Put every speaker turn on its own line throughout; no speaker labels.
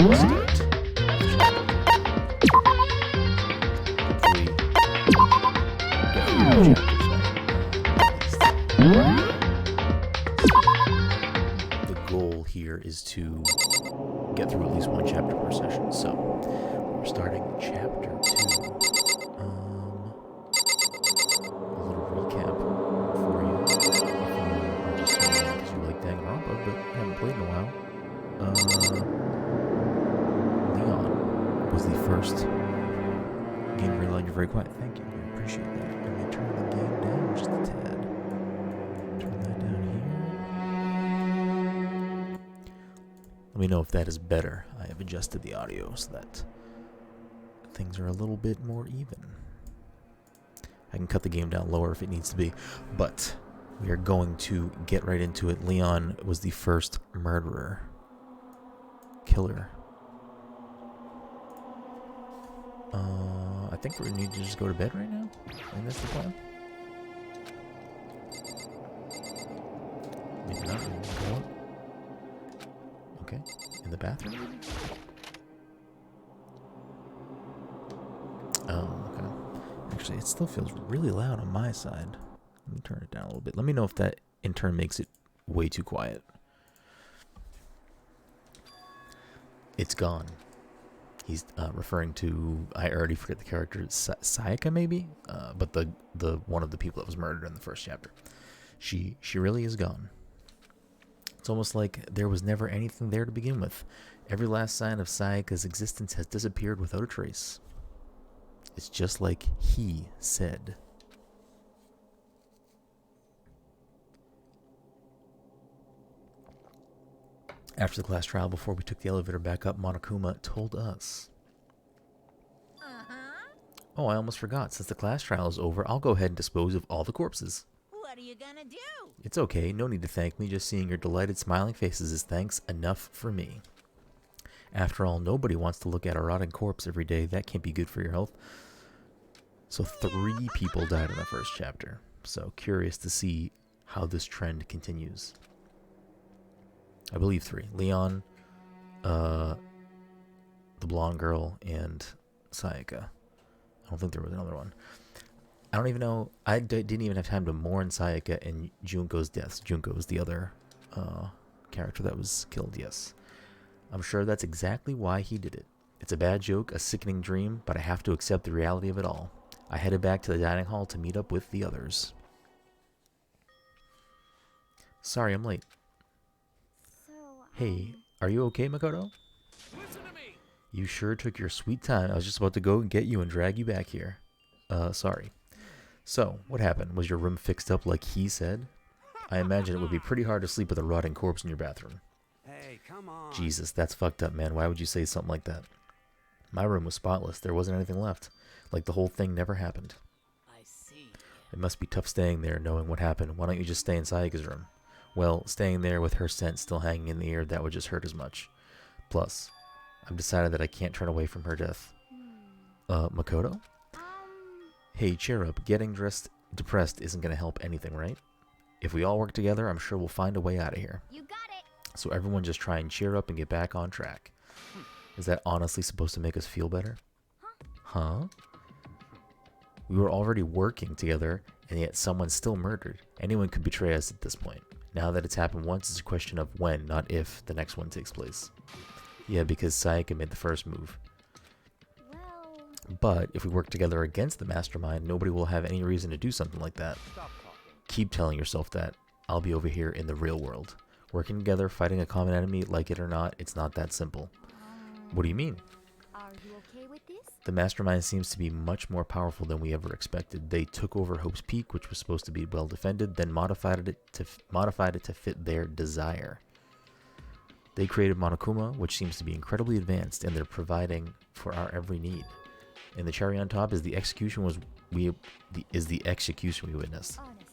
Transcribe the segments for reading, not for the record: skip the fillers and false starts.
The goal here is to get through at least one chapter per session, so we're starting chapter 2. A little recap for you if you are just tuning in because you like Danganronpa but haven't played in a while. Leon was the first game reload. You're very quiet. Thank you. I appreciate that. Let me turn the game down just a tad. Turn that down here. Let me know if that is better. I have adjusted the audio so that things are a little bit more even. I can cut the game down lower if it needs to be, but we are going to get right into it. Leon was the first murderer. Killer. I think we need to just go to bed right now. I think that's the plan. Maybe not. Maybe go out. Okay. In the bathroom, maybe? Oh, okay. Actually, it still feels really loud on my side. Let me turn it down a little bit. Let me know if that in turn makes it way too quiet. It's gone. He's referring to, I already forget the character, Sayaka maybe, but the one of the people that was murdered in the first chapter. She really is gone. It's almost like there was never anything there to begin with. Every last sign of Sayaka's existence has disappeared without a trace. It's just like he said. After the class trial, before we took the elevator back up, Monokuma told us. Oh, I almost forgot. Since the class trial is over, I'll go ahead and dispose of all the corpses.
What are you gonna do?
It's okay. No need to thank me. Just seeing your delighted smiling faces is thanks enough for me. After all, nobody wants to look at a rotting corpse every day. That can't be good for your health. So 3 people died in the first chapter. So curious to see how this trend continues. I believe 3. Leon, the blonde girl, and Sayaka. I don't think there was another one. I don't even know. I didn't even have time to mourn Sayaka and Junko's deaths. Junko is the other character that was killed, yes. I'm sure that's exactly why he did it. It's a bad joke, a sickening dream, but I have to accept the reality of it all. I headed back to the dining hall to meet up with the others. Sorry, I'm late. Hey, are you okay, Makoto?
Listen to me.
You sure took your sweet time. I was just about to go and get you and drag you back here. Sorry. So, what happened? Was your room fixed up like he said? I imagine it would be pretty hard to sleep with a rotting corpse in your bathroom.
Hey, come on.
Jesus, that's fucked up, man. Why would you say something like that? My room was spotless. There wasn't anything left. Like the whole thing never happened.
I see.
It must be tough staying there knowing what happened. Why don't you just stay in Sayaka's room? Well, staying there with her scent still hanging in the air, that would just hurt as much. Plus, I've decided that I can't turn away from her death. Makoto? Hey, cheer up. Getting depressed isn't going to help anything, right? If we all work together, I'm sure we'll find a way out of here.
You got it.
So everyone just try and cheer up and get back on track. Is that honestly supposed to make us feel better? Huh? We were already working together, and yet someone's still murdered. Anyone could betray us at this point. Now that it's happened once, it's a question of when, not if, the next one takes place. Yeah, because Sayaka made the first move.
Well,
But if we work together against the mastermind, nobody will have any reason to do something like that.
Stop talking.
Keep telling yourself that. I'll be over here in the real world. Working together, fighting a common enemy, like it or not, it's not that simple. What do you mean?
are you okay with this?
The mastermind seems to be much more powerful than we ever expected. They took over Hope's Peak, which was supposed to be well defended, then modified it to fit their desire. They created Monokuma, which seems to be incredibly advanced, and they're providing for our every need. And the cherry on top is the execution we witnessed.
Honestly.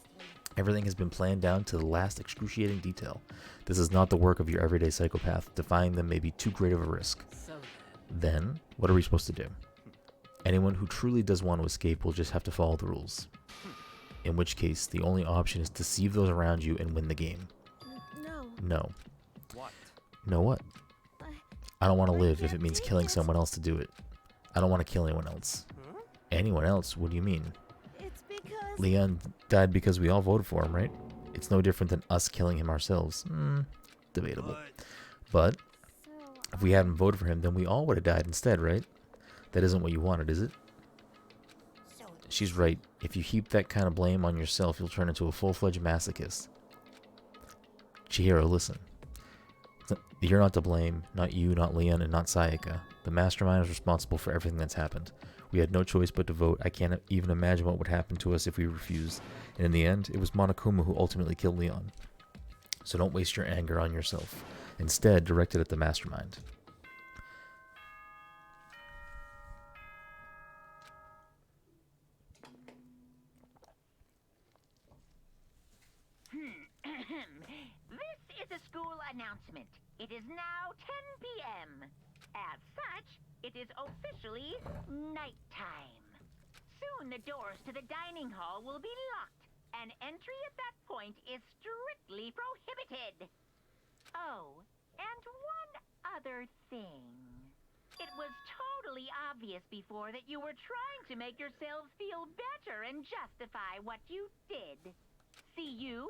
Everything has been planned down to the last excruciating detail. This is not the work of your everyday psychopath. Defying them may be too great of a risk.
So
Then, what are we supposed to do? Anyone who truly does want to escape will just have to follow the rules. In which case, the only option is to deceive those around you and win the game.
no.
No.
What?
No what? I don't want to live if it means killing someone else to do it. I don't want to kill anyone else. Anyone else? What do you mean?
It's because
Leon died because we all voted for him, right? It's no different than us killing him ourselves. Debatable. But
So,
if we hadn't voted for him, then we all would have died instead, right? That isn't what you wanted, is it? She's right. If you heap that kind of blame on yourself, you'll turn into a full-fledged masochist. Chihiro, listen. You're not to blame. Not you, not Leon, and not Sayaka. The mastermind is responsible for everything that's happened. We had no choice but to vote. I can't even imagine what would happen to us if we refused. And in the end, it was Monokuma who ultimately killed Leon. So don't waste your anger on yourself. Instead, direct it at the mastermind.
This is a school announcement. It is now 10 p.m. As such, it is officially nighttime. Soon the doors to the dining hall will be locked, and entry at that point is strictly prohibited. Oh, and one other thing. It was totally obvious before that you were trying to make yourselves feel better and justify what you did. See you,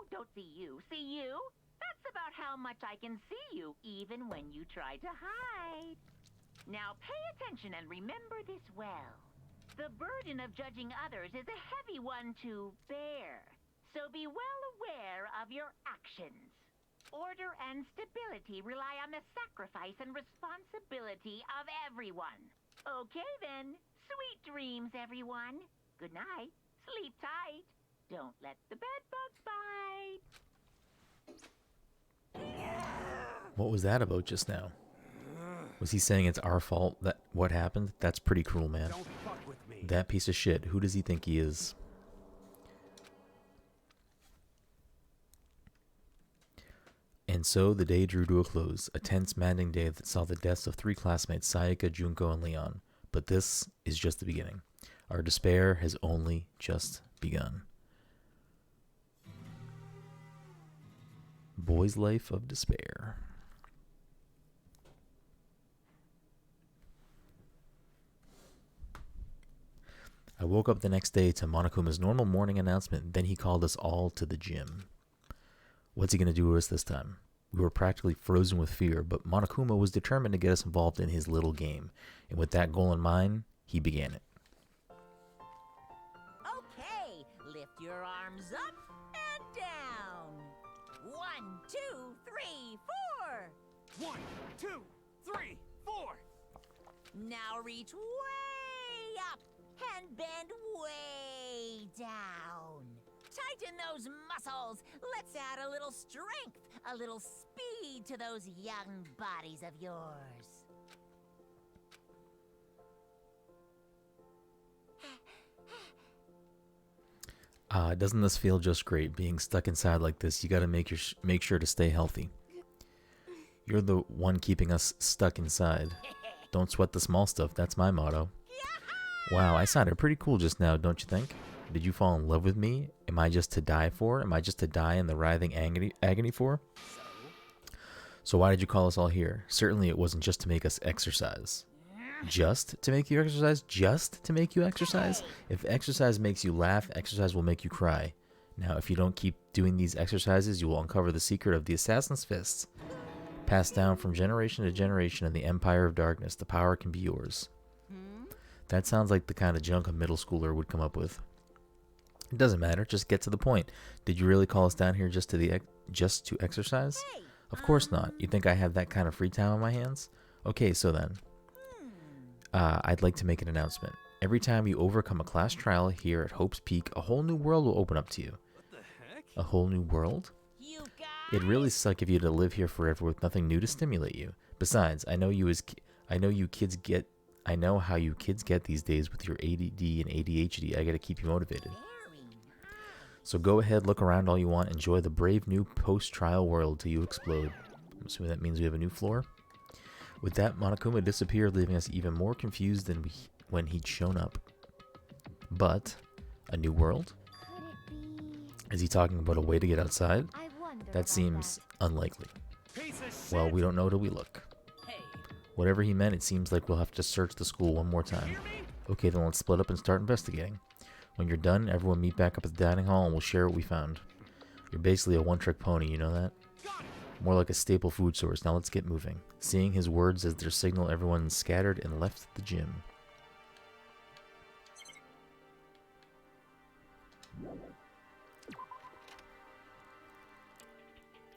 don't see you, see you? That's about how much I can see you, even when you try to hide. Now pay attention and remember this well. The burden of judging others is a heavy one to bear, so be well aware of your actions. Order and stability rely on the sacrifice and responsibility of everyone. Okay then, sweet dreams, everyone. Good night, sleep tight. Don't let the bed bugs bite.
What was that about just now? Was he saying it's our fault that what happened? That's pretty cruel, man.
Don't fuck with me.
That piece of shit. Who does he think he is? And so the day drew to a close, a tense, maddening day that saw the deaths of 3 classmates, Sayaka, Junko, and Leon. But this is just the beginning. Our despair has only just begun. Boy's Life of Despair. I woke up the next day to Monokuma's normal morning announcement, then he called us all to the gym. What's he going to do to us this time? We were practically frozen with fear, but Monokuma was determined to get us involved in his little game, and with that goal in mind, he began it.
okay, lift your arms up and down. 1, 2, 3, 4.
1, 2, 3, 4.
Now reach way up and bend way down. Tighten those muscles. Let's add a little strength, a little speed to those young bodies of yours.
Doesn't this feel just great? Being stuck inside like this, you gotta make sure to stay healthy. You're the one keeping us stuck inside. Don't sweat the small stuff, that's my motto. Wow, I sounded pretty cool just now, don't you think? Did you fall in love with me? Am I just to die for? Am I just to die in the writhing agony for? So why did you call us all here? Certainly it wasn't just to make us exercise. Just to make you exercise? Just to make you exercise? If exercise makes you laugh, exercise will make you cry. Now, if you don't keep doing these exercises, you will uncover the secret of the Assassin's Fists. Passed down from generation to generation in the Empire of Darkness, the power can be yours. That sounds like the kind of junk a middle schooler would come up with. It doesn't matter, just get to the point. Did you really call us down here just to exercise? Of course not. You think I have that kind of free time on my hands? Okay, so then. I'd like to make an announcement. Every time you overcome a class trial here at Hope's Peak, a whole new world will open up to you.
What the heck?
A whole new world?
You guys.
It'd really suck if you had to live here forever with nothing new to stimulate you. Besides, I know how you kids get these days with your ADD and ADHD. I gotta keep you motivated. So go ahead, look around all you want, enjoy the brave new post-trial world till you explode. I'm assuming that means we have a new floor. With that, Monokuma disappeared, leaving us even more confused than when he'd shown up. But, a new world?
could it be?
Is he talking about a way to get outside?
I wonder
That
about
seems unlikely.
Piece of shit.
Well, we don't know till we look.
Hey,
Whatever he meant, it seems like we'll have to search the school one more time. Okay, then let's split up and start investigating. When you're done, everyone meet back up at the dining hall and we'll share what we found. You're basically a one-trick pony, you know that? More like a staple food source. Now let's get moving. Seeing his words as their signal, everyone scattered and left the gym.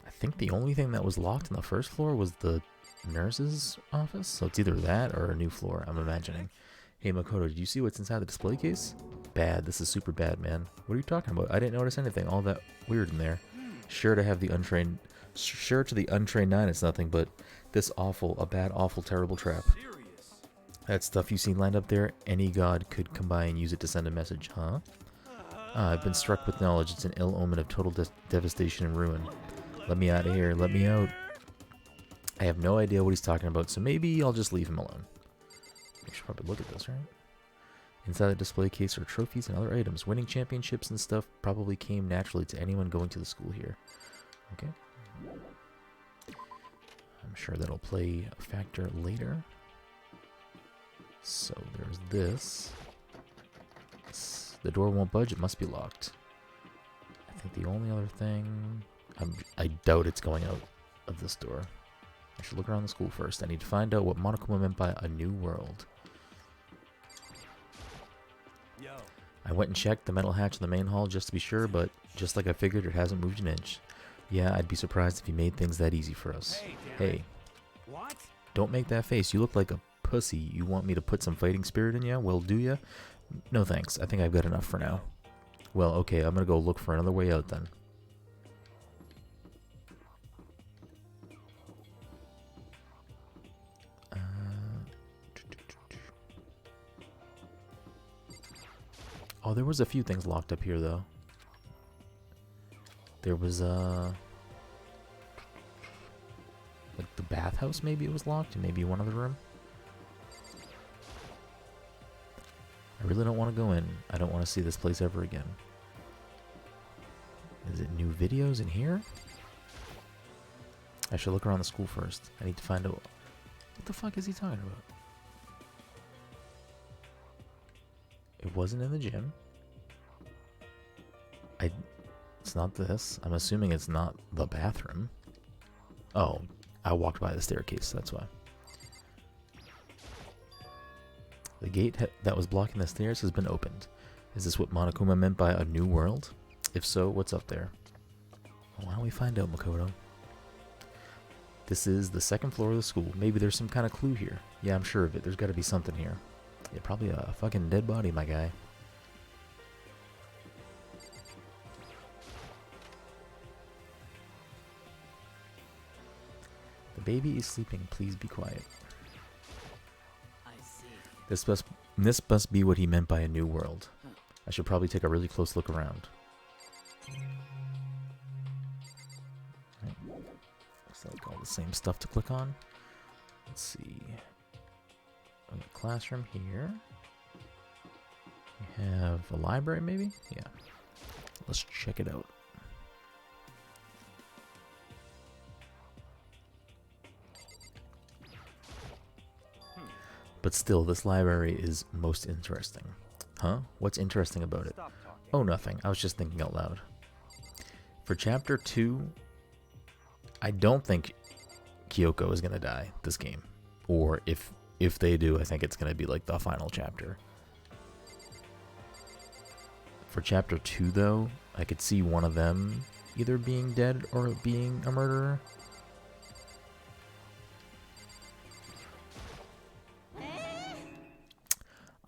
I think the only thing that was locked on the first floor was the nurse's office. So it's either that or a new floor, I'm imagining. Hey Makoto, did you see what's inside the display case? Bad. This is super bad, man. What are you talking about? I didn't notice anything all that weird in there. Sure to the untrained nine it's nothing, but this a bad, awful, terrible trap. That stuff you seen lined up there, any god could come by and use it to send a message, huh? I've been struck with knowledge. It's an ill omen of total devastation and ruin. Let me out of here. Let me out. I have no idea what he's talking about, so maybe I'll just leave him alone. I should probably look at this, right? Inside the display case are trophies and other items. Winning championships and stuff probably came naturally to anyone going to the school here. Okay. I'm sure that'll play a factor later. So there's this. The door won't budge. It must be locked. I think the only other thing... I doubt it's going out of this door. I should look around the school first. I need to find out what Monokuma meant by a new world.
Yo.
I went and checked the metal hatch in the main hall just to be sure, but just like I figured, it hasn't moved an inch. Yeah, I'd be surprised if he made things that easy for us. Hey.
What?
Don't make that face. You look like a pussy. You want me to put some fighting spirit in ya? Well, do ya? No thanks. I think I've got enough for now. Well, okay, I'm gonna go look for another way out then. Oh, there was a few things locked up here, though. There was, like the bathhouse, maybe it was locked, and maybe one other room. I really don't want to go in. I don't want to see this place ever again. Is it new videos in here? I should look around the school first. I need to find out... What the fuck is he talking about? It wasn't in the gym. It's not this. I'm assuming it's not the bathroom. Oh, I walked by the staircase, that's why. The gate that was blocking the stairs has been opened. Is this what Monokuma meant by a new world? If so, what's up there? Well, why don't we find out, Makoto? This is the second floor of the school. Maybe there's some kind of clue here. Yeah, I'm sure of it. There's got to be something here. Yeah, probably a fucking dead body, my guy. The baby is sleeping. Please be quiet.
I see.
This must be what he meant by a new world. I should probably take a really close look around. Right. Looks like all the same stuff to click on. Let's see. Classroom here. We have a library, maybe? Yeah. Let's check it out. But still, this library is most interesting. Huh? What's interesting about it?
Stop talking.
Oh, nothing. I was just thinking out loud. For Chapter 2, I don't think Kyoko is going to die this game. Or if they do, I think it's going to be like the final chapter. For Chapter 2, though, I could see one of them either being dead or being a murderer.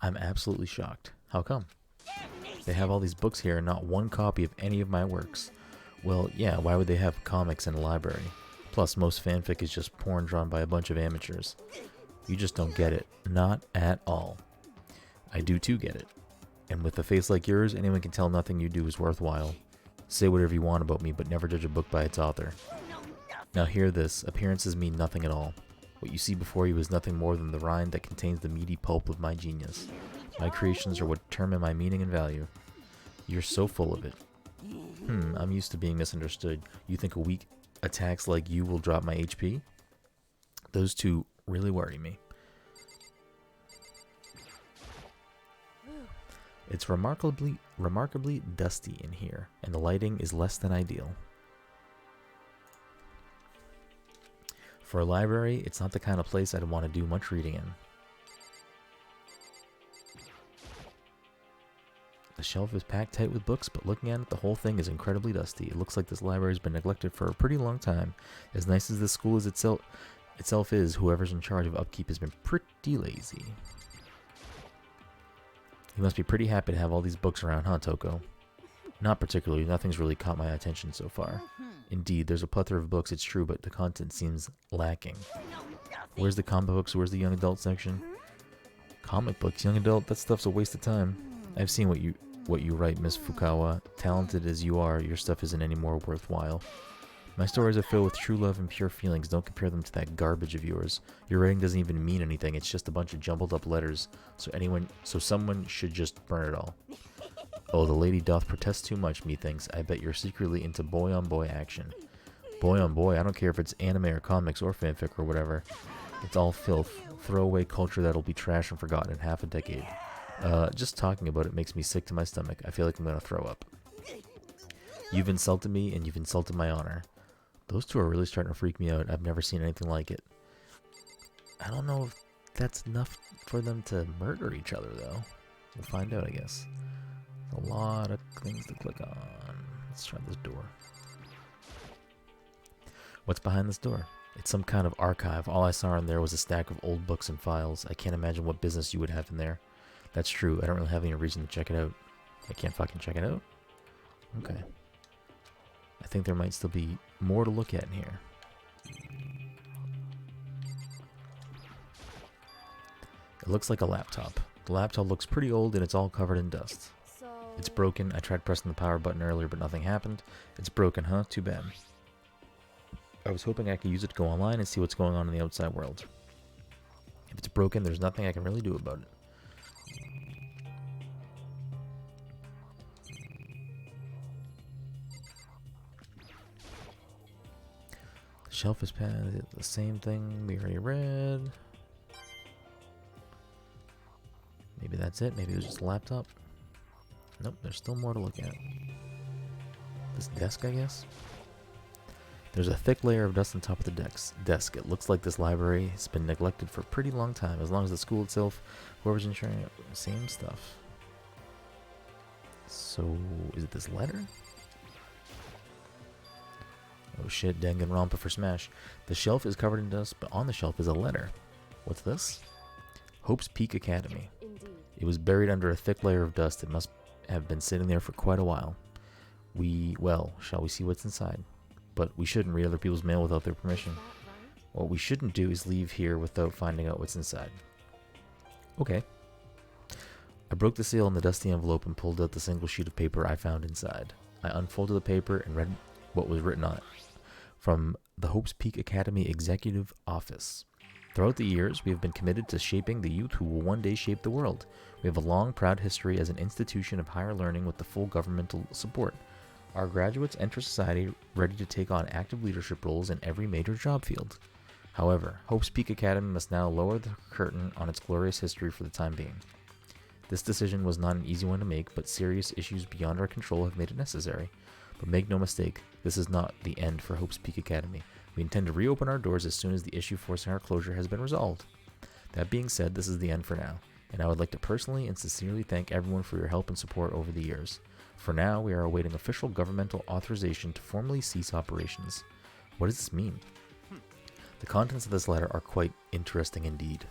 I'm absolutely shocked. How come? They have all these books here and not one copy of any of my works. Well, yeah, why would they have comics in a library? Plus, most fanfic is just porn drawn by a bunch of amateurs. You just don't get it. Not at all. I do too get it. And with a face like yours, anyone can tell nothing you do is worthwhile. Say whatever you want about me, but never judge a book by its author. Now hear this. Appearances mean nothing at all. What you see before you is nothing more than the rind that contains the meaty pulp of my genius. My creations are what determine my meaning and value. You're so full of it. I'm used to being misunderstood. You think a weak attacks like you will drop my HP? Those two really worry me. It's remarkably dusty in here, and the lighting is less than ideal. For a library, it's not the kind of place I'd want to do much reading in. The shelf is packed tight with books, but looking at it, the whole thing is incredibly dusty. It looks like this library's been neglected for a pretty long time. As nice as this school is itself is, whoever's in charge of upkeep has been pretty lazy. You must be pretty happy to have all these books around, huh, Toko? Not particularly. Nothing's really caught my attention so far. Indeed, there's a plethora of books, it's true, but the content seems lacking. Where's the comic books? Where's the young adult section? Comic books, young adult? That stuff's a waste of time. I've seen what you write, Miss Fukawa. Talented as you are, your stuff isn't any more worthwhile. My stories are filled with true love and pure feelings. Don't compare them to that garbage of yours. Your writing doesn't even mean anything. It's just a bunch of jumbled up letters. So someone should just burn it all. Oh, the lady doth protest too much, methinks. I bet you're secretly into boy-on-boy action. Boy-on-boy? I don't care if it's anime or comics or fanfic or whatever. It's all filth. Throwaway culture that'll be trashed and forgotten in half a decade. Just talking about it makes me sick to my stomach. I feel like I'm gonna throw up. You've insulted me, and you've insulted my honor. Those two are really starting to freak me out. I've never seen anything like it. I don't know if that's enough for them to murder each other, though. We'll find out, I guess. There's a lot of things to click on. Let's try this door. What's behind this door? It's some kind of archive. All I saw in there was a stack of old books and files. I can't imagine what business you would have in there. That's true. I don't really have any reason to check it out. I can't fucking check it out? Okay. I think there might still be more to look at in here. It looks like a laptop. The laptop looks pretty old and it's all covered in dust. It's broken. I tried pressing the power button earlier, but nothing happened. It's broken, huh? Too bad. I was hoping I could use it to go online and see what's going on in the outside world. If it's broken, there's nothing I can really do about it. The shelf is padded. The same thing we already read. Maybe that's it. Maybe it was just a laptop. Nope, there's still more to look at. This desk, I guess? There's a thick layer of dust on top of the desk. It looks like this library has been neglected for a pretty long time. As long as the school itself, whoever's insuring it, same stuff. So, is it this letter? Oh shit, Danganronpa for Smash. The shelf is covered in dust, but on the shelf is a letter. What's this? Hope's Peak Academy. It was buried under a thick layer of dust. It must have been sitting there for quite a while. Well, shall we see what's inside? But we shouldn't read other people's mail without their permission. What we shouldn't do is leave here without finding out what's inside. Okay. I broke the seal on the dusty envelope and pulled out the single sheet of paper I found inside. I unfolded the paper and read what was written on it. From the Hope's Peak Academy Executive Office. Throughout the years, we have been committed to shaping the youth who will one day shape the world. We have a long, proud history as an institution of higher learning with the full governmental support. Our graduates enter society ready to take on active leadership roles in every major job field. However, Hope's Peak Academy must now lower the curtain on its glorious history for the time being. This decision was not an easy one to make, but serious issues beyond our control have made it necessary. But make no mistake, this is not the end for Hope's Peak Academy. We intend to reopen our doors as soon as the issue forcing our closure has been resolved. That being said, this is the end for now, and I would like to personally and sincerely thank everyone for your help and support over the years. For now, we are awaiting official governmental authorization to formally cease operations. What does this mean? The contents of this letter are quite interesting indeed.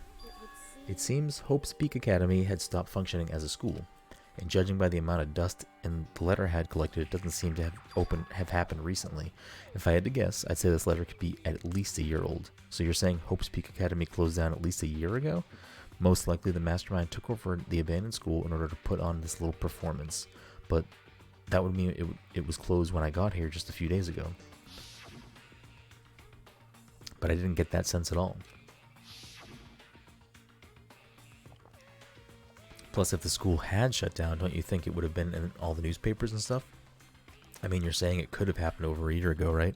It seems Hope's Peak Academy had stopped functioning as a school, and judging by the amount of dust in the letter had collected, it doesn't seem to have happened recently. If I had to guess, I'd say this letter could be at least a year old. So you're saying Hope's Peak Academy closed down at least a year ago? Most likely the mastermind took over the abandoned school in order to put on this little performance. But that would mean it was closed when I got here just a few days ago. But I didn't get that sense at all. Plus, if the school had shut down, don't you think it would have been in all the newspapers and stuff? I mean, you're saying it could have happened over a year ago, right?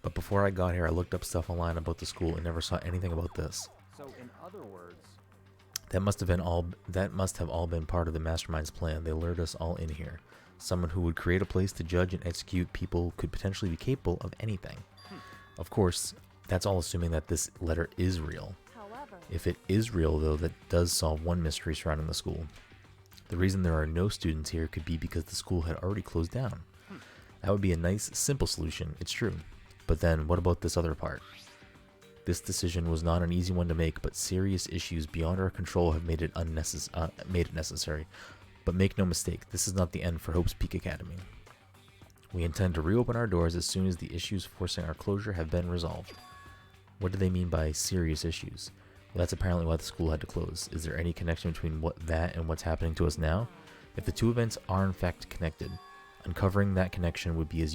But before I got here, I looked up stuff online about the school and never saw anything about this.
other words,
That must have all been part of the mastermind's plan. They lured us all in here. Someone who would create a place to judge and execute people could potentially be capable of anything. Of course, that's all assuming that this letter is real.
However,
If it is real, though, that does solve one mystery surrounding the school. The reason there are no students here could be because the school had already closed down. That would be a nice, simple solution, it's true. But then, what about this other part? This decision was not an easy one to make, but serious issues beyond our control have made it necessary. But make no mistake, this is not the end for Hope's Peak Academy. We intend to reopen our doors as soon as the issues forcing our closure have been resolved. What do they mean by serious issues? Well, that's apparently why the school had to close. Is there any connection between that and what's happening to us now? If the two events are in fact connected, uncovering that connection would be a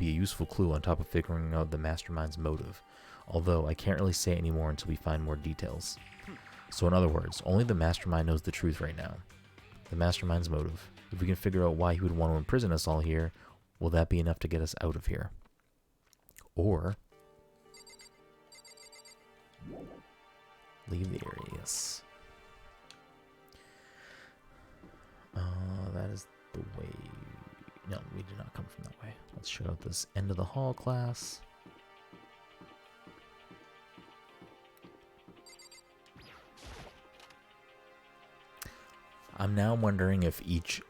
useful clue on top of figuring out the mastermind's motive. Although I can't really say any more until we find more details. So in other words, only the mastermind knows the truth right now. The mastermind's motive. If we can figure out why he would want to imprison us all here, will that be enough to get us out of here? Or leave the area, yes. That is the way. No, we did not come from that way. Let's check out this end of the hall class. I'm now wondering if each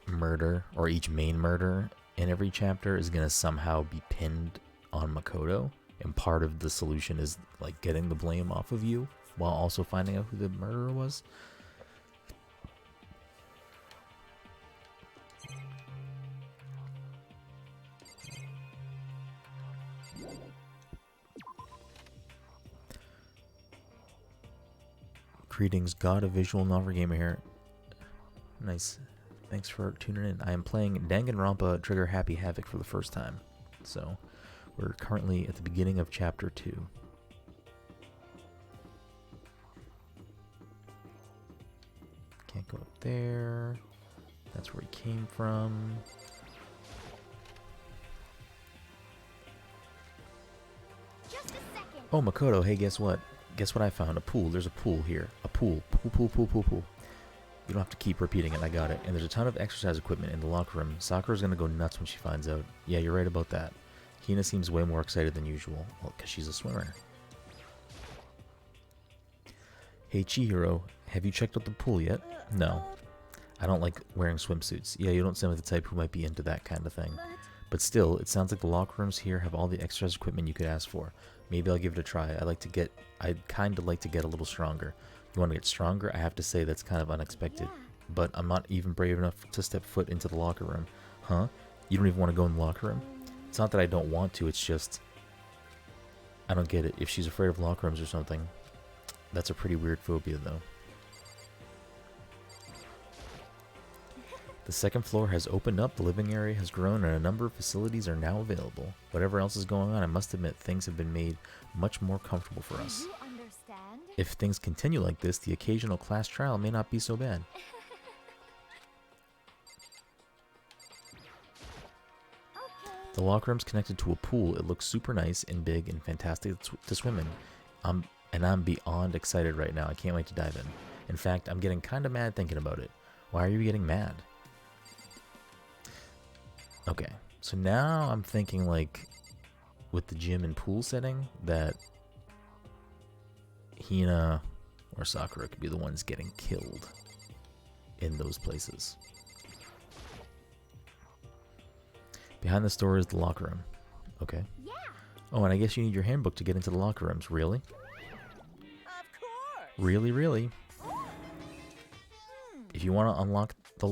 murder, or each main murder in every chapter is going to somehow be pinned on Makoto, and part of the solution is like getting the blame off of you while also finding out who the murderer was. Greetings, God, a visual novel gamer here. Nice. Thanks for tuning in. I am playing Danganronpa Trigger Happy Havoc for the first time. So, we're currently at the beginning of Chapter 2. Can't go up there. That's where he came from.
just a second.
Oh, Makoto, hey, guess what? Guess what I found? A pool. There's a pool here. A pool. Pool, pool, pool, pool, pool. You don't have to keep repeating it. I got it. And there's a ton of exercise equipment in the locker room. Sakura's gonna go nuts when she finds out. Yeah, you're right about that. Hina seems way more excited than usual. Well, because she's a swimmer. Hey, Chihiro, have you checked out the pool yet? No. I don't like wearing swimsuits. Yeah, you don't seem like the type who might be into that kind of thing. But still, it sounds like the locker rooms here have all the exercise equipment you could ask for. Maybe I'll give it a try. I'd kind of like to get a little stronger. You want to get stronger? I have to say that's kind of unexpected. But I'm not even brave enough to step foot into the locker room. Huh? You don't even want to go in the locker room? It's not that I don't want to, it's just... I don't get it. If she's afraid of locker rooms or something, that's a pretty weird phobia, though. The second floor has opened up, the living area has grown, and a number of facilities are now available. Whatever else is going on, I must admit things have been made much more comfortable for us.
Do you understand?
If things continue like this, the occasional class trial may not be so bad.
Okay.
The locker room's connected to a pool. It looks super nice and big and fantastic to swim in. I'm beyond excited right now. I can't wait to dive in. In fact, I'm getting kind of mad thinking about it. Why are you getting mad? Okay, so now I'm thinking, like, with the gym and pool setting, that Hina or Sakura could be the ones getting killed in those places. Behind this door is the locker room. Okay.
Yeah.
Oh, and I guess you need your handbook to get into the locker rooms. Really?
Of course.
Really, really? If you want to unlock the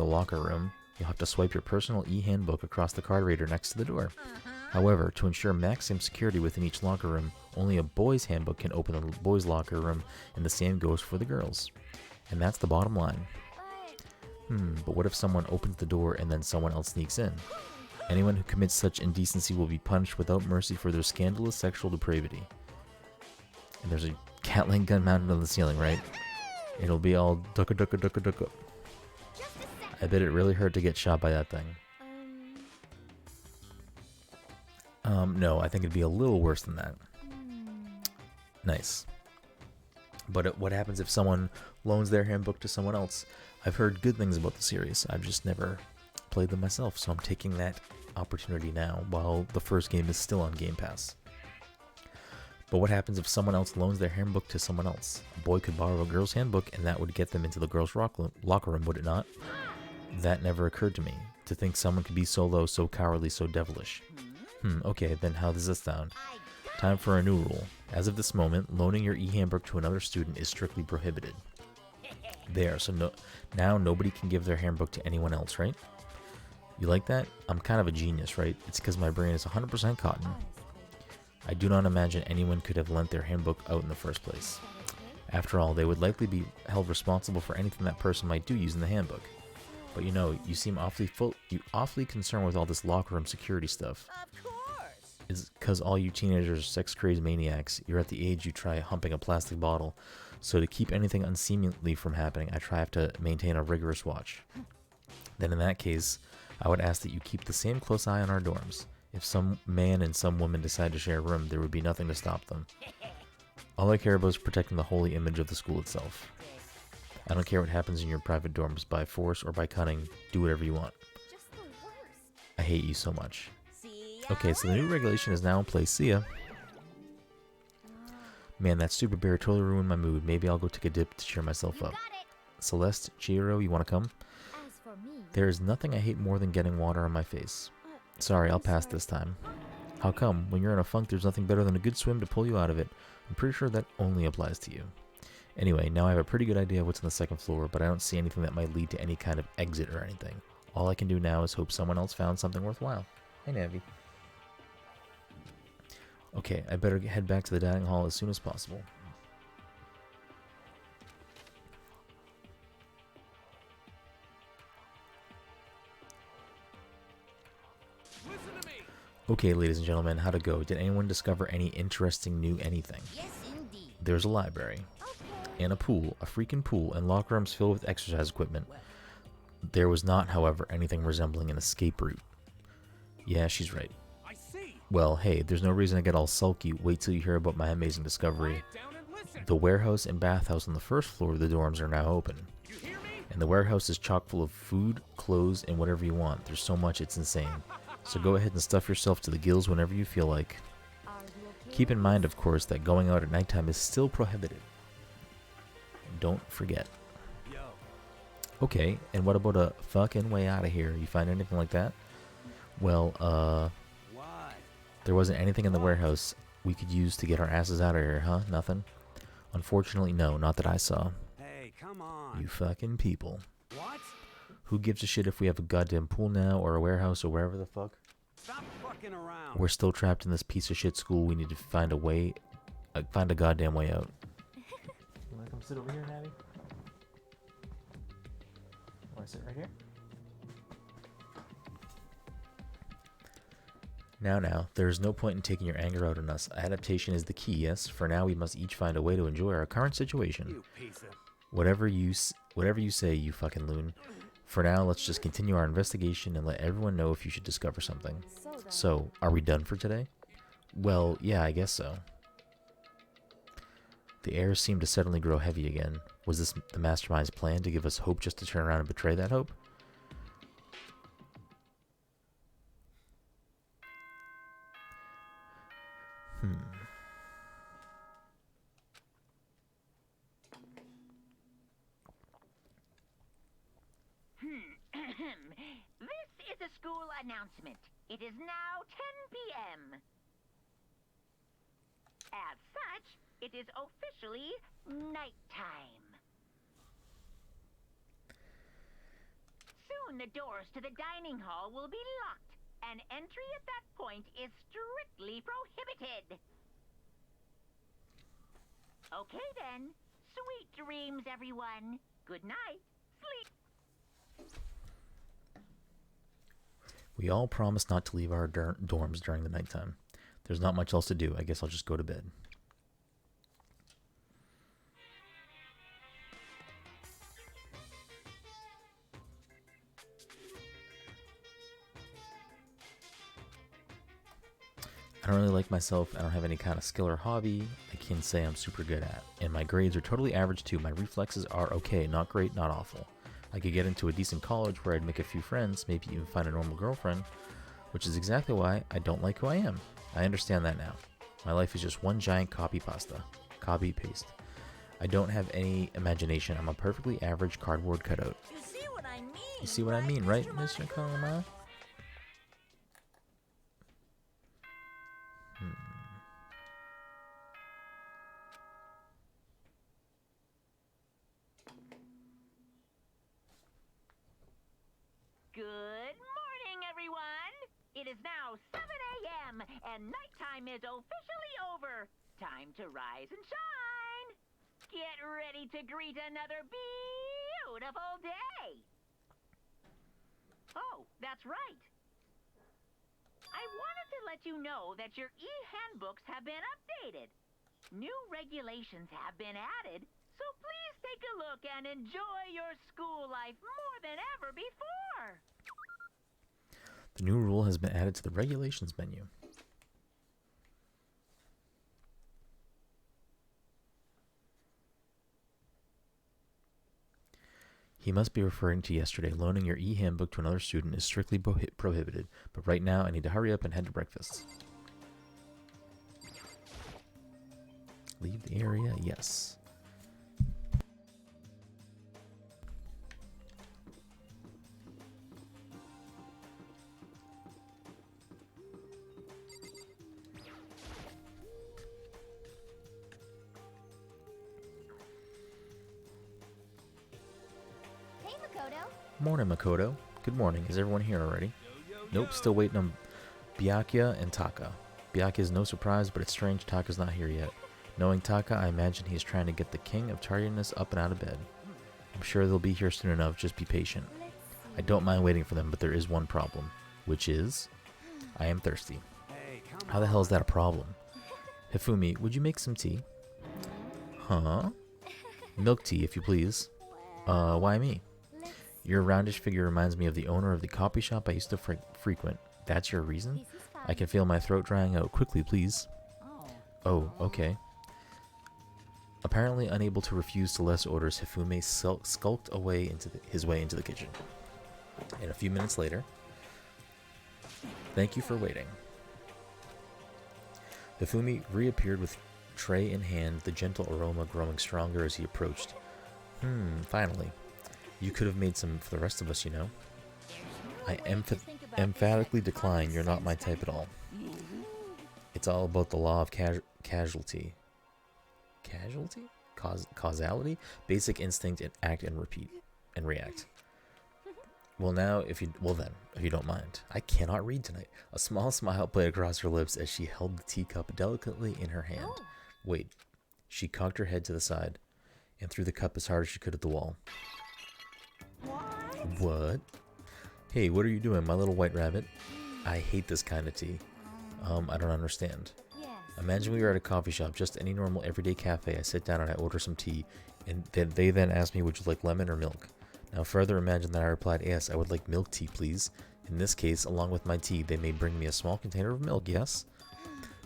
locker room, you'll have to swipe your personal e-handbook across the card reader next to the door. However, to ensure maximum security within each locker room, only a boy's handbook can open the boys' locker room, and the same goes for the girls. And that's the bottom line. But what if someone opens the door and then someone else sneaks in? Anyone who commits such indecency will be punished without mercy for their scandalous sexual depravity. And there's a Gatling gun mounted on the ceiling, right? It'll be all ducka ducka ducka ducka.
Just a second.
I bet it really hurt to get shot by that thing.
Um.
No, I think it'd be a little worse than that.
Hmm.
Nice. But what happens if someone loans their handbook to someone else? I've heard good things about the series. I've just never played them myself, so I'm taking that opportunity now while the first game is still on Game Pass. But what happens if someone else loans their handbook to someone else? A boy could borrow a girl's handbook and that would get them into the girl's locker room, would it not? That never occurred to me. To think someone could be so low, so cowardly, so devilish. Okay, then how does this sound? Time for a new rule. As of this moment, loaning your e-handbook to another student is strictly prohibited. There, so now nobody can give their handbook to anyone else, right? You like that? I'm kind of a genius, right? It's because my brain is 100% cotton. I do not imagine anyone could have lent their handbook out in the first place. After all, they would likely be held responsible for anything that person might do using the handbook. But you seem awfully concerned with all this locker room security stuff.
Of course.
It's because all you teenagers are sex-crazed maniacs. You're at the age you try humping a plastic bottle. So to keep anything unseemly from happening, I have to maintain a rigorous watch. Then in that case, I would ask that you keep the same close eye on our dorms. If some man and some woman decide to share a room, there would be nothing to stop them. All I care about is protecting the holy image of the school itself. I don't care what happens in your private dorms, by force or by cunning, do whatever you want.
Just the worst.
I hate you so much.
See ya
Okay, so the new regulation is now in place. See ya. Man, that stupid bear totally ruined my mood. Maybe I'll go take a dip to cheer myself
You
up.
got it.
Celeste, Chihiro, you want to come?
As for me,
There is nothing I hate more than getting water on my face. Sorry, I'll pass this time. How come? When you're in a funk, there's nothing better than a good swim to pull you out of it. I'm pretty sure that only applies to you. Anyway, now I have a pretty good idea of what's on the second floor, but I don't see anything that might lead to any kind of exit or anything. All I can do now is hope someone else found something worthwhile. Hey, Navi. Okay, I better head back to the dining hall as soon as possible.
Listen to me.
Okay, ladies and gentlemen, how'd it go? Did anyone discover any interesting new anything?
Yes, indeed.
There's a library, and a pool, a freaking pool, and locker rooms filled with exercise equipment. There was not, however, anything resembling an escape route. Yeah, she's right.
I see.
Well, hey, there's no reason to get all sulky. Wait till you hear about my amazing discovery.
Quiet down and listen.
The warehouse and bathhouse on the first floor of the dorms are now open.
You hear me?
And the warehouse is chock full of food, clothes, and whatever you want. There's so much, it's insane. So go ahead and stuff yourself to the gills whenever you feel like.
are you okay?
Keep in mind, of course, that going out at nighttime is still prohibited. Don't forget.
Yo.
Okay, and what about a fucking way out of here? You find anything like that? Well,
Why?
there wasn't anything in the warehouse we could use to get our asses out of here, huh? Nothing? Unfortunately, no, not that I saw.
Hey, come on.
You fucking people.
What?
Who gives a shit if we have a goddamn pool now, or a warehouse, or wherever the fuck?
Stop fucking around.
We're still trapped in this piece of shit school. We need to find a way, find a goddamn way out. You wanna come sit over here, Natty? Wanna sit right here? Now, there is no point in taking your anger out on us. Adaptation is the key, yes? For now, we must each find a way to enjoy our current situation.
You piece of...
Whatever you say, you fucking loon. For now, let's just continue our investigation and let everyone know if you should discover something. So, are we done for today? Well, yeah, I guess so. The air seemed to suddenly grow heavy again. Was this the mastermind's plan to give us hope just to turn around and betray that hope?
This is a school announcement. It is now 10 p.m. As such, it is officially nighttime. Soon the doors to the dining hall will be locked, and entry at that point is strictly prohibited. Okay then. Sweet dreams, everyone. Good night. Sleep.
We all promised not to leave our dorms during the nighttime. There's not much else to do. I guess I'll just go to bed. I don't really like myself. I don't have any kind of skill or hobby I can say I'm super good at. And my grades are totally average too. My reflexes are okay, not great, not awful. I could get into a decent college where I'd make a few friends, maybe even find a normal girlfriend, which is exactly why I don't like who I am. I understand that now. My life is just one giant copy pasta. Copy paste. I don't have any imagination. I'm a perfectly average cardboard cutout.
You see what I mean?
You see what I mean, right, Mr. Koma?
Good morning, everyone. It is now 7 a.m. and nighttime is officially over. Time to rise and shine. Get ready to greet another beautiful day. Oh, that's right. I wanted to let you know that your e-handbooks have been updated. New regulations have been added, so please take a look and enjoy your school life more than ever before.
The new rule has been added to the regulations menu. He must be referring to yesterday. Loaning your e-handbook to another student is strictly prohibited, but right now I need to hurry up and head to breakfast. Leave the area, yes.
Hey, Makoto.
Morning, Makoto. Good morning. Is everyone here already? Nope, still waiting on Byakuya and Taka. Byakuya is no surprise, but it's strange Taka's not here yet. Knowing Taka, I imagine he's trying to get the king of tardiness up and out of bed. I'm sure they'll be here soon enough, just be patient. I don't mind waiting for them, but there is one problem, which is I am thirsty.
Hey, come
How the hell is that a problem? Hifumi, would you make some tea? Huh? Milk tea, if you please. Why me? Your roundish figure reminds me of the owner of the coffee shop I used to frequent. That's your reason?
This is fine.
I can feel my throat drying out. Quickly, please. Oh, okay. Apparently unable to refuse to less orders, Hifumi skulked away into his way into the kitchen. And a few minutes later, thank you for waiting. Hifumi reappeared with tray in hand, the gentle aroma growing stronger as he approached. Finally. You could have made some for the rest of us, you know. I emphatically decline. You're not my type at all. It's all about the law of casualty. Casualty? Causality? Basic instinct and act and repeat. And react. Well then, if you don't mind. I cannot read tonight. A small smile played across her lips as she held the teacup delicately in her hand. Wait. She cocked her head to the side and threw the cup as hard as she could at the wall. What? Hey, what are you doing, my little white rabbit? I hate this kind of tea. I don't understand.
Yes.
Imagine we were at a coffee shop, just any normal everyday cafe. I sit down and I order some tea, and they then ask me, would you like lemon or milk? Now further imagine that I replied, yes, I would like milk tea, please. In this case, along with my tea, they may bring me a small container of milk, yes?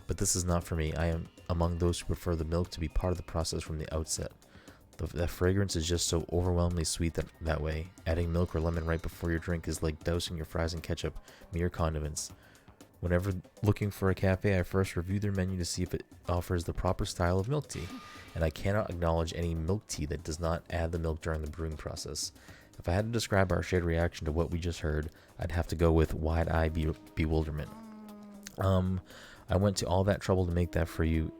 But this is not for me. I am among those who prefer the milk to be part of the process from the outset. The fragrance is just so overwhelmingly sweet that way. Adding milk or lemon right before your drink is like dousing your fries in ketchup, mere condiments. Whenever looking for a cafe, I first review their menu to see if it offers the proper style of milk tea, and I cannot acknowledge any milk tea that does not add the milk during the brewing process. If I had to describe our shared reaction to what we just heard, I'd have to go with wide-eyed bewilderment. I went to all that trouble to make that for you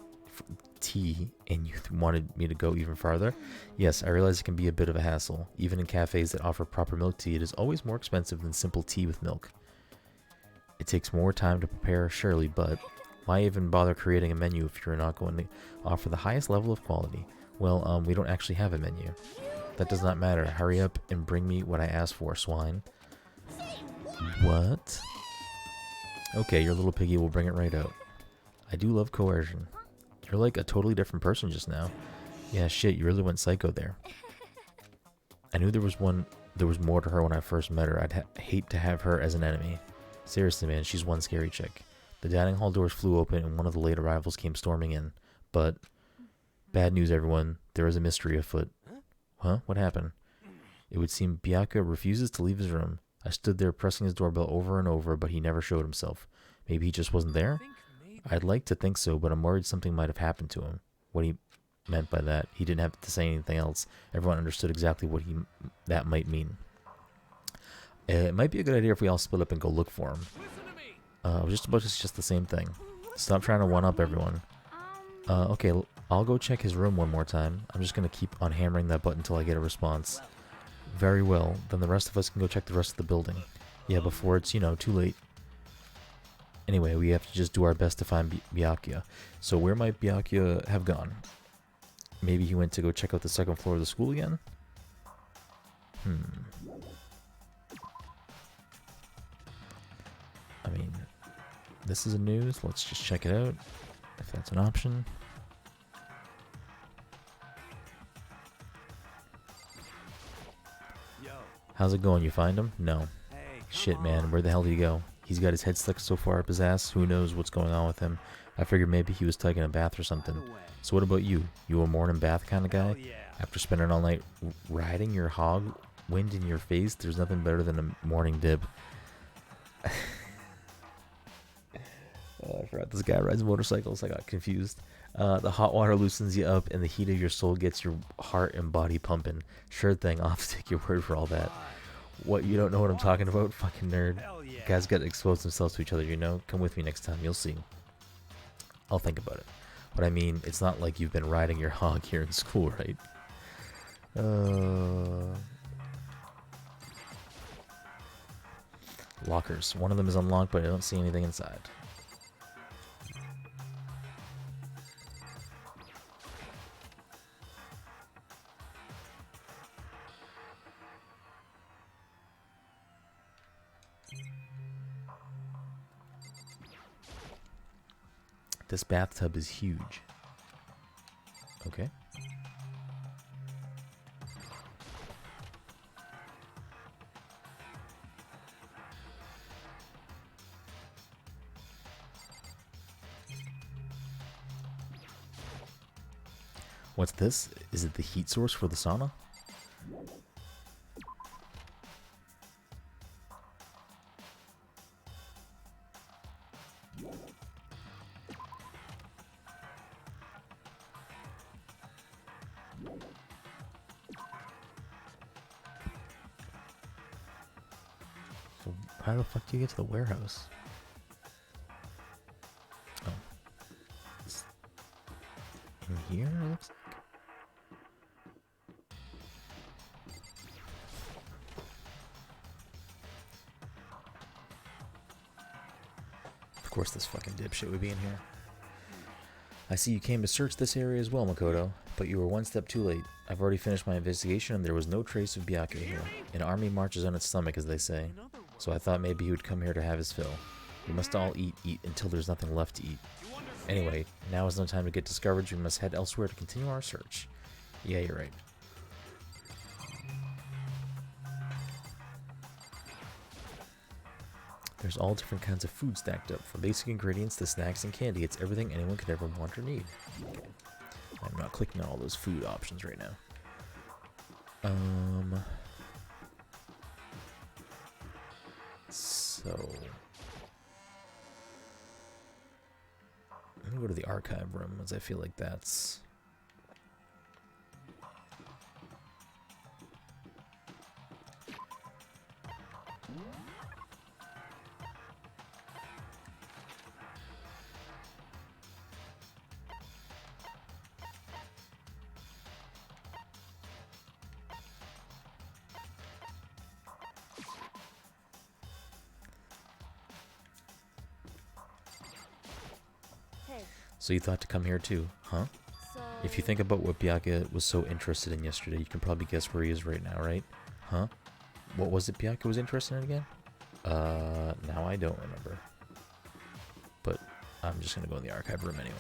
tea, and you wanted me to go even farther? Yes, I realize it can be a bit of a hassle. Even in cafes that offer proper milk tea, it is always more expensive than simple tea with milk. It takes more time to prepare, surely, but why even bother creating a menu if you're not going to offer the highest level of quality? Well, we don't actually have a menu. That does not matter. Hurry up and bring me what I asked for, swine. What? Okay, your little piggy will bring it right out. I do love coercion. You're like a totally different person just now. Yeah, shit, you really went psycho there. I knew there was more to her when I first met her. I'd hate to have her as an enemy. Seriously, man, she's one scary chick. The dining hall doors flew open and one of the late arrivals came storming in. But, bad news everyone, there is a mystery afoot. Huh? What happened? It would seem Byakuya refuses to leave his room. I stood there pressing his doorbell over and over, but he never showed himself. Maybe he just wasn't there? I'd like to think so, but I'm worried something might have happened to him. What he meant by that, he didn't have to say anything else. Everyone understood exactly what that might mean. It might be a good idea if we all split up and go look for him. I was just about to suggest the same thing. Stop trying to one-up everyone. Okay, I'll go check his room one more time. I'm just going to keep on hammering that button until I get a response. Very well, then the rest of us can go check the rest of the building. Yeah, before it's, you know, too late. Anyway, we have to just do our best to find Byakuya. So where might Byakuya have gone? Maybe he went to go check out the second floor of the school again? I mean, this is a news. Let's just check it out, if that's an option.
Yo.
How's it going? You find him? No.
Hey,
Shit, man. Where the hell did he go? He's got his head stuck so far up his ass. Who knows what's going on with him? I figured maybe he was taking a bath or something. So what about you? You a morning bath kind of guy?
Yeah.
After spending all night riding your hog, wind in your face, there's nothing better than a morning dip. I forgot this guy rides motorcycles. I got confused. The hot water loosens you up, and the heat of your soul gets your heart and body pumping. Sure thing, I'll have to take your word for all that. What, you don't know what I'm talking about? Fucking nerd.
Hell yeah.
Guys gotta expose themselves to each other, you know? Come with me next time, you'll see. I'll think about it. But I mean, it's not like you've been riding your hog here in school, right? Lockers. One of them is unlocked, but I don't see anything inside. This bathtub is huge. Okay. What's this? Is it the heat source for the sauna? So how the fuck do you get to the warehouse? Oh. It's in here, it looks like? Of course this fucking dipshit would be in here. I see you came to search this area as well, Makoto, but you were one step too late. I've already finished my investigation and there was no trace of Byakuya here. An army marches on its stomach, as they say. So I thought maybe he would come here to have his fill. We must all eat until there's nothing left to eat. Anyway, now is no time to get discouraged. We must head elsewhere to continue our search. Yeah, you're right. There's all different kinds of food stacked up, from basic ingredients to snacks and candy. It's everything anyone could ever want or need. Okay. I'm not clicking on all those food options right now. So I'm gonna go to the archive room, as I feel like that's
Hey,
so you thought to come here too, huh?
so
If you think about what Byakuya was so interested in yesterday, you can probably guess where he is right now, right? Huh? What was it Byakuya was interested in again? Now I don't remember. But I'm just gonna go in the archive room anyway.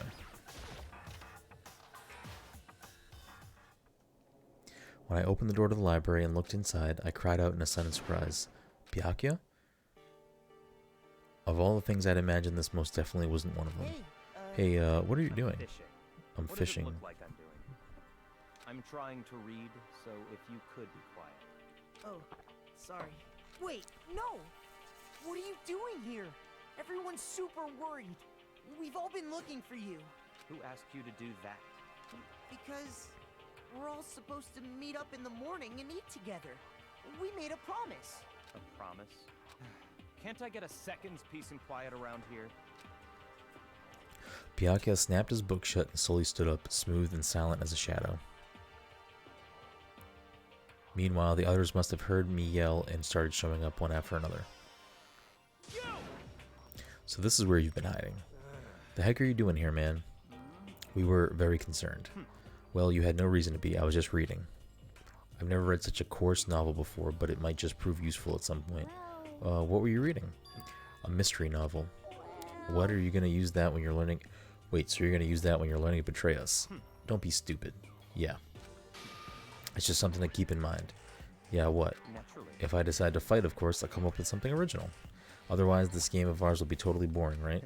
When I opened the door to the library and looked inside, I cried out in a sudden surprise. Byakuya? Of all the things I'd imagine, this most definitely wasn't one of them.
Hey,
Hey, what are you doing?
Fishing.
I'm
What does it
fishing.
look like I'm doing? I'm trying to read, so if you could be quiet.
oh, sorry. Wait, no! What are you doing here? Everyone's super worried. We've all been looking for you.
Who asked you to do that?
Because we're all supposed to meet up in the morning and eat together. We made a promise.
A promise? Can't I get a second's peace and quiet around here?
Byakuya snapped his book shut and slowly stood up, smooth and silent as a shadow. Meanwhile, the others must have heard me yell and started showing up one after another. So this is where you've been hiding. The heck are you doing here, man? We were very concerned. Well, you had no reason to be. I was just reading. I've never read such a coarse novel before, but it might just prove useful at some point. What were you reading? A mystery novel. What are you going to use that when you're learning? Wait, so you're going to use that when you're learning to betray us? Don't be stupid. Yeah. It's just something to keep in mind. Yeah, what?
Naturally.
If I decide to fight, of course, I'll come up with something original. Otherwise, this game of ours will be totally boring, right?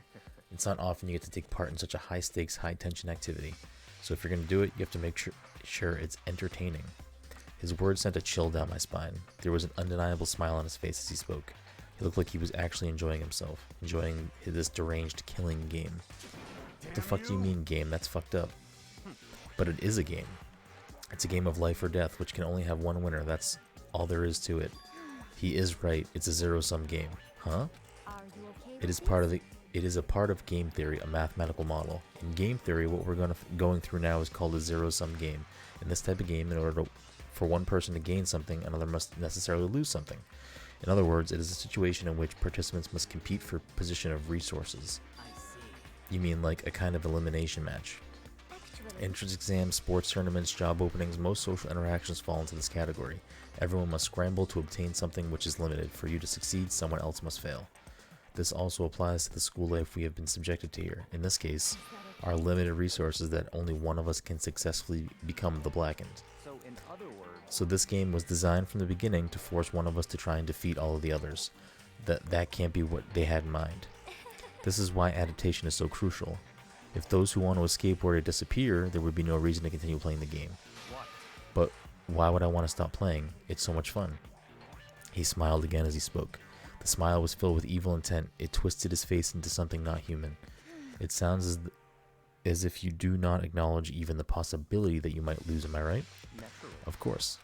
It's not often you get to take part in such a high-stakes, high-tension activity. So if you're going to do it, you have to make sure it's entertaining. His words sent a chill down my spine. There was an undeniable smile on his face as he spoke. He looked like he was actually enjoying himself, enjoying this deranged killing game. What the fuck do you mean game? That's fucked up. But it is a game. It's a game of life or death, which can only have one winner. That's all there is to it. He is right. It's a zero-sum game. Huh?
Are you okay
It is part of the. It is a part of game theory, a mathematical model. In game theory, what we're going through now is called a zero-sum game. In this type of game, in order for one person to gain something, another must necessarily lose something. In other words, it is a situation in which participants must compete for position of resources. You mean like a kind of elimination match? Entrance exams, sports tournaments, job openings, most social interactions fall into this category. Everyone must scramble to obtain something which is limited. For you to succeed, someone else must fail. This also applies to the school life we have been subjected to here. In this case, our limited resources that only one of us can successfully become the Blackened.
So in other words,
So this game was designed from the beginning to force one of us to try and defeat all of the others. That can't be what they had in mind. This is why adaptation is so crucial. If those who want to escape were to disappear, there would be no reason to continue playing the game.
what?
But why would I want to stop playing? It's so much fun. He smiled again as he spoke. The smile was filled with evil intent. It twisted his face into something not human. It sounds as if you do not acknowledge even the possibility that you might lose, am I right?
Naturally.
Of course.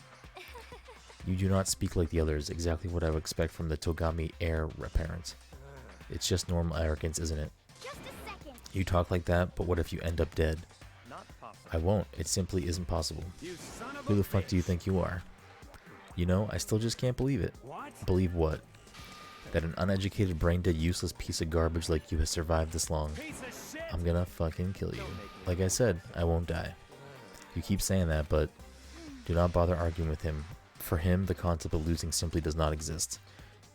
You do not speak like the others, exactly what I would expect from the Togami heir apparent. It's just normal arrogance, isn't it?
Just a second.
You talk like that, but what if you end up dead?
Not possible.
I won't. It simply isn't possible.
You son of
Who
a
the fuck do you
bitch.
think you are? You know, I still just can't believe it.
What?
Believe what? That an uneducated, brain-dead, useless piece of garbage like you has survived this long.
Piece of shit.
I'm gonna fucking kill you. Like I said, I won't die. You keep saying that, but do not bother arguing with him. For him, the concept of losing simply does not exist.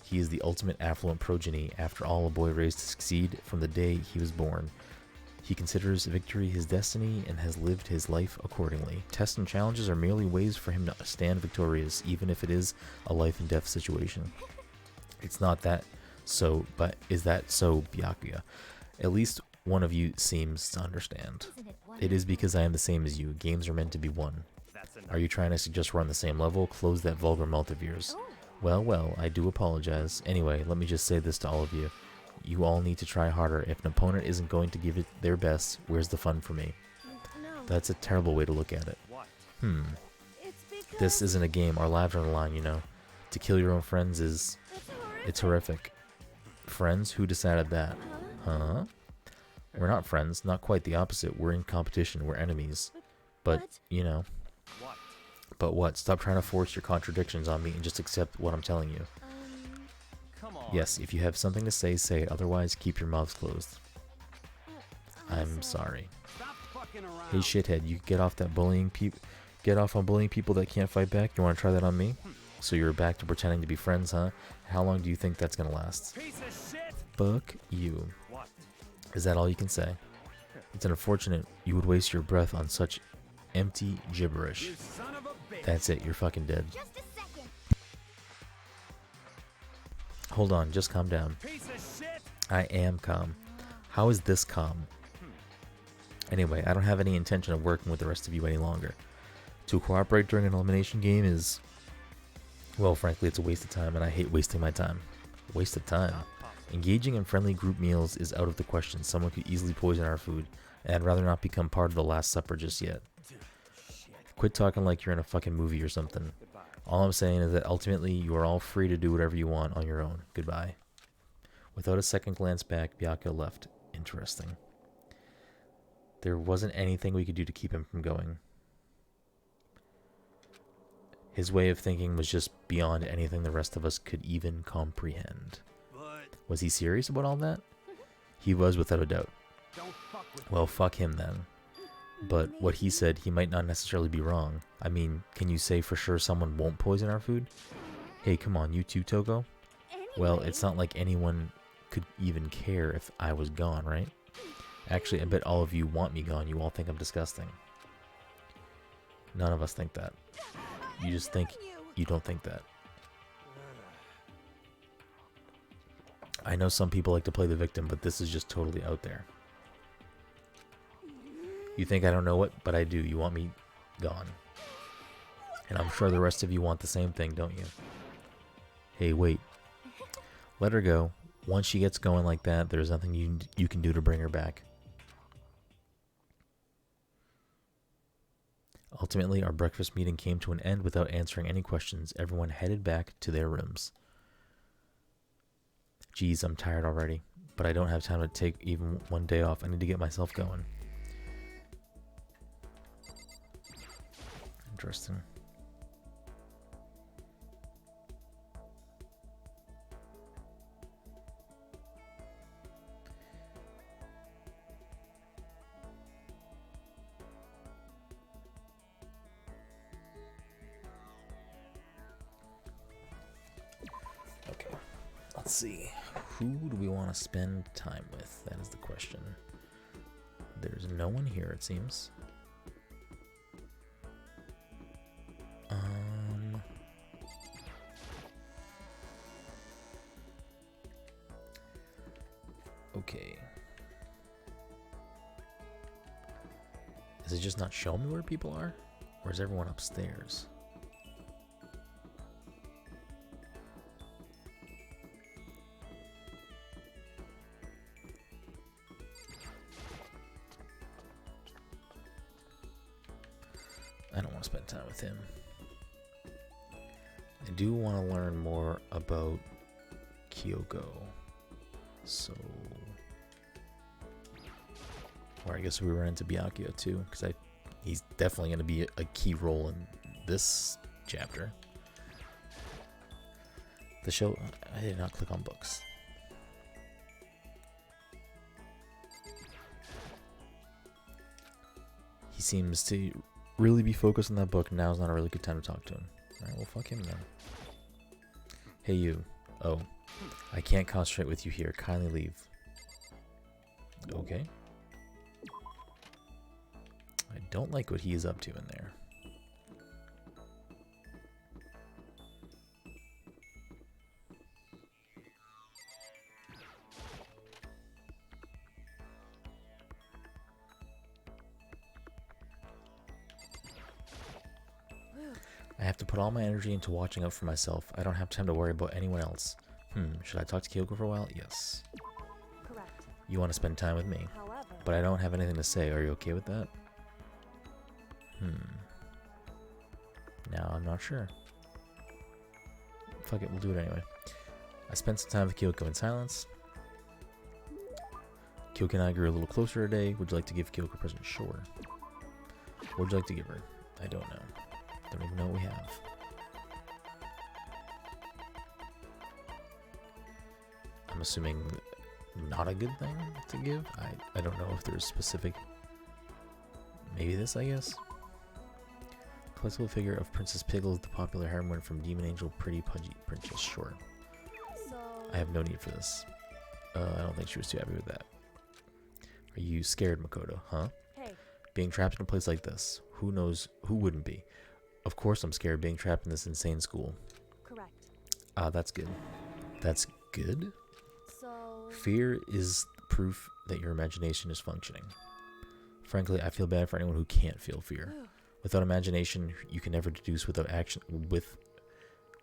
He is the ultimate affluent progeny, after all, a boy raised to succeed from the day he was born. He considers victory his destiny and has lived his life accordingly. Tests and challenges are merely ways for him to stand victorious, even if it is a life and death situation. It's not that so, but is that so, Byakuya? At least one of you seems to understand.
Isn't it
It is because I am the same as you. Games are meant to be won.
That's enough.
Are you trying to suggest we're on the same level? Close that vulgar mouth of yours.
Oh,
Well, I do apologize. Anyway, let me just say this to all of you. You all need to try harder. If an opponent isn't going to give it their best, where's the fun for me?
no.
That's a terrible way to look at it.
What?
It's because
This isn't a game. Our lives are on the line, you know. To kill your own friends is...
it's horrific.
it's horrific. Friends? Who decided that? Huh? We're not friends. Not quite the opposite. We're in competition. We're enemies. But,
But-
you know.
What?
But what? Stop trying to force your contradictions on me and just accept what I'm telling you.
Come on.
Yes, if you have something to say, say it. Otherwise, keep your mouths closed. I'm sorry.
Stop fucking around.
Hey, shithead, you get off that bullying get off on bullying people that can't fight back? You want to try that on me? So you're back to pretending to be friends, huh? How long do you think that's gonna last?
Piece of shit.
Fuck you.
What?
Is that all you can say? It's unfortunate you would waste your breath on such empty gibberish.
You son of a bitch.
That's it, you're fucking dead.
Just a second.
Hold on, just calm down.
Piece of shit.
I am calm. How is this calm? Anyway, I don't have any intention of working with the rest of you any longer. To cooperate during an elimination game is... well, frankly, it's a waste of time, and I hate wasting my time. Waste of time? Engaging in friendly group meals is out of the question. Someone could easily poison our food, and I'd rather not become part of the Last Supper just yet. Quit talking like you're in a fucking movie or something. All I'm saying is that ultimately you are all free to do whatever you want on your own. Goodbye. Without a second glance back, Byakuya left. Interesting. There wasn't anything we could do to keep him from going. His way of thinking was just beyond anything the rest of us could even comprehend. Was he serious about all that? He was, without a doubt. Well, fuck him then. But what he said, he might not necessarily be wrong. I mean, can you say for sure someone won't poison our food? Hey, come on, you too, Togo? Well, it's not like anyone could even care if I was gone, right? Actually, I bet all of you want me gone. You all think I'm disgusting. None of us think that. You just think you don't think that. I know some people like to play the victim, but this is just totally out there. You think I don't know it, but I do. You want me gone. And I'm sure the rest of you want the same thing, don't you? Hey, wait. Let her go. Once she gets going like that, there's nothing you can do to bring her back. Ultimately, our breakfast meeting came to an end without answering any questions. Everyone headed back to their rooms. Geez, I'm tired already, but I don't have time to take even one day off. I need to get myself going. Interesting. Okay, let's see. Who do we want to spend time with? That is the question. There's no one here, it seems. Okay. Is it just not showing me where people are? Or is everyone upstairs? I don't want to spend time with him. I do want to learn more about Kyoko. So, or I guess we run into Byakuya too, because he's definitely going to be a key role in this chapter. The show, I did not click on books. He seems to really be focused on that book. Now's not a really good time to talk to him. Alright, well, fuck him then. Hey, you. Oh. I can't concentrate with you here. Kindly leave. Okay. I don't like what he is up to in there. I have to put all my energy into watching out for myself. I don't have time to worry about anyone else. Should I talk to Kyoko for a while? Yes.
Correct.
You want to spend time with me,
However,
but I don't have anything to say. Are you okay with that? Now I'm not sure. Fuck it, we'll do it anyway. I spent some time with Kyoko in silence. Kyoko and I grew a little closer today. Would you like to give Kyoko a present? Sure. What would you like to give her? I don't know. Don't even know what we have. I'm assuming not a good thing to give. I don't know if there's specific. Maybe this, I guess. Collectible figure of Princess Piglet, the popular heroine from Demon Angel, Pretty Pudgy Princess. Sure.
so
I have no need for this. I don't think she was too happy with that. Are you scared, Makoto? Huh?
hey,
Being trapped in a place like this. Who knows? Who wouldn't be? Of course I'm scared being trapped in this insane school.
correct.
That's good. That's good?
So
Fear is proof that your imagination is functioning. Frankly, I feel bad for anyone who can't feel fear. Without imagination, you can never deduce without action with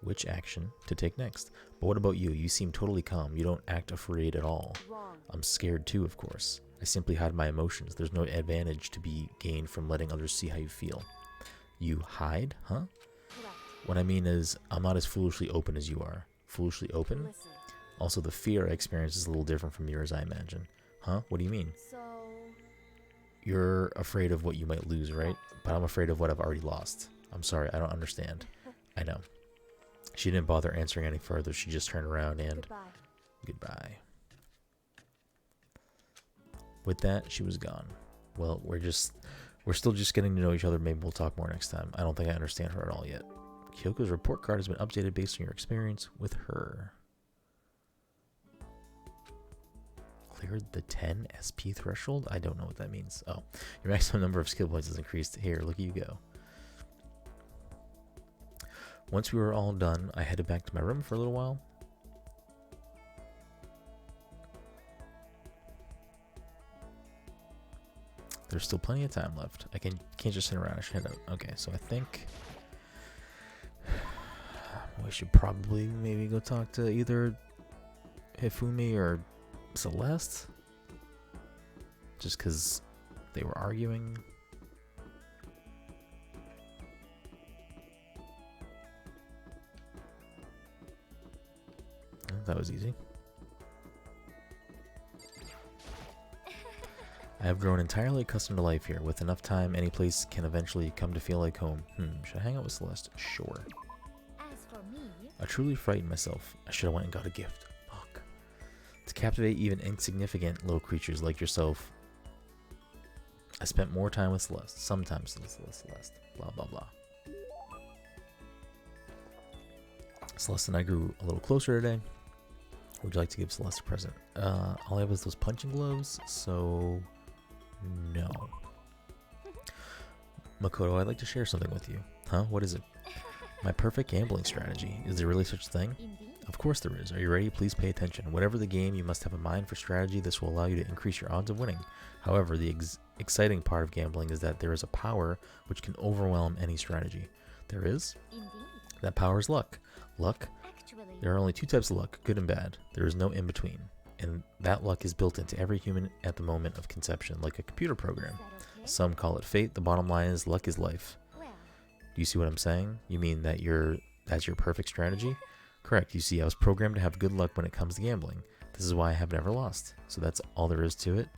which action to take next. But what about you? You seem totally calm. You don't act afraid at all.
Wrong.
I'm scared too, of course. I simply hide my emotions. There's no advantage to be gained from letting others see how you feel. You hide, huh?
Correct.
What I mean is, I'm not as foolishly open as you are. Foolishly open?
Listen.
Also, the fear I experience is a little different from yours, I imagine. Huh? What do you mean?
So,
You're afraid of what you might lose, right? But I'm afraid of what I've already lost. I'm sorry, I don't understand. I know. She didn't bother answering any further. She just turned around and...
goodbye.
With that, she was gone. Well, we're still just getting to know each other. Maybe we'll talk more next time. I don't think I understand her at all yet. Kyoko's report card has been updated based on your experience with her. Cleared the 10 SP threshold? I don't know what that means. Oh, your maximum number of skill points has increased. Here, look at you go. Once we were all done, I headed back to my room for a little while. There's still plenty of time left. I can't just sit around. I should head out. Okay, so I think we should probably maybe go talk to either Hifumi or Celeste. Just because they were arguing. That was easy. I have grown entirely accustomed to life here. With enough time, any place can eventually come to feel like home. Should I hang out with Celeste? Sure.
As for me,
I truly frightened myself. I should have went and got a gift. Fuck. To captivate even insignificant little creatures like yourself, I spent more time with Celeste. Sometimes with Celeste. Blah, blah, blah. Celeste and I grew a little closer today. Would you like to give Celeste a present? All I have is those punching gloves, so no. Makoto, I'd like to share something with you. Huh? What is it? My perfect gambling strategy. Is there really such a thing?
indeed.
Of course there is. Are you ready? Please pay attention. Whatever the game, you must have a mind for strategy. This will allow you to increase your odds of winning. However, the exciting part of gambling is that there is a power which can overwhelm any strategy. There is?
Indeed.
That power is luck. Luck?
Actually,
There are only two types of luck, good and bad. There is no in-between. And that luck is built into every human at the moment of conception, like a computer program.
is that okay?
Some call it fate. The bottom line is luck is life.
Well,
Do you see what I'm saying? You mean that that's your perfect strategy? Correct. You see, I was programmed to have good luck when it comes to gambling. This is why I have never lost. So that's all there is to it.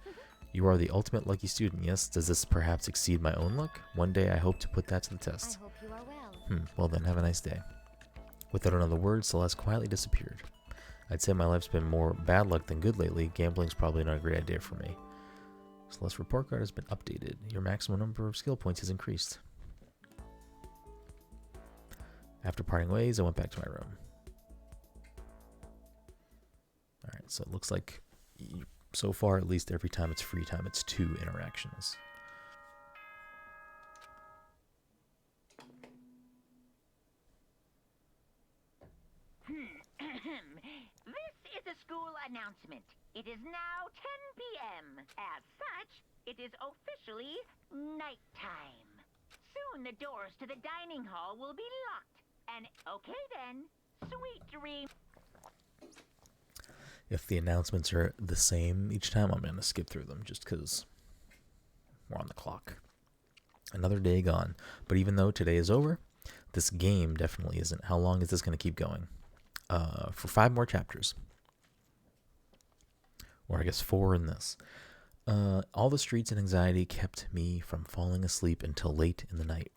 You are the ultimate lucky student, yes? Does this perhaps exceed my own luck? One day I hope to put that to the
I
test.
hope you are well.
Well then, have a nice day. Without another word, Celeste quietly disappeared. I'd say my life's been more bad luck than good lately. Gambling's probably not a great idea for me. Celeste's report card has been updated. Your maximum number of skill points has increased. After parting ways, I went back to my room. Alright, so it looks like so far, at least every time it's free time, it's 2 interactions.
This is a school announcement. It is now 10 p.m. As such, it is officially nighttime. Soon the doors to the dining hall will be locked. And okay then, sweet dreams.
If the announcements are the same each time, I'm going to skip through them just because we're on the clock. Another day gone. But even though today is over, this game definitely isn't. How long is this going to keep going? For 5 more chapters. Or I guess 4 in this. All the streets and anxiety kept me from falling asleep until late in the night.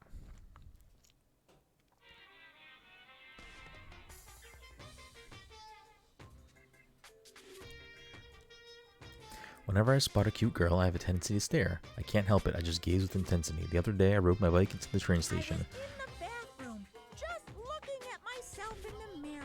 Whenever I spot a cute girl, I have a tendency to stare. I can't help it, I just gaze with intensity. The other day, I rode my bike into the train station.
In the bathroom, just looking at myself in the mirror.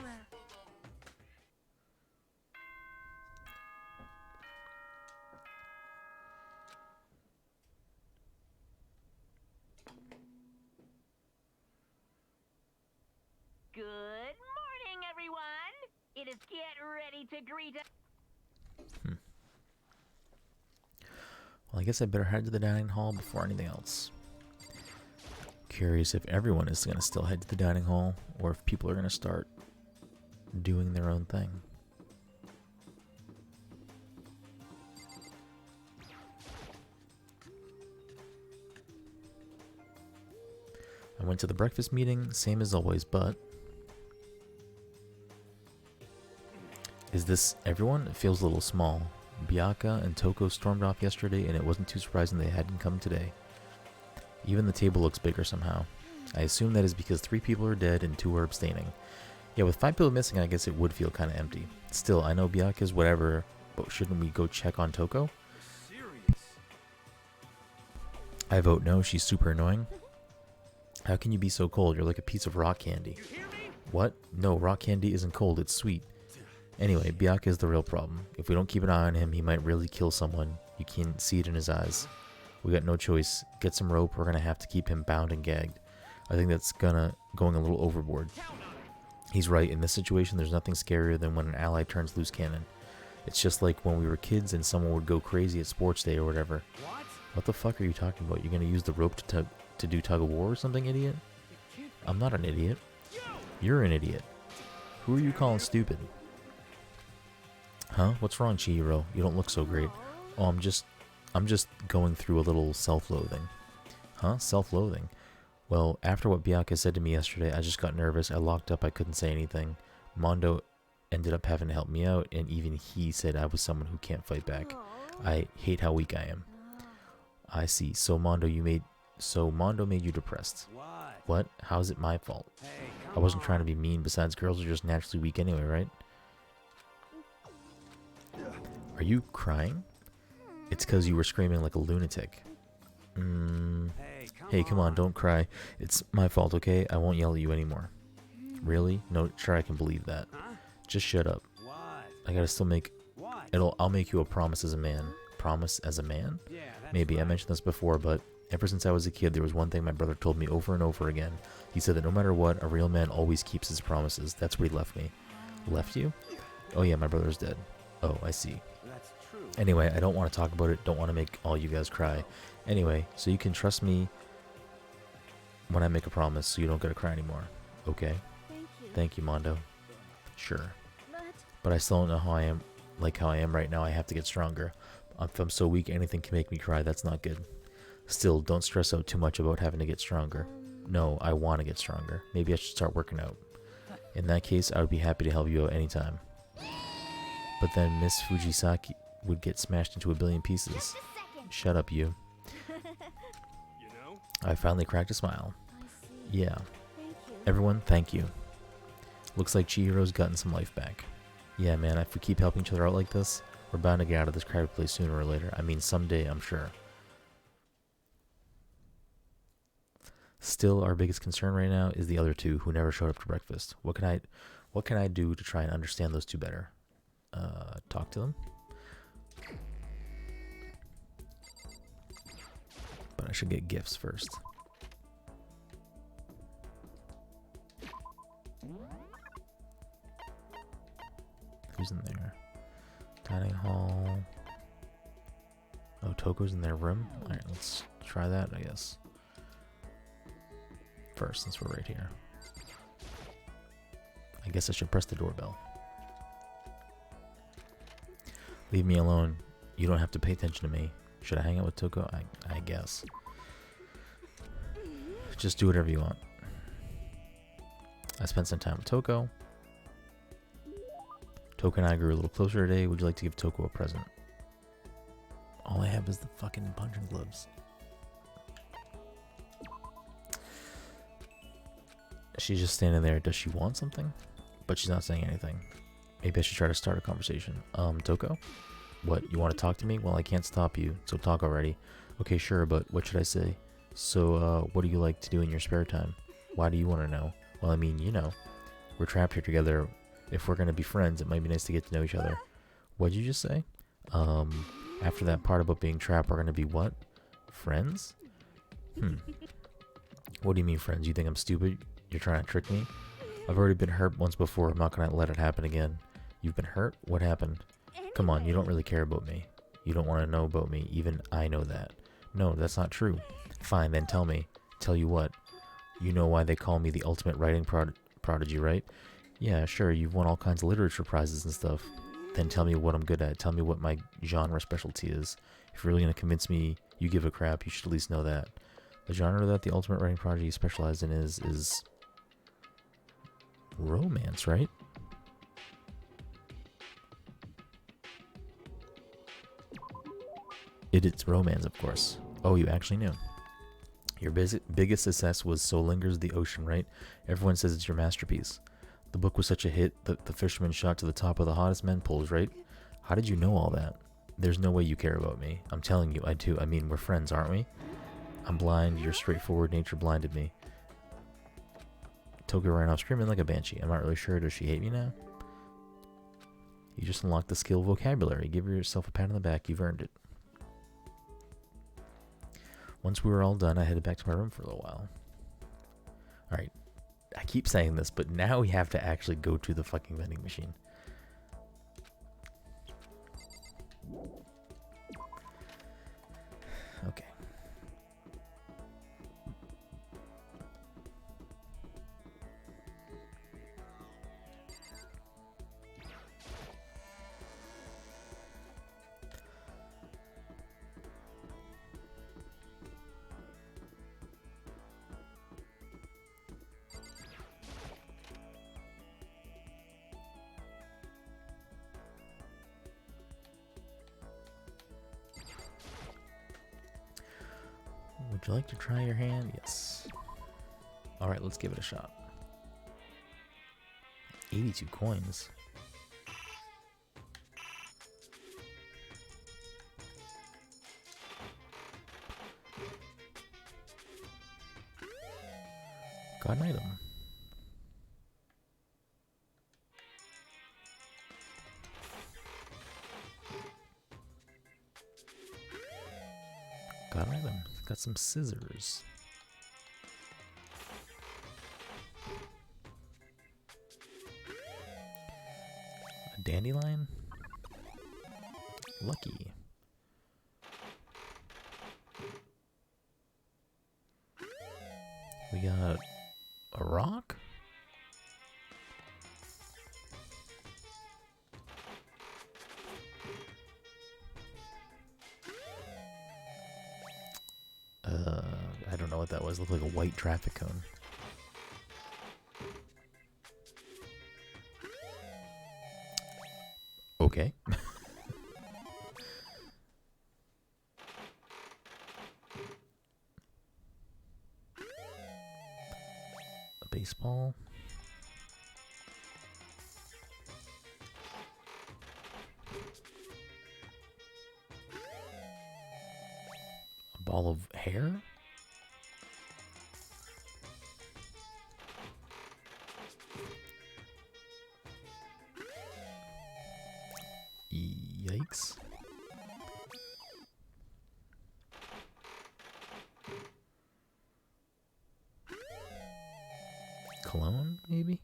Good morning, everyone. It is get ready to greet.
Well, I guess I better head to the dining hall before anything else. Curious if everyone is going to still head to the dining hall, or if people are going to start doing their own thing. I went to the breakfast meeting, same as always, but... Is this everyone? It feels a little small. Bianca and Toko stormed off yesterday, and it wasn't too surprising they hadn't come today. Even the table looks bigger somehow. I assume that is because 3 people are dead and 2 are abstaining. Yeah, with 5 people missing, I guess it would feel kind of empty. Still, I know Bianca's whatever, but shouldn't we go check on Toko? I vote no, she's super annoying. How can you be so cold? You're like a piece of rock candy. What? No, rock candy isn't cold, it's sweet. Anyway, Bianca is the real problem. If we don't keep an eye on him, he might really kill someone. You can see it in his eyes. We got no choice. Get some rope, we're gonna have to keep him bound and gagged. I think that's going a little overboard. He's right, in this situation there's nothing scarier than when an ally turns loose cannon. It's just like when we were kids and someone would go crazy at sports day or whatever. What the fuck are you talking about? You're gonna use the rope to do tug of war or something, idiot? I'm not an idiot. You're an idiot. Who are you calling stupid? Huh? What's wrong, Chihiro? You don't look so great. Oh, I'm just going through a little self-loathing. Huh? Self-loathing? Well, after what Bianca said to me yesterday, I just got nervous. I locked up. I couldn't say anything. Mondo ended up having to help me out, and even he said I was someone who can't fight back. I hate how weak I am. I see. So Mondo made you depressed. What? How is it my fault? I wasn't trying to be mean. Besides, girls are just naturally weak anyway, right? Are you crying? It's because you were screaming like a lunatic. Hey, come on, don't cry. It's my fault, okay? I won't yell at you anymore. Really? No, sure, I can believe that. Just shut up. I gotta still make... I'll make you a promise as a man. Promise as a man? Maybe, I mentioned this before, but ever since I was a kid, there was one thing my brother told me over and over again. He said that no matter what, a real man always keeps his promises. That's what he left me. Left you? Oh yeah, my brother's dead. Oh, I see. Anyway, I don't want to talk about it. Don't want to make all you guys cry. Anyway, so you can trust me when I make a promise so you don't gotta cry anymore. Okay? Thank you, Mondo. Sure. But I still don't know how I am, like how I am right now. I have to get stronger. If I'm so weak, anything can make me cry. That's not good. Still, don't stress out too much about having to get stronger. No, I want to get stronger. Maybe I should start working out. In that case, I would be happy to help you out anytime. But then Miss Fujisaki would get smashed into a billion pieces. Shut up, you. I finally cracked a smile. Yeah. Everyone, thank you. Looks like Chihiro's gotten some life back. Yeah, man, if we keep helping each other out like this, we're bound to get out of this crowded place sooner or later. I mean, someday, I'm sure. Still, our biggest concern right now is the other 2 who never showed up to breakfast. What can I do to try and understand those 2 better? Talk to them? But I should get gifts first. Who's in there? Dining hall. Oh, Toko's in their room? Alright, let's try that, I guess. First, since we're right here. I guess I should press the doorbell. Leave me alone. You don't have to pay attention to me. Should I hang out with Toko? I guess. Just do whatever you want. I spent some time with Toko. Toko and I grew a little closer today. Would you like to give Toko a present? All I have is the fucking punching gloves. She's just standing there. Does she want something? But she's not saying anything. Maybe I should try to start a conversation. Toko? What, you want to talk to me? Well, I can't stop you, so talk already. Okay, sure, but what should I say? So, what do you like to do in your spare time? Why do you want to know? Well, I mean, you know, we're trapped here together. If we're going to be friends, it might be nice to get to know each other. What'd you just say? After that part about being trapped, we're going to be what? Friends? What do you mean friends? You think I'm stupid? You're trying to trick me? I've already been hurt once before. I'm not going to let it happen again. You've been hurt? What happened? Come on, you don't really care about me. You don't want to know about me. Even I know that. No, that's not true. Fine, then tell me. Tell you what. You know why they call me the ultimate writing prodigy, right? Yeah, sure, you've won all kinds of literature prizes and stuff. Then tell me what I'm good at. Tell me what my genre specialty is. If you're really going to convince me you give a crap, you should at least know that. The genre that the ultimate writing prodigy specialized in is romance, right? It's romance, of course. Oh, you actually knew. Your biggest success was So Lingers the Ocean, right? Everyone says it's your masterpiece. The book was such a hit that the fisherman shot to the top of the hottest men polls, right? How did you know all that? There's no way you care about me. I'm telling you, I do. I mean, we're friends, aren't we? I'm blind. Your straightforward nature blinded me. Tokyo ran off screaming like a banshee. I'm not really sure. Does she hate me now? You just unlocked the skill vocabulary. Give yourself a pat on the back. You've earned it. Once we were all done, I headed back to my room for a little while. Alright. I keep saying this, but now we have to actually go to the fucking vending machine. Okay. Would you like to try your hand? Yes. Alright, let's give it a shot. 82 coins. Got an item. Got an item. Got some scissors. A dandelion? Lucky. We got a rock? I don't know what that was. It looked like a white traffic cone. Okay. A baseball. A ball of hair? Yikes. Cologne, maybe?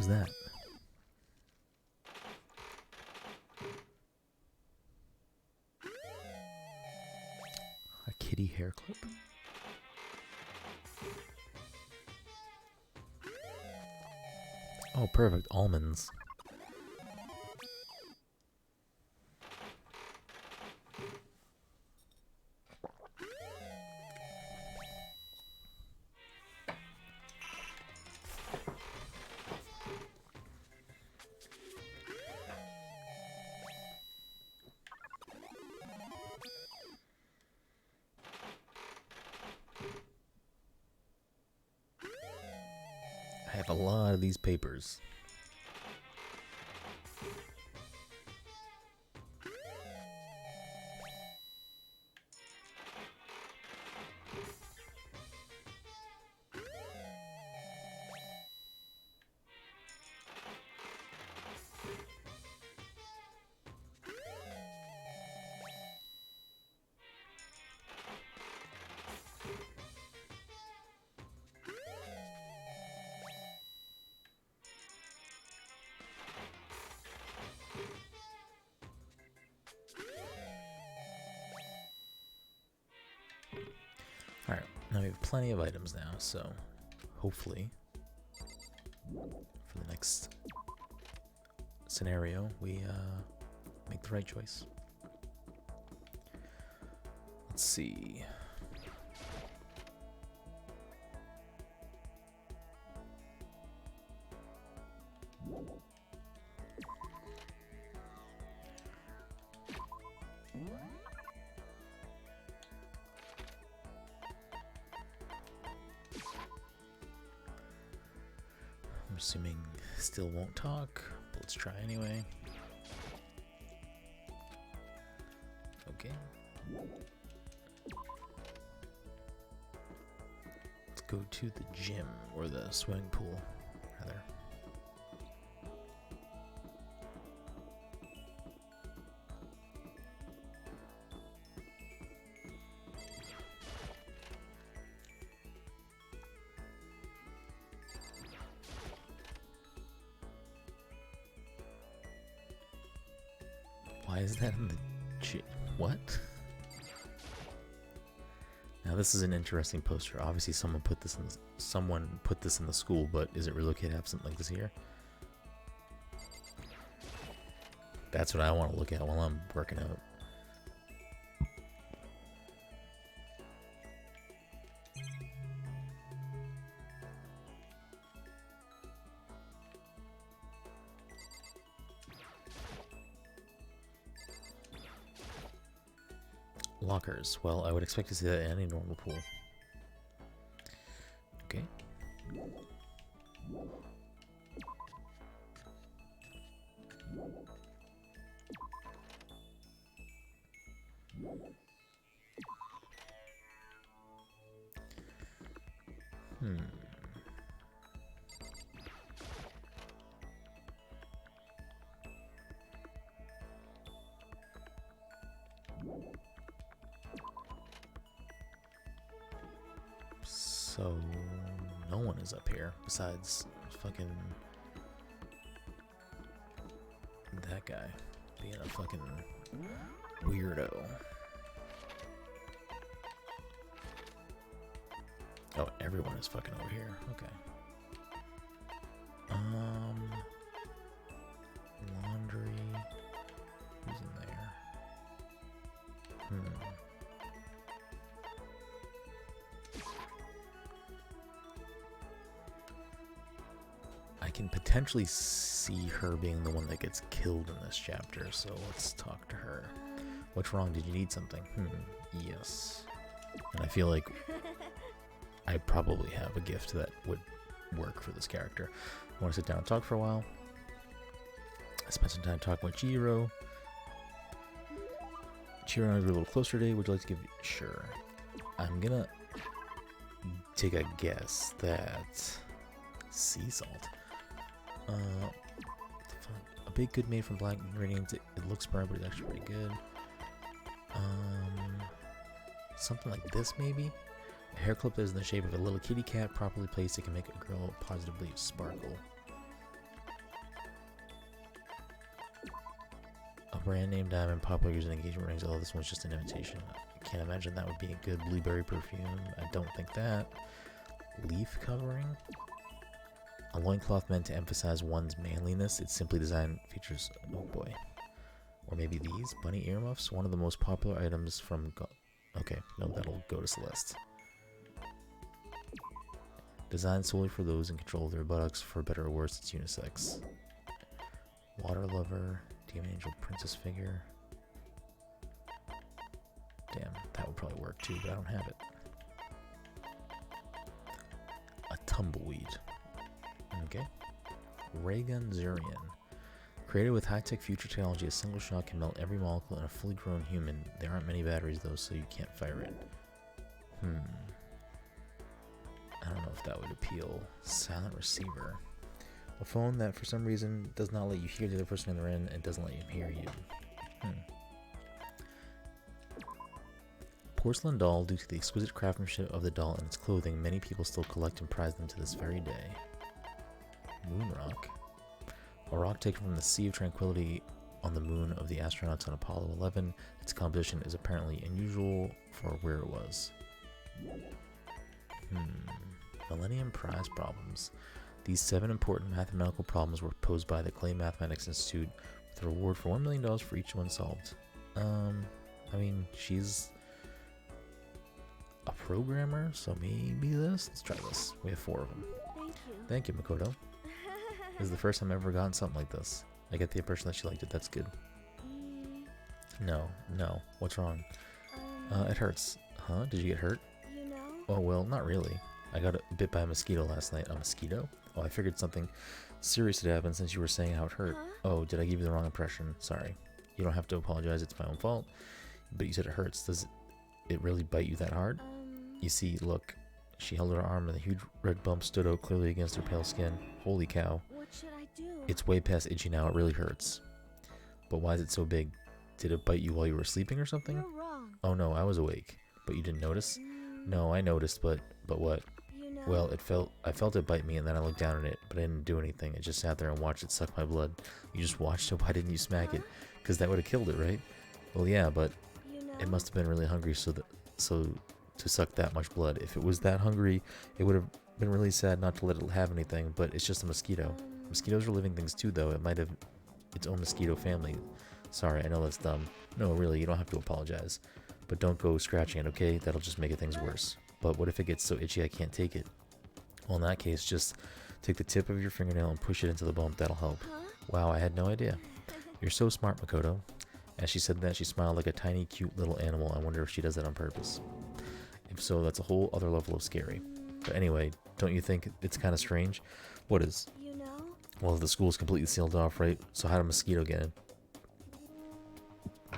was that? A kitty hair clip? Oh, perfect. Almonds. I have a lot of these papers. Alright, now we have plenty of items now, so hopefully for the next scenario we make the right choice. Let's see. I'm assuming still won't talk, but let's try anyway. Okay. Let's go to the gym, or the swimming pool, rather. Why is that in the what? Now this is an interesting poster. Obviously someone put this in the school, but is it really okay to have something like this here? That's what I want to look at while I'm working out. Lockers. Well, I would expect to see that in any normal pool. Okay. So, no one is up here besides fucking that guy being a fucking weirdo. Oh, everyone is fucking over here. Okay. Laundry. Who's in there? I can potentially see her being the one that gets killed in this chapter, so let's talk to her. What's wrong? Did you need something? Yes. And I feel like I probably have a gift that would work for this character. I want to sit down and talk for a while. I spent some time talking with Chihiro. Chihiro and I were a little closer today. Would you like to give... Sure. I'm gonna take a guess that... sea salt. A big good made from black ingredients. It looks burnt, but it's actually pretty good. Something like this, maybe? A hair clip that is in the shape of a little kitty cat, properly placed, it can make a girl positively sparkle. Brand name diamond, popular using engagement rings, although this one's just an imitation. I can't imagine that would be a good blueberry perfume. I don't think that. Leaf covering? A loincloth meant to emphasize one's manliness. Its simply designed features... Oh boy. Or maybe these? Bunny earmuffs? One of the most popular items from... Okay, no, that'll go to Celeste. Designed solely for those in control of their buttocks. For better or worse, it's unisex. Water lover. Demon angel princess figure. Damn, that would probably work too, but I don't have it. A tumbleweed. Okay. Ray gun Zurian. Created with high-tech future technology, a single shot can melt every molecule in a fully grown human. There aren't many batteries though, so you can't fire it. I don't know if that would appeal. Silent receiver. A phone that for some reason does not let you hear the other person on the other end and doesn't let you hear you. Porcelain doll. Due to the exquisite craftsmanship of the doll and its clothing, many people still collect and prize them to this very day. Moon rock. A rock taken from the Sea of Tranquility on the moon of the astronauts on Apollo 11. Its composition is apparently unusual for where it was. Millennium Prize problems. These 7 important mathematical problems were posed by the Clay Mathematics Institute with a reward for $1 million for each one solved. I mean, she's a programmer, so maybe this? Let's try this. We have 4 of them.
Thank you.
Thank you, Makoto. This is the first time I've ever gotten something like this. I get the impression that she liked it. That's good. No. What's wrong? It hurts. Huh? Did you get hurt?
You know?
Oh, well, not really. I got bit by a mosquito last night. A mosquito? Oh, I figured something serious had happened since you were saying how it hurt.
Huh?
Oh, did I give you the wrong impression? Sorry. You don't have to apologize. It's my own fault. But you said it hurts. Does it really bite you that hard? You see, look. She held her arm and a huge red bump stood out clearly against her pale skin. Holy cow.
What should I do?
It's way past itchy now. It really hurts. But why is it so big? Did it bite you while you were sleeping or something?
You're wrong.
Oh no, I was awake. But you didn't notice? No, I noticed, but what?
You know?
Well, I felt it bite me and then I looked down at it, but I didn't do anything. I just sat there and watched it suck my blood. You just watched it? Why didn't you smack it? Because that would have killed it, right? Well, yeah, but
You know?
it must have been really hungry so to suck that much blood. If it was that hungry, it would have been really sad not to let it have anything, but it's just a mosquito. Mosquitoes are living things too, though. It might have its own mosquito family. Sorry, I know that's dumb. No, really, you don't have to apologize. But don't go scratching it, okay? That'll just make things worse. But what if it gets so itchy I can't take it? Well, in that case, just take the tip of your fingernail and push it into the bump. That'll help.
Huh?
Wow, I had no idea. You're so smart, Makoto. As she said that, she smiled like a tiny, cute little animal. I wonder if she does that on purpose. If so, that's a whole other level of scary. But anyway, don't you think it's kind of strange? What is?
You know?
Well, the school's completely sealed off, right? So how did a mosquito get in?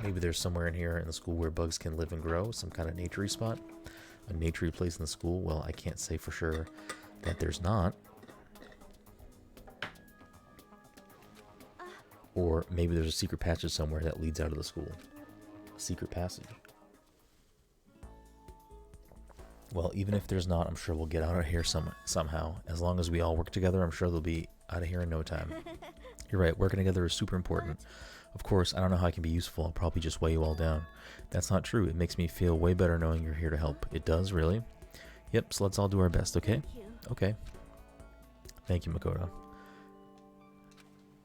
Maybe there's somewhere in here in the school where bugs can live and grow, some kind of naturey spot, a naturey place in the school. Well, I can't say for sure that there's not. Or maybe there's a secret passage somewhere that leads out of the school. A secret passage. Well, even if there's not, I'm sure we'll get out of here somehow. As long as we all work together, I'm sure they'll be out of here in no time. You're right, working together is super important. Of course, I don't know how I can be useful. I'll probably just weigh you all down. That's not true. It makes me feel way better knowing you're here to help. It does, really? Yep, so let's all do our best, okay?
Thank you.
Okay. Thank you, Makoto.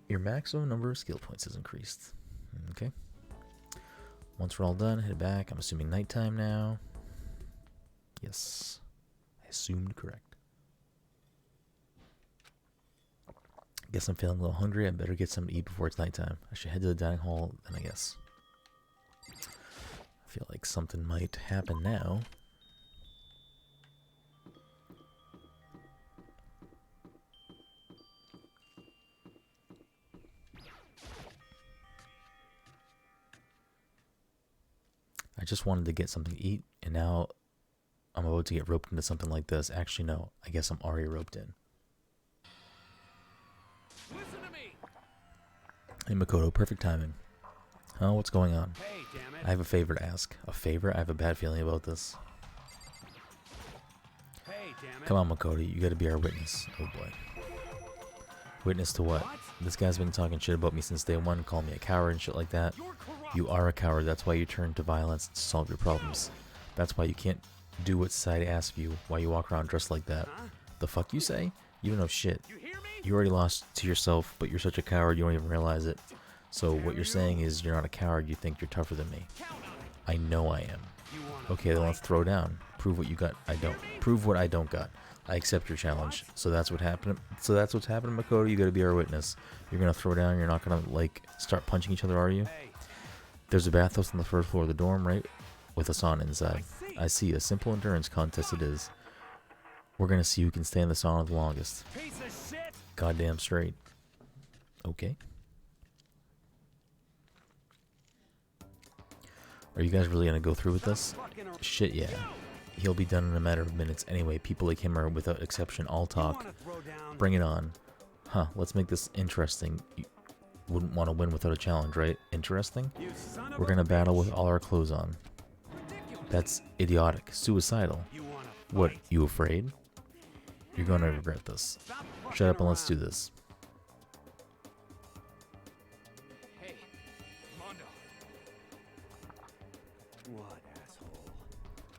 Your maximum number of skill points has increased. Okay. Once we're all done, head back. I'm assuming nighttime now. Yes. I assumed correct. Guess I'm feeling a little hungry. I better get something to eat before it's nighttime. I should head to the dining hall then, I guess. I feel like something might happen now. I just wanted to get something to eat, and now I'm about to get roped into something like this. Actually, no. I guess I'm already roped in.
Listen to me.
Hey, Makoto, perfect timing. Oh, what's going on?
Hey, damn it.
I have a favor to ask. A favor? I have a bad feeling about this.
Hey, damn it.
Come on, Makoto, you gotta be our witness. Oh boy. Witness to what?
What?
This guy's been talking shit about me since day one, calling me a coward and shit like that.
You're corrupt.
You are a coward. That's why you turn to violence to solve your problems. That's why you can't do what society asks of you. Why you walk around dressed like that.
Huh?
The fuck you say? You don't know shit.
You hear me?
You already lost to yourself, but you're such a coward you don't even realize it. So what you're saying is you're not a coward. You think you're tougher than me.
Count on it.
I know I am.
You wanna
Okay, then
fight?
let's throw down. Prove what you got. I don't. Prove what I don't got. I accept your challenge. So that's what happened. So that's what's happened, Makoto. You got to be our witness. You're gonna throw down. You're not gonna like start punching each other, are you?
Hey,
There's a bathhouse on the first floor of the dorm, right? With a sauna inside. I see. A simple endurance contest it is. We're gonna see who can stay in the sauna the longest.
piece of shit.
Goddamn straight. Okay. Are you guys really gonna go through with this?
Fucking around.
Shit, yeah. He'll be done in a matter of minutes anyway. People like him are, without exception, all
You
talk.
wanna throw down?
Bring it on. Huh, let's make this interesting. You wouldn't want to win without a challenge, right? Interesting?
You son of
We're
a
gonna battle
bitch.
with all our clothes on. That's idiotic. Suicidal.
You wanna
What,
fight?
you afraid? You're gonna regret this.
Stop
Shut up
fucking
and let's do
around.
this.
Hey, Mondo,
What, asshole?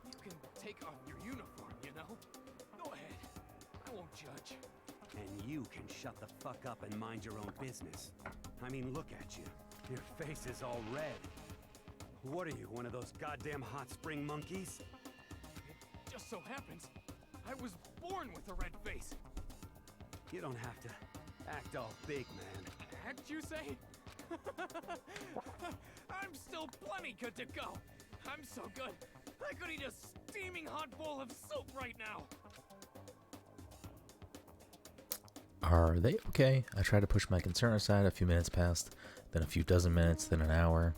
you can take off your uniform, you know? Go ahead. I won't judge.
And you can shut the fuck up and mind your own business. I mean, look at you. Your face is all red. What are you, one of those goddamn hot spring monkeys?
It just so happens I was born with a red face.
You don't have to act all big, man.
Act, you say? I'm still plenty good to go. I'm so good, I could eat a steaming hot bowl of soup right now.
Are they okay? I tried to push my concern aside. A few minutes passed, then a few dozen minutes, then an hour.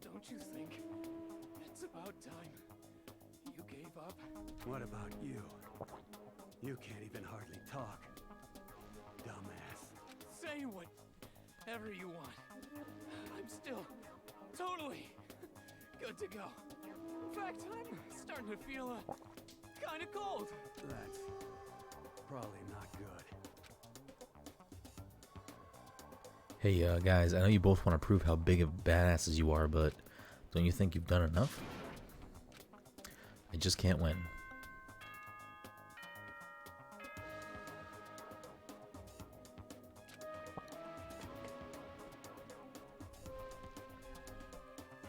Don't you think it's about time you gave up?
What about you? You can't even hardly talk. Dumbass.
Say whatever you want. I'm still totally good to go. In fact, I'm starting to feel kind of cold.
That's probably not good.
Hey, guys, I know you both want to prove how big of badasses you are, but don't you think you've done enough? I just can't win.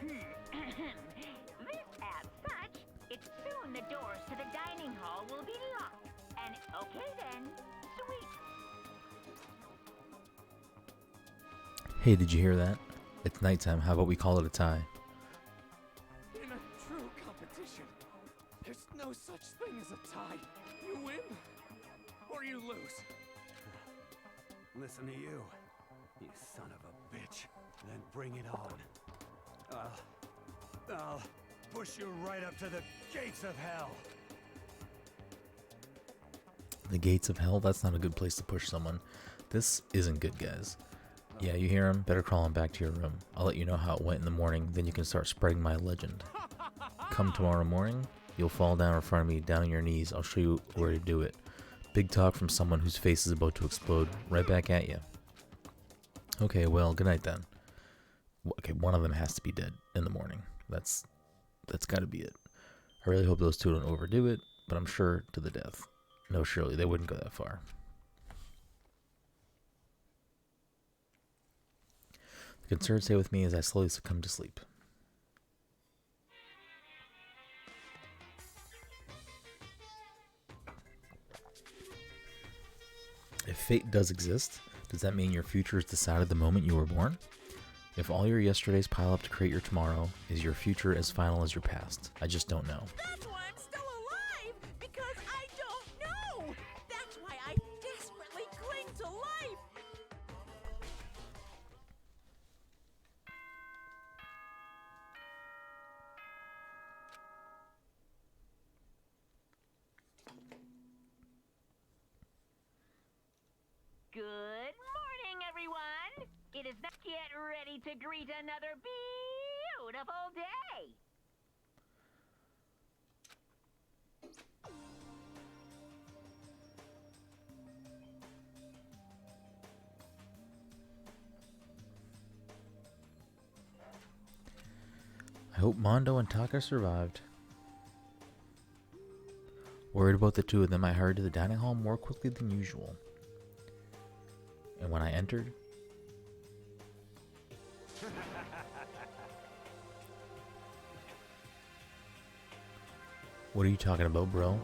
This, as such, it's soon the doors to the dining hall will be locked. And okay then, sweet.
Hey, did you hear that? It's nighttime. How about we call it a tie?
In a true competition, there's no such thing as a tie. You win or you lose.
Listen to you, you son of a bitch. Then bring it on. I'll push you right up to the gates of hell.
The gates of hell? That's not a good place to push someone. This isn't good, guys. Yeah, you hear him? Better crawl on back to your room. I'll let you know how it went in the morning, then you can start spreading my legend. Come tomorrow morning, you'll fall down in front of me, down on your knees. I'll show you where to do it. Big talk from someone whose face is about to explode. Right back at you. Okay, well, good night then. Okay, one of them has to be dead in the morning. That's gotta be it. I really hope those two don't overdo it, but I'm sure to the death. No, surely, they wouldn't go that far. The concerns stay with me as I slowly succumb to sleep. If fate does exist, does that mean your future is decided the moment you were born? If all your yesterdays pile up to create your tomorrow, is your future as final as your past? I just don't know.
That's why I'm still alive, because I don't know. That's why I desperately cling to life.
Good morning, everyone. It is not yet ready to greet another beautiful day.
hope Mondo and Taka survived. Worried about the two of them, I hurried to the dining hall more quickly than usual. And when I entered... What are you talking about, bro?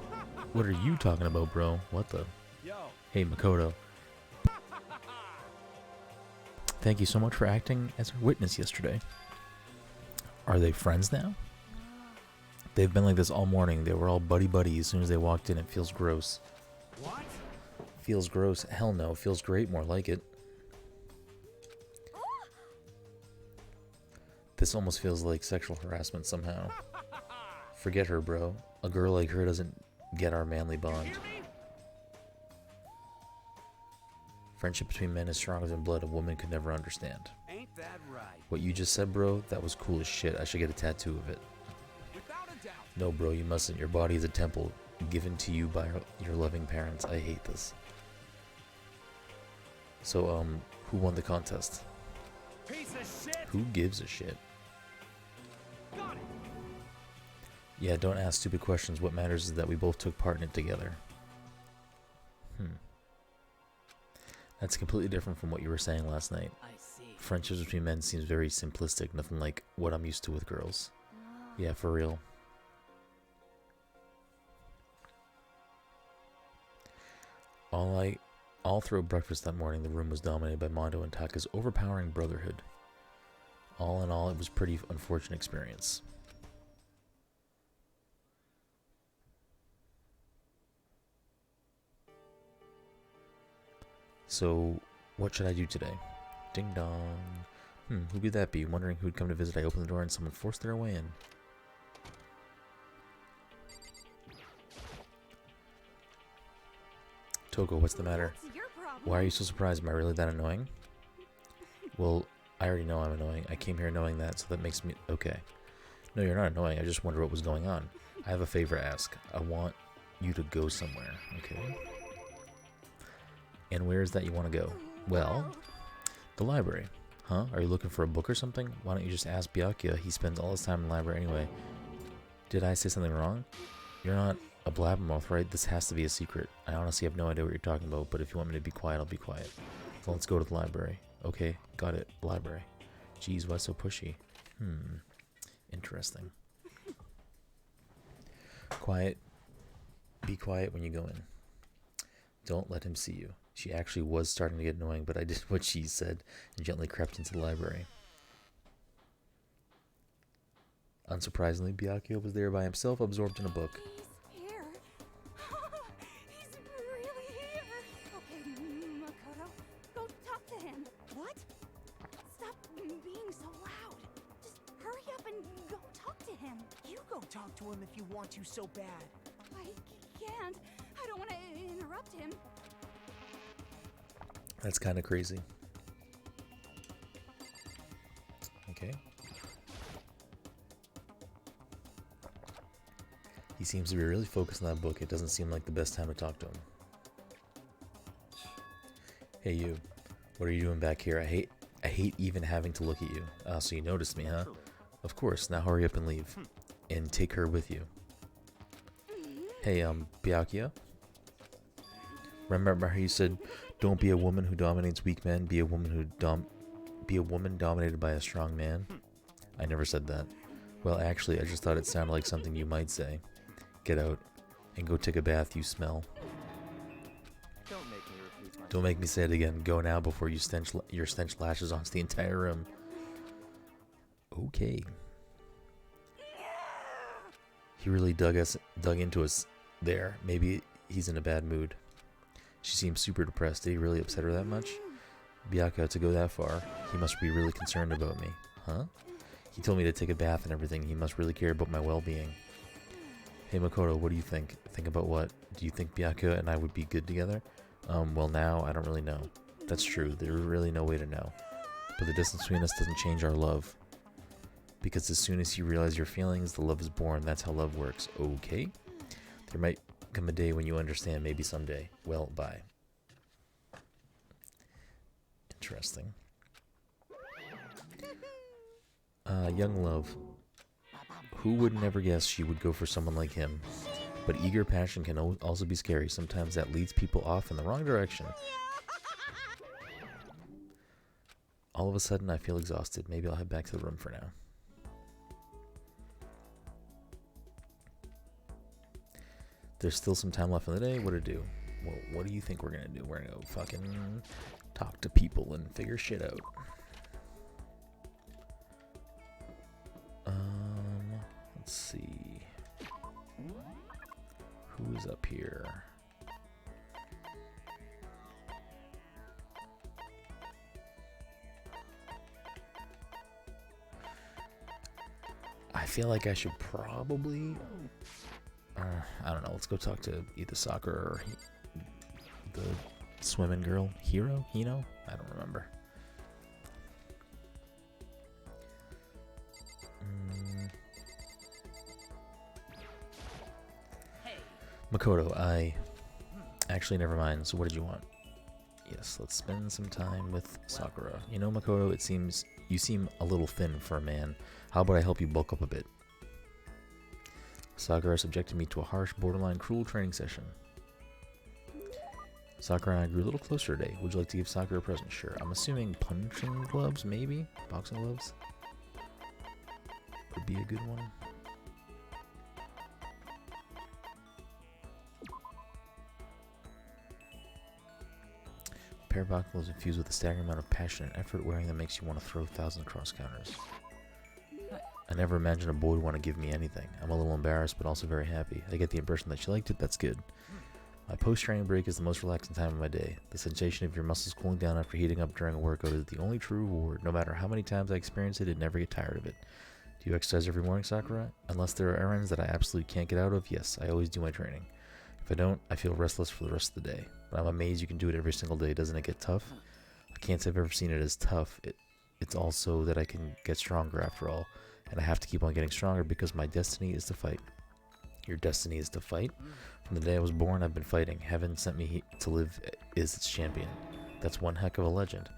What are you talking about, bro? What the?
Yo.
Hey, Makoto. Thank you so much for acting as our witness yesterday. Are they friends now? They've been like this all morning. They were all buddy-buddy as soon as they walked in. It feels gross.
What?
Feels gross? Hell no. Feels great. More like it. This almost feels like sexual harassment somehow. Forget her, bro. A girl like her doesn't get our manly bond. Friendship between men is stronger than blood a woman could never understand.
Ain't that right?
What you just said, bro, that was cool as shit. I should get a tattoo of it.
Without a doubt.
No, bro, you mustn't. Your body is a temple given to you by your loving parents. I hate this. So, who won the contest?
Piece of shit.
Who gives a shit?
Got it.
Yeah, don't ask stupid questions. What matters is that we both took part in it together. That's completely different from what you were saying last night.
I see.
Friendships between men seems very simplistic, nothing like what I'm used to with girls. Yeah, for real. All through breakfast that morning, the room was dominated by Mondo and Taka's overpowering brotherhood. All in all, it was a pretty unfortunate experience. So, what should I do today? Ding dong. Who could that be? Wondering who'd come to visit. I opened the door and someone forced their way in. Toko, what's the matter?
What's your problem?
Why are you so surprised? Am I really that annoying? Well, I already know I'm annoying. I came here knowing that, so that makes me... Okay. No, you're not annoying. I just wondered what was going on. I have a favor to ask. I want you to go somewhere, okay? And where is that you want to go? Well, the library. Huh? Are you looking for a book or something? Why don't you just ask Byakuya? He spends all his time in the library anyway. Did I say something wrong? You're not a blabbermouth, right? This has to be a secret. I honestly have no idea what you're talking about, but if you want me to be quiet, I'll be quiet. So let's go to the library. Okay, got it. Library. Jeez, why so pushy? Interesting. Quiet. Be quiet when you go in. Don't let him see you. She actually was starting to get annoying, but I did what she said and gently crept into the library. Unsurprisingly, Byakuya was there by himself, absorbed in a book.
He's here. He's really here. Okay, Makoto, go talk to him.
What?
Stop being so loud. Just hurry up and go talk to him.
You go talk to him if you want to so bad.
I can't. I don't want to interrupt him.
That's kind of crazy. Okay. He seems to be really focused on that book. It doesn't seem like the best time to talk to him. Hey you, what are you doing back here? I hate even having to look at you. So you noticed me, huh? Of course, now hurry up and leave. And take her with you. Hey, Byakuya? Remember how you said, don't be a woman who dominates weak men, be a woman dominated by a strong man? I never said that. Well, actually, I just thought it sounded like something you might say. Get out and go take a bath, you smell.
Don't make me repeat myself.
Don't make me say it again. Go now before your stench lashes onto the entire room. Okay. He really dug into us there. Maybe he's in a bad mood. She seems super depressed. Did he really upset her that much? Byakuya, to go that far, he must be really concerned about me. Huh? He told me to take a bath and everything. He must really care about my well-being. Hey Makoto, what do you think? Think about what? Do you think Byakuya and I would be good together? Well now, I don't really know. That's true. There's really no way to know. But the distance between us doesn't change our love. Because as soon as you realize your feelings, the love is born. That's how love works. Okay? There might come a day when you understand, maybe someday. Well, bye. Interesting. Young love. Who would never guess she would go for someone like him? But eager passion can also be scary. Sometimes that leads people off in the wrong direction. All of a sudden, I feel exhausted. Maybe I'll head back to the room for now. There's still some time left in the day. What to do? Well, what do you think we're gonna do? We're gonna go fucking talk to people and figure shit out. Let's see. Who's up here? I feel like I should probably... I don't know. Let's go talk to either Sakura or the swimming girl. Hiro? Hino? I don't remember. Makoto, actually, never mind. So what did you want? Yes, let's spend some time with Sakura. You know, Makoto, it seems you seem a little thin for a man. How about I help you bulk up a bit? Sakura subjected me to a harsh, borderline cruel training session. Sakura and I grew a little closer today. Would you like to give Sakura a present? Sure. I'm assuming punching gloves, maybe? Boxing gloves? Would be a good one. A pair of boxing gloves infused with a staggering amount of passion and effort. Wearing them makes you want to throw 1,000 cross counters. I never imagined a boy would want to give me anything. I'm a little embarrassed, but also very happy. I get the impression that she liked it. That's good. My post-training break is the most relaxing time of my day. The sensation of your muscles cooling down after heating up during a workout is the only true reward. No matter how many times I experience it, I never get tired of it. Do you exercise every morning, Sakura? Unless there are errands that I absolutely can't get out of, yes, I always do my training. If I don't, I feel restless for the rest of the day. But I'm amazed you can do it every single day. Doesn't it get tough? I can't say I've ever seen it as tough. It's also that I can get stronger after all. And I have to keep on getting stronger because my destiny is to fight. Your destiny is to fight? From the day I was born, I've been fighting. Heaven sent me to live as its champion. That's one heck of a legend.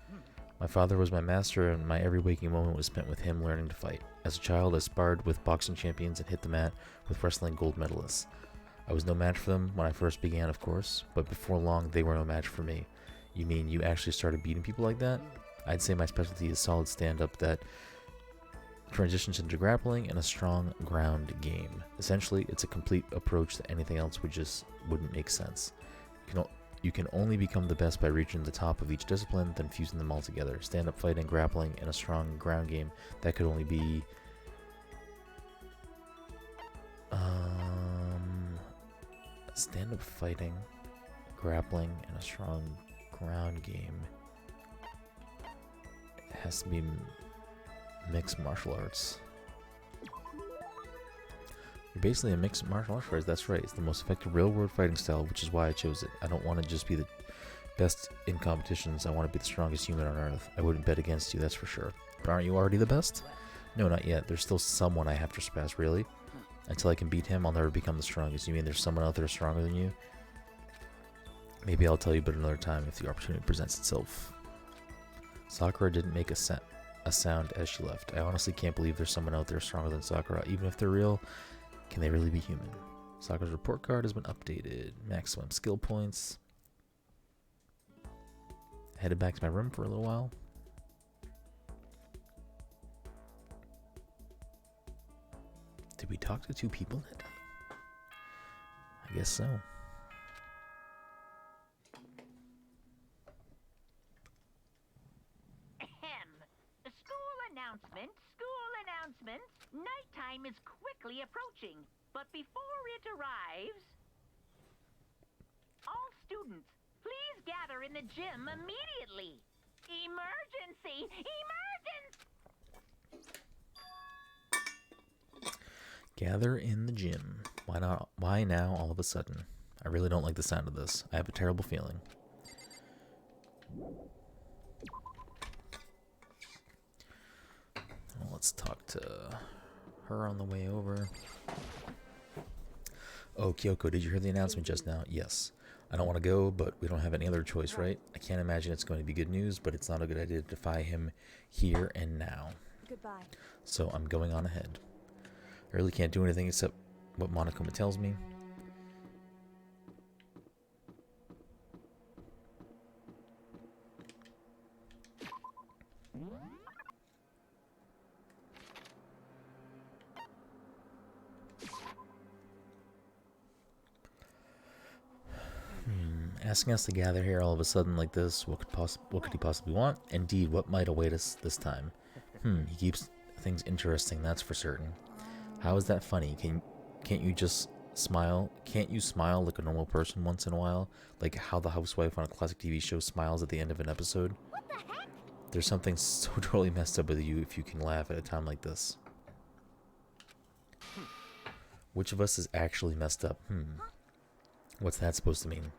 My father was my master, and my every waking moment was spent with him learning to fight. As a child, I sparred with boxing champions and hit the mat with wrestling gold medalists. I was no match for them when I first began, of course, but before long, they were no match for me. You mean you actually started beating people like that? I'd say my specialty is solid stand-up that transitions into grappling and a strong ground game. Essentially, it's a complete approach that anything else wouldn't make sense. You can only become the best by reaching the top of each discipline, then fusing them all together. Stand-up fighting, grappling, and a strong ground game. That could only be... stand-up fighting, grappling, and a strong ground game. It has to be mixed martial arts. You're basically a mixed martial arts. That's right. It's the most effective real-world fighting style, which is why I chose it. I don't want to just be the best in competitions. I want to be the strongest human on Earth. I wouldn't bet against you, that's for sure. But aren't you already the best? No, not yet. There's still someone I have to surpass, really. Until I can beat him, I'll never become the strongest. You mean there's someone out there stronger than you? Maybe I'll tell you about another time if the opportunity presents itself. Sakura didn't make a sound as she left. I honestly can't believe there's someone out there stronger than Sakura. Even if they're real, can they really be human? Sakura's report card has been updated. Maximum skill points. Headed back to my room for a little while. Did we talk to two people that day? I guess so.
School announcement. Nighttime is quickly approaching, but before it arrives, all students, please gather in the gym immediately. Emergency! Emergency!
Gather in the gym. Why not? Why now all of a sudden? I really don't like the sound of this. I have a terrible feeling. Well, let's talk to her on the way over. Oh, Kyoko, did you hear the announcement just now? Yes. I don't want to go, but we don't have any other choice, right? I can't imagine it's going to be good news, but it's not a good idea to defy him here and now.
Goodbye.
So I'm going on ahead. I really can't do anything except what Monokuma tells me. Asking us to gather here all of a sudden like this, what could he possibly want? Indeed, what might await us this time? He keeps things interesting, that's for certain. How is that funny? Can't you just smile? Can't you smile like a normal person once in a while? Like how the housewife on a classic TV show smiles at the end of an episode?
What the heck?
There's something so totally messed up with you if you can laugh at a time like this. Which of us is actually messed up? What's that supposed to mean?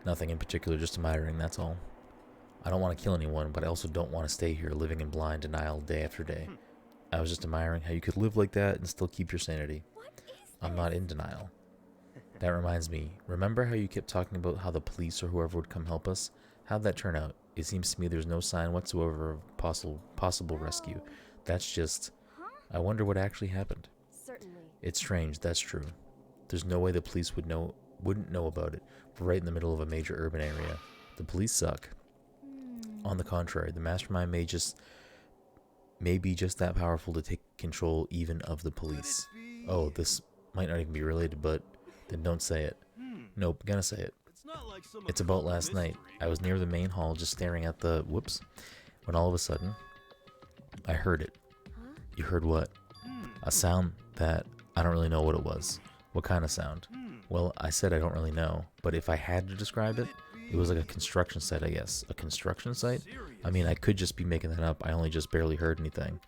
Nothing in particular, just admiring, that's all. I don't want to kill anyone, but I also don't want to stay here living in blind denial day after day. I was just admiring how you could live like that and still keep your sanity.
What is
I'm not in denial. That reminds me, remember how you kept talking about how the police or whoever would come help us? How'd that turn out? It seems to me there's no sign whatsoever of possible rescue. That's just... I wonder what actually happened.
Certainly.
It's strange, that's true. There's no way the police wouldn't know about it. We're right in the middle of a major urban area. The police suck. On the contrary, the mastermind may be just that powerful to take control even of the police. Oh, this might not even be related, but then don't say it. Nope, gonna say it. It's about last night. I was near the main hall just staring at the... Whoops. When all of a sudden, I heard it. You heard what? A sound that I don't really know what it was. What kind of sound? Well, I said I don't really know, but if I had to describe it, it was like a construction site, I guess. A construction site? I mean, I could just be making that up. I only just barely heard anything.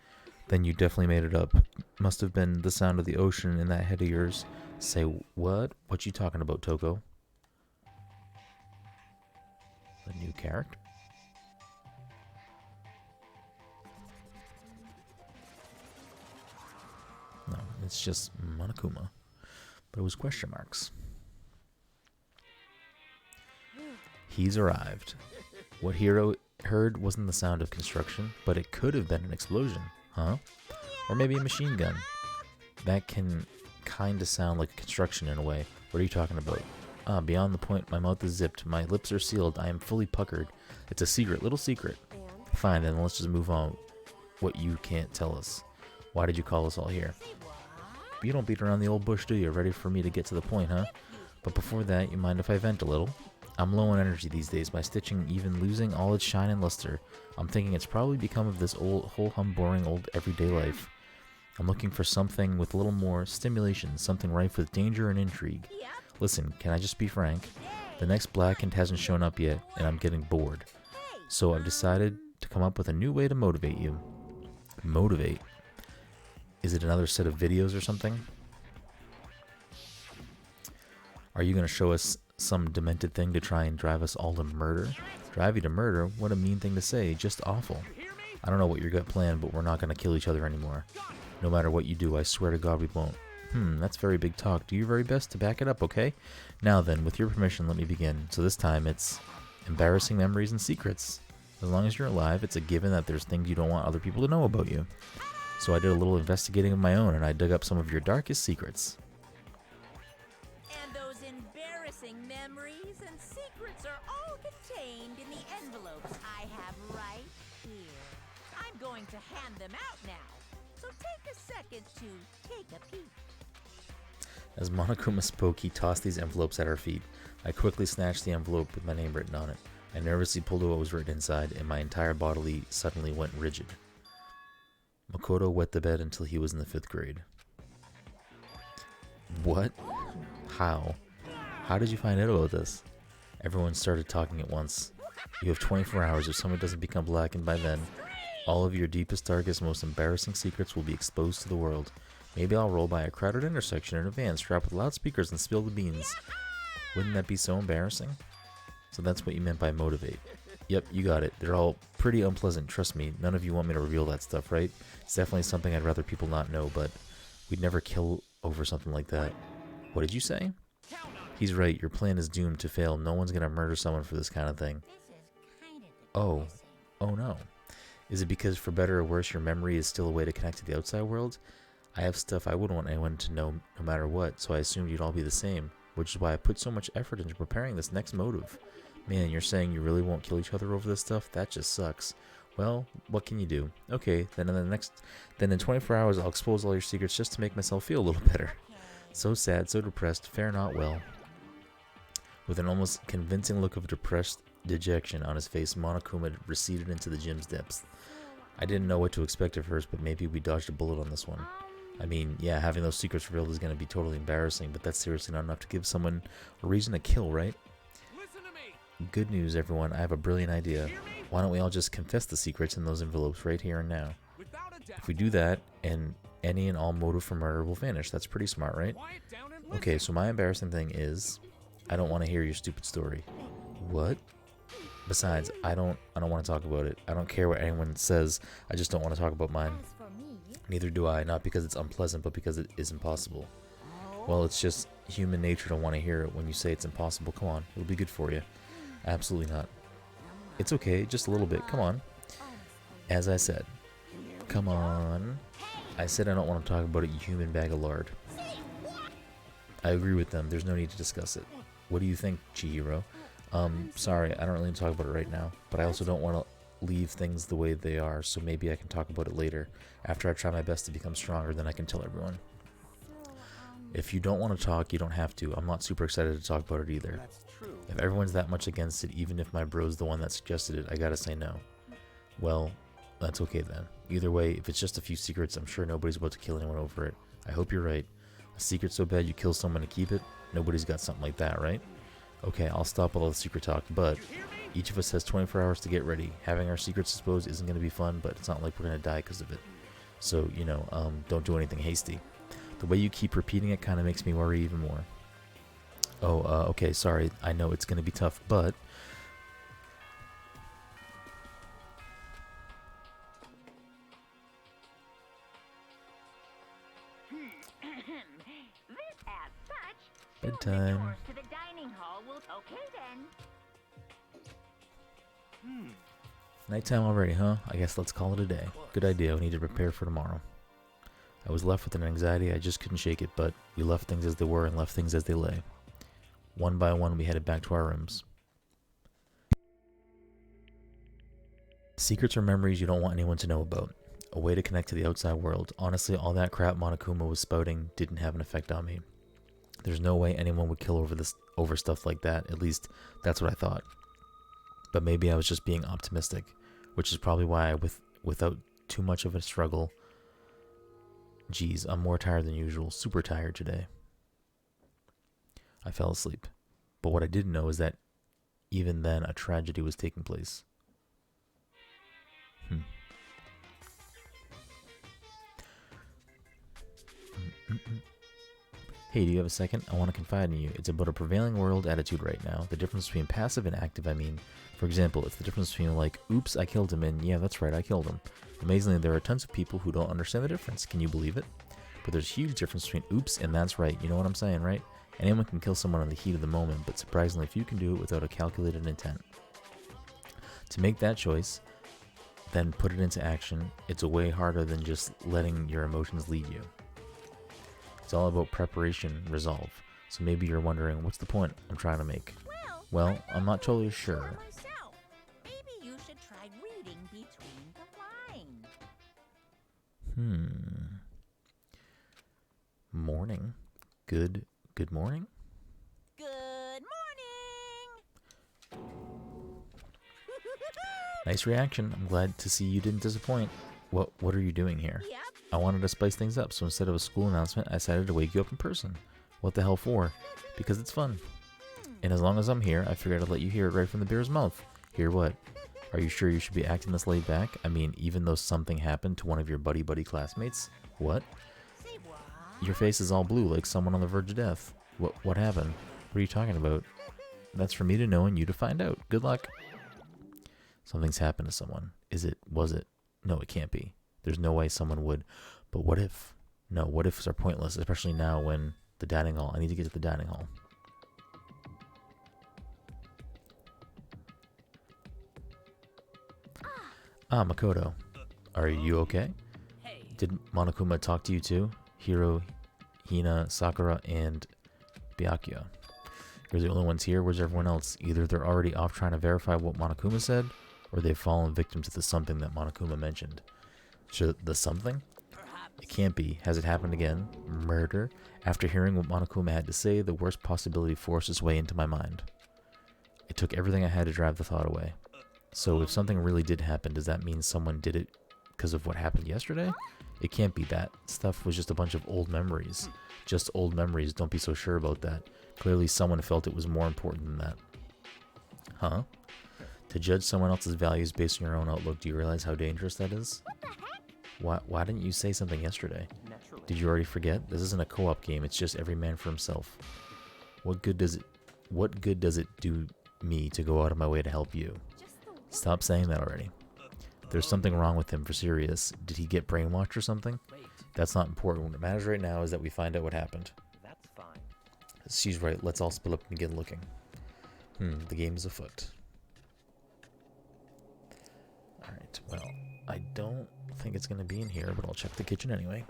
Then you definitely made it up. Must have been the sound of the ocean in that head of yours. Say what? What you talking about, Toko? A new character? No, it's just Monokuma. But it was question marks. He's arrived. What Hiro heard wasn't the sound of construction, but it could have been an explosion, huh? Or maybe a machine gun. That can kinda sound like a construction in a way. What are you talking about? Beyond the point, my mouth is zipped, my lips are sealed, I am fully puckered. It's a secret, little secret. Fine, then let's just move on. What you can't tell us. Why did you call us all here? You don't beat around the old bush, do you? Ready for me to get to the point, huh? But before that, you mind if I vent a little? I'm low on energy these days, my stitching even losing all its shine and luster. I'm thinking it's probably become of this whole boring old everyday life. I'm looking for something with a little more stimulation, something rife with danger and intrigue. Listen, can I just be frank? The next Blackened hasn't shown up yet, and I'm getting bored. So I've decided to come up with a new way to motivate you. Motivate? Is it another set of videos or something? Are you going to show us some demented thing to try and drive us all to murder? Drive you to murder? What a mean thing to say. Just awful. I don't know what your gut planned, but we're not going to kill each other anymore. No matter what you do, I swear to God we won't. That's very big talk. Do your very best to back it up, okay? Now then, with your permission, let me begin. So this time it's embarrassing memories and secrets. As long as you're alive, it's a given that there's things you don't want other people to know about you. So I did a little investigating of my own, and I dug up some of your darkest secrets.
And those embarrassing memories and secrets are all contained in the envelopes I have right here. I'm going to hand them out now, so take a second to take a peek.
As Monokuma spoke, he tossed these envelopes at our feet. I quickly snatched the envelope with my name written on it. I nervously pulled what was written inside, and my entire body suddenly went rigid. Makoto wet the bed until he was in the 5th grade. What? How? How did you find out about this? Everyone started talking at once. You have 24 hours. If someone doesn't become Blackened by then, all of your deepest, darkest, most embarrassing secrets will be exposed to the world. Maybe I'll roll by a crowded intersection in a van strapped with loudspeakers and spill the beans. Wouldn't that be so embarrassing? So that's what you meant by motivate. Yep, you got it. They're all pretty unpleasant, trust me. None of you want me to reveal that stuff, right? It's definitely something I'd rather people not know, but we'd never kill over something like that. What did you say? He's right, your plan is doomed to fail. No one's gonna murder someone for this kind of thing. Oh no. Is it because, for better or worse, your memory is still a way to connect to the outside world? I have stuff I wouldn't want anyone to know no matter what, so I assumed you'd all be the same, which is why I put so much effort into preparing this next motive. Man, you're saying you really won't kill each other over this stuff? That just sucks. Well, what can you do? Okay, then in 24 hours I'll expose all your secrets just to make myself feel a little better. So sad, so depressed, fare not well. With an almost convincing look of depressed dejection on his face, Monokuma receded into the gym's depths. I didn't know what to expect at first, but maybe we dodged a bullet on this one. I mean, yeah, having those secrets revealed is going to be totally embarrassing, but that's seriously not enough to give someone a reason to kill, right?
Listen to me.
Good news, everyone. I have a brilliant idea. Why don't we all just confess the secrets in those envelopes right here and now?
Without a doubt.
If we do that, and any and all motive for murder will vanish. That's pretty smart, right?
Quiet down and
Okay,
listen.
so my embarrassing thing is, I don't want to hear your stupid story. What? Besides, I don't want to talk about it. I don't care what anyone says. I just don't want to talk about mine.
As for me,
Neither do I, not because it's unpleasant, but because it is impossible. Well, it's just human nature to want to hear it when you say it's impossible. Come on, it'll be good for you. Absolutely not. It's okay, just a little bit. Come on. As I said. Come on. I said I don't want to talk about it, you human bag of lard. I agree with them. There's no need to discuss it. What do you think, Chihiro? Sorry, I don't really need to talk about it right now, but I also don't want to leave things the way they are, so maybe I can talk about it later, after I try my best to become stronger, then I can tell everyone. If you don't want to talk, you don't have to. I'm not super excited to talk about it either.
That's true.
If everyone's that much against it, even if my bro's the one that suggested it, I gotta say no. Well, that's okay then. Either way, if it's just a few secrets, I'm sure nobody's about to kill anyone over it. I hope you're right. A secret so bad you kill someone to keep it? Nobody's got something like that, right? Okay, I'll stop all the secret talk, but each of us has 24 hours to get ready. Having our secrets exposed isn't going to be fun, but it's not like we're going to die because of it. So, you know, don't do anything hasty. The way you keep repeating it kind of makes me worry even more. Oh, okay, sorry. I know it's going to be tough, but...
This as such.
Bedtime.
Soon the doors to the dining hall will. Okay then.
Nighttime already, huh? I guess let's call it a day. Good idea. We need to prepare for tomorrow. I was left with an anxiety. I just couldn't shake it, but we left things as they were and left things as they lay. One by one, we headed back to our rooms. Secrets are memories you don't want anyone to know about. A way to connect to the outside world. Honestly, all that crap Monokuma was spouting didn't have an effect on me. There's no way anyone would kill over stuff like that. At least, that's what I thought. But maybe I was just being optimistic, which is probably why, without too much of a struggle... Geez, I'm more tired than usual. Super tired today. I fell asleep. But what I didn't know is that even then a tragedy was taking place. Hey, do you have a second? I want to confide in you. It's about a prevailing world attitude right now. The difference between passive and active, I mean. For example, it's the difference between like, oops, I killed him, and yeah, that's right, I killed him. Amazingly, there are tons of people who don't understand the difference. Can you believe it? But there's a huge difference between oops and that's right. You know what I'm saying, right? Anyone can kill someone in the heat of the moment, but surprisingly few can do it without a calculated intent. To make that choice, then put it into action, it's a way harder than just letting your emotions lead you. It's all about preparation, resolve. So maybe you're wondering, what's the point I'm trying to make? Well, I'm not totally sure.
Myself. Maybe you should try reading between the lines.
Morning. Good morning?
Good morning!
Nice reaction. I'm glad to see you didn't disappoint. What are you doing here?
Yep.
I wanted to spice things up, so instead of a school announcement, I decided to wake you up in person. What the hell for? Because it's fun. And as long as I'm here, I figured I'd let you hear it right from the bear's mouth. Hear what? Are you sure you should be acting this laid back? I mean, even though something happened to one of your buddy classmates? What?
Say what?
Your face is all blue like someone on the verge of death. What happened? What are you talking about? That's for me to know and you to find out. Good luck. Something's happened to someone. Was it? No, it can't be. There's no way someone would. But what if? No, what ifs are pointless, especially now when the dining hall. I need to get to the dining hall. Makoto. Are you okay?
Hey.
Did Monokuma talk to you too? Hiro, Hina, Sakura, and Byakuya. You're the only ones here. Where's everyone else? Either they're already off trying to verify what Monokuma said, or they've fallen victim to the something that Monokuma mentioned. The something? It can't be. Has it happened again? Murder? After hearing what Monokuma had to say, the worst possibility forced its way into my mind. It took everything I had to drive the thought away. So if something really did happen, does that mean someone did it because of what happened yesterday? It can't be that. Stuff was just a bunch of old memories. Just old memories. Don't be so sure about that. Clearly someone felt it was more important than that. Huh? To judge someone else's values based on your own outlook, do you realize how dangerous that is?
What the heck?
Why didn't you say something yesterday?
Naturally.
Did you already forget? This isn't a co-op game, it's just every man for himself. What good does it do me to go out of my way to help you?
Just the word.
Stop saying that already. There's something wrong with him, for serious. Did he get brainwashed or something?
Wait,
That's not important. What matters right now is that we find out what happened.
that's fine.
She's right. Let's all split up and begin looking. The game is afoot. Alright, well, I don't think it's going to be in here, but I'll check the kitchen anyway.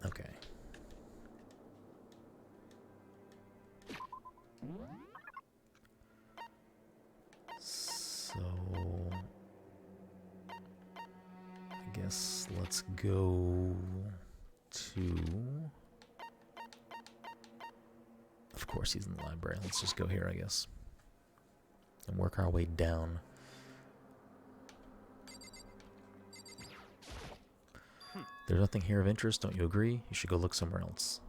Okay. So I guess let's go to... Of course he's in the library. Let's just go here, I guess. And work our way down. There's nothing here of interest, don't you agree? You should go look somewhere else.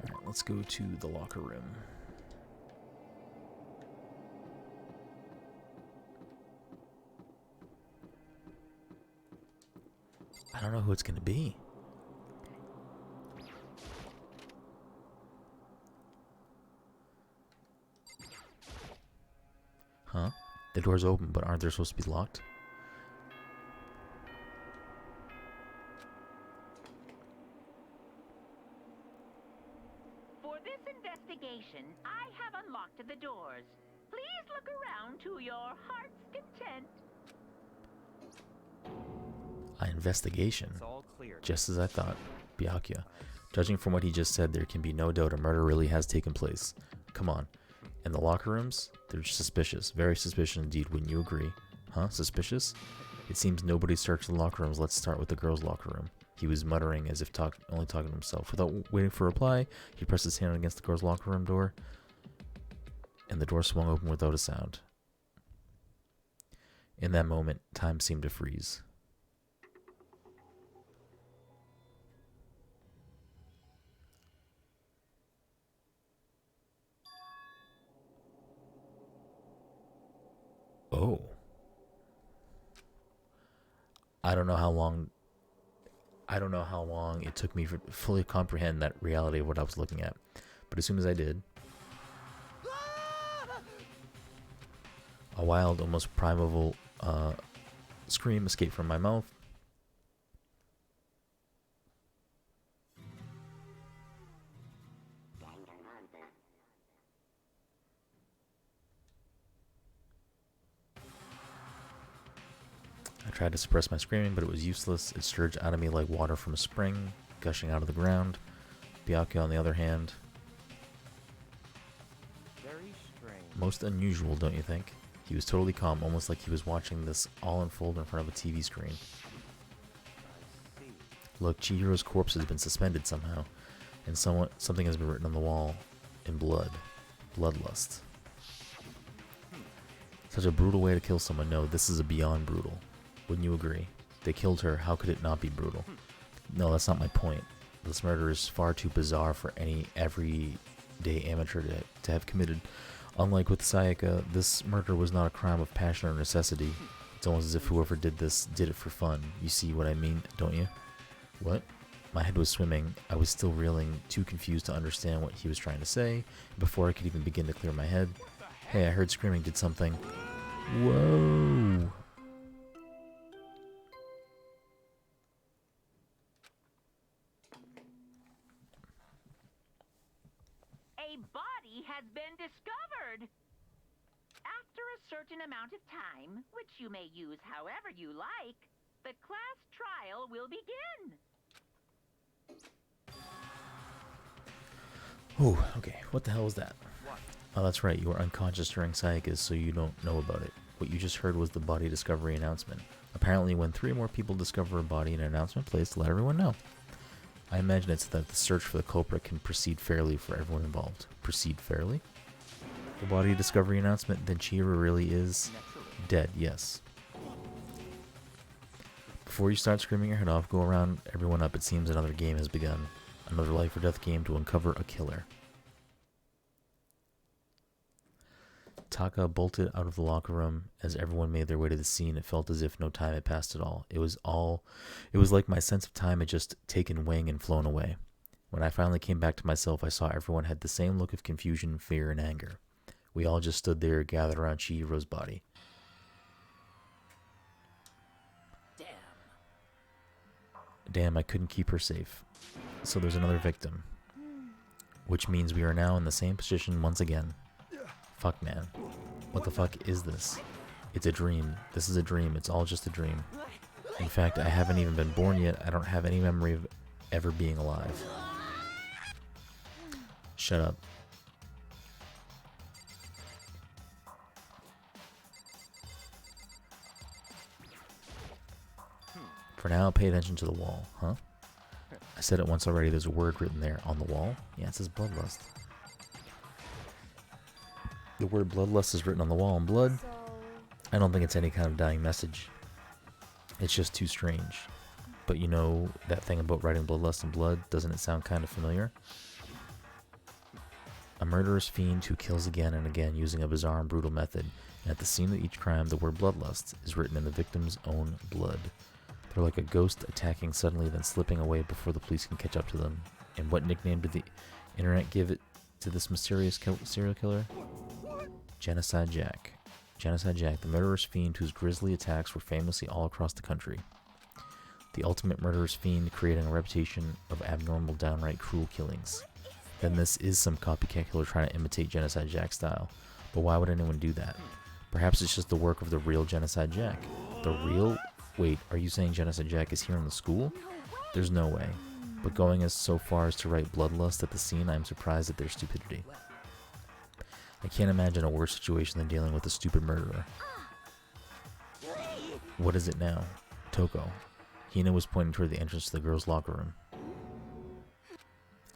Alright, let's go to the locker room. I don't know who it's gonna be. Huh? The door's open, but aren't they supposed to be locked?
For this investigation, I have unlocked the doors. Please look around to your heart's content.
An investigation.
It's all clear.
Just as I thought. Byakuya. Judging from what he just said, there can be no doubt a murder really has taken place. Come on. And the locker rooms? They're suspicious. Very suspicious indeed, wouldn't you agree? Huh? Suspicious? It seems nobody searched the locker rooms. Let's start with the girls' locker room. He was muttering as if only talking to himself. Without waiting for a reply, he pressed his hand against the girls' locker room door, and the door swung open without a sound. In that moment, time seemed to freeze. Oh. I don't know how long it took me to fully comprehend that reality of what I was looking at. But as soon as I did, a wild, almost primeval scream escaped from my mouth. I tried to suppress my screaming, but it was useless. It surged out of me like water from a spring, gushing out of the ground. Byakuya, on the other hand,
Very strange.
most unusual, don't you think? He was totally calm, almost like he was watching this all unfold in front of a TV screen.
I see.
Look, Chihiro's corpse has been suspended somehow, and something has been written on the wall in blood. Bloodlust. Such a brutal way to kill someone. No, this is a beyond brutal. Wouldn't you agree? They killed her. How could it not be brutal? No, that's not my point. This murder is far too bizarre for any everyday amateur to have committed. Unlike with Sayaka, this murder was not a crime of passion or necessity. It's almost as if whoever did this did it for fun. You see what I mean, don't you? What? My head was swimming. I was still reeling, too confused to understand what he was trying to say. Before I could even begin to clear my head, hey, I heard screaming. Did something... Whoa!
A body has been discovered. After a certain amount of time, which you may use however you like, the class trial will begin.
Oh, okay. What the hell was that? Oh, that's right. You were unconscious during Sayaka's, so you don't know about it. What you just heard was the body discovery announcement. Apparently, when 3 or more people discover a body, an announcement plays to let everyone know. I imagine it's that the search for the culprit can proceed fairly for everyone involved. Proceed fairly? The body discovery announcement, then Chihiro really is dead, yes. Before you start screaming your head off, go around everyone up. It seems another game has begun. Another life or death game to uncover a killer. Taka bolted out of the locker room as everyone made their way to the scene. It felt as if no time had passed at all. It was like my sense of time had just taken wing and flown away. When I finally came back to myself, I saw everyone had the same look of confusion, fear, and anger. We all just stood there, gathered around Chihiro's body. Damn, I couldn't keep her safe. So there's another victim. Which means we are now in the same position once again. Fuck, man. What the fuck is this? It's a dream. This is a dream. It's all just a dream. In fact, I haven't even been born yet. I don't have any memory of ever being alive. Shut up. For now, pay attention to the wall, huh? I said it once already, there's a word written there on the wall. Yeah, it says bloodlust. The word bloodlust is written on the wall in blood. I don't think it's any kind of dying message. It's just too strange. But you know that thing about writing bloodlust in blood, doesn't it sound kind of familiar? A murderous fiend who kills again and again using a bizarre and brutal method. And at the scene of each crime, the word bloodlust is written in the victim's own blood. They're like a ghost attacking suddenly, then slipping away before the police can catch up to them. And what nickname did the internet give it to this mysterious serial killer? Genocide Jack. Genocide Jack, the murderous fiend whose grisly attacks were famously all across the country. The ultimate murderous fiend creating a reputation of abnormal, downright cruel killings. Then this is some copycat killer trying to imitate Genocide Jack's style. But why would anyone do that? Perhaps it's just the work of the real Genocide Jack. The real... Wait, are you saying Genocide Jack is here in the school? There's no way. But going as so far as to write bloodlust at the scene, I'm surprised at their stupidity. I can't imagine a worse situation than dealing with a stupid murderer. What is it now? Toko. Hina was pointing toward the entrance to the girls' locker room.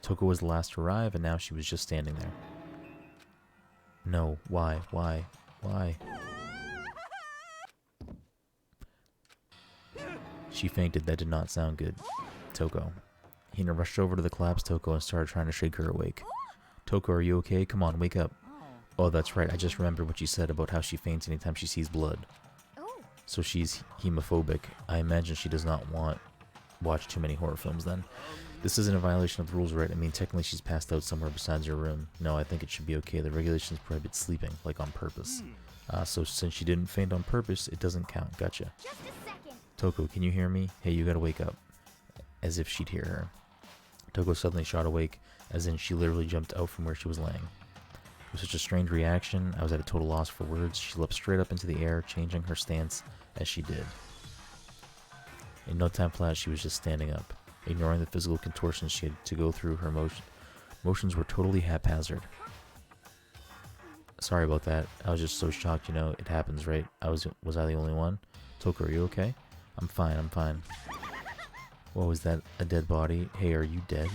Toko was the last to arrive, and now she was just standing there. No, why? She fainted. That did not sound good. Toko. Hina rushed over to the collapsed Toko and started trying to shake her awake. Toko, are you okay? Come on, wake up. Oh, that's right. I just remembered what you said about how she faints anytime she sees blood. So she's hemophobic. I imagine she does not watch too many horror films then. This isn't a violation of the rules, right? I mean, technically she's passed out somewhere besides your room. No, I think it should be okay. The regulations prohibit sleeping, like on purpose. So since she didn't faint on purpose, it doesn't count. Gotcha.
Just a second.
Toko, can you hear me? Hey, you gotta wake up. As if she'd hear her. Toko suddenly shot awake, as in she literally jumped out from where she was laying. It was such a strange reaction, I was at a total loss for words. She leapt straight up into the air, changing her stance as she did. In no time flat, she was just standing up. Ignoring the physical contortions she had to go through, her motions were totally haphazard. Sorry about that. I was just so shocked, you know, it happens, right? Was I the only one? Toko, are you okay? I'm fine. What was that? A dead body? Hey, are you dead?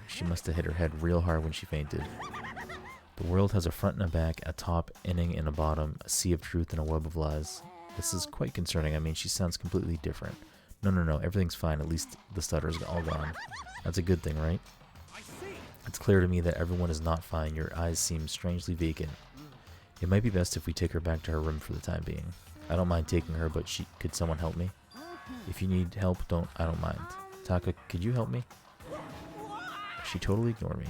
She must have hit her head real hard when she fainted. The world has a front and a back, a top, inning, and a bottom, a sea of truth and a web of lies. This is quite concerning. I mean, she sounds completely different. No, everything's fine. At least the stutter's all gone. That's a good thing, right? It's clear to me that everyone is not fine. Your eyes seem strangely vacant. It might be best if we take her back to her room for the time being. I don't mind taking her, but could someone help me? If you need help, I don't mind. Taka, could you help me? She totally ignored me.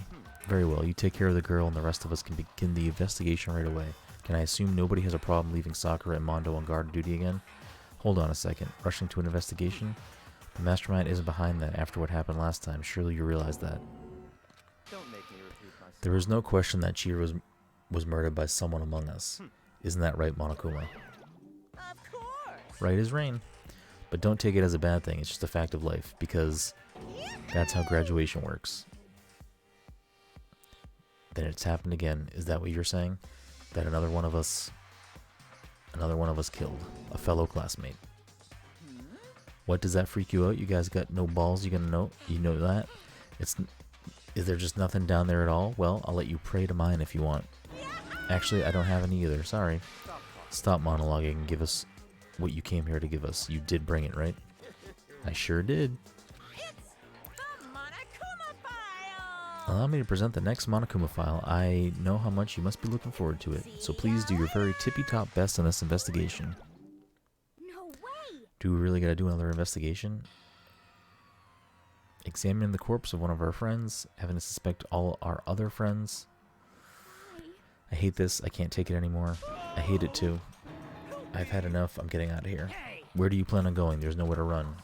Very well, you take care of the girl and the rest of us can begin the investigation right away. Can I assume nobody has a problem leaving Sakura and Mondo on guard duty again? Hold on a second. Rushing to an investigation? The mastermind isn't behind that after what happened last time. Surely you realize that.
Don't make me repeat
There is no question that Chihiro was murdered by someone among us. Isn't that right, Monokuma?
Of course.
Right is rain. But don't take it as a bad thing, it's just a fact of life, because that's how graduation works. Then it's happened again. Is that what you're saying? That another one of us killed a fellow classmate. What, does that freak you out? You guys got no balls? You know that? Is there just nothing down there at all? Well, I'll let you pray to mine if you want. Actually, I don't have any either. Sorry. Stop monologuing and give us what you came here to give us. You did bring it, right? I sure did.
It's the Monokuma file.
Allow me to present the next Monokuma file. I know how much you must be looking forward to it, so please do your very tippy-top best in this investigation.
No way!
Do we really gotta do another investigation? Examining the corpse of one of our friends, having to suspect all our other friends. I hate this. I can't take it anymore. I hate it too. I've had enough. I'm getting out of here. Where do you plan on going? There's nowhere to run.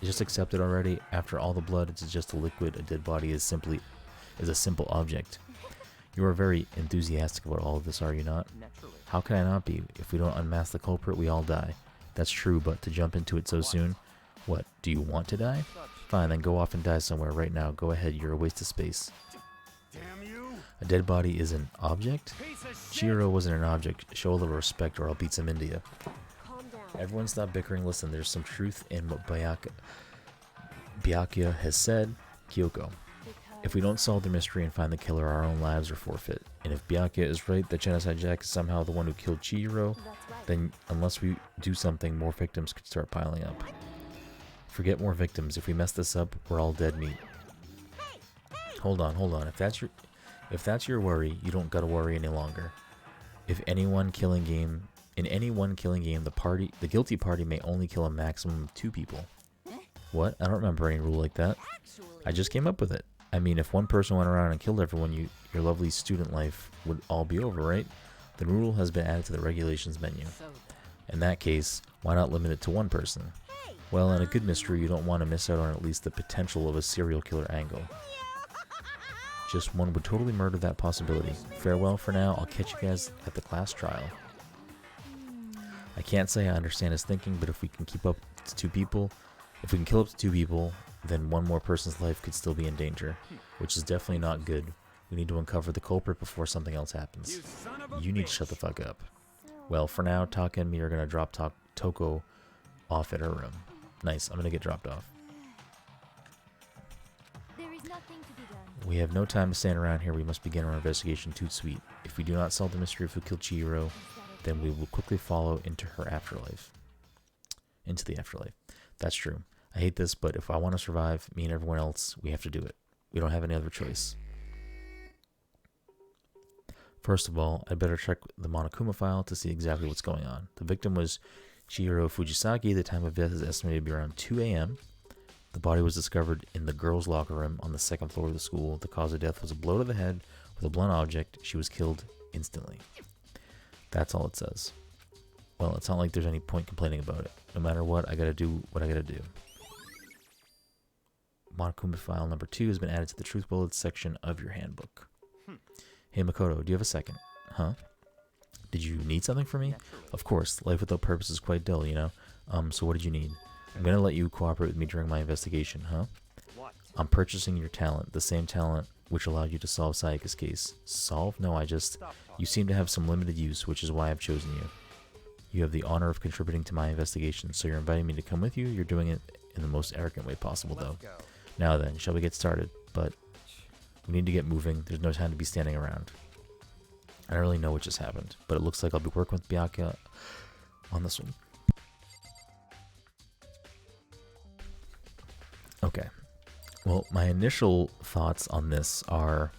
Just accept it already. After all the blood, it's just a liquid. A dead body is a simple object. You are very enthusiastic about all of this, are you not?
Naturally.
How can I not be? If we don't unmask the culprit, we all die. That's true, but to jump into it so soon? What, do you want to die? Fine, then go off and die somewhere right now. Go ahead, you're a waste of space.
Damn you!
A dead body is an object?
Piece of shit!
Chihiro wasn't an object. Show a little respect or I'll beat some India.
Calm down.
Everyone stop bickering. Listen, there's some truth in what Byakuya has said. Kyoko. If we don't solve the mystery and find the killer, our own lives are forfeit. And if Byakuya is right that Genocide Jack is somehow the one who killed Chihiro,
That's right.
then unless we do something, more victims could start piling up. Forget more victims. If we mess this up, we're all dead meat. Hold on. If that's your worry, you don't gotta worry any longer. In any one killing game, the guilty party may only kill a maximum of 2 people. What? I don't remember any rule like that. I just came up with it. I mean, if one person went around and killed everyone, your lovely student life would all be over, right? The rule has been added to the regulations menu. In that case, why not limit it to 1 person? Well, in a good mystery, you don't want to miss out on at least the potential of a serial killer angle. Just one would totally murder that possibility. Farewell for now. I'll catch you guys at the class trial. I can't say I understand his thinking, but if we can kill up to 2 people, then one more person's life could still be in danger, which is definitely not good. We need to uncover the culprit before something else happens. You need to shut the fuck up. Well, for now, Taka and me are gonna drop Toko off at her room. Nice, I'm gonna get dropped off.
There is nothing to be done.
We have no time to stand around here. We must begin our investigation toot sweet. If we do not solve the mystery of who killed Chihiro, then we will quickly follow into the afterlife. That's true. I hate this, but if I want to survive, me and everyone else, we have to do it. We don't have any other choice. First of all, I'd better check the Monokuma file to see exactly what's going on. The victim was Chihiro Fujisaki. The time of death is estimated to be around 2 a.m. The body was discovered in the girls' locker room on the 2nd floor of the school. The cause of death was a blow to the head with a blunt object. She was killed instantly. That's all it says. Well, it's not like there's any point complaining about it. No matter what, I gotta do what I gotta do. Monokuma file number 2 has been added to the Truth Bullets section of your handbook. Hey Makoto, do you have a second? Huh? Did you need something from me? Of course, life without purpose is quite dull, you know? So what did you need? I'm gonna let you cooperate with me during my investigation, huh?
What?
I'm purchasing your talent, the same talent which allowed you to solve Sayaka's case. Solve? No, you seem to have some limited use, which is why I've chosen you. You have the honor of contributing to my investigation, so you're inviting me to come with you. You're doing it in the most arrogant way possible, though. Now then, shall we get started? But we need to get moving. There's no time to be standing around. I don't really know what just happened, but it looks like I'll be working with Byakuya on this one. Okay. Well, my initial thoughts on this are,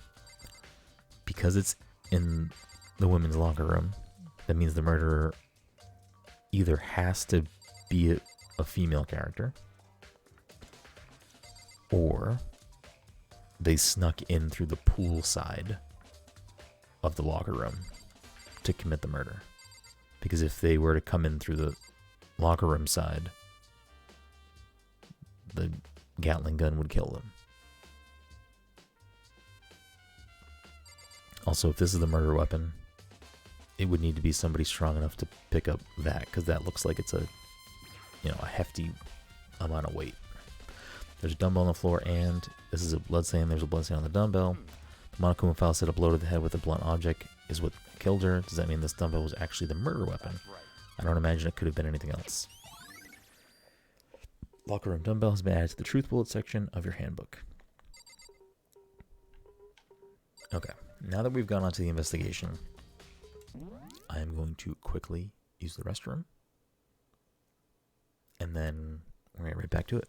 because it's in the women's locker room, that means the murderer either has to be a female character, or they snuck in through the pool side of the locker room to commit the murder. Because if they were to come in through the locker room side, the Gatling gun would kill them. Also, if this is the murder weapon, it would need to be somebody strong enough to pick up that, because that looks like it's a, you know, a hefty amount of weight. There's a dumbbell on the floor, and this is a bloodstain. There's a bloodstain on the dumbbell. The Monokuma file said a blow to the head with a blunt object is what killed her. Does that mean this dumbbell was actually the murder weapon? I don't imagine it could have been anything else. Locker room dumbbell has been added to the truth bullet section of your handbook. Okay, now that we've gone on to the investigation, I am going to quickly use the restroom, and then we're going to get right back to it.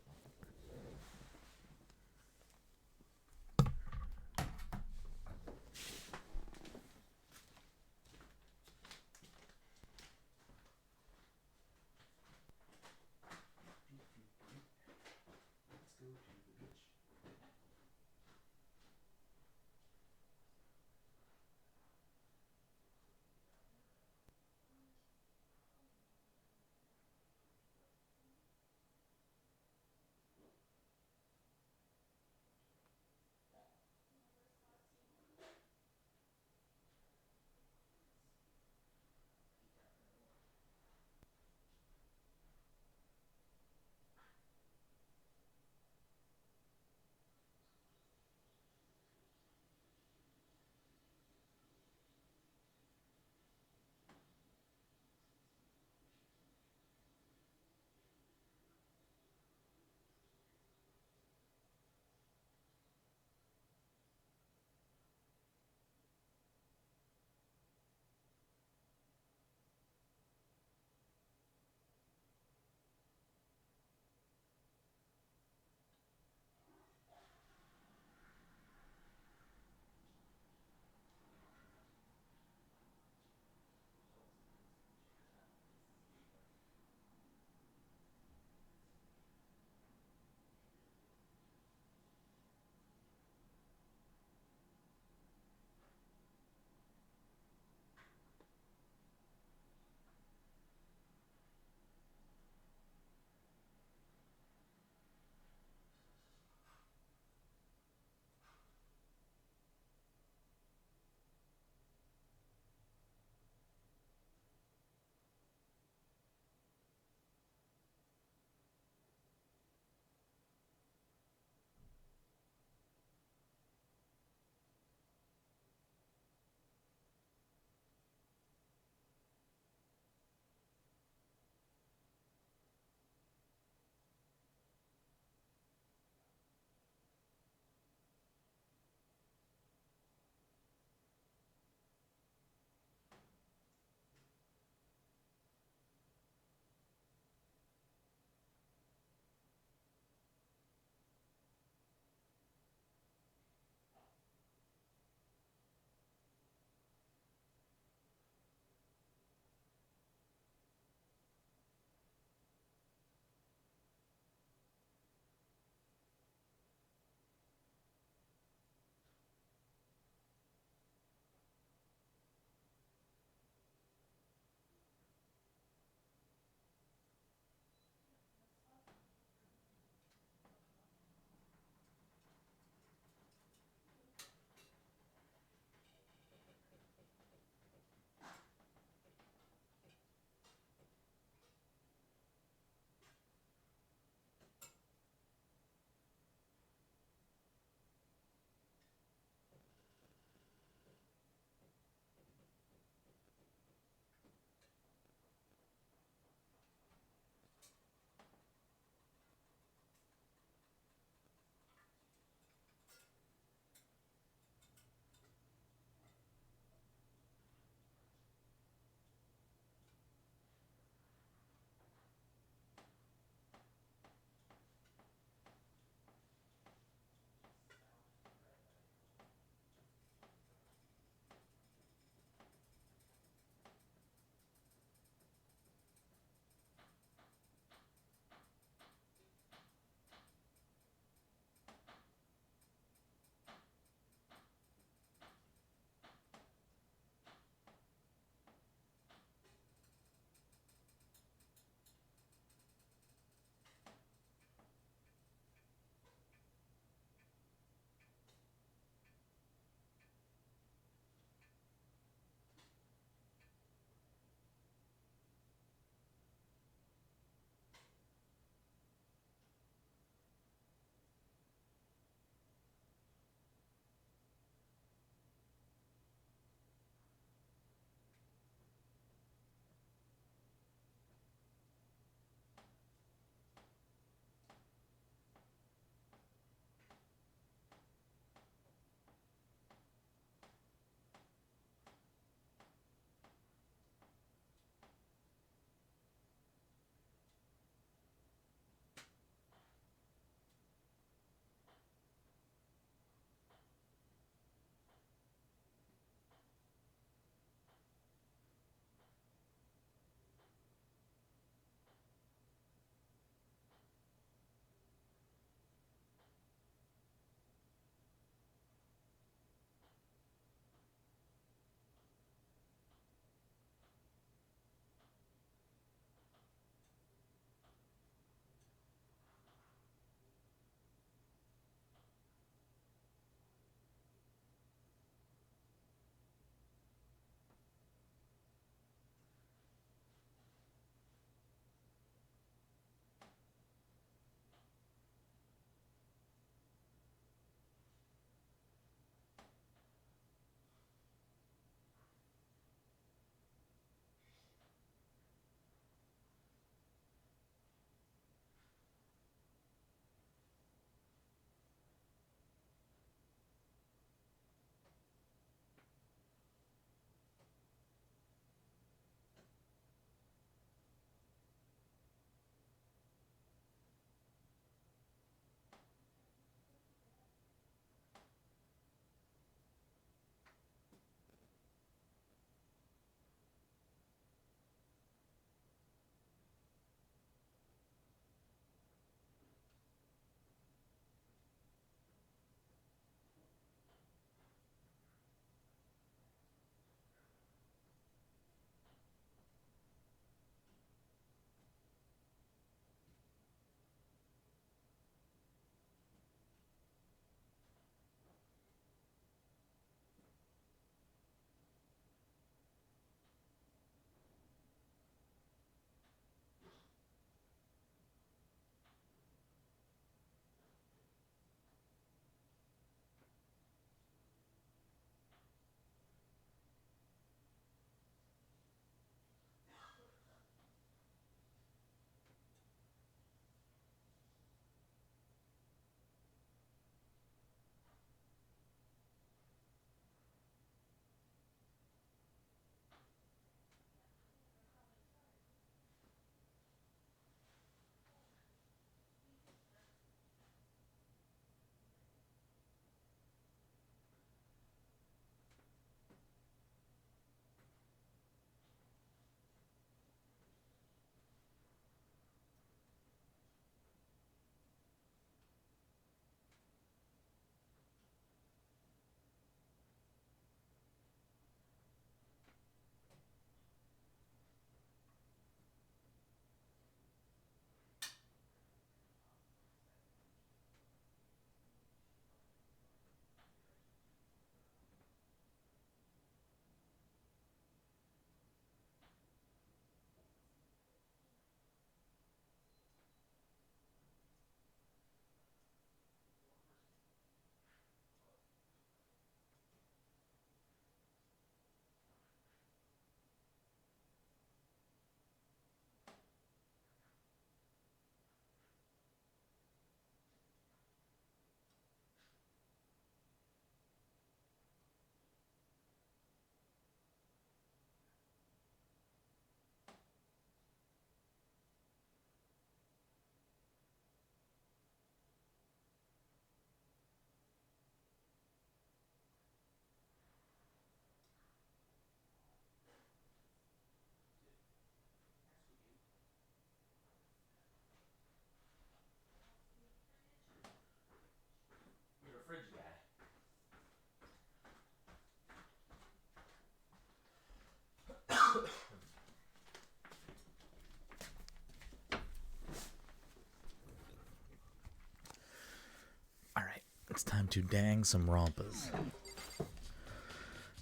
It's time to dang some rompas.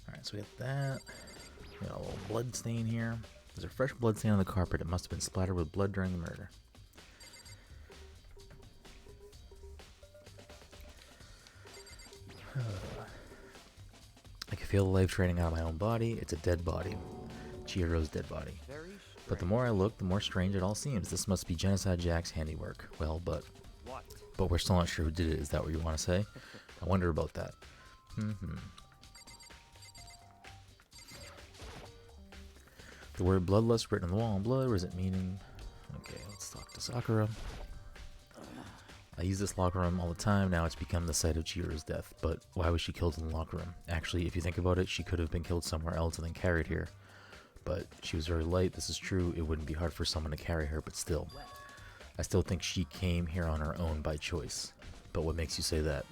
Alright, so we got that. We got a little blood stain here. There's a fresh blood stain on the carpet. It must have been splattered with blood during the murder. I can feel the life draining out of my own body. It's a dead body. Chihiro's dead body. But the more I look, the more strange it all seems. This must be Genocide Jack's handiwork. Well, but we're still not sure who did it. Is that what you want to say? I wonder about that. The word bloodlust written on the wall in blood. What does it mean? Okay, let's talk to Sakura. I use this locker room all the time. Now it's become the site of Chihiro's death. But why was she killed in the locker room? Actually, if you think about it, she could have been killed somewhere else and then carried here. But she was very light. This is true. It wouldn't be hard for someone to carry her, but still. I still think she came here on her own by choice. But what makes you say that?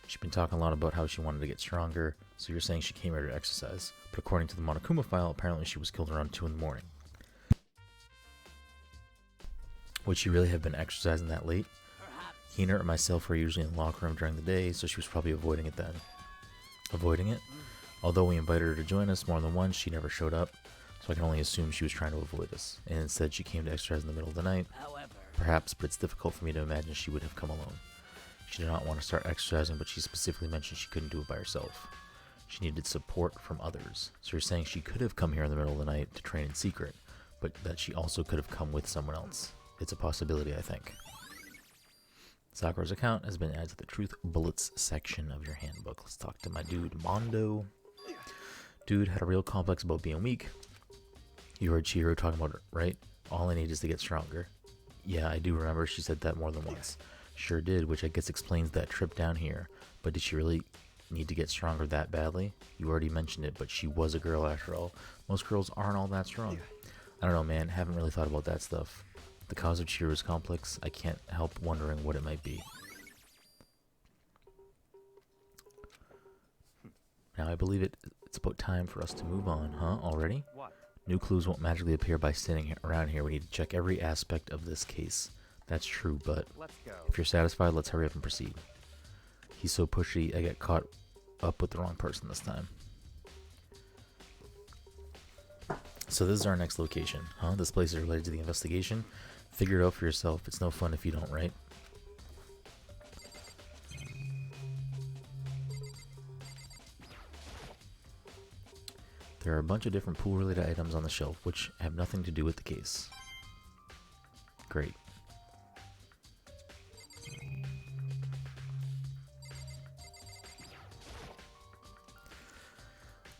She's been talking a lot about how she wanted to get stronger, so you're saying she came here to exercise. But according to the Monokuma file, apparently she was killed around 2 in the morning. Would she really have been exercising that late? Hina or myself were usually in the locker room during the day, so she was probably avoiding it then. Avoiding it? Although we invited her to join us more than once, she never showed up, so I can only assume she was trying to avoid us. And instead she came to exercise in the middle of the night. Perhaps, but it's difficult for me to imagine she would have come alone. She did not want to start exercising, but she specifically mentioned she couldn't do it by herself. She needed support from others. So you're saying she could have come here in the middle of the night to train in secret, but that she also could have come with someone else. It's a possibility, I think. Sakura's account has been added to the Truth Bullets section of your handbook. Let's talk to my dude, Mondo. Dude had a real complex about being weak. You heard Chihiro talking about it, right? All I need is to get stronger. Yeah, I do remember she said that more than once. Sure did, which I guess explains that trip down here. But did she really need to get stronger that badly? You already mentioned it, but she was a girl after all. Most girls aren't all that strong. I don't know, man. Haven't really thought about that stuff. The cause of Chihiro's complex, I can't help wondering what it might be. Now I believe it's about time for us to move on, huh? Already?
What?
New clues won't magically appear by sitting around here. We need to check every aspect of this case. That's true, but
Let's go.
if you're satisfied, let's hurry up and proceed. He's so pushy, I get caught up with the wrong person this time. So this is our next location, huh? This place is related to the investigation. Figure it out for yourself. It's no fun if you don't, right? There are a bunch of different pool-related items on the shelf, which have nothing to do with the case. Great.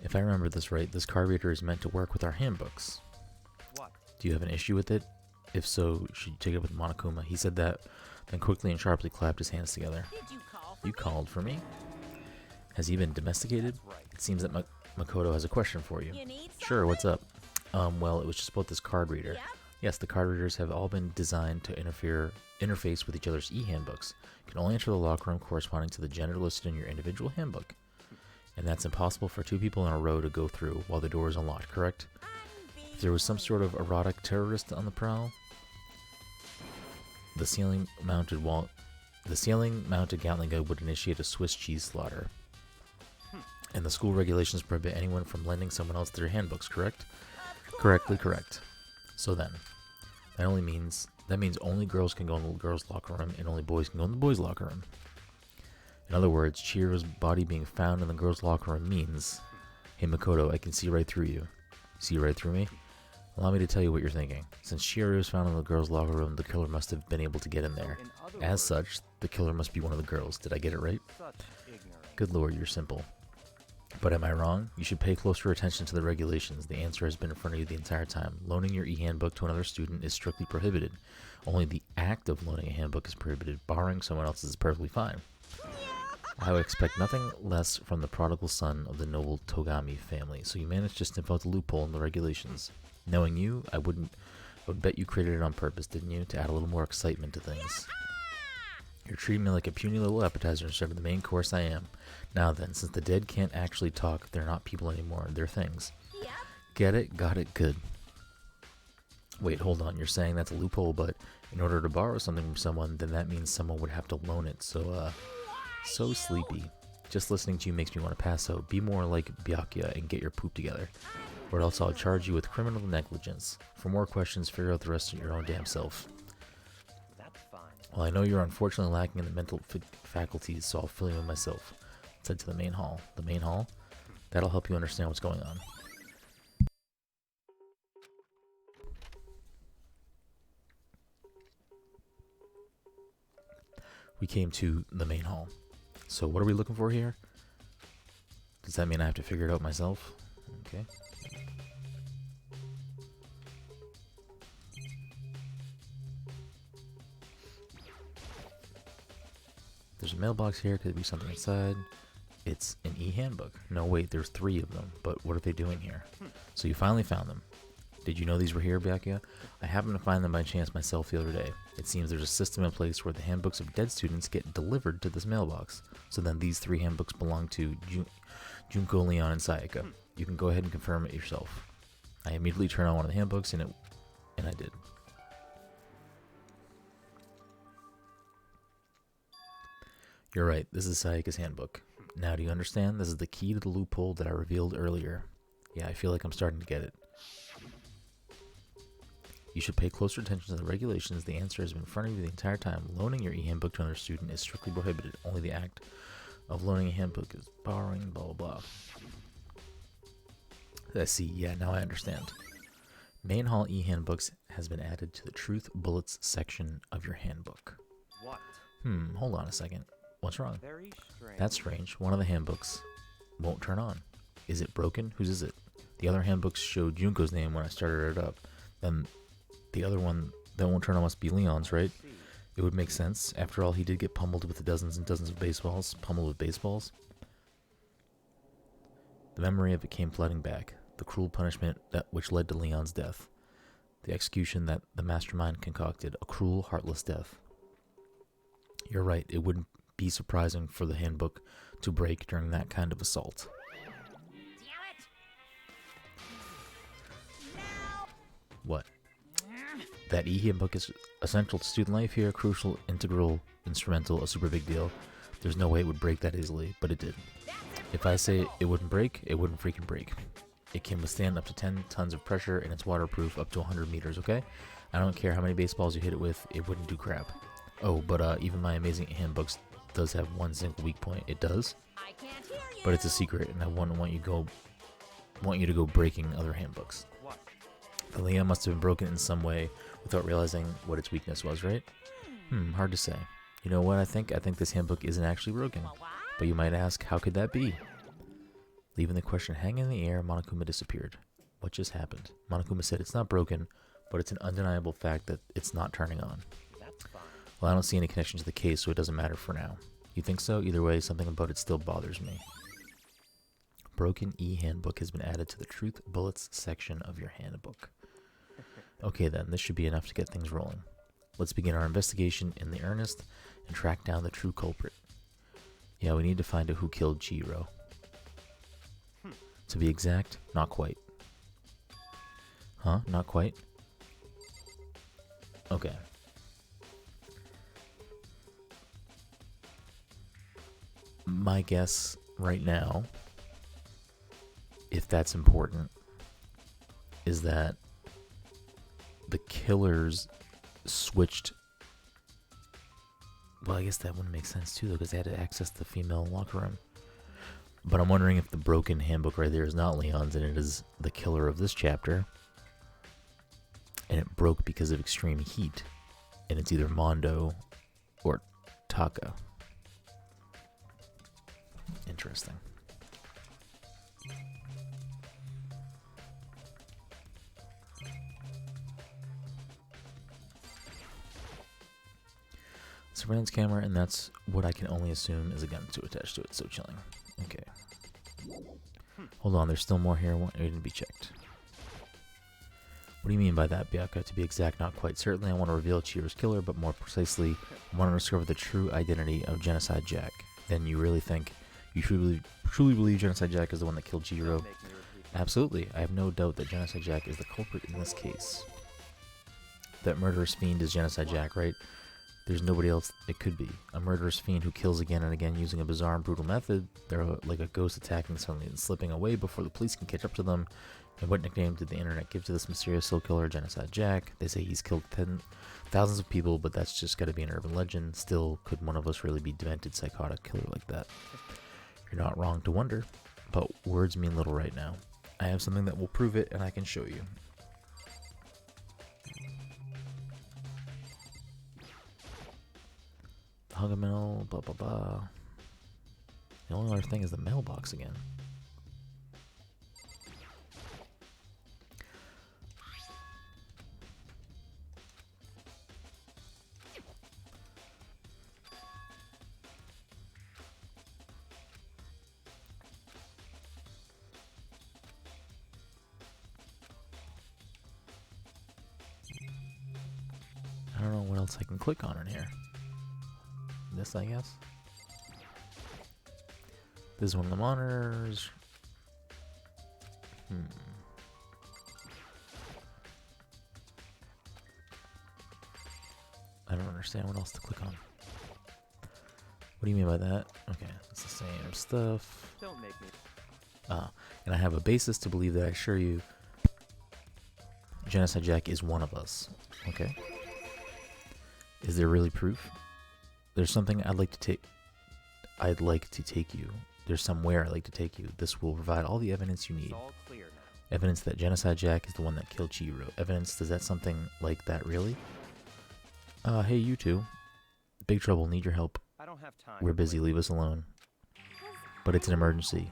If I remember this right, this card reader is meant to work with our handbooks.
What?
Do you have an issue with it? If so, should you take it with Monokuma? He said that, then quickly and sharply clapped his hands together.
Did you call for
You
me?
called for me? Has he been domesticated?
Right.
It seems that Makoto has a question for you.
You need
Sure, what's
something?
up? Well, it was just about this card reader.
Yep.
Yes, the card readers have all been designed to interface with each other's e-handbooks. You can only enter the locker room corresponding to the gender listed in your individual handbook. And that's impossible for 2 people in a row to go through while the door is unlocked, correct? If there was some sort of erotic terrorist on the prowl, the ceiling-mounted Gatling gun would initiate a Swiss cheese slaughter. And the school regulations prohibit anyone from lending someone else their handbooks, correct? Correctly correct. So then, that means only girls can go in the girls' locker room and only boys can go in the boys' locker room. In other words, Chihiro's body being found in the girls' locker room means, hey Makoto, I can see right through you. See right through me? Allow me to tell you what you're thinking. Since Chihiro was found in the girls' locker room, the killer must have been able to get in there.
In other
As
words,
such, the killer must be one of the girls. Did I get it right?
such ignorance.
Good lord, you're simple. But am I wrong? You should pay closer attention to the regulations. The answer has been in front of you the entire time. Loaning your e-handbook to another student is strictly prohibited. Only the act of loaning a handbook is prohibited. Borrowing someone else's is perfectly fine. I would expect nothing less from the prodigal son of the noble Togami family. So you managed to sniff out the loophole in the regulations. Knowing you, I would bet you created it on purpose, didn't you? To add a little more excitement to things. You're treating me like a puny little appetizer instead of the main course I am. Now then, since the dead can't actually talk, they're not people anymore, they're things.
Yep.
Get it? Got it? Good. Wait, hold on, you're saying that's a loophole, but in order to borrow something from someone, then that means someone would have to loan it, so, So sleepy. Just listening to you makes me want to pass out. Be more like Byakuya and get your poop together, or else I'll charge you with criminal negligence. For more questions, figure out the rest of your own damn self.
That's fine.
Well, I know you're unfortunately lacking in the mental faculties, so I'll fill you in myself. Let's head to the main hall. The main hall? That'll help you understand what's going on. We came to the main hall. So what are we looking for here? Does that mean I have to figure it out myself? Okay. There's a mailbox here. Could be something inside. It's an e-handbook. No, wait, there's 3 of them. But what are they doing here? So you finally found them. Did you know these were here, Byakuya? I happened to find them by chance myself the other day. It seems there's a system in place where the handbooks of dead students get delivered to this mailbox. So then these 3 handbooks belong to Junko, Leon, and Sayaka. You can go ahead and confirm it yourself. I immediately turned on one of the handbooks and I did. You're right, this is Sayaka's handbook. Now do you understand? This is the key to the loophole that I revealed earlier. Yeah, I feel like I'm starting to get it. You should pay closer attention to the regulations. The answer has been in front of you the entire time. Loaning your e-handbook to another student is strictly prohibited. Only the act of loaning a handbook is borrowing, blah, blah, blah. I see. Yeah, now I understand. Main Hall e-handbooks has been added to the Truth Bullets section of your handbook.
What?
Hold on a second. What's wrong?
Very strange.
That's strange. One of the handbooks won't turn on. Is it broken? Whose is it? The other handbooks showed Junko's name when I started it up. Then the other one that won't turn on must be Leon's, right? It would make sense. After all, he did get pummeled with dozens and dozens of baseballs. Pummeled with baseballs? The memory of it came flooding back. The cruel punishment which led to Leon's death. The execution that the mastermind concocted. A cruel, heartless death. You're right. It wouldn't be surprising for the handbook to break during that kind of assault. What? That e-handbook is essential to student life here, crucial, integral, instrumental, a super big deal. There's no way it would break that easily, but it did. If I say it wouldn't break, it wouldn't freaking break. It can withstand up to 10 tons of pressure, and it's waterproof up to 100 meters, okay? I don't care how many baseballs you hit it with, it wouldn't do crap. Oh, but even my amazing handbooks does have one single weak point. It does, but it's a secret, and I wouldn't want you to go breaking other handbooks.
What?
The Leon must have been broken in some way without realizing what its weakness was, right? Hard to say. You know what I think? I think this handbook isn't actually broken. But you might ask, how could that be? Leaving the question hanging in the air, Monokuma disappeared. What just happened? Monokuma said it's not broken, but it's an undeniable fact that it's not turning on.
That's fine.
Well, I don't see any connection to the case, so it doesn't matter for now. You think so? Either way, something about it still bothers me. Broken e-handbook has been added to the Truth Bullets section of your handbook. Okay then, this should be enough to get things rolling. Let's begin our investigation in the earnest and track down the true culprit. Yeah, we need to find out who killed Chihiro. To be exact, not quite. Huh? Not quite? Okay. My guess right now, if that's important, is that the killers switched. Well, I guess that wouldn't make sense too, though, because they had to access the female locker room. But I'm wondering if the broken handbook right there is not Leon's and it is the killer of this chapter. And it broke because of extreme heat. And it's either Mondo or Taka. Interesting. Surveillance camera, and that's what I can only assume is a gun to attach to it. So chilling. Okay. Hold on, there's still more here waiting to be checked. What do you mean by that, Byakuya? To be exact, not quite. Certainly I want to reveal Chihiro's killer, but more precisely, I want to discover the true identity of Genocide Jack. Then you really think, you truly believe Genocide Jack is the one that killed Chihiro? Absolutely. I have no doubt that Genocide Jack is the culprit in this case. That murderous fiend is Genocide Jack, right? There's nobody else it could be. A murderous fiend who kills again and again using a bizarre and brutal method. They're like a ghost attacking suddenly and slipping away before the police can catch up to them. And what nickname did the internet give to this mysterious soul killer, Genocide Jack? They say he's killed thousands of people, but that's just gotta be an urban legend. Still, could one of us really be demented, psychotic killer like that? You're not wrong to wonder, but words mean little right now. I have something that will prove it, and I can show you. Hugamill, blah blah blah. The only other thing is the mailbox again. I don't know what else I can click on in here. This, I guess. This is one of the monitors. I don't understand what else to click on. What do you mean by that? Okay, it's the same stuff.
Don't make me.
And I have a basis to believe that I assure you Genocide Jack is one of us. Okay? Is there really proof? There's something I'd like to take you. There's somewhere I'd like to take you. This will provide all the evidence you need.
It's all clear now.
Evidence that Genocide Jack is the one that killed Chihiro. Evidence, does that something like that really? Hey you two. Big trouble, need your help.
I don't have time.
We're busy, leave us alone. But it's an emergency.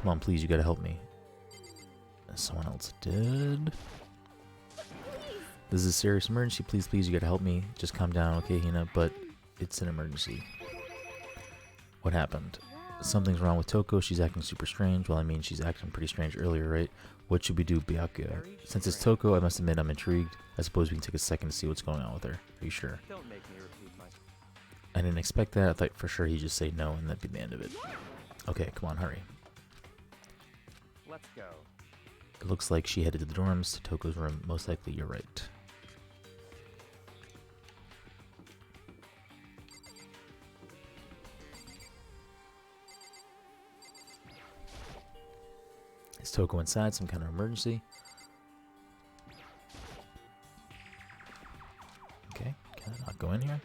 Come on, please, you gotta help me. Someone else did. This is a serious emergency, please, you gotta help me. Just calm down, okay, Hina, but it's an emergency. What happened? Something's wrong with Toko, she's acting super strange. Well, I mean, she's acting pretty strange earlier, right? What should we do, Byakuya? Since it's Toko, I must admit I'm intrigued. I suppose we can take a second to see what's going on with her. Are you sure?
Don't make me repeat my...
I didn't expect that. I thought for sure he'd just say no and that'd be the end of it. Okay, come on, hurry.
Let's go.
It looks like she headed to the dorms, to Toko's room. Most likely, you're right. Is Toko inside? Some kind of emergency? Okay, can I not go in here?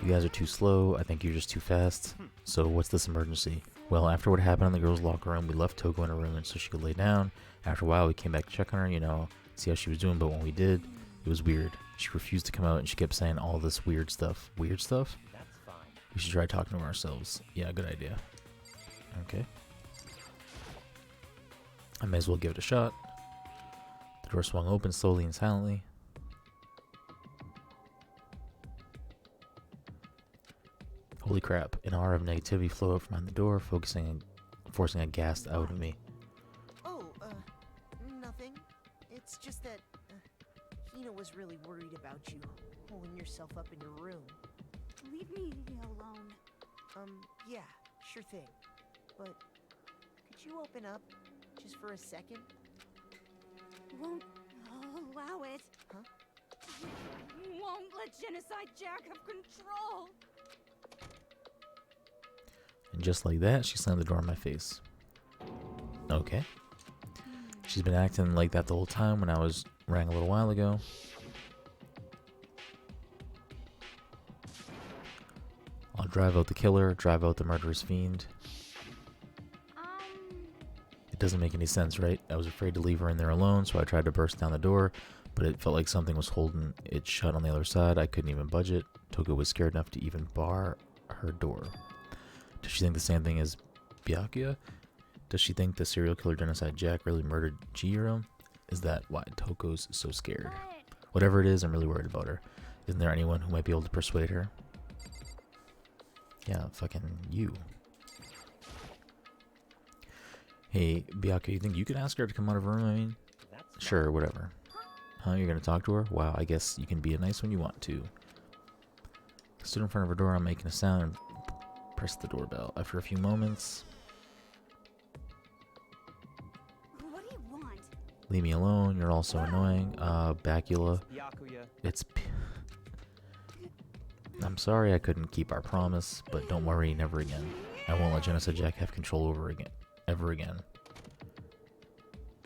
You guys are too slow. I think you're just too fast. So what's this emergency? Well, after what happened in the girls' locker room, we left Toko in her room so she could lay down. After a while, we came back to check on her, you know, see how she was doing. But when we did, it was weird. She refused to come out and she kept saying all this weird stuff. Weird stuff?
That's fine.
We should try talking to her ourselves. Yeah, good idea. Okay. I may as well give it a shot. The door swung open slowly and silently. Holy crap, an aura of negativity flowed out from behind the door, forcing a gasp out of me.
Oh, nothing. It's just that, Hina was really worried about you, holding yourself up in your room.
Leave me alone.
Yeah, sure thing. But, could you open up, just for a second?
Won't allow it.
Huh?
Won't let Genocide Jack have control.
And just like that, she slammed the door in my face. Okay. She's been acting like that the whole time when I was rang a little while ago. I'll drive out the killer, drive out the murderous fiend. It doesn't make any sense, right? I was afraid to leave her in there alone, so I tried to burst down the door, but it felt like something was holding it shut on the other side. I couldn't even budge it. Toko was scared enough to even bar her door. Does she think the same thing as Byakuya? Does she think the serial killer Genocide Jack really murdered Chihiro? Is that why Toko's so scared? Whatever it is, I'm really worried about her. Isn't there anyone who might be able to persuade her? Yeah, fucking you. Hey, Byakuya, you think you could ask her to come out of her room? I mean, sure, whatever. Huh, you're gonna talk to her? Wow, I guess you can be a nice when you want to. Stood in front of her door, I'm making a sound and pressed the doorbell. After a few moments...
What do you want?
Leave me alone. You're also annoying. Bacula.
Byakuya.
It's... I'm sorry I couldn't keep our promise, but don't worry, never again. I won't let Genocide Jack have control over again. Ever again.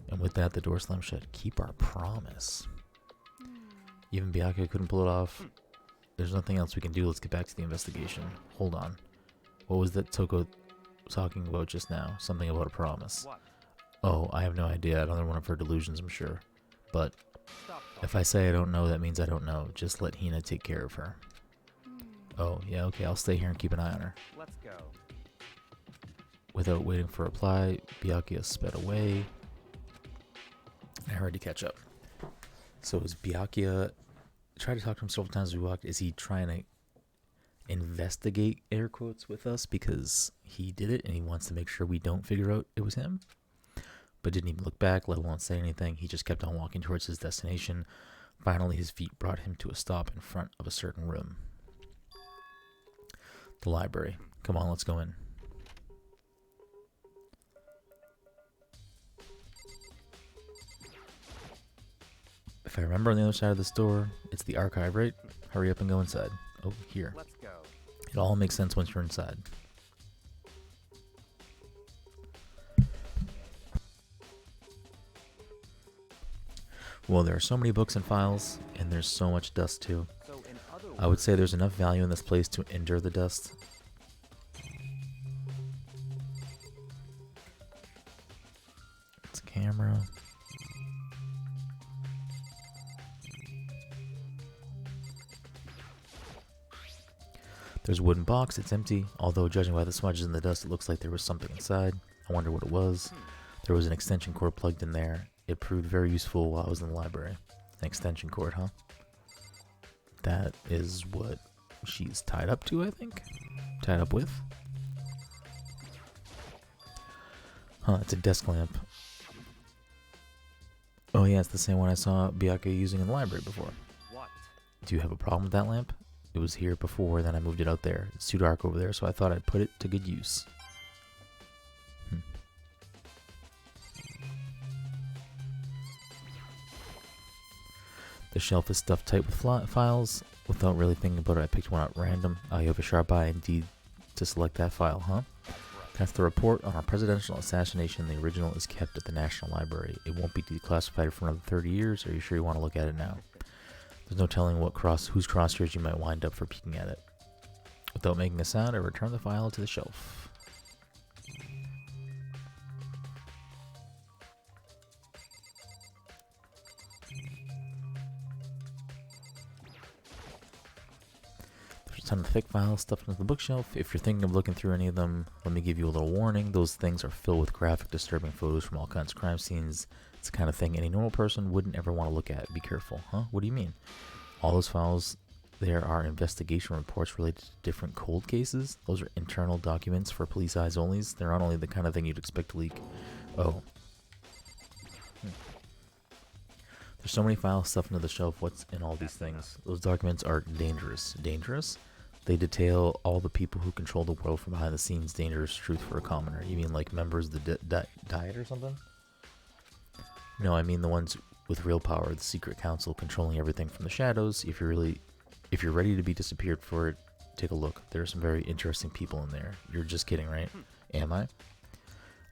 And with that, the door slammed shut. Keep our promise. Even Byakuya couldn't pull it off. There's nothing else we can do. Let's get back to the investigation. Hold on. What was that Toko talking about just now? Something about a promise.
What?
Oh, I have no idea. Another one of her delusions, I'm sure. But
Stop
if I say I don't know, that means I don't know. Just let Hina take care of her. Oh, yeah, okay. I'll stay here and keep an eye on her.
Let's go.
Without waiting for a reply, Byakuya sped away. I hurried to catch up. So is Byakuya... Tried to talk to him several times as we walked. Is he trying to investigate, air quotes, with us? Because he did it and he wants to make sure we don't figure out it was him. But didn't even look back, let alone say anything. He just kept on walking towards his destination. Finally, his feet brought him to a stop in front of a certain room. The library. Come on, let's go in. If I remember, on the other side of this door, it's the archive, right? Hurry up and go inside. Oh, here.
Let's go.
It all makes sense once you're inside. Well, there are so many books and files, and there's so much dust too.
So in other
I would say there's enough value in this place to endure the dust. It's a camera. There's a wooden box, it's empty, although judging by the smudges in the dust, it looks like there was something inside. I wonder what it was. There was an extension cord plugged in there. It proved very useful while I was in the library. An extension cord, huh? That is what she's tied up to, I think? Tied up with? Huh, it's a desk lamp. Oh yeah, it's the same one I saw Byakuya using in the library before.
what?
Do you have a problem with that lamp? It was here before, then I moved it out there. It's too dark over there, so I thought I'd put it to good use. The shelf is stuffed tight with files. Without really thinking about it, I picked one out random. You have a sharp eye indeed to select that file, huh? That's the report on our presidential assassination. The original is kept at the National Library. It won't be declassified for another 30 years. Are you sure you want to look at it now? There's no telling whose crosshairs you might wind up for peeking at it. Without making a sound, I return the file to the shelf. There's a ton of thick files stuffed into the bookshelf. If you're thinking of looking through any of them, let me give you a little warning. Those things are filled with graphic, disturbing photos from all kinds of crime scenes. It's the kind of thing any normal person wouldn't ever want to look at. Be careful. Huh? What do you mean? All those files, there are investigation reports related to different cold cases. Those are internal documents for police eyes only. They're not only the kind of thing you'd expect to leak. Oh. There's so many files stuffed into the shelf. What's in all these things? Those documents are dangerous. Dangerous? They detail all the people who control the world from behind the scenes. Dangerous truth for a commoner. You mean like members of the Diet or something? No, I mean the ones with real power, the secret council controlling everything from the shadows. If you're ready to be disappeared for it, take a look. There are some very interesting people in there. You're just kidding, right? Am I?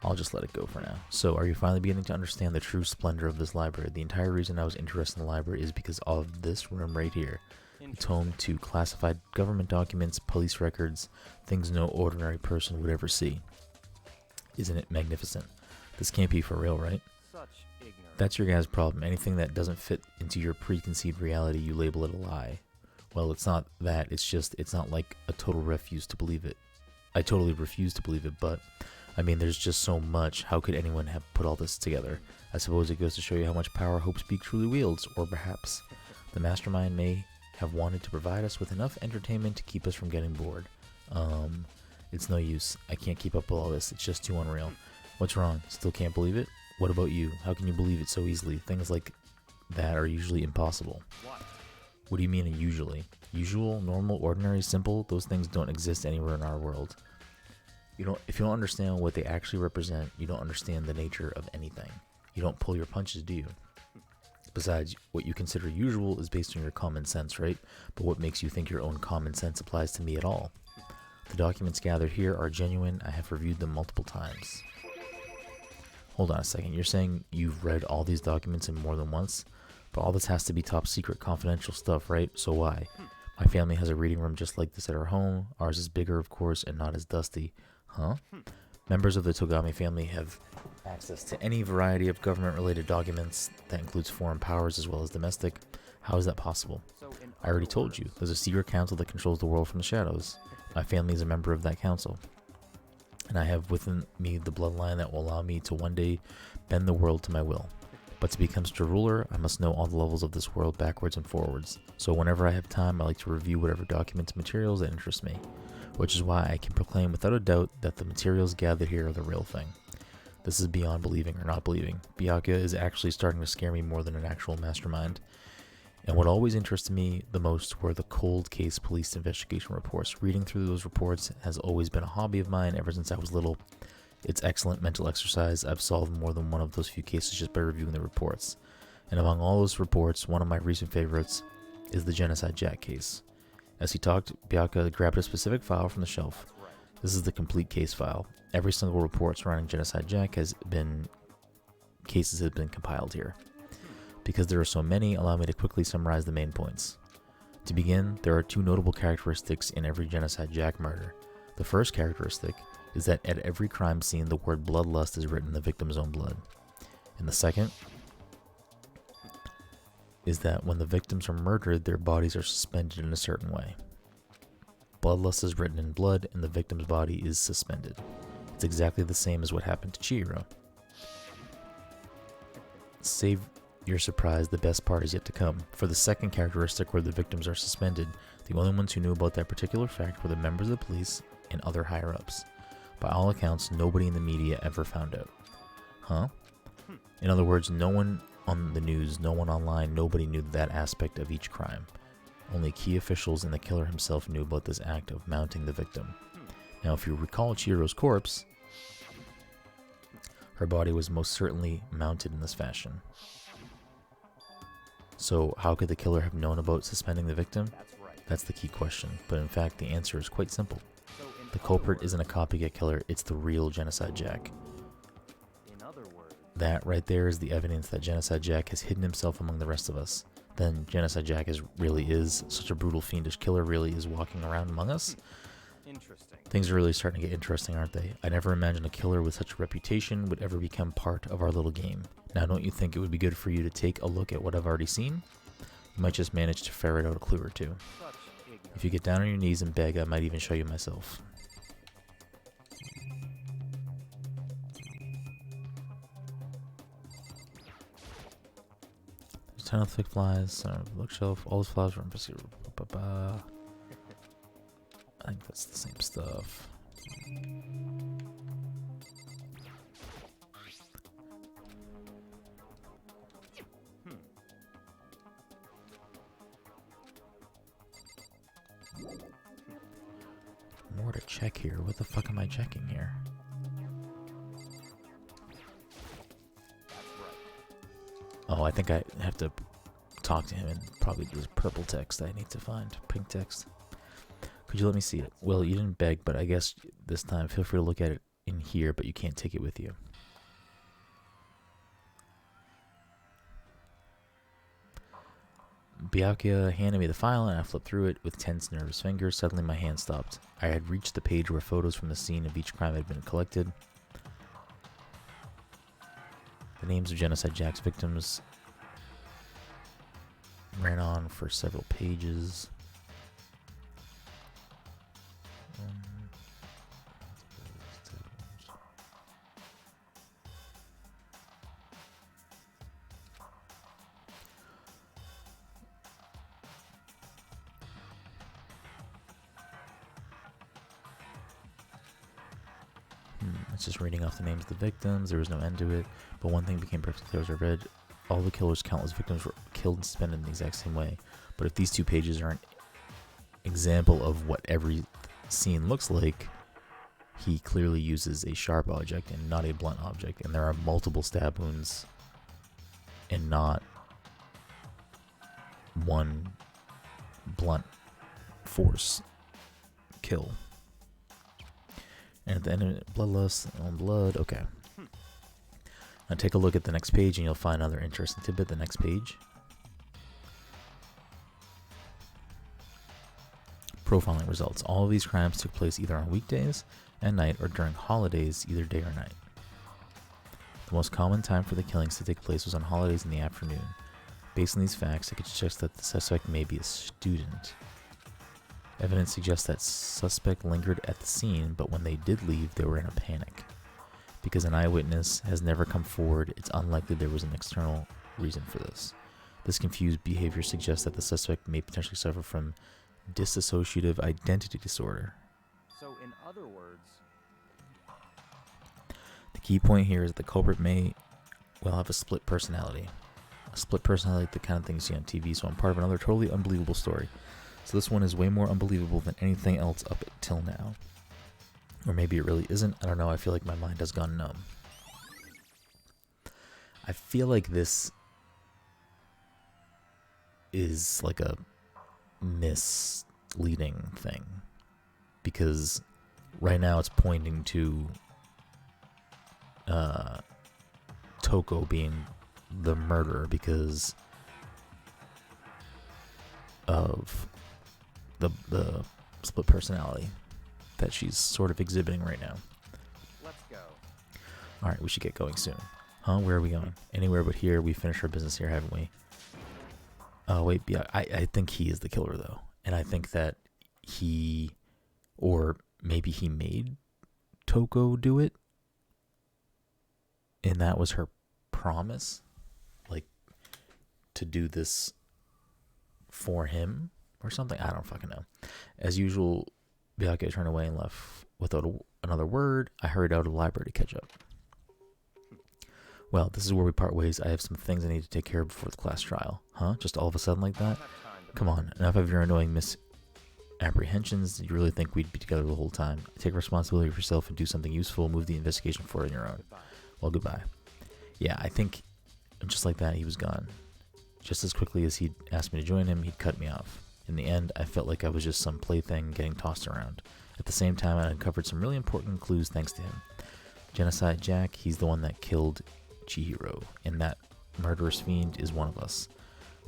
I'll just let it go for now. So, are you finally beginning to understand the true splendor of this library? The entire reason I was interested in the library is because of this room right here. It's home to classified government documents, police records, things no ordinary person would ever see. Isn't it magnificent? This can't be for real, right?
Such ignorance.
That's your guys' problem. Anything that doesn't fit into your preconceived reality, you label it a lie. Well, it's not that. It's not like a total refuse to believe it. I totally refuse to believe it, but I mean, there's just so much. How could anyone have put all this together? I suppose it goes to show you how much power Hope Speak truly wields, or perhaps the mastermind may have wanted to provide us with enough entertainment to keep us from getting bored. It's no use. I can't keep up with all this. It's just too unreal. What's wrong? Still can't believe it? What about you? How can you believe it so easily? Things like that are usually impossible. What do you mean usually? Usual, normal, ordinary, simple? Those things don't exist anywhere in our world. If you don't understand what they actually represent, you don't understand the nature of anything. You don't pull your punches, do you? Besides, what you consider usual is based on your common sense, right? But what makes you think your own common sense applies to me at all? The documents gathered here are genuine. I have reviewed them multiple times. Hold on a second. You're saying you've read all these documents in more than once? But all this has to be top secret confidential stuff, right? So why? My family has a reading room just like this at our home. Ours is bigger, of course, and not as dusty. Huh? Members of the Togami family have access to any variety of government-related documents. That includes foreign powers as well as domestic. How is that possible? I already told you. There's a secret council that controls the world from the shadows. My family is a member of that council. And I have within me the bloodline that will allow me to one day bend the world to my will. But to become such a ruler, I must know all the levels of this world backwards and forwards. So whenever I have time, I like to review whatever documents and materials that interest me. Which is why I can proclaim without a doubt that the materials gathered here are the real thing. This is beyond believing or not believing. Byakuya is actually starting to scare me more than an actual mastermind. And what always interested me the most were the cold case police investigation reports. Reading through those reports has always been a hobby of mine ever since I was little. It's excellent mental exercise. I've solved more than one of those few cases just by reviewing the reports. And among all those reports, one of my recent favorites is the Genocide Jack case. As he talked, Byakuya grabbed a specific file from the shelf. This is the complete case file. Every single report surrounding Genocide Jack has been compiled here. Because there are so many, allow me to quickly summarize the main points. To begin, there are two notable characteristics in every Genocide Jack murder. The first characteristic is that at every crime scene the word bloodlust is written in the victim's own blood. And the second is that when the victims are murdered, their bodies are suspended in a certain way. Bloodlust is written in blood and the victim's body is suspended. It's exactly the same as what happened to Chihiro. Save your surprise, the best part is yet to come. For the second characteristic where the victims are suspended, the only ones who knew about that particular fact were the members of the police and other higher-ups. By all accounts, nobody in the media ever found out. Huh? In other words, no one on the news, no one online, nobody knew that aspect of each crime. Only key officials and the killer himself knew about this act of mounting the victim. Now, if you recall Chihiro's corpse, her body was most certainly mounted in this fashion. So, how could the killer have known about suspending the victim? That's the key question, but in fact, the answer is quite simple. The culprit isn't a copycat killer, it's the real Genocide Jack. That right there is the evidence that Genocide Jack has hidden himself among the rest of us. Then Genocide Jack really is such a brutal, fiendish killer, really is walking around among us.
Interesting.
Things are really starting to get interesting, aren't they? I never imagined a killer with such a reputation would ever become part of our little game. Now, don't you think it would be good for you to take a look at what I've already seen? You might just manage to ferret out a clue or two. If you get down on your knees and beg, I might even show you myself. There's a ton of thick flies on the bookshelf. All those flies are I think that's the same stuff. More to check here. What the fuck am I checking here? Oh, I think I have to talk to him and probably there's purple text I need to find. Pink text. Could you let me see it? Well, you didn't beg, but I guess this time feel free to look at it in here, but you can't take it with you. Byakuya handed me the file and I flipped through it with tense, nervous fingers. Suddenly my hand stopped. I had reached the page where photos from the scene of each crime had been collected. The names of Genocide Jack's victims ran on for several pages. It's just reading off the names of the victims. There was no end to it, but one thing became perfectly clear as I read. All the killer's countless victims were killed and suspended in the exact same way. But if these two pages are an example of what every scene looks like, he clearly uses a sharp object and not a blunt object. And there are multiple stab wounds and not one blunt force kill. And at the end of it, bloodlust on blood. Okay. Now take a look at the next page and you'll find another interesting tidbit. The next page. Profiling results. All of these crimes took place either on weekdays at night or during holidays, either day or night. The most common time for the killings to take place was on holidays in the afternoon. Based on these facts, it could suggest that the suspect may be a student. Evidence suggests that suspect lingered at the scene, but when they did leave, they were in a panic. Because an eyewitness has never come forward, it's unlikely there was an external reason for this. This confused behavior suggests that the suspect may potentially suffer from dissociative identity disorder.
So, in other words,
The key point here is that the culprit may well have a split personality. A split personality, the kind of thing you see on TV, so I'm part of another totally unbelievable story. So this one is way more unbelievable than anything else up till now. Or maybe it really isn't. I don't know. I feel like my mind has gone numb. I feel like this is like a misleading thing. Because right now it's pointing to Toko being the murderer because of the split personality that she's sort of exhibiting right now.
let's go.
Alright, we should get going soon. Huh? Where are we going? Anywhere but here. We finished our business here, haven't we? Oh, wait. Yeah, I think he is the killer, though. And I think that he, or maybe he made Toko do it. And that was her promise. Like, to do this for him or something. I don't fucking know. As usual, Byakuya turned away and left without another word. I hurried out of the library to catch up. Well, this is where we part ways. I have some things I need to take care of before the class trial. Huh? Just all of a sudden like that? Come on, enough of your annoying misapprehensions. You really think we'd be together the whole time? Take responsibility for yourself and do something useful. Move the investigation forward on your own. Well, goodbye. Yeah, I think just like that, he was gone. Just as quickly as he'd asked me to join him, he'd cut me off. In the end, I felt like I was just some plaything getting tossed around. At the same time, I uncovered some really important clues thanks to him. Genocide Jack, he's the one that killed Chihiro, and that murderous fiend is one of us.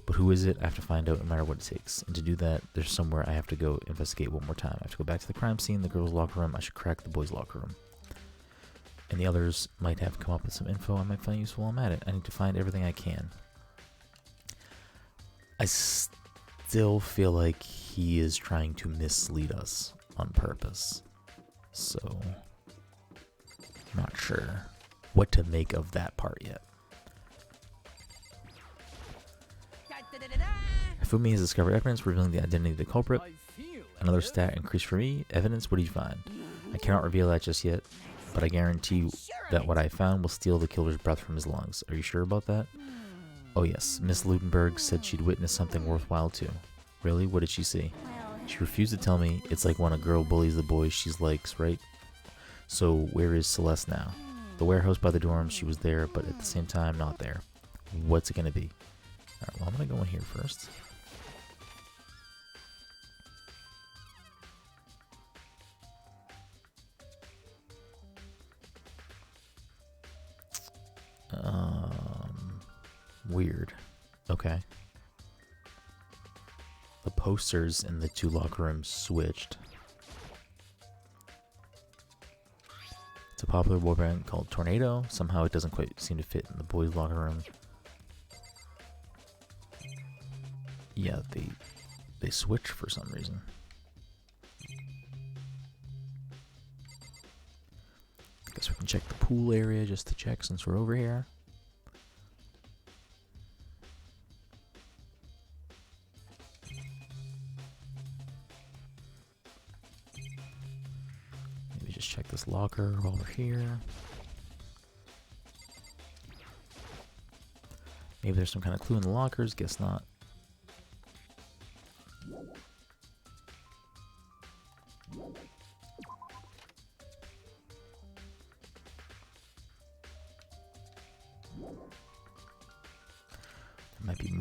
But who is it? I have to find out no matter what it takes. And to do that, there's somewhere I have to go investigate one more time. I have to go back to the crime scene, the girls' locker room. I should crack the boys' locker room. And the others might have come up with some info I might find useful while I'm at it. I need to find everything I can. I still feel like he is trying to mislead us on purpose. So, not sure what to make of that part yet. Fumi has discovered evidence revealing the identity of the culprit. Another stat increase for me. Evidence, what did you find? I cannot reveal that just yet, but I guarantee that what I found will steal the killer's breath from his lungs. Are you sure about that? Oh yes, Miss Ludenberg said she'd witnessed something worthwhile too. Really? What did she see? She refused to tell me. It's like when a girl bullies the boys she likes, right? So where is Celeste now? The warehouse by the dorms, she was there, but at the same time, not there. What's it gonna be? Alright, well, I'm gonna go in here first. Weird. Okay. The posters in the two locker rooms switched. It's a popular boy band called Tornado. Somehow it doesn't quite seem to fit in the boys' locker room. Yeah, they switched for some reason. Guess we can check the pool area just to check since we're over here. Maybe just check this locker while we're here. Maybe there's some kind of clue in the lockers, guess not.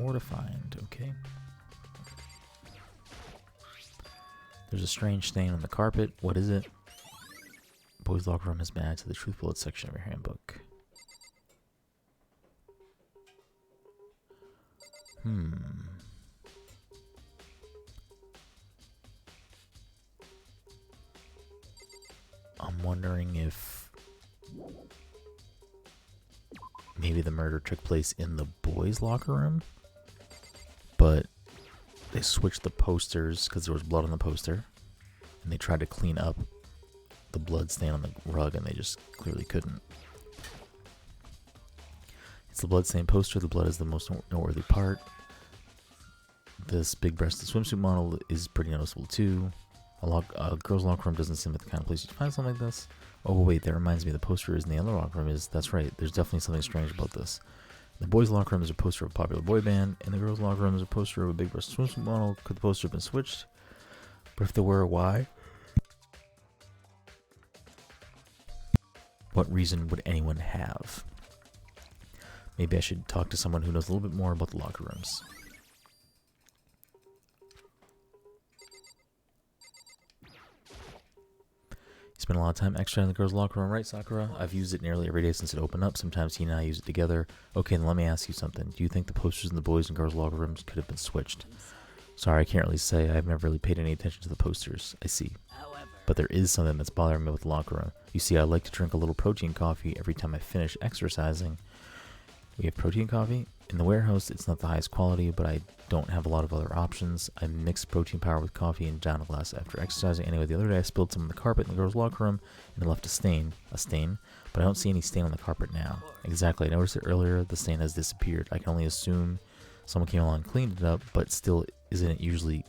more to find. Okay. There's a strange stain on the carpet. What is it? Boys' locker room has been added to the truth bullet section of your handbook. I'm wondering if maybe the murder took place in the boys' locker room, but they switched the posters because there was blood on the poster, and they tried to clean up the blood stain on the rug, and they just clearly couldn't. It's the blood-stained poster. The blood is the most noteworthy part. This big-breasted swimsuit model is pretty noticeable too. A girl's locker room doesn't seem like the kind of place you'd find something like this. Oh wait, that reminds me, the poster is in the other locker room. That's right, there's definitely something strange about this. In the boys' locker room is a poster of a popular boy band. In the girls' locker room is a poster of a big-breasted swimsuit model. Could the poster have been switched? But if there were, why? What reason would anyone have? Maybe I should talk to someone who knows a little bit more about the locker rooms. You spend a lot of time extra in the girls' locker room, right, Sakura? I've used it nearly every day since it opened up. Sometimes he and I use it together. Okay, then let me ask you something. Do you think the posters in the boys' and girls' locker rooms could have been switched? Sorry, I can't really say. I've never really paid any attention to the posters. I see. But there is something that's bothering me with the locker room. You see, I like to drink a little protein coffee every time I finish exercising. We have protein coffee. In the warehouse, it's not the highest quality, but I don't have a lot of other options. I mix protein powder with coffee and down a glass after exercising. Anyway, the other day I spilled some on the carpet in the girls' locker room, and it left a stain, but I don't see any stain on the carpet now. Exactly, I noticed it earlier. The stain has disappeared. I can only assume someone came along and cleaned it up, but still, isn't it unusually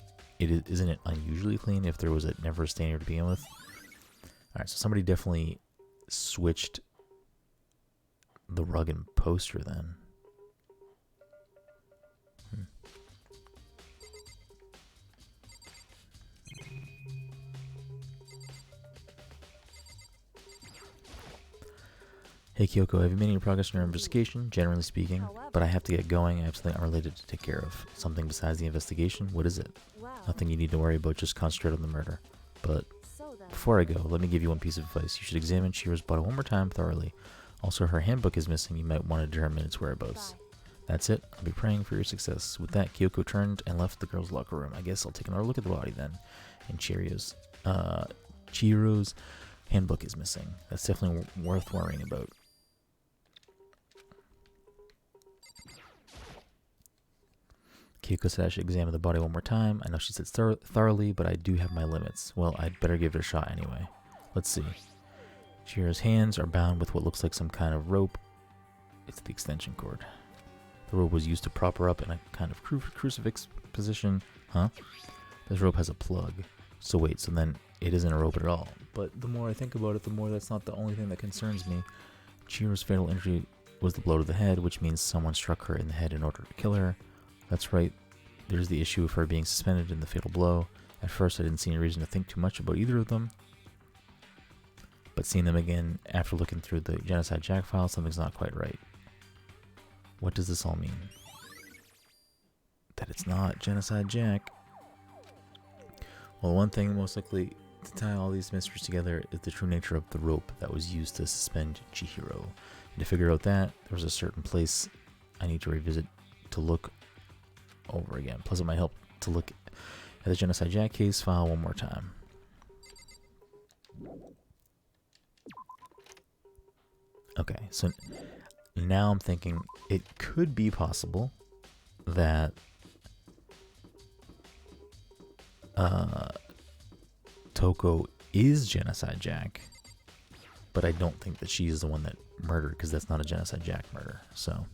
clean if there was never a stain here to begin with? Alright, so somebody definitely switched the rug and poster then. Hey Kyoko, have you made any progress in your investigation? Generally speaking, but I have to get going. I have something unrelated to take care of. Something besides the investigation? What is it? Nothing you need to worry about, just concentrate on the murder. But before I go, let me give you one piece of advice. You should examine Chihiro's body one more time thoroughly. Also, her handbook is missing. You might want to determine its whereabouts. That's it. I'll be praying for your success. With that, Kyoko turned and left the girls' locker room. I guess I'll take another look at the body then. And Chihiro's handbook is missing. That's definitely worth worrying about. Kyoko said I should examine the body one more time. I know she said thoroughly, but I do have my limits. Well, I'd better give it a shot anyway. Let's see. Chihiro's hands are bound with what looks like some kind of rope. It's the extension cord. The rope was used to prop her up in a kind of crucifix position. Huh? This rope has a plug. So wait, so then it isn't a rope at all. But the more I think about it, the more that's not the only thing that concerns me. Chihiro's fatal injury was the blow to the head, which means someone struck her in the head in order to kill her. That's right, there's the issue of her being suspended in the fatal blow. At first I didn't see any reason to think too much about either of them. But seeing them again after looking through the Genocide Jack file, something's not quite right. What does this all mean? That it's not Genocide Jack. Well, one thing most likely to tie all these mysteries together is the true nature of the rope that was used to suspend Chihiro. And to figure out that, there was a certain place I need to revisit to look over again. Plus it might help to look at the Genocide Jack case file one more time. Okay, so now I'm thinking it could be possible that Toko is Genocide Jack, but I don't think that she is the one that murdered, because that's not a Genocide Jack murder. So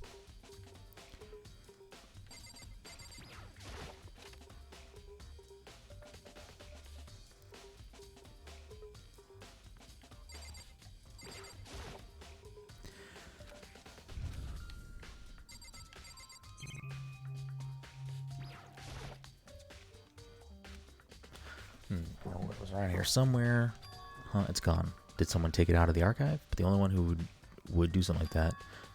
it was around here somewhere. Huh, it's gone. Did someone take it out of the archive? But the only one who would do something like that,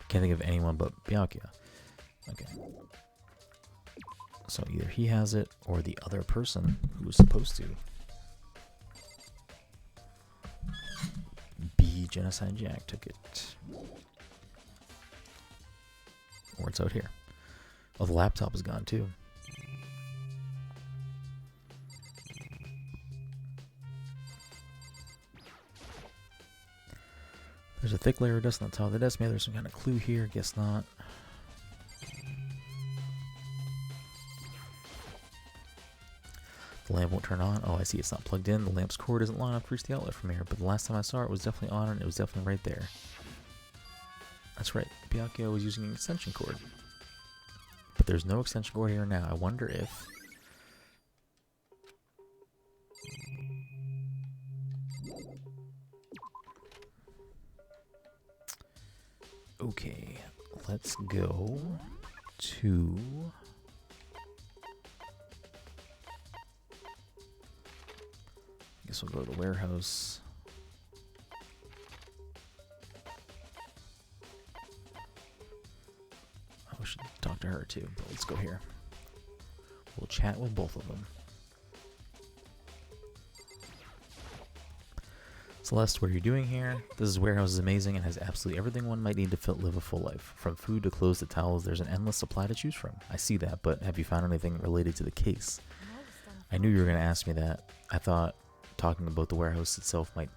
can't think of anyone but Byakuya. Okay. So either he has it or the other person who was supposed to be Genocide Jack took it. Or it's out here. Oh, the laptop is gone too. There's a thick layer of dust on the top of the desk. Maybe there's some kind of clue here. Guess not. The lamp won't turn on. Oh, I see it's not plugged in. The lamp's cord isn't long enough to reach the outlet from here. But the last time I saw it, it was definitely on and it was definitely right there. That's right. Piacchio was using an extension cord. But there's no extension cord here now. I wonder if... Okay, let's go to... I guess we'll go to the warehouse. I should talk to her too, but let's go here. We'll chat with both of them. Celeste, what are you doing here? This warehouse is amazing and has absolutely everything one might need to live a full life. From food to clothes to towels, there's an endless supply to choose from. I see that, but have you found anything related to the case? I knew you were going to ask me that. I thought talking about the warehouse itself might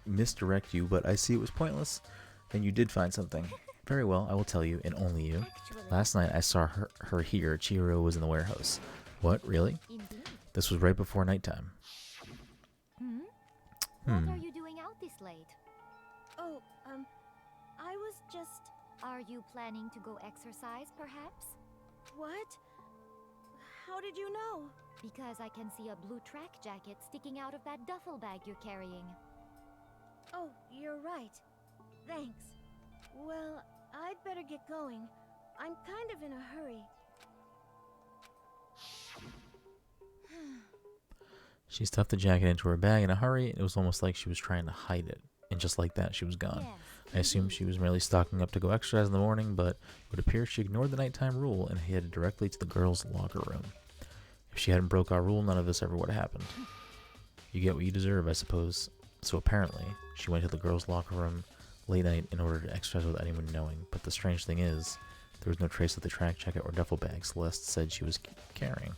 misdirect you, but I see it was pointless, and you did find something. Very well, I will tell you, and only you. Last night I saw her here. Chihiro was in the warehouse. What, really? This was right before nighttime.
What are you doing out this late?
Oh, I was just...
Are you planning to go exercise, perhaps?
What? How did you know?
Because I can see a blue track jacket sticking out of that duffel bag you're carrying.
Oh, you're right. Thanks. Well, I'd better get going. I'm kind of in a hurry.
She stuffed the jacket into her bag in a hurry, and it was almost like she was trying to hide it. And just like that, she was gone.
Yes.
I assumed she was merely stocking up to go exercise in the morning, but it would appear she ignored the nighttime rule and headed directly to the girls' locker room. If she hadn't broke our rule, none of this ever would have happened. You get what you deserve, I suppose. So apparently, she went to the girls' locker room late night in order to exercise without anyone knowing. But the strange thing is, there was no trace of the track jacket or duffel bag Celeste said she was carrying,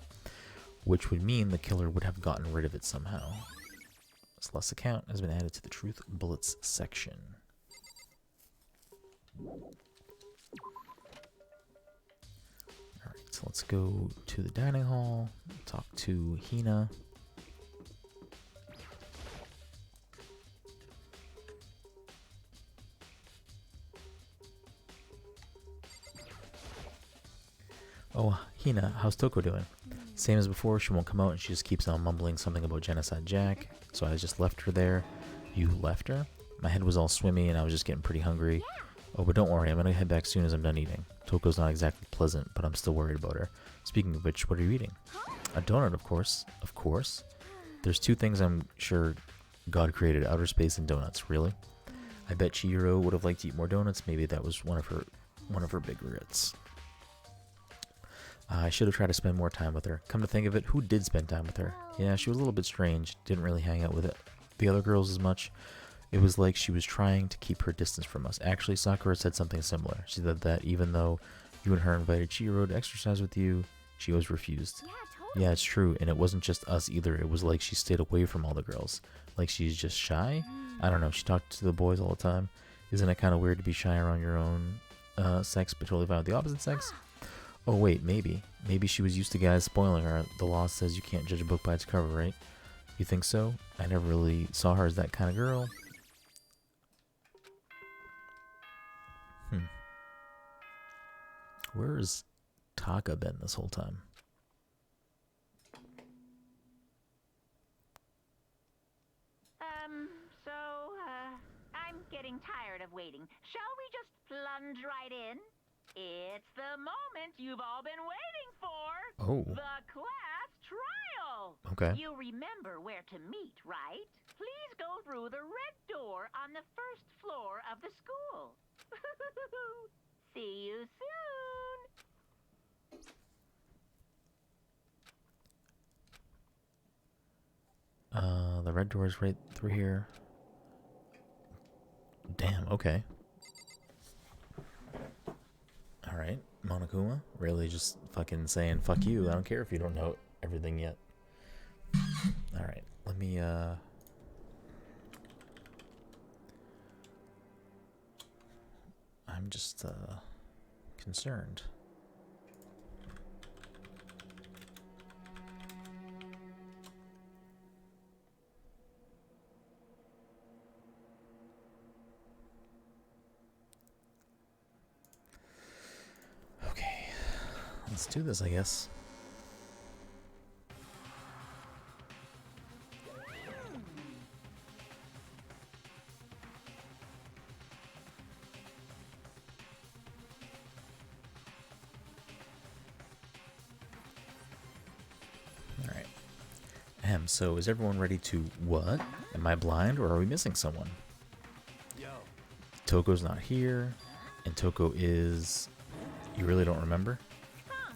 which would mean the killer would have gotten rid of it somehow. Celeste's account has been added to the Truth Bullets section. Alright, so let's go to the dining hall, talk to Hina. Oh, Hina, how's Toko doing? Same as before, she won't come out and she just keeps on mumbling something about Genocide Jack, so I just left her there. You left her? My head was all swimmy and I was just getting pretty hungry. Oh, but don't worry, I'm gonna head back soon as I'm done eating. Toko's not exactly pleasant, but I'm still worried about her. Speaking of which, what are you eating? A donut, of course. Of course. There's two things I'm sure God created, outer space and donuts. Really? I bet Chihiro would have liked to eat more donuts. Maybe that was one of her big regrets. I should have tried to spend more time with her. Come to think of it, who did spend time with her? Yeah, she was a little bit strange. Didn't really hang out with the other girls as much. It was like she was trying to keep her distance from us. Actually, Sakura said something similar. She said that even though you and her invited Chihiro to exercise with you, she was refused.
Yeah, totally.
Yeah, it's true. And it wasn't just us either. It was like she stayed away from all the girls. Like she's just shy? I don't know. She talked to the boys all the time. Isn't it kind of weird to be shy around your own sex, but totally fine with the opposite sex? Oh wait, maybe. Maybe she was used to guys spoiling her. The law says you can't judge a book by its cover, right? You think so? I never really saw her as that kind of girl. Where's Taka been this whole time?
I'm getting tired of waiting. Shall we just plunge right in? It's the moment you've all been waiting for.
Oh.
The class trial.
Okay.
You remember where to meet, right? Please go through the red door on the first floor of the school. See you soon.
The red door is right through here. Damn, okay. Alright, Monokuma. Really just fucking saying fuck you. I don't care if you don't know everything yet. Alright, let me, I'm just, concerned. Okay, let's do this, I guess. Alright. So is everyone ready to what? Am I blind or are we missing someone?
Yo.
Toko's not here, and Toko is... You really don't remember?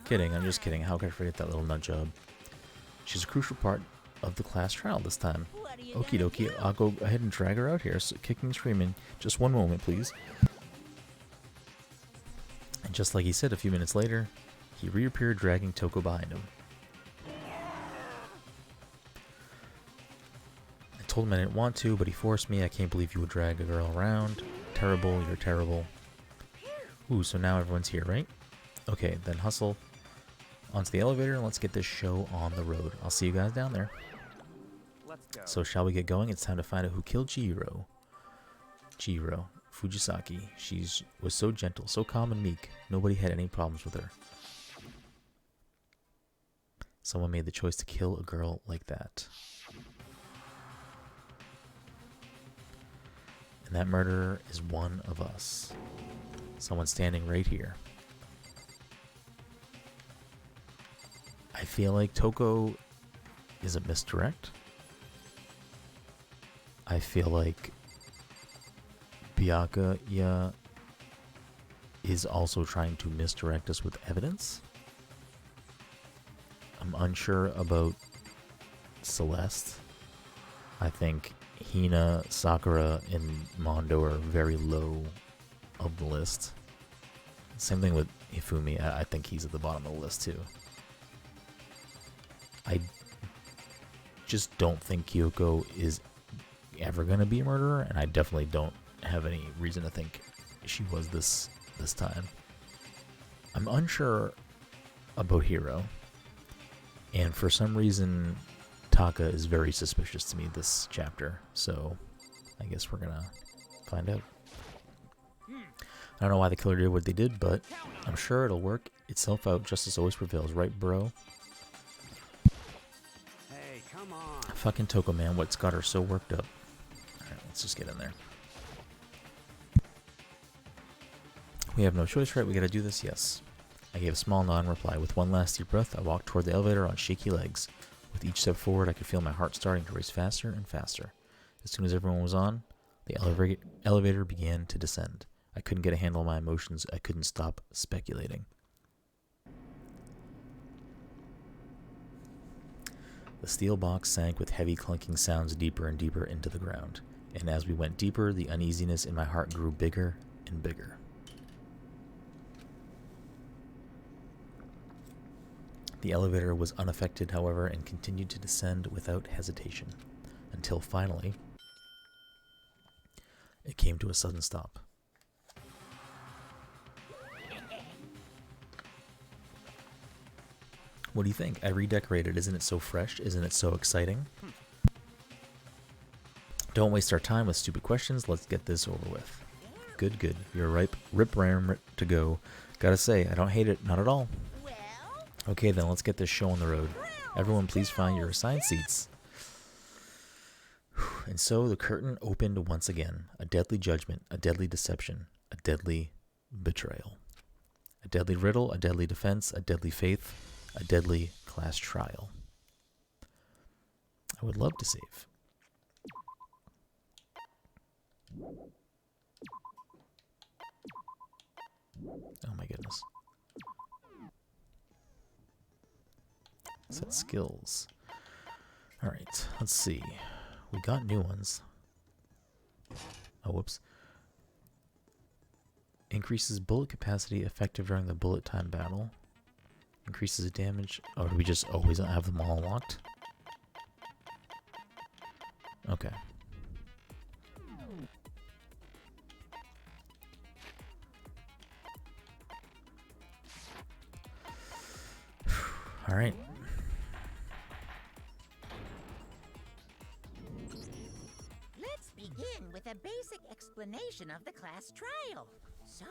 Kidding, I'm just kidding. How could I forget that little nut job? She's a crucial part of the class trial this time. Okie dokie, I'll go ahead and drag her out here, so kicking and screaming. Just one moment, please. And just like he said a few minutes later, he reappeared dragging Toko behind him. I told him I didn't want to, but he forced me. I can't believe you would drag a girl around. Terrible, you're terrible. Ooh, so now everyone's here, right? Okay, then hustle onto the elevator and let's get this show on the road. I'll see you guys down there.
Let's go.
So shall we get going? It's time to find out who killed Chihiro. Chihiro, Fujisaki. She was so gentle, so calm and meek. Nobody had any problems with her. Someone made the choice to kill a girl like that. And that murderer is one of us. Someone standing right here. I feel like Toko is a misdirect. I feel like Byakuya is also trying to misdirect us with evidence. I'm unsure about Celeste. I think Hina, Sakura, and Mondo are very low of the list. Same thing with Hifumi. I think he's at the bottom of the list too. I just don't think Kyoko is ever going to be a murderer, and I definitely don't have any reason to think she was this time. I'm unsure about Hiro, and for some reason Taka is very suspicious to me this chapter, so I guess we're gonna find out. I don't know why the killer did what they did, but I'm sure it'll work itself out. Justice always prevails, right, bro?
Hey, come on.
Fucking Toko, man. What's got her so worked up? Alright, let's just get in there. We have no choice, right? We gotta do this? Yes. I gave a small nod in reply. With one last deep breath, I walked toward the elevator on shaky legs. With each step forward, I could feel my heart starting to race faster and faster. As soon as everyone was on, the elevator began to descend. I couldn't get a handle on my emotions. I couldn't stop speculating. The steel box sank with heavy clunking sounds deeper and deeper into the ground. And as we went deeper, the uneasiness in my heart grew bigger and bigger. The elevator was unaffected, however, and continued to descend without hesitation. Until finally, it came to a sudden stop. What do you think? I redecorated. Isn't it so fresh? Isn't it so exciting? Don't waste our time with stupid questions. Let's get this over with. Good, good. You're ripe, rip-ram to go. Gotta say, I don't hate it. Not at all. Okay, then let's get this show on the road. Everyone, please find your assigned seats. And so the curtain opened once again. A deadly judgment, a deadly deception, a deadly betrayal. A deadly riddle, a deadly defense, a deadly faith, a deadly class trial. I would love to save. Oh my goodness. Set skills. Alright, let's see. We got new ones. Oh, whoops. Increases bullet capacity effective during the bullet time battle. Increases damage. Oh, do we just always have them all unlocked? Okay. Alright.
Let's begin with a basic explanation of the class trial. So,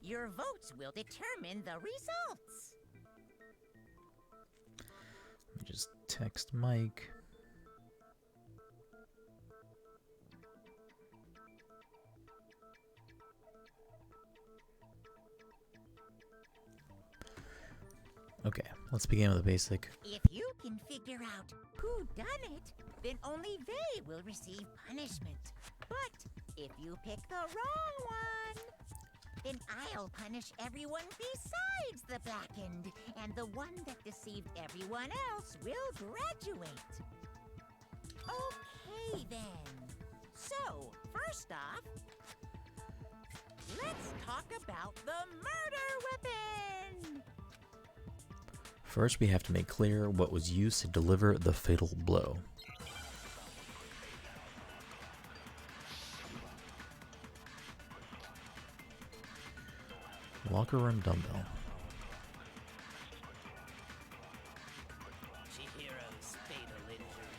your votes will determine the results.
Let me just text Mike. Okay, let's begin with a basic.
If you can figure out who done it, then only they will receive punishment. But if you pick the wrong one, then I'll punish everyone besides the blackened, and the one that deceived everyone else will graduate. Okay then. So, first off, let's talk about the murder weapon.
First, we have to make clear what was used to deliver the fatal blow. Locker room dumbbell.
Chihiro's fatal injury.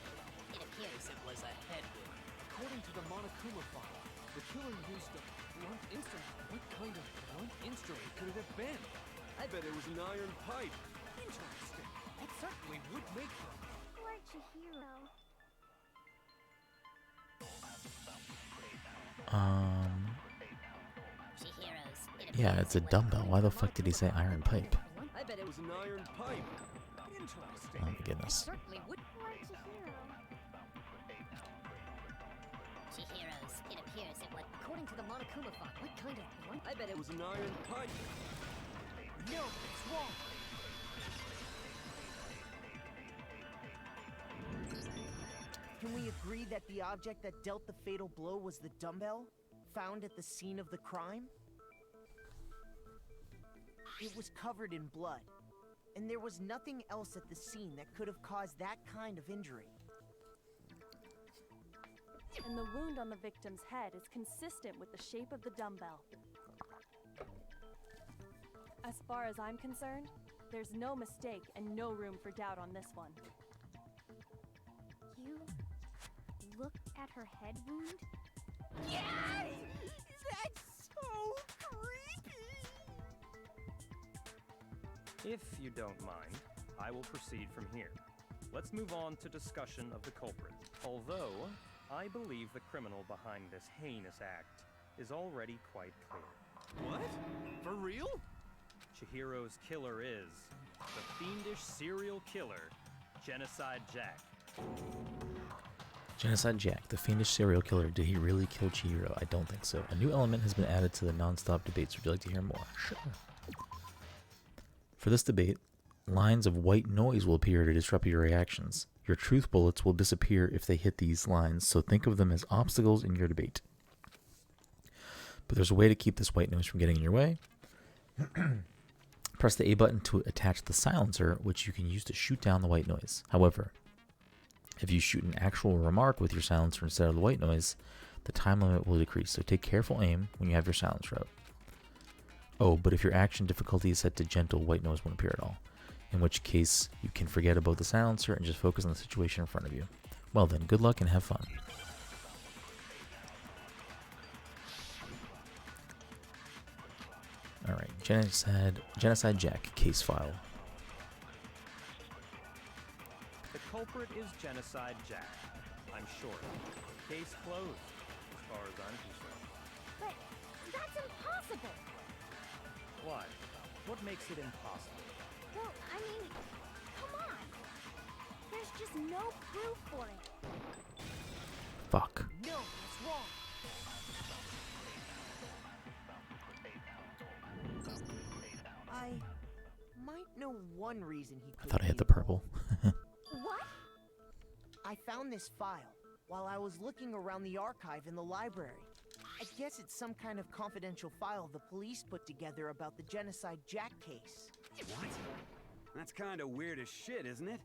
It appears it was a head wound.
According to the Monokuma file, the killer used a blunt instrument. What kind of blunt instrument could it have been?
I bet it was an iron pipe.
Interesting. That certainly would make them.
Poor Chihiro.
Chihiro's.
Yeah, it's a dumbbell. Why the fuck did he say iron pipe?
I bet
It was an iron pipe.
Interesting.
Oh my goodness.
certainly would.
Poor Chihiro.
Chihiro's. It appears it was. According to the Monokuma file, what kind of blunt? I bet
It was an iron pipe.
No, it's wrong. Can we agree that the object that dealt the fatal blow was the dumbbell, found at the scene of the crime? It was covered in blood, and there was nothing else at the scene that could have caused that kind of injury.
And the wound on the victim's head is consistent with the shape of the dumbbell. As far as I'm concerned, there's no mistake and no room for doubt on this one.
You looked at her head wound?
Yay! That's so creepy!
If you don't mind, I will proceed from here. Let's move on to discussion of the culprit. Although, I believe the criminal behind this heinous act is already quite clear.
What? For real?
Chihiro's killer is the fiendish serial killer, Genocide Jack.
Genocide Jack, the fiendish serial killer. Did he really kill Chihiro? I don't think so. A new element has been added to the non-stop debates. Would you like to hear more? Sure. For this debate, lines of white noise will appear to disrupt your reactions. Your truth bullets will disappear if they hit these lines, so think of them as obstacles in your debate. But there's a way to keep this white noise from getting in your way. Press the A button to attach the silencer, which you can use to shoot down the white noise. However, if you shoot an actual remark with your silencer instead of the white noise, the time limit will decrease, so take careful aim when you have your silencer out. Oh, but if your action difficulty is set to gentle, white noise won't appear at all, in which case you can forget about the silencer and just focus on the situation in front of you. Well then, good luck and have fun. Alright, Genocide Jack case file.
The culprit is Genocide Jack. I'm sure. Case closed, as far as I'm concerned.
But that's impossible!
Why? What makes it impossible?
Well, I mean, come on! There's just no proof for it.
Fuck.
No, it's wrong. I might know one reason he
I
could
thought I hit
be
the purple.
What?
I found this file while I was looking around the archive in the library. I guess it's some kind of confidential file the police put together about the Genocide Jack case.
What? That's kind of weird as shit, isn't it?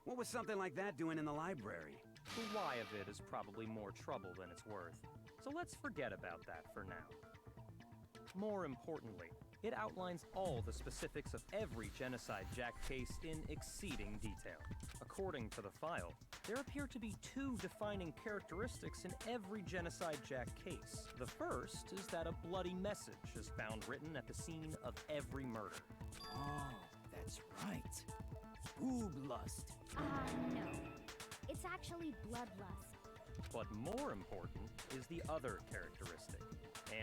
What was something like that doing in the library?
The why of it is probably more trouble than it's worth, so let's forget about that for now. More importantly, it outlines all the specifics of every Genocide Jack case in exceeding detail. According to the file, there appear to be two defining characteristics in every Genocide Jack case. The first is that a bloody message is found written at the scene of every murder.
Oh, that's right. Booblust.
No. It's actually bloodlust.
But more important is the other characteristic,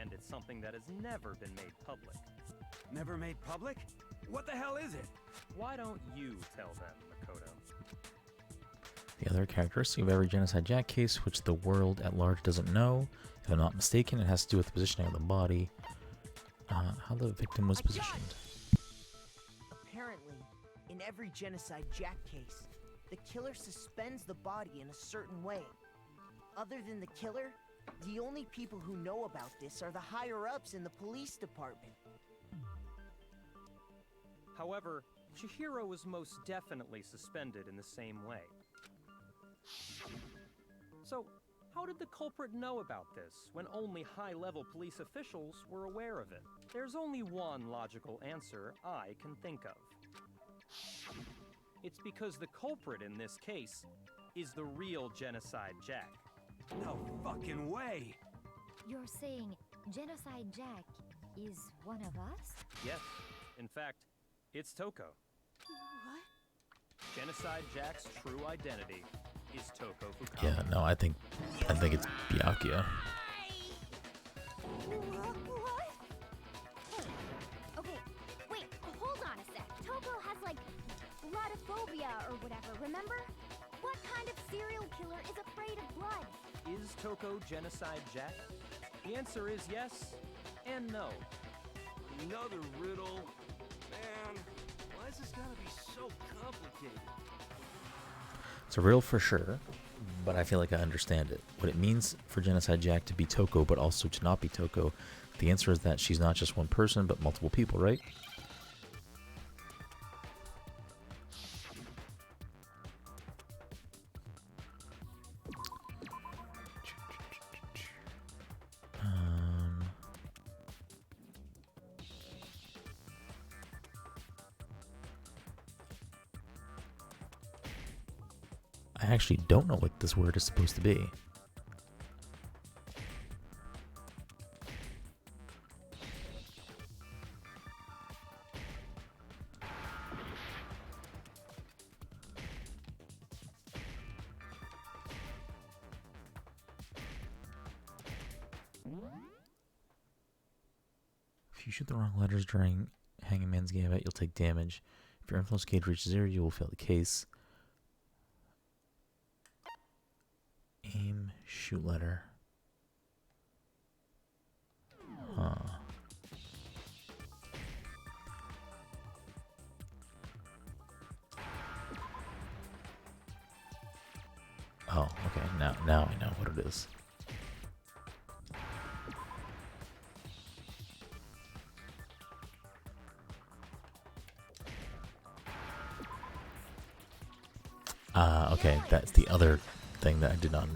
and it's something that has never been made public.
Never made public? What the hell is it?
Why don't you tell them, Makoto?
The other characteristic of every Genocide Jack case, which the world at large doesn't know, if I'm not mistaken, it has to do with the positioning of the body, how the victim was positioned.
Apparently, in every Genocide Jack case, the killer suspends the body in a certain way. Other than the killer, the only people who know about this are the higher-ups in the police department.
However, Chihiro was most definitely suspended in the same way. So, how did the culprit know about this when only high-level police officials were aware of it? There's only one logical answer I can think of. It's because the culprit in this case is the real Genocide Jack.
No fucking way!
You're saying Genocide Jack is one of us?
Yes, in fact, it's Toko.
What?
Genocide Jack's true identity is Toko Fukawa.
Yeah, no, I think it's Byakuya.
What?
Okay, wait, hold on a sec. Toko has like bloodophobia or whatever, remember? What kind of serial killer is afraid of blood?
Is Toko Genocide Jack? The answer is yes and no.
Another riddle. Man, why is this gotta be so complicated?
It's a riddle for sure, but I feel like I understand it. What it means for Genocide Jack to be Toko, but also to not be Toko, the answer is that she's not just one person, but multiple people, right? I actually don't know what this word is supposed to be. If you shoot the wrong letters during Hangman's Gambit, you'll take damage. If your influence gauge reaches 0, you will fail the case. Aim, shoot letter. Huh. Oh, okay. Now I know what it is. Okay. That's the other thing that I did not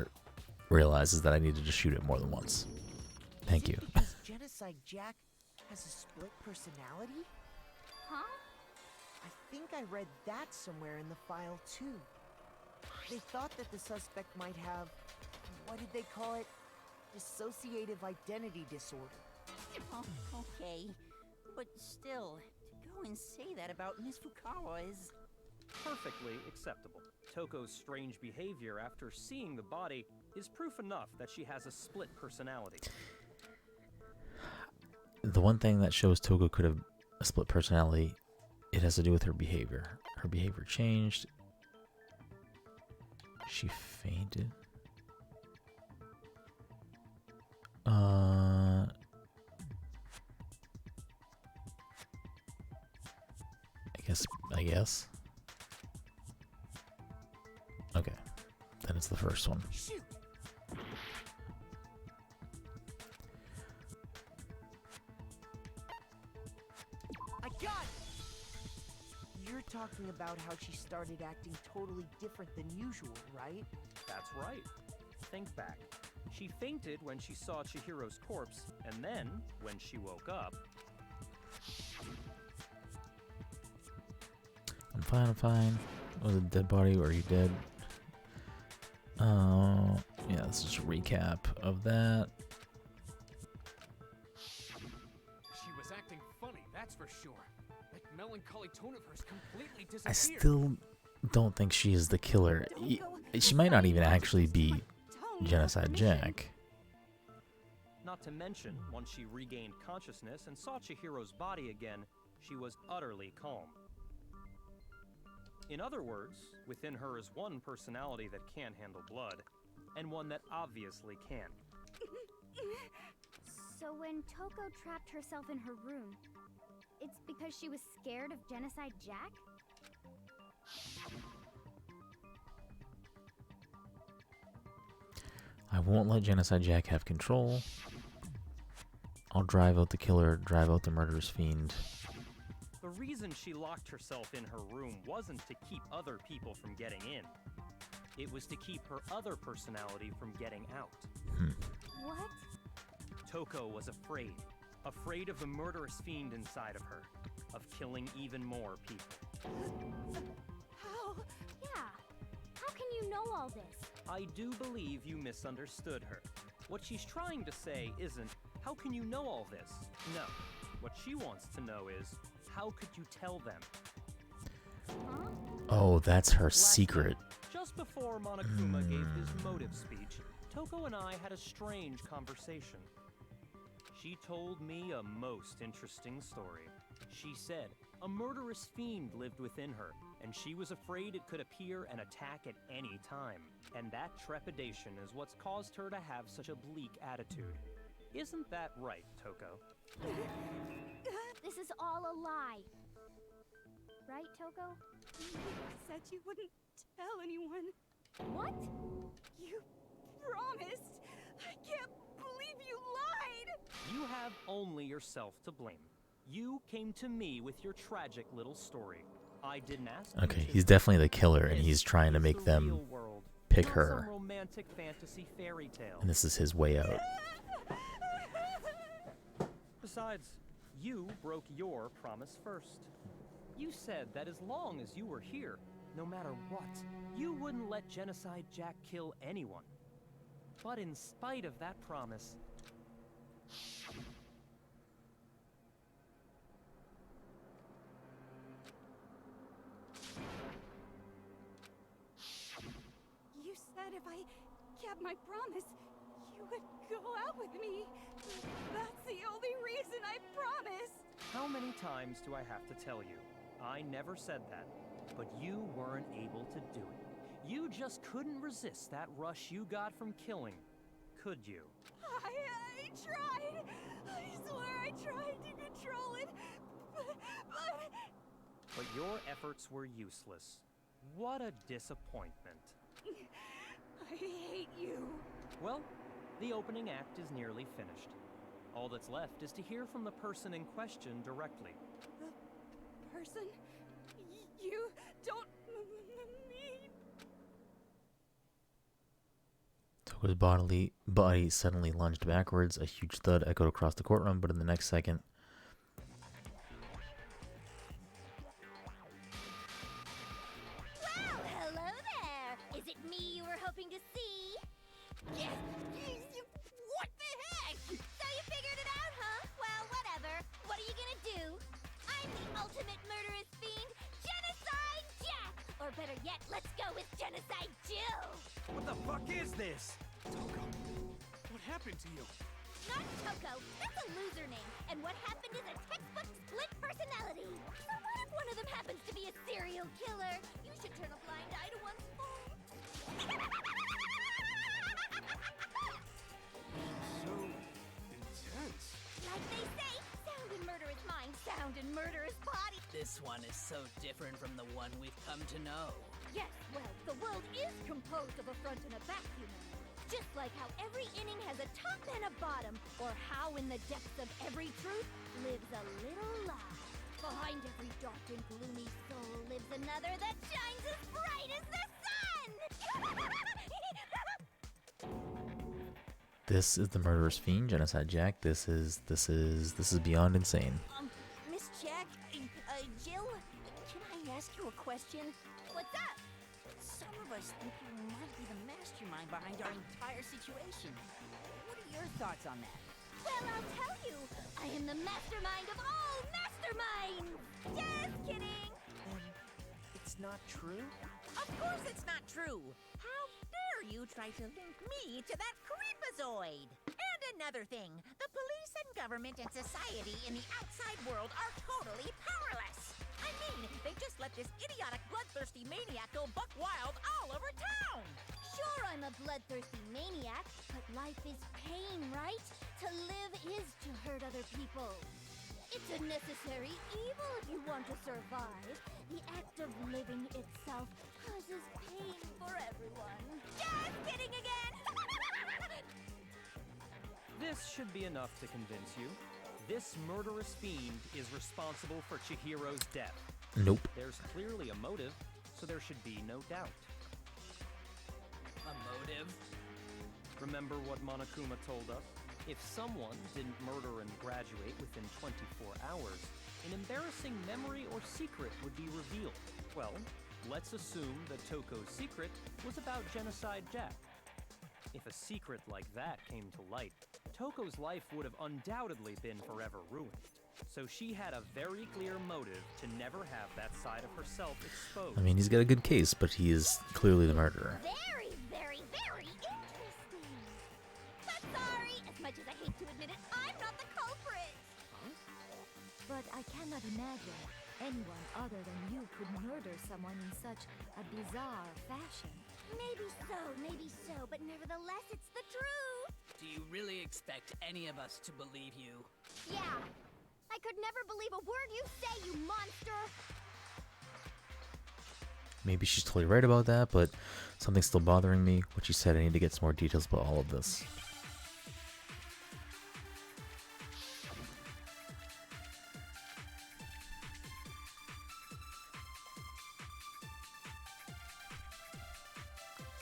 realize is that I needed to shoot it more than once. Thank you.
Because Genocide Jack has a split personality?
Huh?
I think I read that somewhere in the file too. They thought that the suspect might have, what did they call it? Dissociative identity disorder.
Oh, okay. But still, to go and say that about Miss Fukawa is...
Perfectly acceptable. Toko's strange behavior after seeing the body is proof enough that she has a split personality.
The one thing that shows Toko could have a split personality, it has to do with her behavior. Her behavior changed. She fainted. I guess. Okay. Then it's the first one.
Shoot! I got it! You're talking about how she started acting totally different than usual, right?
That's right. Think back. She fainted when she saw Chihiro's corpse, and then, when she woke up...
I'm fine, I'm fine. Was it a dead body or are you dead? Yeah, this is a recap of that.
She was acting funny, that's for sure. That melancholy tone of hers completely
I
disappeared.
still don't think she is the killer. She might not even actually be Genocide Jack.
Not to mention, once she regained consciousness and saw Chihiro's body again, she was utterly calm. In other words, within her is one personality that can't handle blood, and one that obviously can.
So when Toko trapped herself in her room, it's because she was scared of Genocide Jack?
I won't let Genocide Jack have control. I'll drive out the killer, drive out the murderous fiend.
The reason she locked herself in her room wasn't to keep other people from getting in. It was to keep her other personality from getting out.
What?
Toko was afraid. Afraid of the murderous fiend inside of her. Of killing even more people.
How? Yeah. How can you know all this?
I do believe you misunderstood her. What she's trying to say isn't, how can you know all this? No. What she wants to know is, how could you tell them?
Huh?
Oh, that's her
Last
secret.
night, just before Monokuma gave his motive speech, Toko and I had a strange conversation. She told me a most interesting story. She said a murderous fiend lived within her, and she was afraid it could appear and attack at any time. And that trepidation is what's caused her to have such a bleak attitude. Isn't that right, Toko?
This is all a lie. Right, Toko?
You said you wouldn't tell anyone.
What?
You promised. I can't believe you lied.
You have only yourself to blame. You came to me with your tragic little story. I didn't ask you
Okay,
to.
he's definitely the killer, and he's trying to
This
make
is the
them
real world,
pick
not
her.
Some romantic fantasy fairy tale.
And this is his way out.
Besides, you broke your promise first. You said that as long as you were here, no matter what, you wouldn't let Genocide Jack kill anyone. But in spite of that promise,
You said if I kept my promise, you would go out with me. That's the only reason I promised.
how many times do I have to tell you? I never said that, but you weren't able to do it. You just couldn't resist that rush you got from killing, could you?
I tried. I swear I tried to control it, but...
But your efforts were useless. What a disappointment.
I hate you.
Well, the opening act is nearly finished. All that's left is to hear from the person in question directly.
The person you don't mean...
Toko's body suddenly lunged backwards. A huge thud echoed across the courtroom, but in the next second...
Well, hello there. Is it me you were hoping to see? Yes. What the heck? So you figured it out, huh? Well, whatever. What are you gonna do? I'm the ultimate murderous fiend, Genocide Jack! Or better yet, let's go with Genocide Jill!
What the fuck is this?
Toko, what happened to you?
Not Toko, that's a loser name. And what happened is a textbook split personality. So what if one of them happens to be a serial killer? You should turn a blind eye to one's fault.
So intense.
Like they say, sound in murderous mind, sound in murderous body.
This one is so different from the one we've come to know.
Yes, well, the world is composed of a front and a back, you know. Just like how every inning has a top and a bottom, or how in the depths of every truth lives a little lie. Behind every dark and gloomy soul lives another that shines as bright as the sun!
This is the murderous fiend, Genocide Jack. This is beyond insane.
Miss Jack, Jill, can I ask you a question?
What's up?
Some of us think you might be the mastermind behind our entire situation. What are your thoughts on that?
Well, I'll tell you. I am the mastermind of all masterminds! Just kidding!
It's not true?
Of course it's not true! How dare you try to link me to that creepazoid? And another thing, the police and government and society in the outside world are totally powerless! I mean, they just let this idiotic bloodthirsty maniac go buck wild all over town!
Sure, I'm a bloodthirsty maniac, but life is pain, right? To live is to hurt other people. It's a necessary evil if you want to survive. The act of living itself causes pain for everyone. Just kidding again!
This should be enough to convince you. This murderous fiend is responsible for Chihiro's death.
Nope.
There's clearly a motive, so there should be no doubt.
A motive?
Remember what Monokuma told us? If someone didn't murder and graduate within 24 hours, an embarrassing memory or secret would be revealed. Well, let's assume that Toko's secret was about Genocide Jack. If a secret like that came to light, Toko's life would have undoubtedly been forever ruined. So she had a very clear motive to never have that side of herself exposed.
I mean, he's got a good case, but he is clearly the murderer.
Very, very, very interesting. But sorry, as much as I hate to admit it, I'm not the culprit.
But I cannot imagine anyone other than you could murder someone in such a bizarre fashion.
Maybe so, but nevertheless, it's the truth.
Do you really expect any of us to believe you?
Yeah. I could never believe a word you say, you monster.
Maybe she's totally right about that, but something's still bothering me. What she said, I need to get some more details about all of this.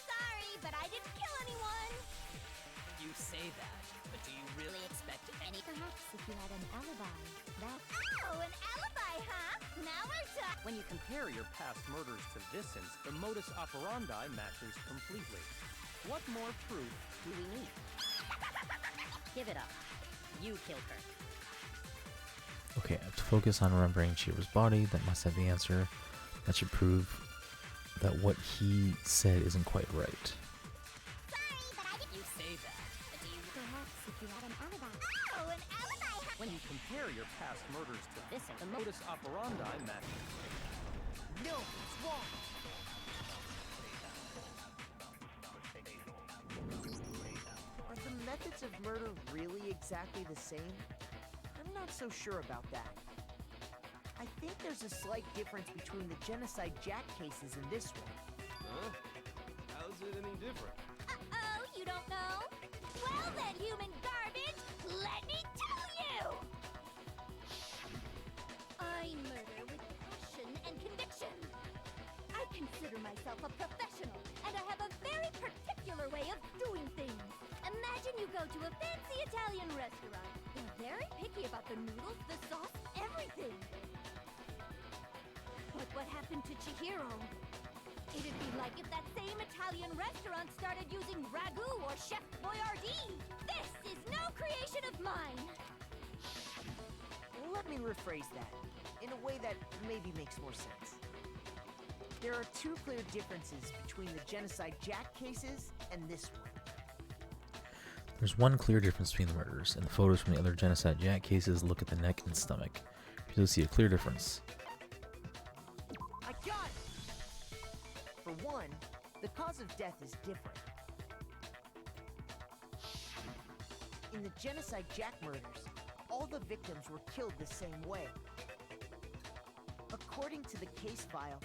Sorry, but I didn't kill anyone.
You say that, but do you really expect any...
Perhaps if you had an alibi, that...
Oh, an alibi, huh? Now we're talking.
When you compare your past murders to this instance, the modus operandi matches completely. What more proof
Do we need? Give it up. You killed her.
Okay, I have to focus on remembering Chihiro's body. That must have the answer. That should prove that what he said isn't quite right.
Sorry, but I didn't.
You say that, but do you...
Perhaps if you had an alibi.
Oh, an alibi, huh?
When you compare your past murders to this, the modus operandi matches.
No, it's wrong. Are the methods of murder really exactly the same? I'm not so sure about that. I think there's a slight difference between the Genocide Jack cases and this one.
Huh? How's it any different?
Uh-oh, you don't know? Well then, human garbage, let me tell you! I murder with passion and conviction. I consider myself a professional, and I have a very particular way of doing things. Imagine you go to a fancy Italian restaurant. They're very picky about the noodles, the sauce, everything. But what happened to Chihiro? It'd be like if that same Italian restaurant started using ragu or Chef Boyardee. This is no creation of mine.
Let me rephrase that in a way that maybe makes more sense. There are two clear differences between the Genocide Jack cases and this one.
There's one clear difference between the murders, and the photos from the other Genocide Jack cases look at the neck and stomach. You'll see a clear difference.
I got it! For one, the cause of death is different. In the Genocide Jack murders, all the victims were killed the same way. According to the case file,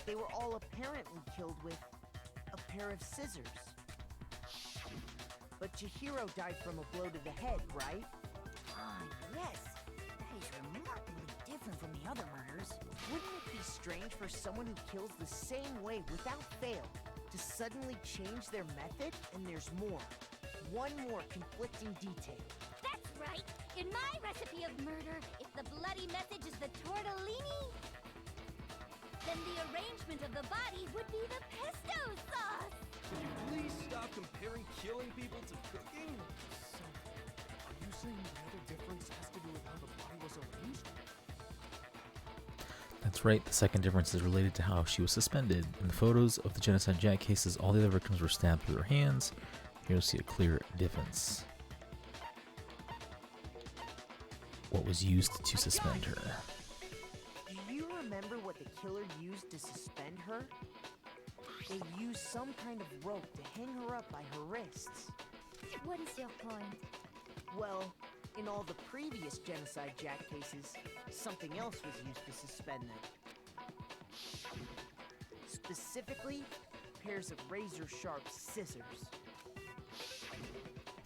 they were all apparently killed with a pair of scissors. But Chihiro died from a blow to the head, right?
Ah, yes. That is remarkably different from the other murders.
Wouldn't it be strange for someone who kills the same way without fail to suddenly change their method? And there's more. One more conflicting detail.
That's right! In my recipe of murder, if the bloody message is the tortellini, then the arrangement of the body would be the pesto sauce!
Could you please stop comparing killing people to cooking?
So, are you saying the other difference has to do with how the body was arranged?
That's right, the second difference is related to how she was suspended. In the photos of the Genocide Jack cases, all the other victims were stabbed through their hands. Here you'll see a clear difference. What was used to suspend her?
Do you remember what the killer used to suspend her? They used some kind of rope to hang her up by her wrists.
What is your point?
Well, in all the previous Genocide Jack cases, something else was used to suspend them. Specifically, pairs of razor-sharp scissors.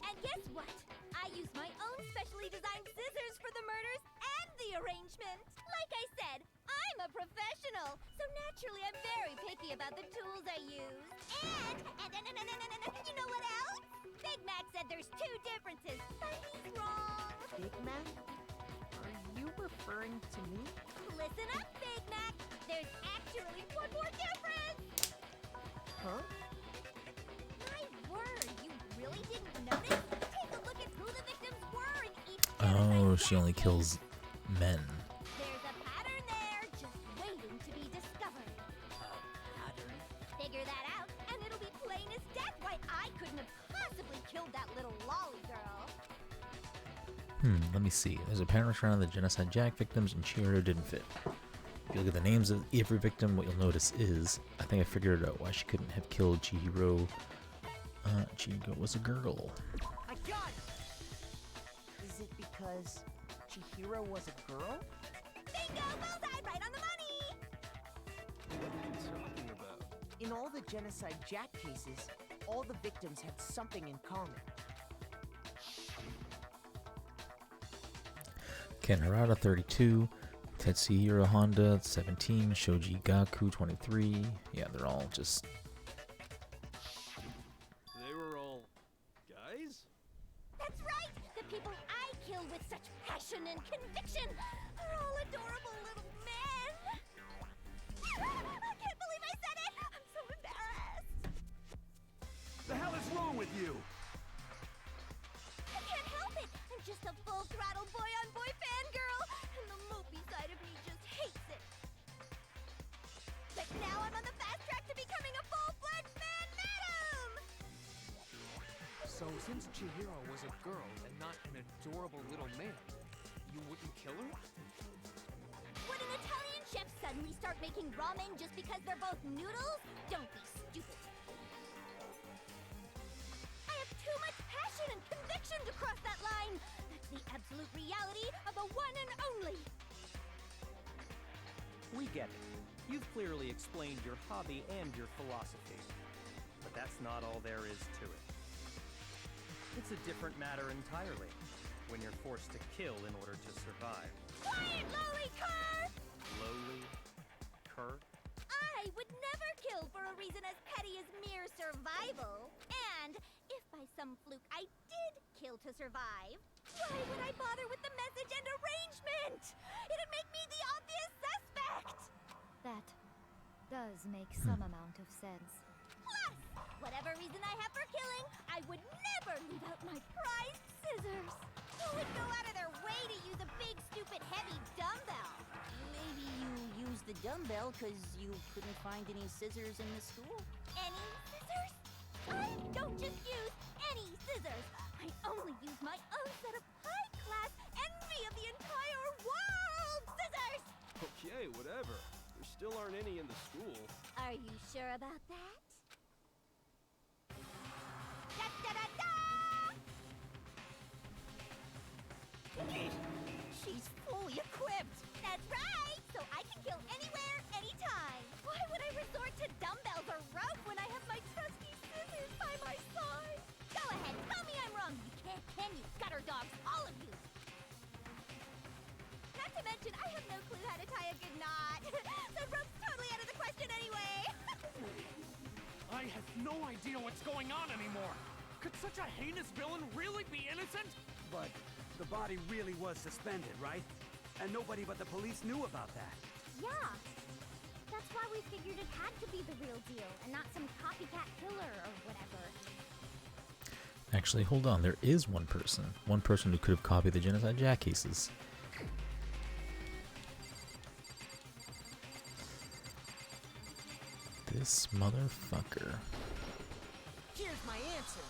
And guess what? I use my own specially designed scissors for the murders and the arrangement. Like I said, I'm a professional, so naturally I'm very picky about the tools I use. And you know what else? Big Mac said there's two differences, but he's wrong.
Big Mac? Are you referring to me?
Listen up, Big Mac. There's actually one more difference.
Huh?
My word, you really didn't notice? Take a look at who the victims were in each
Oh, she only kills men.
There's a pattern there, just waiting to be discovered.
Pattern?
Figure that out, and it'll be plain as death why I couldn't have possibly killed that little lolly girl.
Let me see. There's a pattern around the Genocide Jack victims, and Chihiro didn't fit. If you look at the names of every victim, what you'll notice is, I think I figured out why she couldn't have killed Chihiro. Chihiro was a girl.
I got it! Is it because Chihiro was a girl?
Bingo! Bullseye! Right on the money!
What are you talking about?
In all the Genocide Jack cases, all the victims had something in common.
Ken Harada, 32. Tetsuhiro Honda, 17. Shoji Gaku, 23. Yeah, they're all just...
They were all guys?
That's right! The people I kill with such passion and conviction are all adorable little men! I can't believe I said it! I'm so embarrassed!
The hell is wrong with you?
I can't help it! I'm just a full-throttle boy-on-boy fangirl, and the mopey side of me just hates it. But now I'm on the fast track to becoming a full-fledged man madam!
So since Chihiro was a girl and not an adorable little man, you wouldn't kill her?
Would an Italian chef suddenly start making ramen just because they're both noodles? Don't be stupid. I have too much passion and conviction to cross that line. That's the absolute reality of the one and only.
We get it. You've clearly explained your hobby and your philosophy. But that's not all there is to it. It's a different matter entirely when you're forced to kill in order to survive.
Quiet, lowly cur!
Lowly? Cur?
I would never kill for a reason as petty as mere survival. And if by some fluke I did kill to survive, why would I bother with the message and arrangement? It'd make me the obvious suspect!
That does make some amount of sense.
Plus, whatever reason I have for killing, I would never leave out my prized scissors. Who would go out of their way to use a big, stupid, heavy dumbbell?
Maybe you used the dumbbell because you couldn't find any scissors in the school?
Any scissors? I don't just use any scissors. I only use my own set of high-class, envy of the entire world scissors!
Okay, whatever. There still aren't any in the school.
Are you sure about that? Da-da-da-da!
She's fully equipped!
That's right! So I can kill anywhere, anytime! Why would I
socks, all of you! Not to mention, I have no clue how to tie a good knot. So rope's totally out of the question anyway.
I have no idea what's going on anymore. Could such a heinous villain really be innocent?
But the body really was suspended, right? And nobody but the police knew about that.
Yeah. That's why we figured it had to be the real deal and not some copycat killer or whatever.
Actually, hold on. There is one person. One person who could have copied the Genocide Jack cases. This motherfucker.
Here's my answer.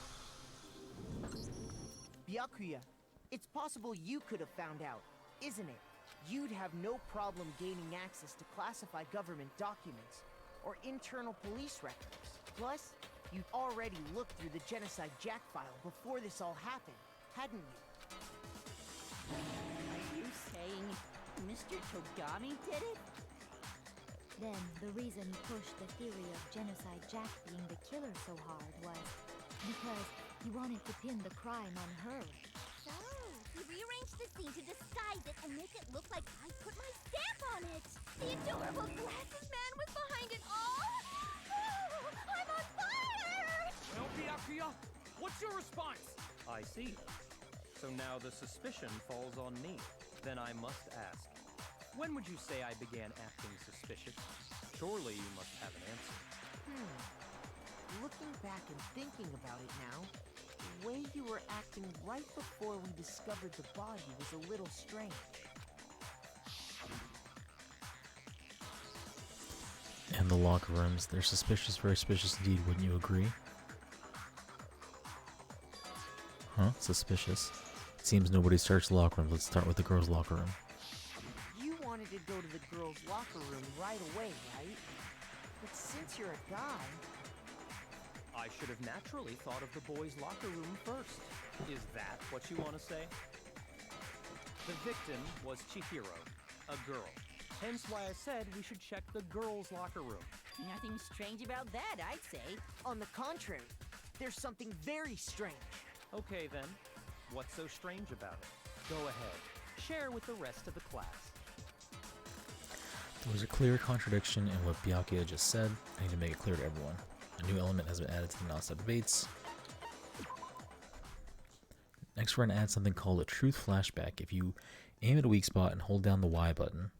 Byakuya, it's possible you could have found out, isn't it? You'd have no problem gaining access to classified government documents or internal police records. Plus, you'd already looked through the Genocide Jack file before this all happened, hadn't you?
Are you saying Mr. Togami did it?
Then the reason he pushed the theory of Genocide Jack being the killer so hard was because he wanted to pin the crime on her.
So, he rearranged the scene to disguise it and make it look like I put my stamp on it. The adorable glasses man was behind it all. Oh, I'm on fire!
Well, Byakuya, what's your response?
I see. So now the suspicion falls on me. Then I must ask, when would you say I began acting suspicious? Surely you must have an answer.
Looking back and thinking about it now, the way you were acting right before we discovered the body was a little strange.
And the locker rooms, they're suspicious, very suspicious indeed, wouldn't you agree? Huh? Suspicious. It seems nobody searched the locker rooms. Let's start with the girls' locker room.
You wanted to go to the girls' locker room right away, right? But since you're a guy...
I should have naturally thought of the boys' locker room first. Is that what you want to say? The victim was Chihiro, a girl. Hence why I said we should check the girls' locker room.
Nothing strange about that, I'd say.
On the contrary, there's something very strange.
Okay then, what's so strange about it? Go ahead, share with the rest of the class.
There was a clear contradiction in what Byakuya just said. I need to make it clear to everyone. A new element has been added to the non-stop debates. Next, we're going to add something called a truth flashback. If you aim at a weak spot and hold down the Y button,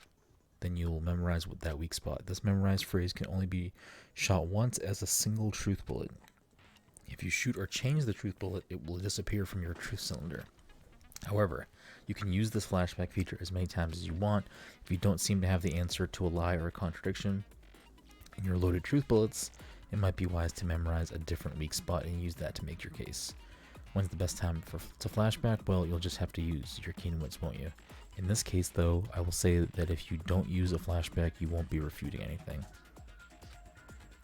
then you'll memorize that weak spot. This memorized phrase can only be shot once as a single truth bullet. If you shoot or change the truth bullet, it will disappear from your truth cylinder. However, you can use this flashback feature as many times as you want. If you don't seem to have the answer to a lie or a contradiction in your loaded truth bullets, it might be wise to memorize a different weak spot and use that to make your case. When's the best time to flashback? Well, you'll just have to use your keen wits, won't you? In this case, though, I will say that if you don't use a flashback, you won't be refuting anything.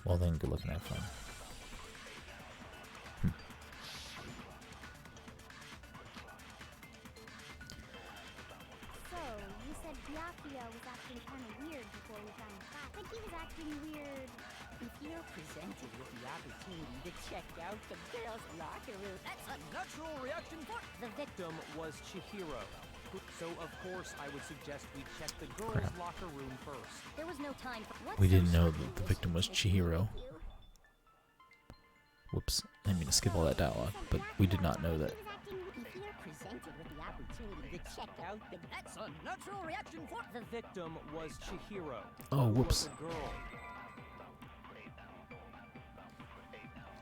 Well then, good luck and have fun.
So, you said Byakuya was acting kind of weird before we found the fact. Like he was acting weird.
If you're presented with the opportunity to check out the girls' locker room, that's a natural reaction for
The victim was Chihiro. So, of course, I would suggest we check the girls' locker room first.
There was no time for...
We didn't know that the victim was Chihiro. Whoops, I didn't mean to skip all that dialogue, but we did not know that.
If you're presented with the opportunity to check out the... That's a natural reaction for...
The victim was Chihiro.
Oh, whoops.
Was a girl.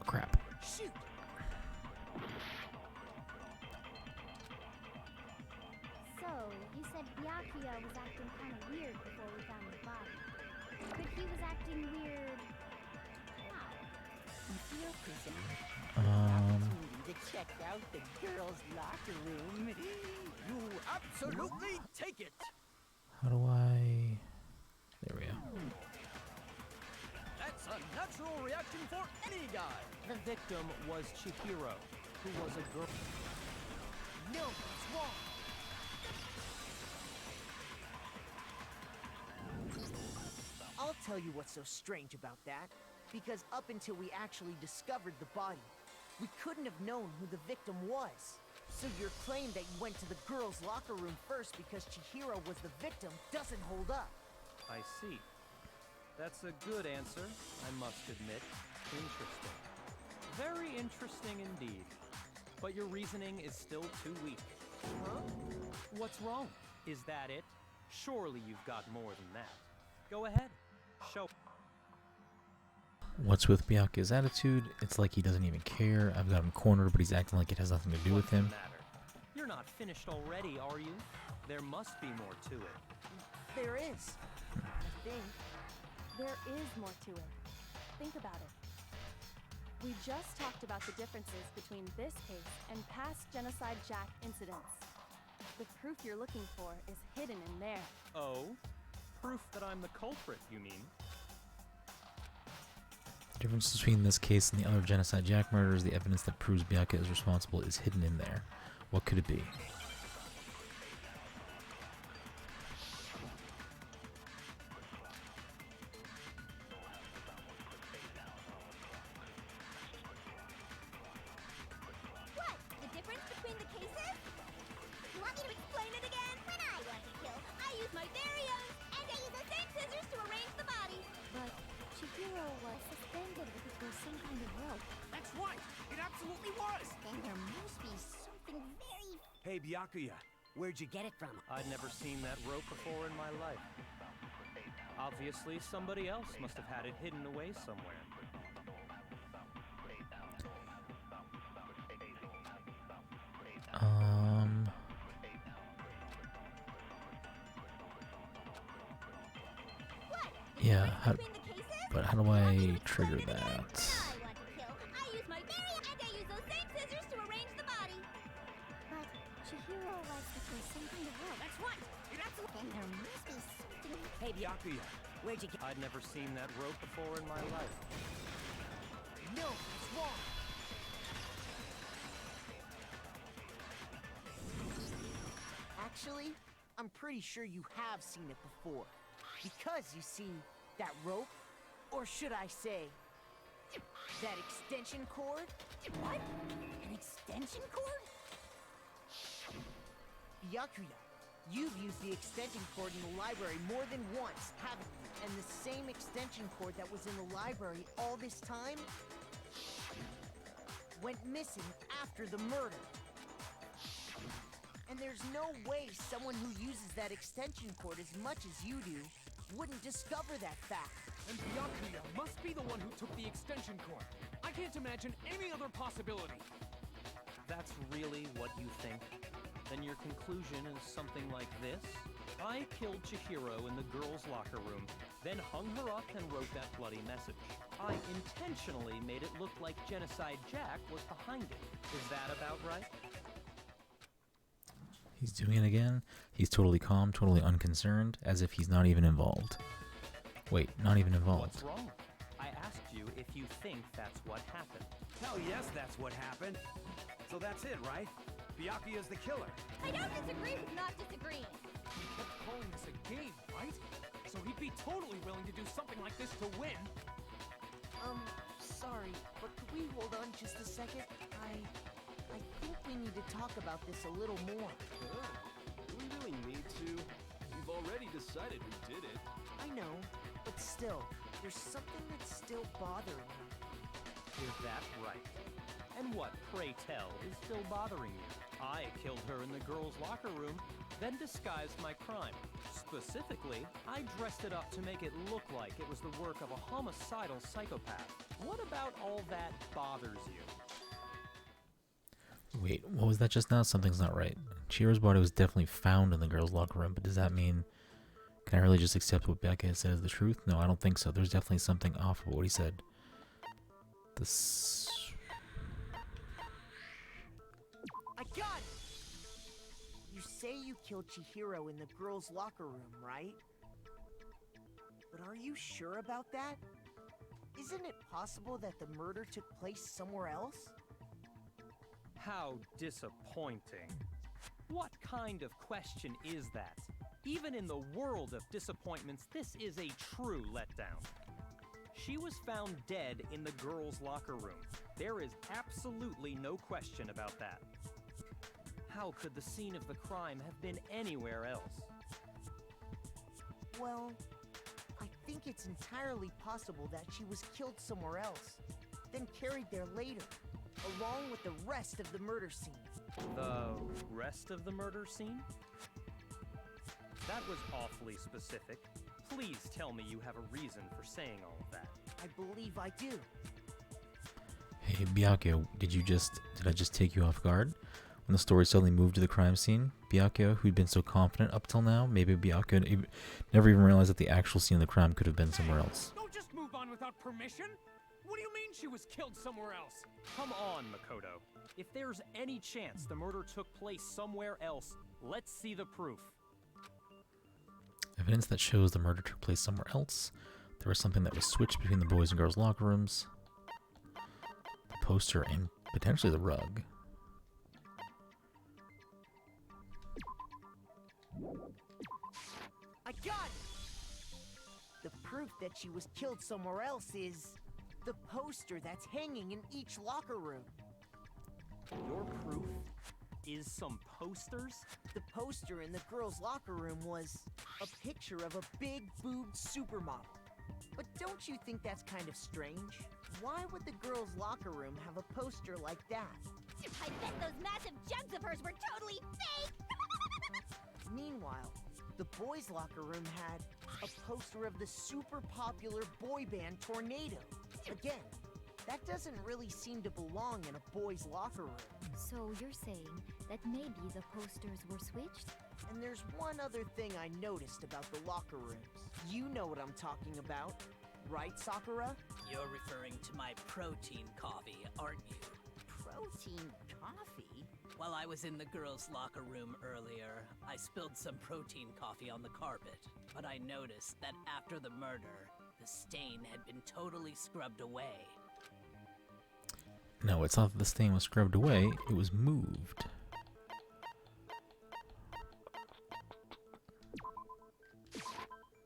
Crap.
Shoot!
So, you said Byakuya was acting kind of weird before we found the body. But he was acting weird... how?
If you're presented with the opportunity to check out the girls' locker room,
You absolutely take it!
How do I... There we go.
That's a natural reaction for any guy!
The victim was Chihiro, who was a girl.
No, it's wrong! I'll tell you what's so strange about that. Because up until we actually discovered the body, we couldn't have known who the victim was. So your claim that you went to the girls' locker room first because Chihiro was the victim doesn't hold up.
I see. That's a good answer, I must admit. Interesting. Very interesting indeed. But your reasoning is still too weak.
Huh?
What's wrong? Is that it? Surely you've got more than that. Go ahead. Show.
What's with Byakuya's attitude? It's like he doesn't even care. I've got him cornered, but he's acting like it has nothing to do with
What's the
him.
matter? You're not finished already, are you? There must be more to it.
There is. I think.
There is more to it. Think about it. We just talked about the differences between this case and past Genocide Jack incidents. The proof you're looking for is hidden in there.
Oh? Proof that I'm the culprit, you mean?
The difference between this case and the other Genocide Jack murders, the evidence that proves Byakuya is responsible is hidden in there. What could it be?
What? The difference between the cases? You want me to explain it again? When I want to kill, I use my very own, and I use the same scissors to arrange the body.
But Chihiro was suspended with some kind of rope.
That's right! It absolutely was!
Then there must be something very...
Hey, Byakuya, where'd you get it from?
I'd never seen that rope before in my life. Obviously, somebody else must have had it hidden away somewhere.
Yeah, but how do I trigger that?
I want to kill, I use my very... and I use those same scissors to arrange the body.
But Chihiro was with some kind of rope.
That's right! It absolutely... Then there must be something...
Hey, Byakuya, where'd you get...
I'd never seen that rope before in my life.
No, it's wrong. Actually, I'm pretty sure you have seen it before. Because, you see, that rope, or should I say, that extension cord?
What? An extension cord?
Byakuya, you've used the extension cord in the library more than once, haven't you? And the same extension cord that was in the library all this time went missing after the murder. And there's no way someone who uses that extension cord as much as you do wouldn't discover that fact.
And Byakuya must be the one who took the extension cord. I can't imagine any other possibility.
That's really what you think? Then your conclusion is something like this? I killed Chihiro in the girls' locker room, then hung her up and wrote that bloody message. I intentionally made it look like Genocide Jack was behind it. Is that about right?
He's doing it again. He's totally calm, totally unconcerned, as if he's not even involved. Wait, not even involved.
What's wrong? I asked you if you think that's what happened.
Hell yes, that's what happened. So that's it, right? Byakuya's the killer.
I don't disagree with not disagreeing.
He kept calling this a game, right? So he'd be totally willing to do something like this to win.
Sorry, but could we hold on just a second? I think we need to talk about this a little more.
Do we really need to? We've already decided who did it.
I know, but still, there's something that's still bothering me.
Is that right? And what, pray tell, is still bothering you? I killed her in the girls' locker room, then disguised my crime. Specifically, I dressed it up to make it look like it was the work of a homicidal psychopath. What about all that bothers you?
Wait, what was that just now? Something's not right. Chihiro's body was definitely found in the girls' locker room, but does that mean... Can I really just accept what Byakuya said as the truth? No, I don't think so. There's definitely something off about what he said. This...
I got it! You say you killed Chihiro in the girls' locker room, right? But are you sure about that? Isn't it possible that the murder took place somewhere else?
How disappointing. What kind of question is that? Even in the world of disappointments, this is a true letdown. She was found dead in the girls' locker room. There is absolutely no question about that. how could the scene of the crime have been anywhere else?
Well, I think it's entirely possible that she was killed somewhere else, then carried there later, along with the rest of the murder scene.
The rest of the murder scene? That was awfully specific. Please tell me you have a reason for saying all of that.
I believe I do.
Hey, Byakuya, did I just take you off guard? When the story suddenly moved to the crime scene, Byakuya, who'd been so confident up till now, maybe Byakuya never even realized that the actual scene of the crime could have been somewhere else.
Don't just move on without permission! What do you mean she was killed somewhere else?
Come on, Makoto. If there's any chance the murder took place somewhere else, let's see the proof.
Evidence that shows the murder took place somewhere else. There was something that was switched between the boys' and girls' locker rooms. The poster and potentially the rug.
I got it! The proof that she was killed somewhere else is the poster that's hanging in each locker room.
Your proof is some posters?
The poster in the girls' locker room was a picture of a big-boobed supermodel. But don't you think that's kind of strange? Why would the girls' locker room have a poster like that?
I bet those massive jugs of hers were totally fake!
Meanwhile, the boys' locker room had a poster of the super popular boy band Tornado. Again, that doesn't really seem to belong in a boys' locker room.
So you're saying that maybe the posters were switched?
And there's one other thing I noticed about the locker rooms. You know what I'm talking about, right, Sakura?
You're referring to my protein coffee, aren't you?
Protein coffee?
While I was in the girls' locker room earlier, I spilled some protein coffee on the carpet, but I noticed that after the murder, the stain had been totally scrubbed away.
No, it's not that the stain was scrubbed away, it was moved.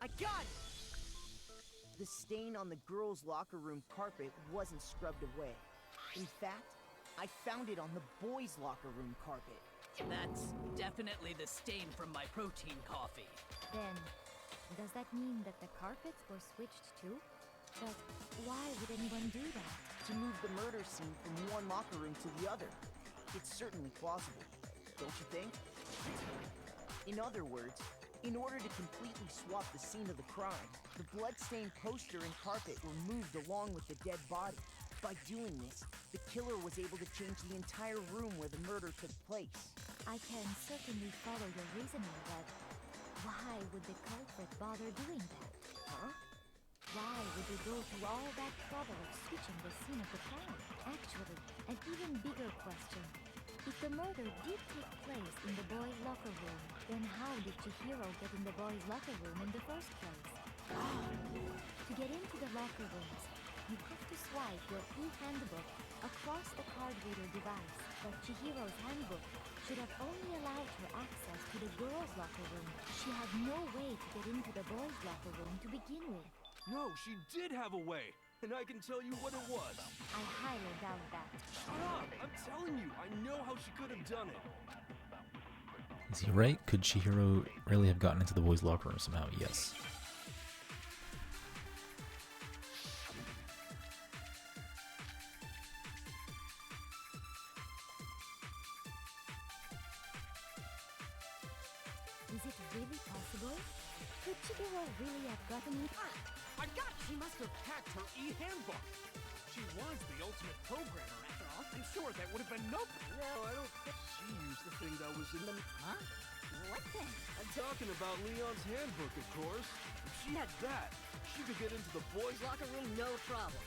I got it! The stain on the girls' locker room carpet wasn't scrubbed away. In fact, I found it on the boys' locker room carpet.
That's definitely the stain from my protein coffee.
Then, does that mean that the carpets were switched too? But why would anyone do that?
To move the murder scene from one locker room to the other. It's certainly plausible, don't you think? In other words, in order to completely swap the scene of the crime, the blood-stained poster and carpet were moved along with the dead body. By doing this, the killer was able to change the entire room where the murder took place.
I can certainly follow your reasoning, but why would the culprit bother doing that?
Huh?
Why would they go through all that trouble of switching the scene of the crime? Actually, an even bigger question. If the murder did take place in the boys' locker room, then how did Chihiro get in the boys' locker room in the first place? To get into the locker rooms, you have to swipe your e-handbook across the card reader device, but Chihiro's handbook should have only allowed her access to the girls' locker room. She had no way to get into the boys' locker room to begin with.
No, she did have a way, and I can tell you what it was.
I highly doubt that.
Shut up! I'm telling you, I know how she could have done it.
Is he right? Could Chihiro really have gotten into the boys' locker room somehow? Yes.
Is it really possible? Could Chihiro really have gotten in?
I got she must have hacked her e-handbook. She was the ultimate programmer, after all. I'm sure that would have been no...
No, I don't think she used the thing that was in the...
Huh? What then?
I'm talking about Leon's handbook, of course. If she had that, she could get into the boys' locker room no problem.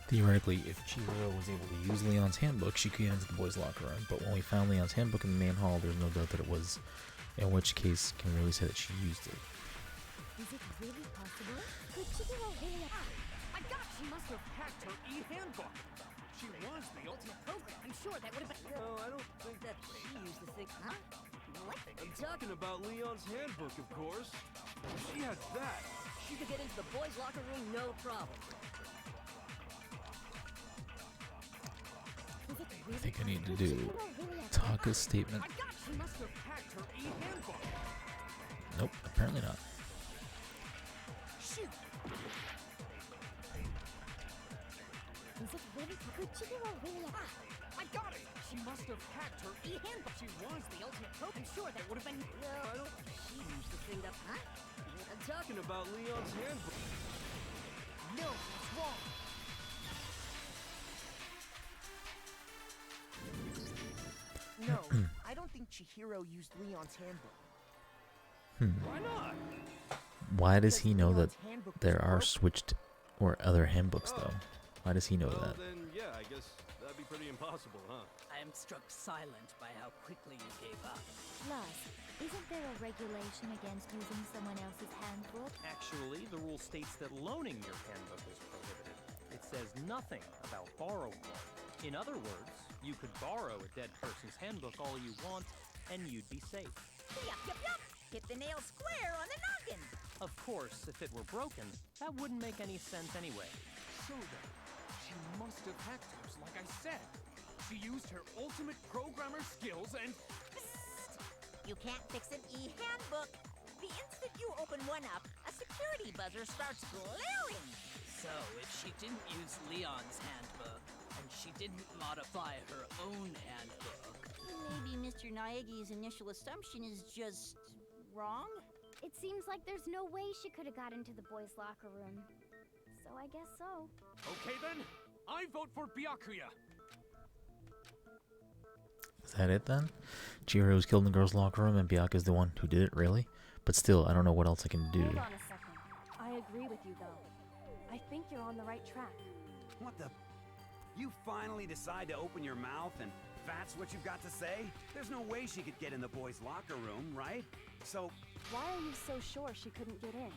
Theoretically, if Chihiro was able to use Leon's handbook, she could get into the boys' locker room. But when we found Leon's handbook in the main hall, there's no doubt that it was. In which case, can we really say that she used it?
Is it really possible? Could Chihiro really have...
I got she must have hacked her e-handbook. She was the ultimate programmer. I'm sure that would have been...
No, I don't think that she used the thing.
Huh? What?
I'm talking about Leon's handbook, of course. If she had that, she could get into the boys' locker room no problem.
I think I need to do Taka's statement.
She must have hacked her e-handbook.
Nope, apparently not.
Shoot!
Is it really? Could Chihiro really have...
I got it! She must have hacked her e-handbook. She was the ultimate pro. I'm sure that would have been...
Yeah, I don't...
She used the thing up, huh?
I'm talking about Leon's handbook.
No, it's wrong. No, I don't think Chihiro used Leon's handbook.
Why not?
Why does he know that there are switched or other handbooks though? Why does he know
Well,
that?
then, yeah, I guess that'd be pretty impossible, huh?
I am struck silent by how quickly you gave up.
Plus, isn't there a regulation against using someone else's handbook?
Actually, the rule states that loaning your handbook is prohibited. It says nothing about borrowing one. In other words, you could borrow a dead person's handbook all you want, and you'd be safe.
Yup, yup, yup! Hit the nail square on the noggin!
Of course, if it were broken, that wouldn't make any sense anyway.
So then, she must have hacked hers, like I said. She used her ultimate programmer skills and...
You can't fix an e-handbook. The instant you open one up, a security buzzer starts glaring.
So, if she didn't use Leon's handbook, and she didn't modify her own handbook...
Maybe Mr. Naegi's initial assumption is just... wrong?
It seems like there's no way she could have got into the boys' locker room. So I guess so.
Okay then, I vote for Byakuya.
Is that it then? Chihiro was killed in the girls' locker room and Byakuya's the one who did it, really? But still, I don't know what else I can do.
Hold on a second. I agree with you, though. I think you're on the right track.
What the? You finally decide to open your mouth and that's what you've got to say? There's no way she could get in the boys' locker room, right? So...
Why are you so sure she couldn't get in?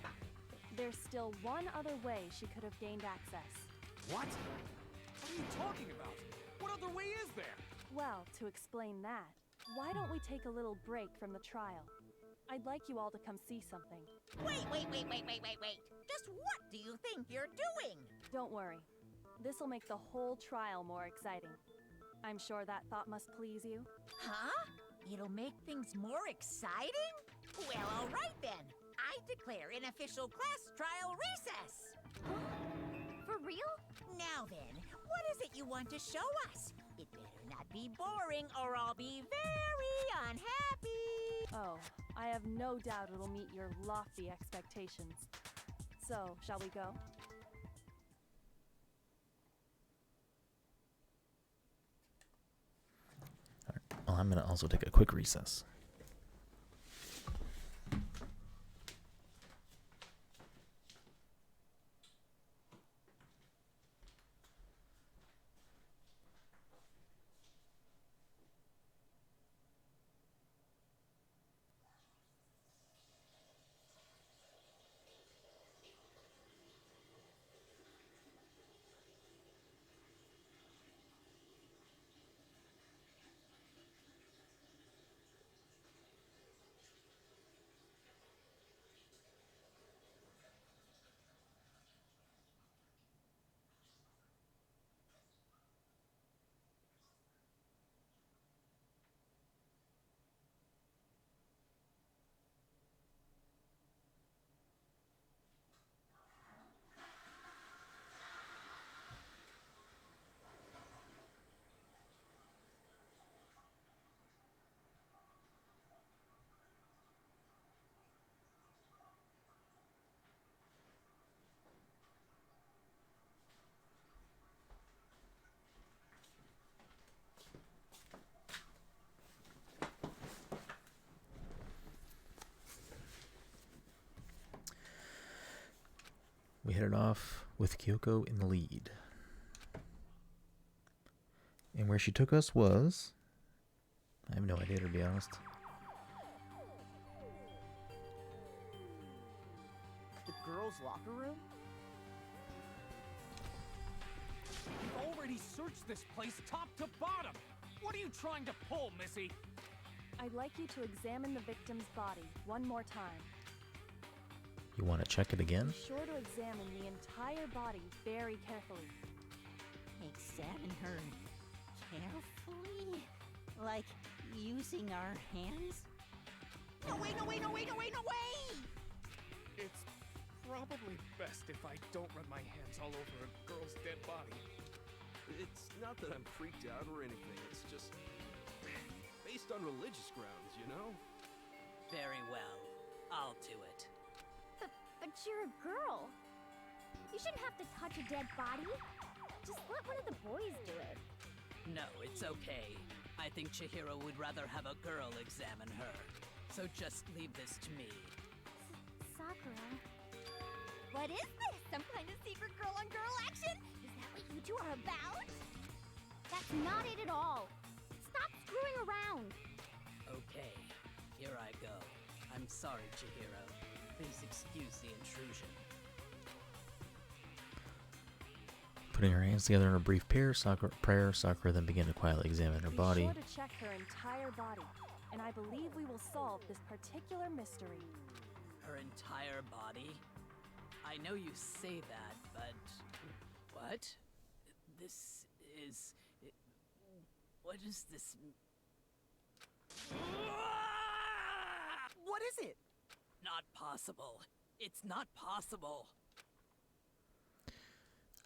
There's still one other way she could have gained access.
What?
What are you talking about? What other way is there?
Well, to explain that, why don't we take a little break from the trial? I'd like you all to come see something.
Wait! Just what do you think you're doing?
Don't worry. This'll make the whole trial more exciting. I'm sure that thought must please you.
Huh? It'll make things more exciting? Well, all right then. I declare an official class trial recess.
For real?
Now then, what is it you want to show us? It better not be boring or I'll be very unhappy.
Oh, I have no doubt it'll meet your lofty expectations. So, shall we go?
Well, I'm gonna also take a quick recess. We headed off with Kyoko in the lead. And where she took us was... I have no idea, to be honest.
The girls' locker room?
You've already searched this place top to bottom. What are you trying to pull, Missy?
I'd like you to examine the victim's body one more time.
You want to check it again?
Be sure to examine the entire body very carefully.
Examine her carefully? Like using our hands? No way, no way, no way, no way, no way!
It's probably best if I don't run my hands all over a girl's dead body.
It's not that I'm freaked out or anything, it's just based on religious grounds, you know?
Very well. I'll do it.
But you're a girl. You shouldn't have to touch a dead body. Just let one of the boys do it.
No, it's okay. I think Chihiro would rather have a girl examine her. So just leave this to me.
Sakura. What is this? Some kind of secret girl-on-girl action? Is that what you two are about? That's not it at all. Stop screwing around.
Okay, here I go. I'm sorry, Chihiro. Please excuse the intrusion.
Putting her hands together in a brief prayer, Sakura then began to quietly examine her body.
Be sure to check her entire body, and I believe we will solve this particular mystery.
Her entire body? I know you say that, but... What? This is... What is this...
What is it?
Not possible. It's not possible.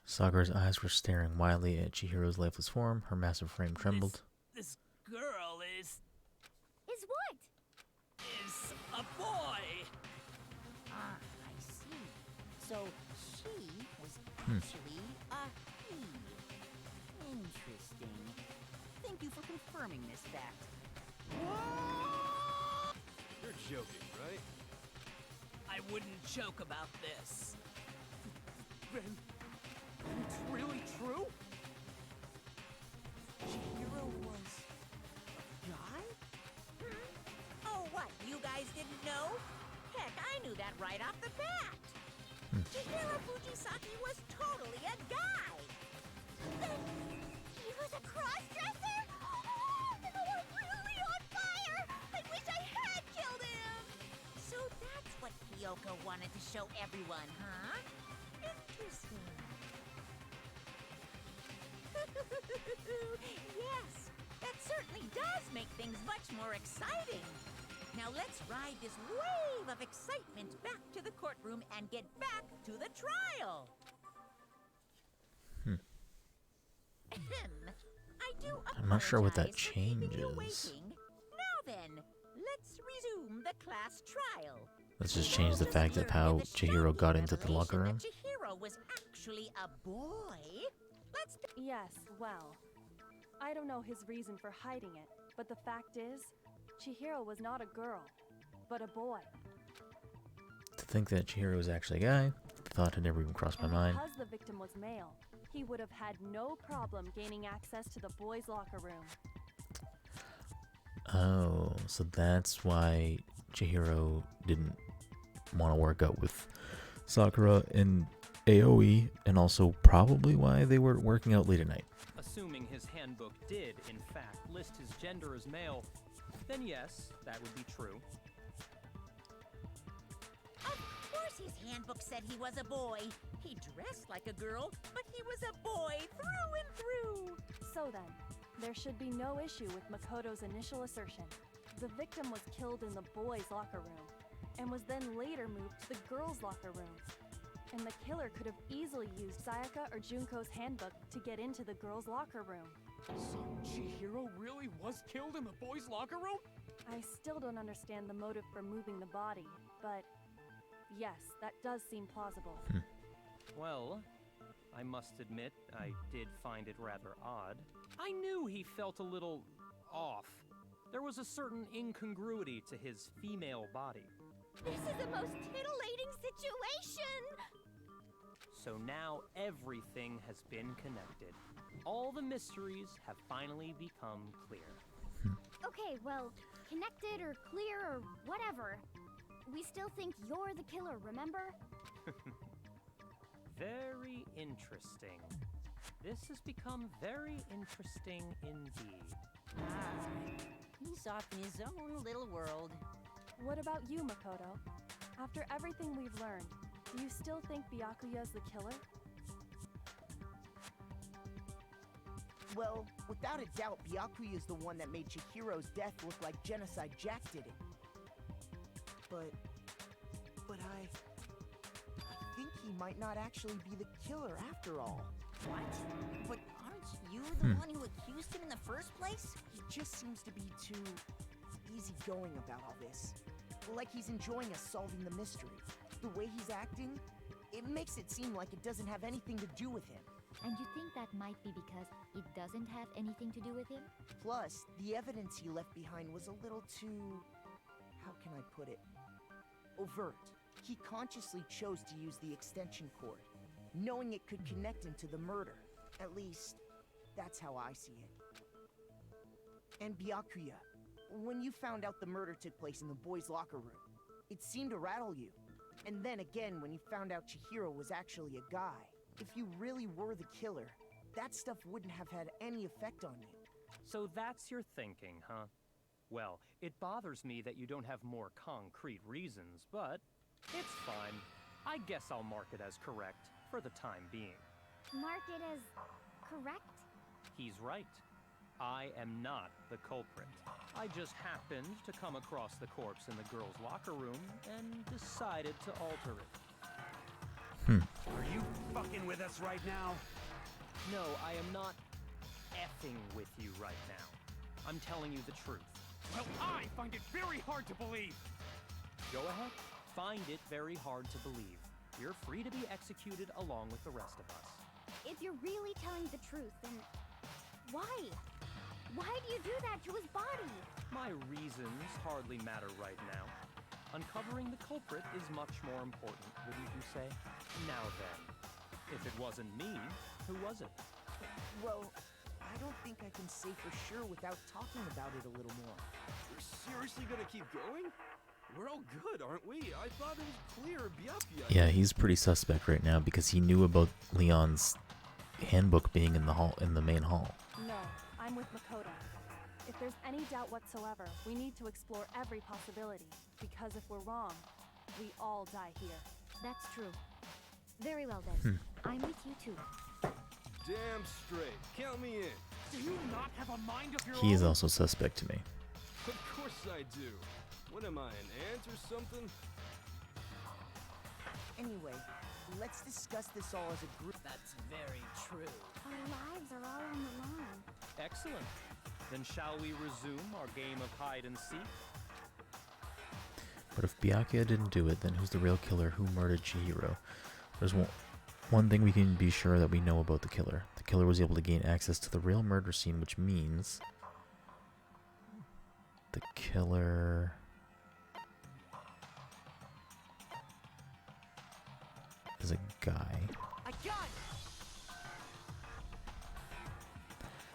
Sakura's eyes were staring wildly at Chihiro's lifeless form. Her massive frame trembled.
This girl is
what?
Is a boy.
Ah, I see. So she was actually a he. Interesting. Thank you for confirming this fact.
You're joking, right?
I wouldn't joke about this.
Ben, it's really true?
Chihiro was a guy?
Oh, what? You guys didn't know? Heck, I knew that right off the bat. Chihiro Fujisaki was totally a guy.
He was a cross-dresser? Oh, I'm really on fire! I wish I had killed him!
So that's what Kyoko wanted to show everyone, huh? Interesting. Yes, that certainly does make things much more exciting. Now let's ride this wave of excitement back to the courtroom and get back to the trial. I do
I'm not sure what that
apologize for keeping you
changes.
waiting. Now then, let's resume the class trial.
Let's just change the fact of how Chihiro got into the locker room.
Chihiro was actually a boy.
Yes, well, I don't know his reason for hiding it, but the fact is, Chihiro was not a girl, but a boy.
To think that Chihiro was actually a guy, the thought had never even crossed my mind.
Because the victim was male, he would have had no problem gaining access to the boys' locker room.
Oh, so that's why Chihiro didn't want to work out with Sakura and Aoi, and also probably why they were working out late at night.
Assuming his handbook did, in fact, list his gender as male, then yes, that would be true.
Of course his handbook said he was a boy. He dressed like a girl, but he was a boy through and through.
So then, there should be no issue with Makoto's initial assertion. The victim was killed in the boys' locker room, and was then later moved to the girls' locker room. And the killer could have easily used Sayaka or Junko's handbook to get into the girls' locker room.
So Chihiro really was killed in the boys' locker room?
I still don't understand the motive for moving the body, but yes, that does seem plausible.
Well, I must admit, I did find it rather odd. I knew he felt a little off. There was a certain incongruity to his female body.
This is the most titillating situation!
So now everything has been connected. All the mysteries have finally become clear.
Okay, well, connected or clear or whatever. We still think you're the killer, remember?
Very interesting. This has become very interesting indeed.
He's off in his own little world.
What about you, Makoto? After everything we've learned, do you still think Byakuya's the killer?
Well, without a doubt, Byakuya is the one that made Chihiro's death look like Genocide Jack did it. But I think he might not actually be the killer after all.
What? But aren't you the one who accused him in the first place?
He just seems to be too easygoing about all this. Like he's enjoying us solving the mystery. The way he's acting, it makes it seem like it doesn't have anything to do with him.
And you think that might be because it doesn't have anything to do with him?
Plus, the evidence he left behind was a little too... how can I put it? Overt. He consciously chose to use the extension cord, knowing it could connect him to the murder. At least, that's how I see it. And Byakuya, when you found out the murder took place in the boys' locker room, it seemed to rattle you. And then again, when you found out Chihiro was actually a guy, if you really were the killer, that stuff wouldn't have had any effect on you.
So that's your thinking, huh? Well, it bothers me that you don't have more concrete reasons, but it's fine. I guess I'll mark it as correct for the time being.
Mark it as correct?
He's right. I am not the culprit. I just happened to come across the corpse in the girls' locker room and decided to alter it.
Are you fucking with us right now?
No, I am not effing with you right now. I'm telling you the truth.
Well, I find it very hard to believe.
Go ahead. Find it very hard to believe. You're free to be executed along with the rest of us.
If you're really telling the truth, then why? Why do you do that to his body?
My reasons hardly matter right now. Uncovering the culprit is much more important, wouldn't you say? Now then, if it wasn't me, who was it?
Well, I don't think I can say for sure without talking about it a little more.
You're seriously gonna keep going? We're all good, aren't we? I thought it was clear Byakuya...
Yeah, he's pretty suspect right now because he knew about Leon's handbook being in the main hall.
No, I'm with Makoto. If there's any doubt whatsoever, we need to explore every possibility. Because if we're wrong, we all die here.
That's true. Very well then. I'm with you too.
Damn straight. Count me in.
Do you not have a mind of your
He is
own?
also suspect to me.
Of course I do. What am I, an ant or something?
Anyway, let's discuss this all as a group.
That's very true.
Our lives are all on the line.
Excellent. Then shall we resume our game of hide and seek?
But if Byakuya didn't do it, then who's the real killer? Who murdered Chihiro? There's one thing we can be sure that we know about the killer. The killer was able to gain access to the real murder scene, which means the killer is a guy.
I got it!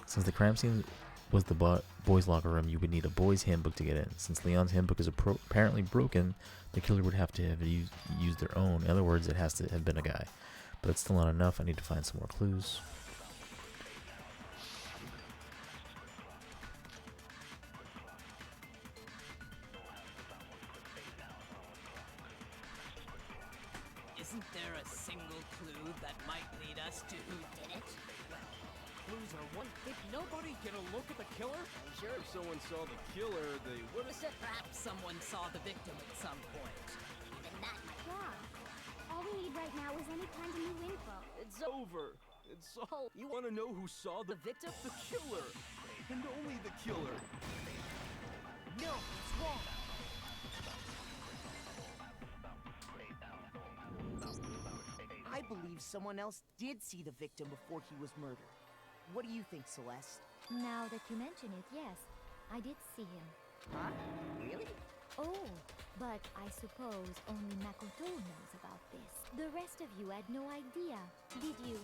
Since the crime scene was the boys' locker room, you would need a boys' handbook to get in. Since Leon's handbook is apparently broken, the killer would have to have used their own. In other words, it has to have been a guy. But it's still not enough. I need to find some more clues.
Isn't there a single clue that might lead us to who did it?
Clues are one. Did nobody get a look at the killer?
Sure, if someone saw the killer, they would have...
Perhaps someone saw the victim at some point.
Even that might... Yeah. All we need right now is any kind of new info.
It's over. It's all... You want to know who saw the victim? The killer. And only the killer.
No, it's wrong. I believe someone else did see the victim before he was murdered. What do you think, Celeste?
Now that you mention it, yes, I did see him.
Huh? Really?
Oh, but I suppose only Makoto knows about this. The rest of you had no idea, did you?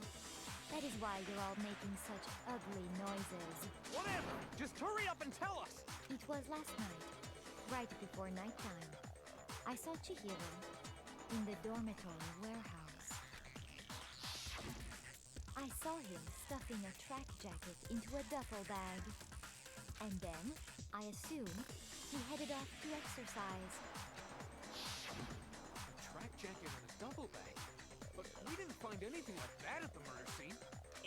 That is why you're all making such ugly noises.
Whatever! Just hurry up and tell us!
It was last night, right before nighttime. I saw Chihiro in the dormitory warehouse. I saw him stuffing a track jacket into a duffel bag. And then, I assumed, he headed off to exercise.
A track jacket and a duffel bag? But we didn't find anything like that at the murder scene.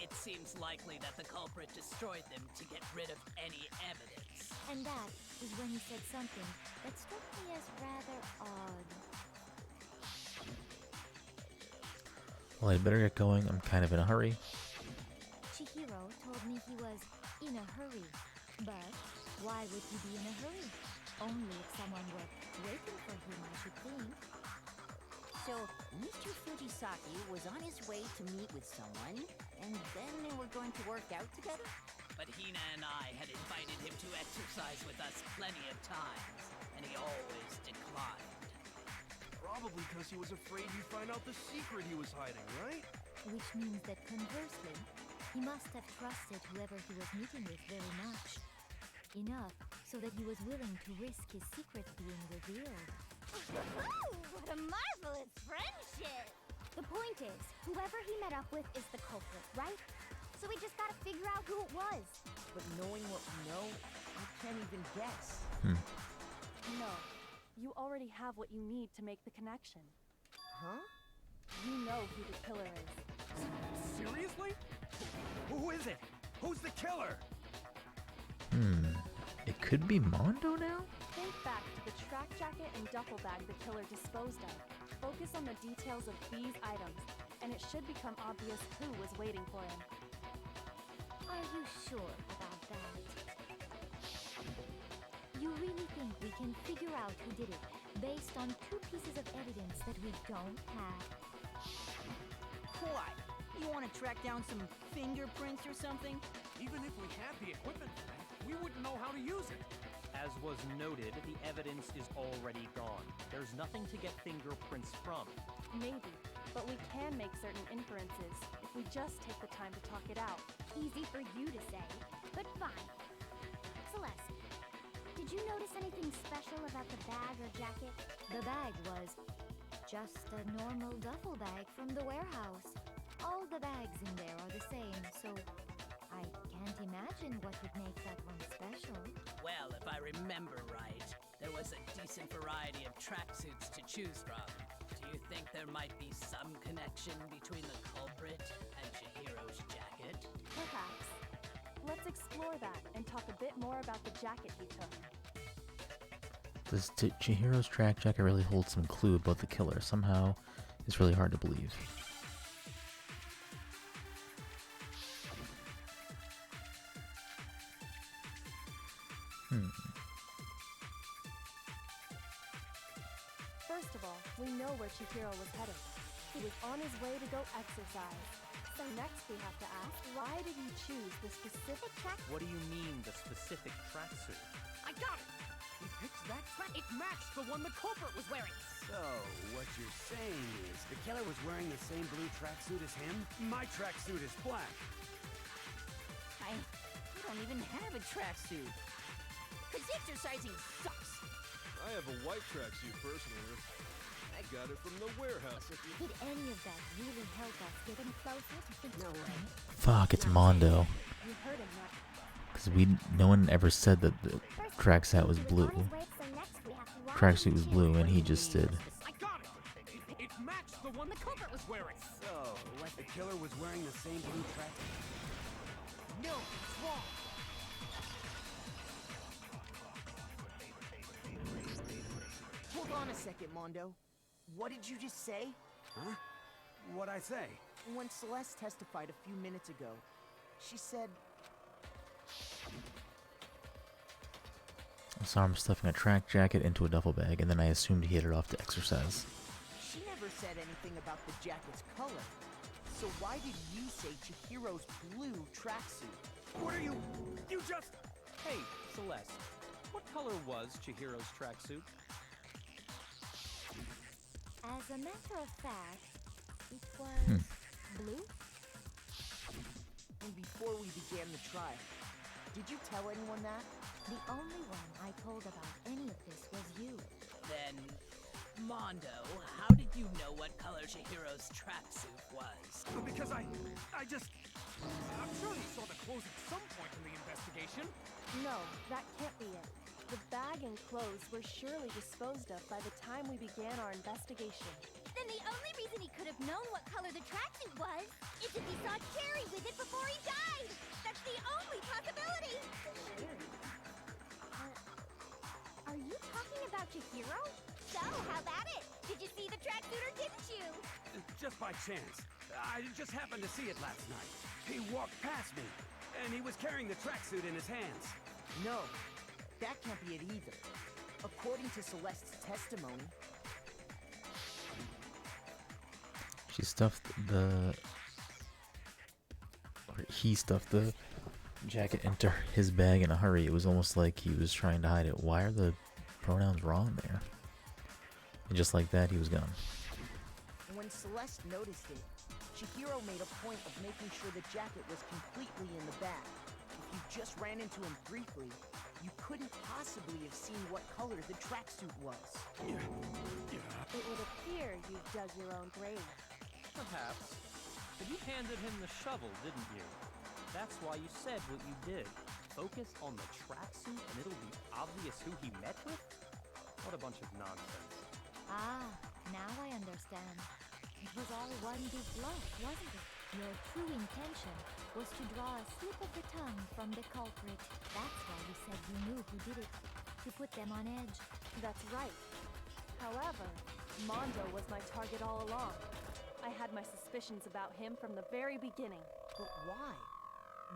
It seems likely that the culprit destroyed them to get rid of any evidence.
And that is when he said something that struck me as rather odd.
Well, I'd better get going. I'm kind of in a hurry.
Chihiro told me he was in a hurry. But why would he be in a hurry? Only if someone were waiting for him, I should think.
So, Mr. Fujisaki was on his way to meet with someone, and then they were going to work out together?
But Hina and I had invited him to exercise with us plenty of times, and he always declined.
Probably because he was afraid you'd find out the secret he was hiding, right?
Which means that conversely, he must have trusted whoever he was meeting with very much. Enough so that he was willing to risk his secret being revealed.
What a marvelous friendship!
The point is, whoever he met up with is the culprit, right? So we just gotta figure out who it was.
But knowing what we know, I can't even guess.
No. You already have what you need to make the connection.
Huh?
You know who the killer is.
Seriously? Who is it? Who's the killer?
It could be Mondo now?
Think back to the track jacket and duffel bag the killer disposed of. Focus on the details of these items, and it should become obvious who was waiting for him.
Are you sure about that? You really think we can figure out who did it based on 2 pieces of evidence that we don't have?
What? You want to track down some fingerprints or something?
Even if we had the equipment for that, we wouldn't know how to use it.
As was noted, the evidence is already gone. There's nothing to get fingerprints from.
Maybe, but we can make certain inferences if we just take the time to talk it out.
Easy for you to say, but fine. Celeste, did you notice anything special about the bag or jacket? The bag was just a normal duffel bag from the warehouse. All the bags in there are the same, so I can't imagine what would make that one special.
Well, if I remember right, there was a decent variety of tracksuits to choose from. Do you think there might be some connection between the culprit and Chihiro's jacket?
Perhaps. Let's explore that and talk a bit more about the jacket he took.
Does Chihiro's track jacket really hold some clue about the killer? Somehow, it's really hard to believe.
First of all, we know where Chihiro was headed. He was on his way to go exercise. So next we have to ask, why did he choose the specific track?
What do you mean, the specific tracksuit?
I got it! He picked that track. It matched the one the culprit was wearing.
So, what you're saying is the killer was wearing the same blue tracksuit as him? My tracksuit is black.
I don't even have a tracksuit. Cause exercising sucks.
I have a white tracksuit personally. I got it from the warehouse.
Did any of that really help us get him closer to think?
No way.
Fuck, it's Mondo.
You heard him right.
Because no one ever said that the tracksuit was blue. Tracksuit was blue, and he just did.
I got it! It matched the one the culprit was wearing.
So, what, the killer was wearing the same blue tracksuit?
No, it's wrong. Hold on a second, Mondo. What did you just say?
Huh? What'd I say?
When Celeste testified a few minutes ago, she said...
I saw him stuffing a track jacket into a duffel bag, and then I assumed he headed off to exercise.
She never said anything about the jacket's color. So why did you say Chihiro's blue tracksuit?
What are you... You just...
Hey, Celeste, what color was Chihiro's tracksuit?
As a matter of fact, it was blue?
And before we began the trial, did you tell anyone that?
The only one I told about any of this was you.
Then, Mondo, how did you know what color Chihiro's tracksuit was?
Because I'm sure he saw the clothes at some point in the investigation.
No, that can't be it. The bag and clothes were surely disposed of by the time we began our investigation.
Then the only reason reason he could have known what color the tracksuit was is if he saw Cherry with it before he died. That's the only possibility. Are you talking about Chihiro? So, how about it? Did you see the tracksuit or didn't you?
Just by chance. I just happened to see it last night. He walked past me, and he was carrying the tracksuit in his hands.
No, that can't be it either. According to Celeste's testimony,
She stuffed the... Or he stuffed the jacket into his bag in a hurry. It was almost like he was trying to hide it. Why are the pronouns wrong there? And just like that, he was gone.
when Celeste noticed it, Chihiro made a point of making sure the jacket was completely in the bag. If you just ran into him briefly, you couldn't possibly have seen what color the tracksuit was.
It would appear you dug your own grave.
Perhaps. But you handed him the shovel, didn't you? That's why you said what you did. Focus on the tracksuit and it'll be obvious who he met with? What a bunch of nonsense.
Ah, now I understand. It was all one big bluff, wasn't it? Your true intention was to draw a slip of the tongue from the culprit. That's why you said you knew who did it. To put them on edge.
That's right. However, Mondo was my target all along. I had my suspicions about him from the very beginning.
But why?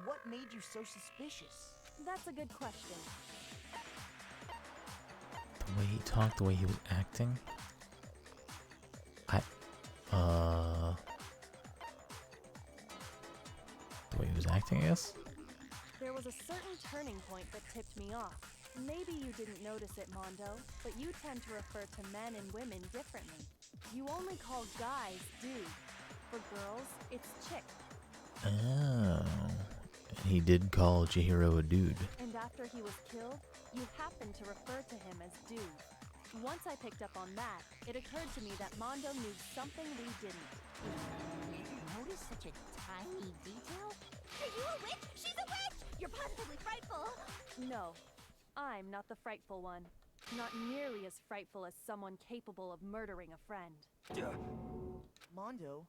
What made you so suspicious?
That's a good question.
The way he talked, the way he was acting. The way he was acting, I guess?
There was a certain turning point that tipped me off. Maybe you didn't notice it, Mondo, but you tend to refer to men and women differently. You only call guys dude. For girls, it's chick.
Oh. And he did call Chihiro a dude.
And after he was killed, you happened to refer to him as dude. Once I picked up on that, it occurred to me that Mondo knew something we didn't.
Did you notice such a tiny detail?
Are you a witch? She's a witch! You're positively frightful!
No, I'm not the frightful one. Not nearly as frightful as someone capable of murdering a friend.
Mondo,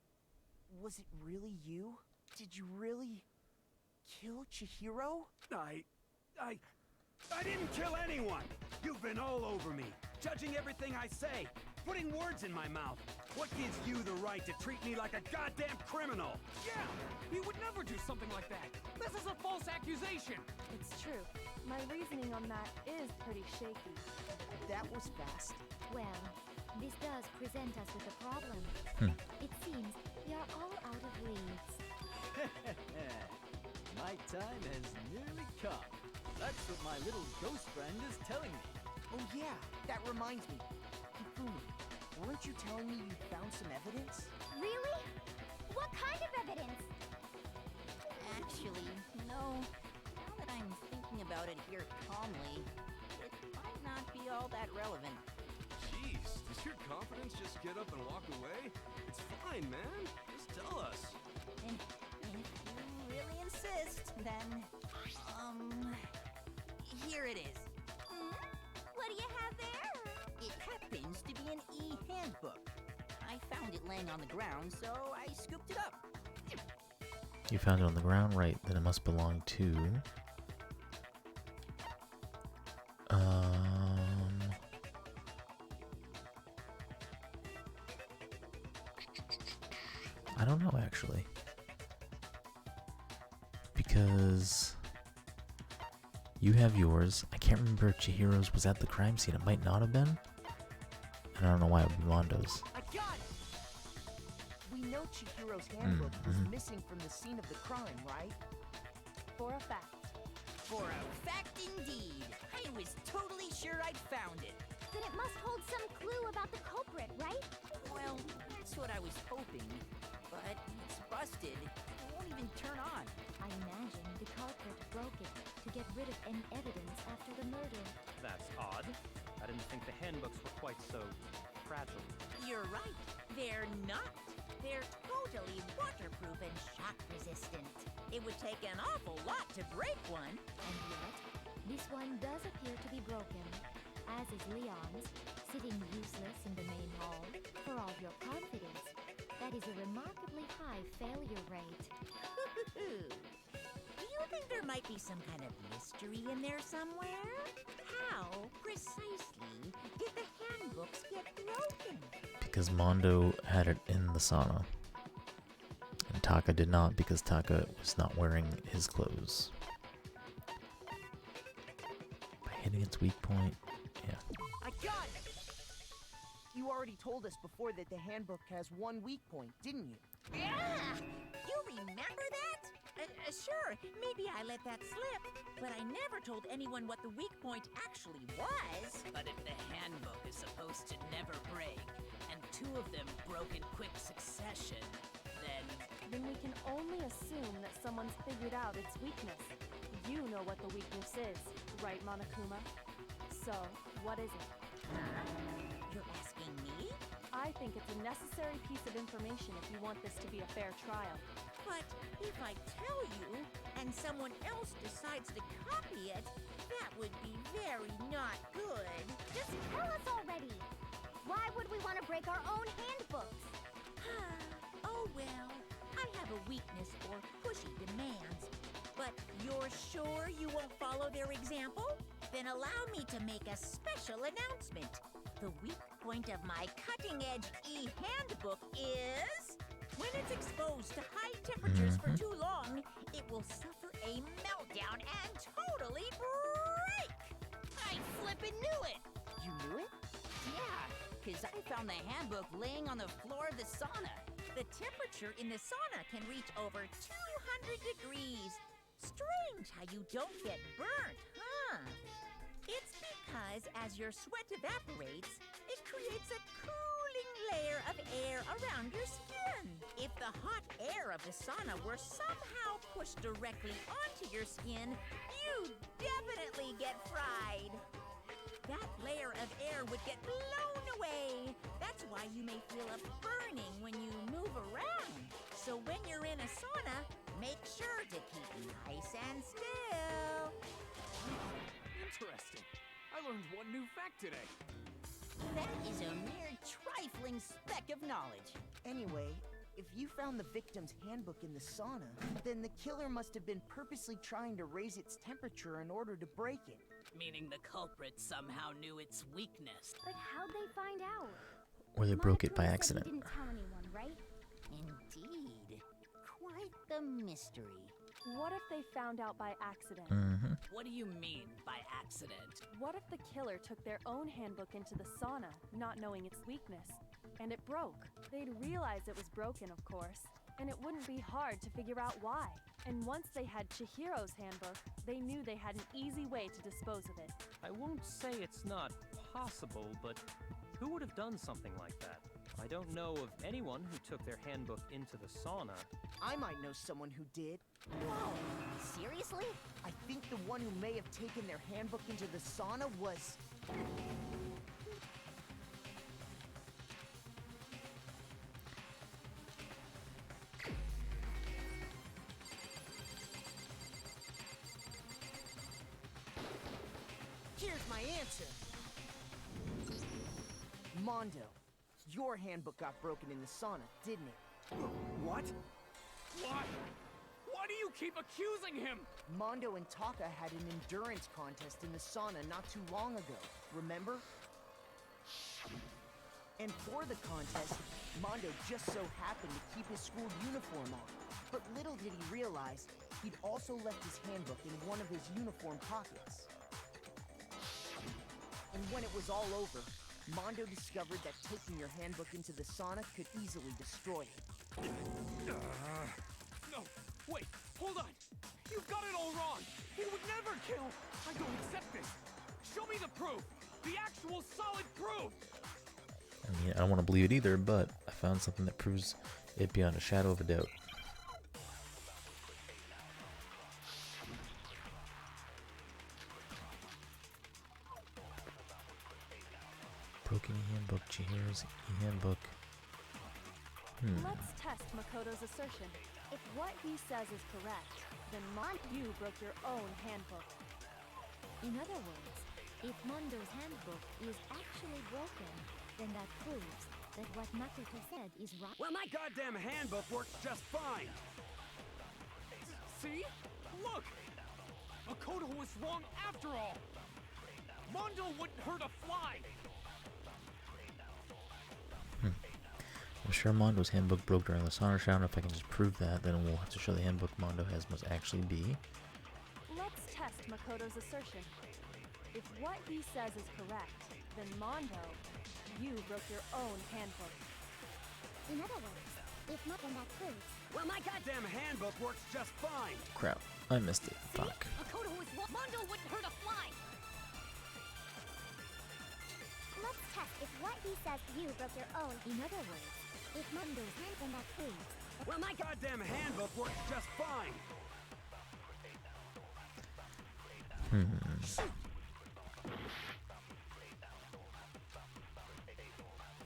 was it really you? Did you really kill Chihiro?
I didn't kill anyone! You've been all over me, judging everything I say, putting words in my mouth. What gives you the right to treat me like a goddamn criminal?
Yeah! He would never do something like that! This is a false accusation!
It's true. My reasoning on that is pretty shaky.
That was fast.
Well, this does present us with a problem. It seems we are all out of leads.
My time has nearly come. That's what my little ghost friend is telling me.
Oh yeah, that reminds me. Hifumi, weren't you telling me you found some evidence?
Really? What kind of evidence?
Actually, no. Now that I'm thinking about it here calmly, it might not be all that relevant.
Jeez, does your confidence just get up and walk away? It's fine, man. Just tell us.
And if you really insist, then, here it is.
What do you have there?
It happens to be an e-handbook. I found it laying on the ground, so I scooped it up.
You found it on the ground, right? Then it must belong to... I don't know, actually. Because... you have yours. I can't remember if Chihiro's was at the crime scene. It might not have been. And I don't know why it would be Mondo's.
I got it! We know Chihiro's handbook was missing from the scene of the crime, right?
For a fact.
For a fact indeed. I was totally sure I'd found it.
Then it must hold some clue about the culprit, right?
Well, that's what I was hoping. But it's busted. It won't even turn on.
I imagine the culprit broke it to get rid of any evidence after the murder.
That's odd. I didn't think the handbooks were quite so fragile.
You're right. They're not. They're totally waterproof and shock resistant. It would take an awful lot to break one.
And yet, this one does appear to be broken, as is Leon's, sitting useless in the main hall. For all your confidence, That is a remarkably high failure rate.
Do you think there might be some kind of mystery in there somewhere? How precisely did the handbooks get broken?
Because Mondo had it in the sauna. And Taka did not, because Taka was not wearing his clothes. By hitting its weak point, yeah.
I got it! You already told us before that the handbook has one weak point, didn't you?
Yeah! You remember that? Sure, maybe I let that slip, but I never told anyone what the weak point actually was.
But if the handbook is supposed to never break, and two of them broke in quick succession,
Then we can only assume that someone's figured out its weakness. You know what the weakness is, right, Monokuma? So, what is it?
You're asking me?
I think it's a necessary piece of information if you want this to be a fair trial.
But if I tell you, and someone else decides to copy it, that would be very not good.
Just tell us already! Why would we want to break our own handbooks?
Oh well, I have a weakness for pushy demands. But you're sure you won't follow their example? Then allow me to make a special announcement. The weak point of my cutting-edge e-handbook is... when it's exposed to high temperatures for too long, it will suffer a meltdown and totally break!
I flippin' knew it!
You knew it?
Yeah, because I found the handbook laying on the floor of the sauna.
The temperature in the sauna can reach over 200 degrees. Strange how you don't get burnt, huh? It's because as your sweat evaporates, it creates a cooling layer of air around your skin. If the hot air of the sauna were somehow pushed directly onto your skin, you'd definitely get fried. That layer of air would get blown away. That's why you may feel a burning when you move around. So when you're in a sauna, make sure to keep nice and still.
Interesting. I learned one new fact today.
That is a mere trifling speck of knowledge.
Anyway, if you found the victim's handbook in the sauna, then the killer must have been purposely trying to raise its temperature in order to break it.
meaning the culprit somehow knew its weakness.
But how'd they find out?
Or they broke it by
Monokuma said he
accident.
didn't tell anyone, right?
Indeed. Quite the mystery.
What if they found out by accident?
What do you mean by accident?
What if the killer took their own handbook into the sauna, not knowing its weakness, and it broke? They'd realize it was broken, of course, and it wouldn't be hard to figure out why. And once they had Chihiro's handbook, they knew they had an easy way to dispose of it.
I won't say it's not possible, but who would have done something like that? I don't know of anyone who took their handbook into the sauna.
I might know someone who did.
Whoa! Seriously?
I think the one who may have taken their handbook into the sauna was... Here's my answer. Mondo, your handbook got broken in the sauna, didn't it?
What? Why? Why do you keep accusing him?
Mondo and Taka had an endurance contest in the sauna not too long ago, remember? And for the contest, Mondo just so happened to keep his school uniform on. But little did he realize, he'd also left his handbook in one of his uniform pockets. And when it was all over, Mondo discovered that taking your handbook into the sauna could easily destroy it.
No, wait, hold on. You've got it all wrong. He would never kill. I don't accept this. Show me the proof. The actual solid proof.
I mean, I don't want to believe it either, but I found something that proves it beyond a shadow of a doubt. Broken handbook, Chihiro's handbook.
Let's test Makoto's assertion. If what he says is correct, then you broke your own handbook.
In other words, if Mondo's handbook is actually broken, then that proves that what Makoto said is right.
Well, my goddamn handbook works just fine!
See? Look! Makoto was wrong after all! Mondo wouldn't hurt a fly!
I'm sure Mondo's handbook broke during the sauna shower. If I can just prove that, then we'll have to show the handbook Mondo has must actually be.
Let's test Makoto's assertion. If what he says is correct, then Mondo, you broke your own handbook.
In other words, if not, then that proves.
Well, my goddamn handbook works just fine!
Crap, I missed it. Fuck.
Makoto was wrong. Mondo wouldn't hurt a fly.
Let's test if what he says you broke your own.
In other words,
If Mondo's hand, then that proves.
Well, my goddamn handbook works just fine!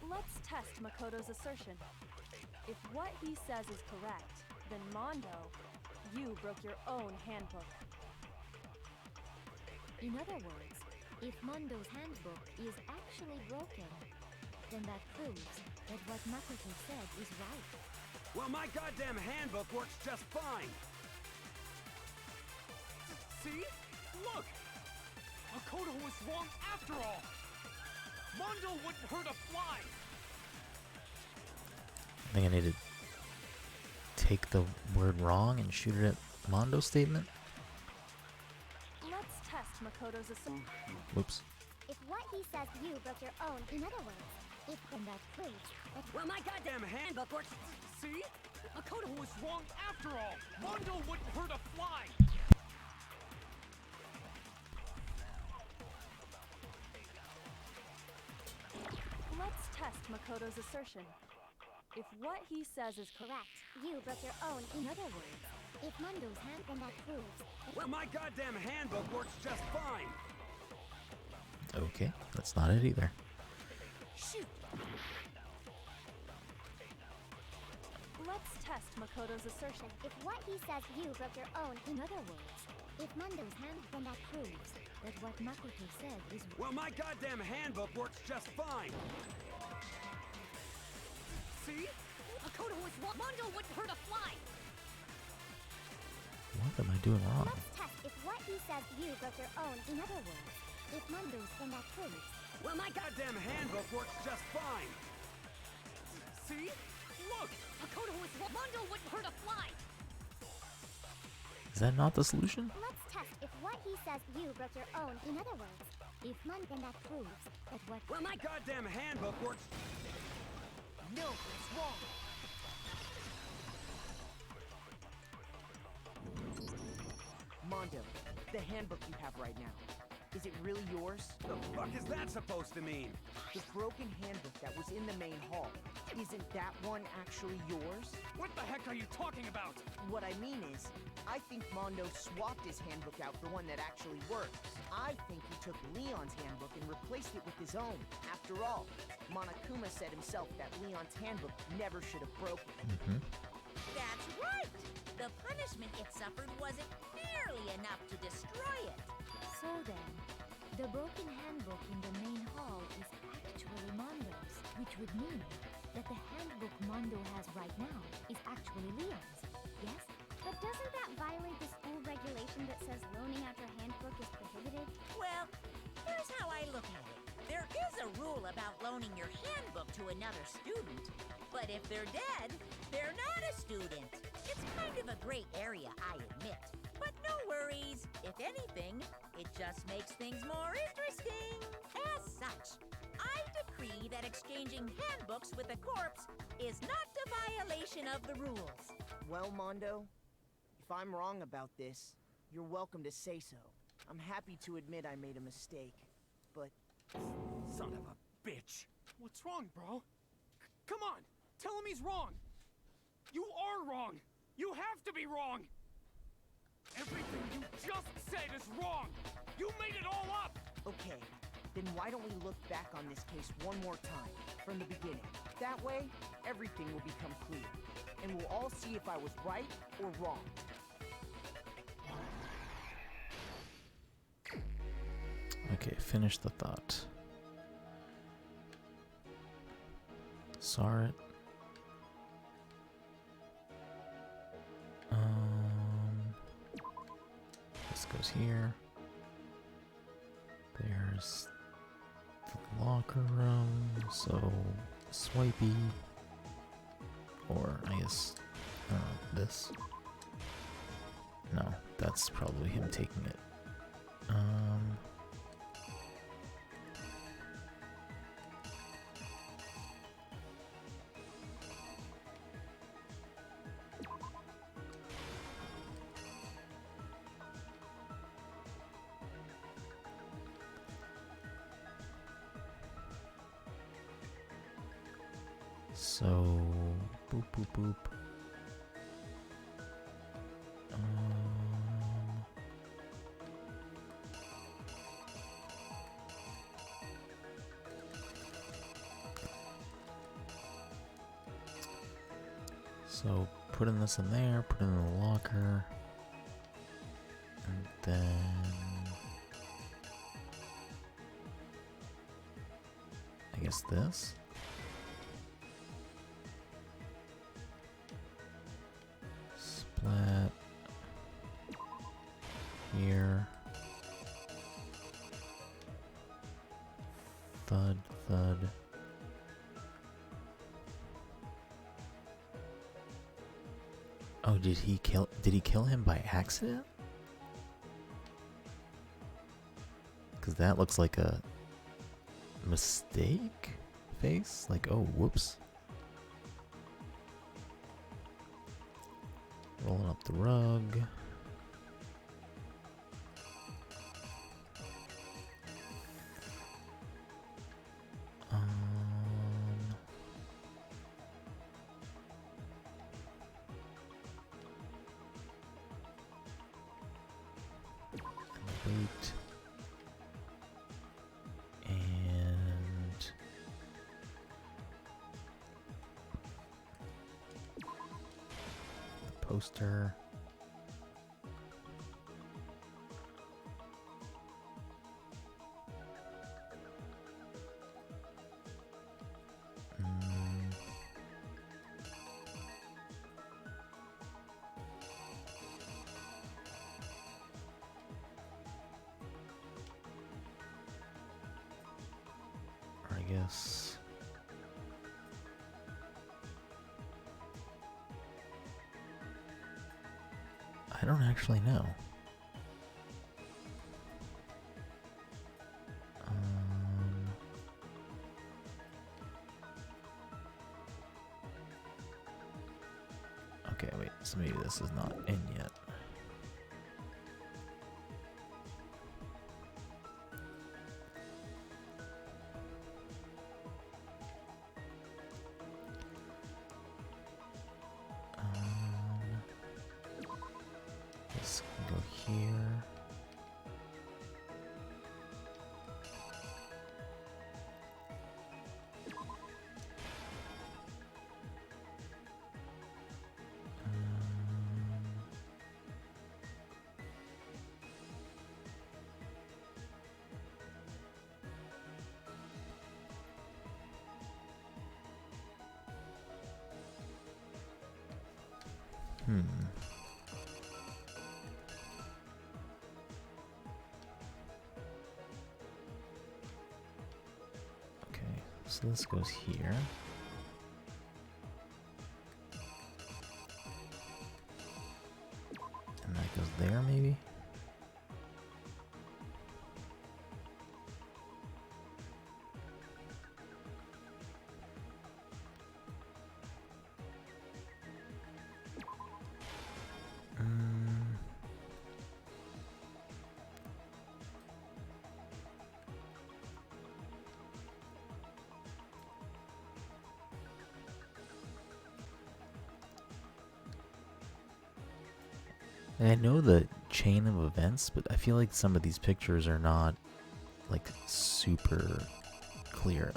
Let's test Makoto's assertion. If what he says is correct, then Mondo, you broke your own handbook.
in other words, if Mondo's handbook is actually broken, then that proves that what Makoto said is right.
Well, my goddamn handbook works just fine!
See? Look! Makoto was wrong after all! Mondo wouldn't hurt a fly!
I think I need to take the word wrong and shoot it at Mondo's statement.
Let's test Makoto's assertion.
Whoops.
If what he says you broke your own. In other words, if then that proves that.
Well, my goddamn handbook works.
See? Makoto was wrong after all! Mondo wouldn't hurt a fly!
Let's test Makoto's assertion. If what he says is
correct, you broke your own. In other words, if Mondo's hand, then that proves that.
Well, my goddamn handbook works just fine!
Okay, that's not it either.
shoot. Let's test Makoto's assertion.
If what he says you broke your own. In other words, if Mondo's hand, then that proves
that what Makoto said is.
Well, my goddamn handbook works just fine!
See?
Makoto was wrong. Mondo wouldn't hurt a fly.
What am I doing wrong?
Let's test if what he says you broke your own. In other words, if Mondo's, then that proves.
Well, my goddamn handbook works just fine!
See? Look!
Makoto was wrong. Mondo wouldn't hurt a fly.
Is that not the solution?
Let's test if what he says you broke your own. In other words, if Mondo, then that proves that what.
Well, my goddamn handbook works.
No, it's wrong. Mondo, the handbook you have right now, is it really yours?
The fuck is that supposed to mean?
The broken handbook that was in the main hall, isn't that one actually yours?
What the heck are you talking about?
What I mean is, I think Mondo swapped his handbook out for one that actually works. I think he took Leon's handbook and replaced it with his own. After all, Monokuma said himself that Leon's handbook never should have broken.
That's right! The punishment it suffered wasn't nearly enough to destroy it.
So then, the broken handbook in the main hall is actually Mondo's, which would mean that the handbook Mondo has right now is actually Leon's, yes?
But doesn't that violate the school regulation that says loaning out your handbook is prohibited?
Well, here's how I look at it. There is a rule about loaning your handbook to another student, but if they're dead, they're not a student. It's kind of a gray area, I admit. But no worries. If anything, it just makes things more interesting. As such, I decree that exchanging handbooks with a corpse is not a violation of the rules.
Well, Mondo, if I'm wrong about this, you're welcome to say so. I'm happy to admit I made a mistake, but...
Son of a bitch! What's wrong, bro? Come on! Tell him he's wrong! You are wrong! You have to be wrong! Everything you just said is wrong! You made it all up!
Okay, then why don't we look back on this case one more time, from the beginning? That way, everything will become clear, and we'll all see if I was right or wrong.
Okay, finish the thought. saw it. This goes here. There's the locker room, so swipey. Or, I guess, this. No, that's probably him taking it. So, boop, boop, boop. So, putting this in there, put it in the locker, and then I guess this. Splat here. Thud, thud. Oh, did he kill him by accident? Cause that looks like a mistake face. Like, oh, whoops. Rolling up the rug. Wait. And the poster. I guess. I don't actually know. Okay, wait, so maybe this is not in yet. This can go here. Okay, so this goes here. And that goes there, maybe? I know the chain of events, but I feel like some of these pictures are not like super clear.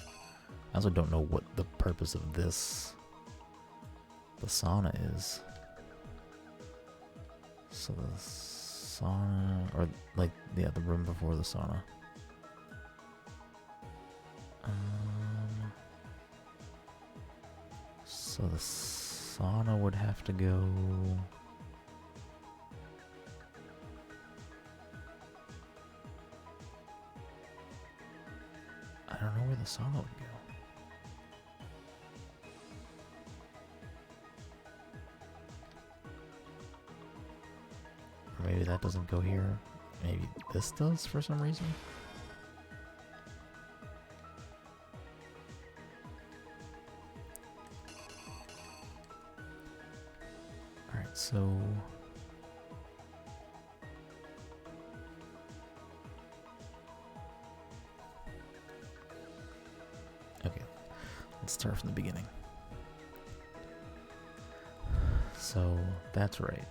I also don't know what the purpose of this, the sauna is. So the sauna, or like, yeah, the room before the sauna. So the sauna would have to go... I don't know where the sauna would go. Or maybe that doesn't go here. Maybe this does for some reason. Alright, so... Okay, let's start from the beginning. So, that's right.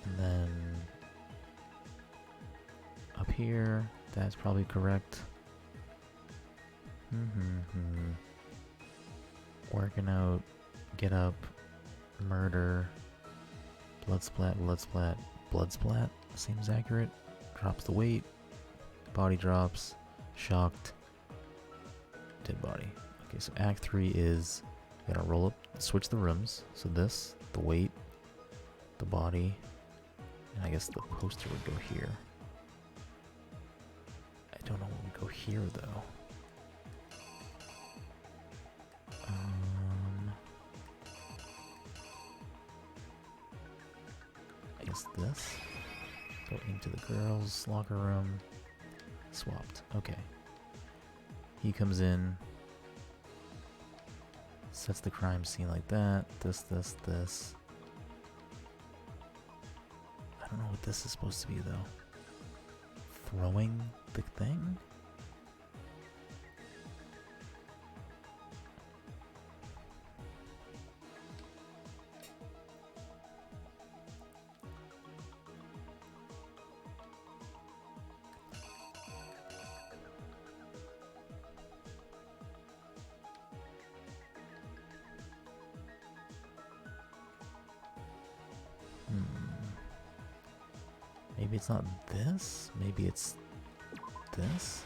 And then... up here, that's probably correct. Working out, get up, murder, blood splat, blood splat, seems accurate. Drops the weight, body drops, shocked, dead body. Okay, so Act 3 is, you gotta roll up, switch the rooms. So this, the weight, the body, and I guess the poster would go here. I don't know what would go here though. I guess this. Go into the girls' locker room. Swapped. Okay. He comes in. Sets the crime scene like that. This. I don't know what this is supposed to be though. Throwing the thing? Maybe it's not this? Maybe it's this?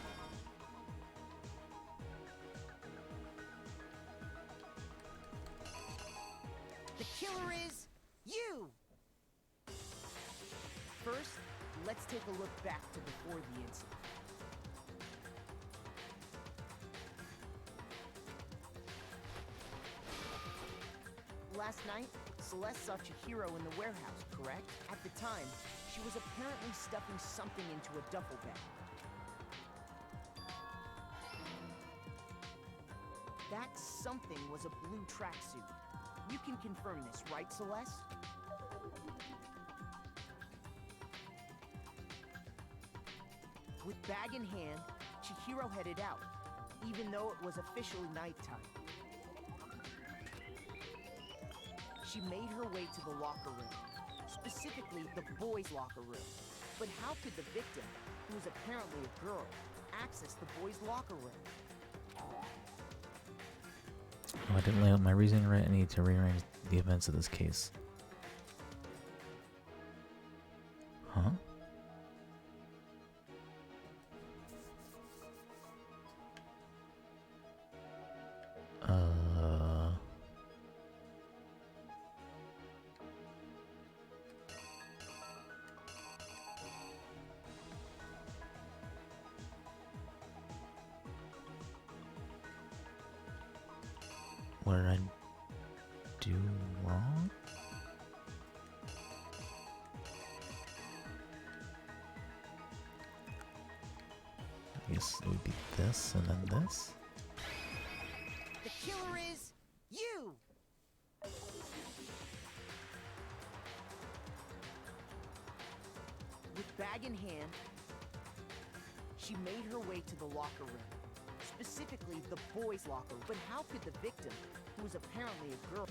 The killer is you! First, let's take a look back to before the incident. Last night, Celeste saw Chihiro in the warehouse, correct? At the time, she was apparently stuffing something into a duffel bag. That something was a blue tracksuit. You can confirm this, right, Celeste? With bag in hand, Chihiro headed out, even though it was officially nighttime. She made her way to the locker room, specifically the boys' locker room. But how could the victim, who was apparently a girl, access the boys' locker room?
Oh, I didn't lay out my reasoning right. I need to rearrange the events of this case. Huh? What did I do wrong? I guess it would be this and then this.
The killer is you! With bag in hand, she made her way to the locker room. Specifically, the boys' locker room. But how could the victim, who was apparently a girl...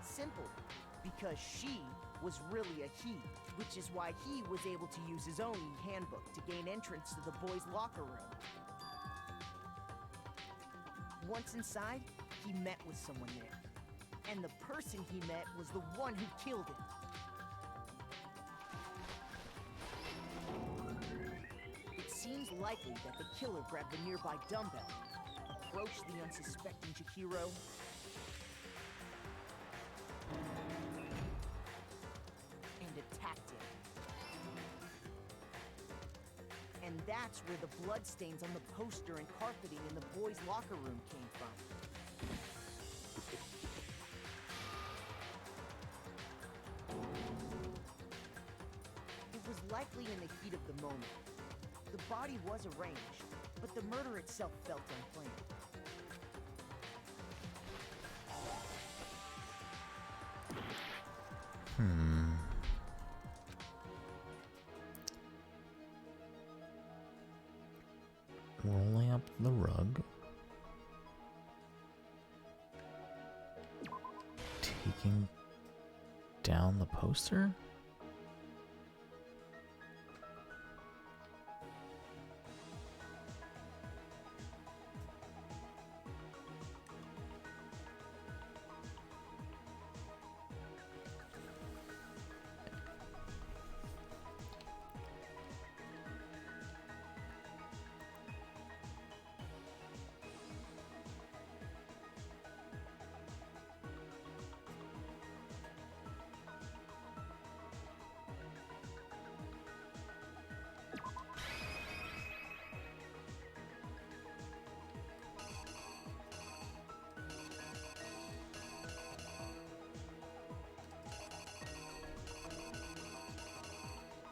Simple. Because she was really a he, which is why he was able to use his own handbook to gain entrance to the boys' locker room. Once inside, he met with someone there. And the person he met was the one who killed him. It seems likely that the killer grabbed the nearby dumbbell, approached the unsuspecting Chihiro, and attacked him. And that's where the bloodstains on the poster and carpeting in the boys' locker room came from. It was likely in the heat of the moment. The body was arranged, but the murder itself felt unplanned.
Rolling up the rug. Taking down the poster?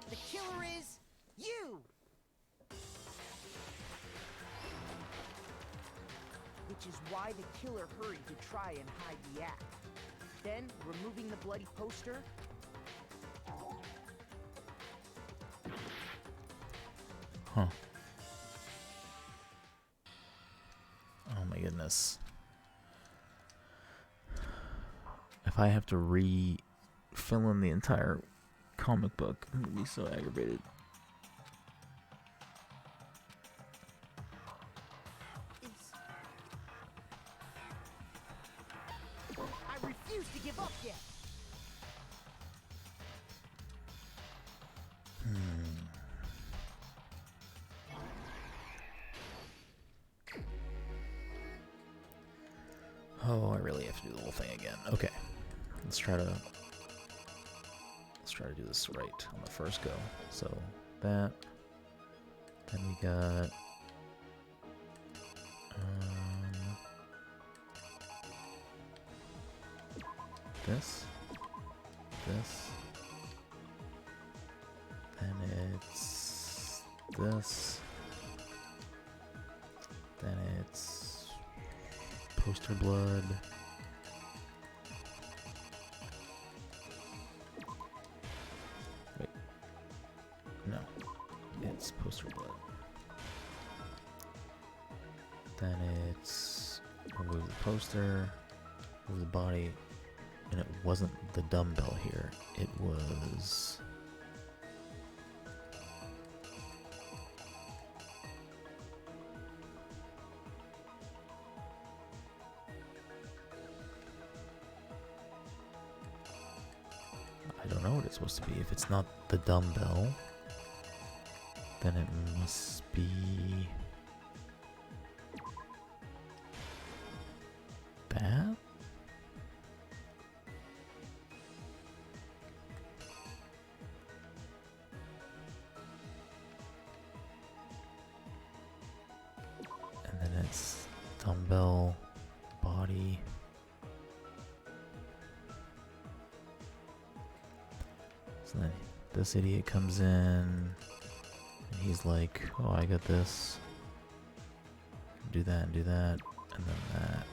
The killer is you! Which is why the killer hurried to try and hide the act. Then, removing the bloody poster,
Huh. Oh my goodness. If I have to fill in the entire comic book, I'm gonna be so aggravated.
I refuse to give up yet!
Oh, I really have to do the whole thing again. Okay. Let's try to do this right on the first go. So that, then we got this, then it's this, then it's poster blood. Wait. No. It's poster blood. Then it's remove the poster, remove the body, and it wasn't the dumbbell here. It was I don't know what it's supposed to be. If it's not the dumbbell, then it must be that? And then it's dumbbell, body. So then this idiot comes in, and he's like, oh, I got this. Do that and do that, and then that.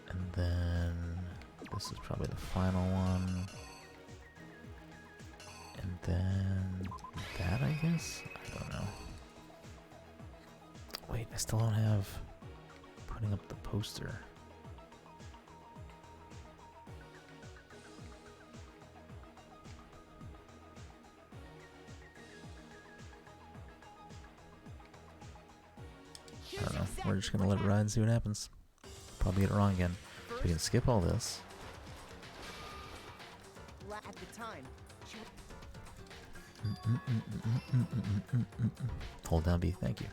And then this is probably the final one. And then that, I guess? I don't know. Wait, I still don't have putting up the poster. I don't know. We're just gonna let it ride and see what happens. Probably get it wrong again.
first,
we can skip all this.
at the time, she
Hold down B, thank you.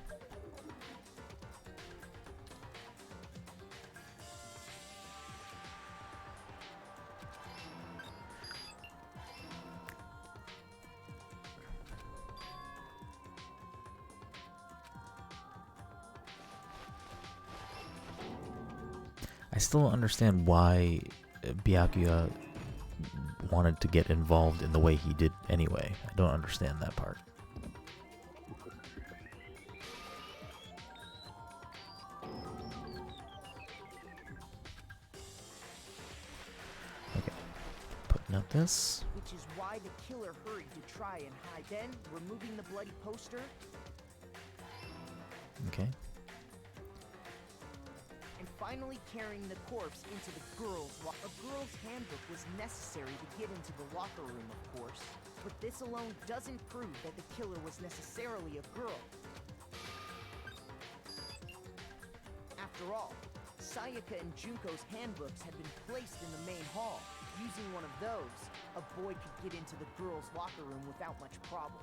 I still don't understand why Byakuya wanted to get involved in the way he did anyway. I don't understand that part. Okay, putting up this.
which is why the killer hurried to try and hide. Then, removing the bloody poster,
Okay.
and finally carrying the corpse into the girls' locker. A girl's handbook was necessary to get into the locker room, of course. But this alone doesn't prove that the killer was necessarily a girl. After all, Sayaka and Junko's handbooks had been placed in the main hall. Using one of those, a boy could get into the girls' locker room without much problem.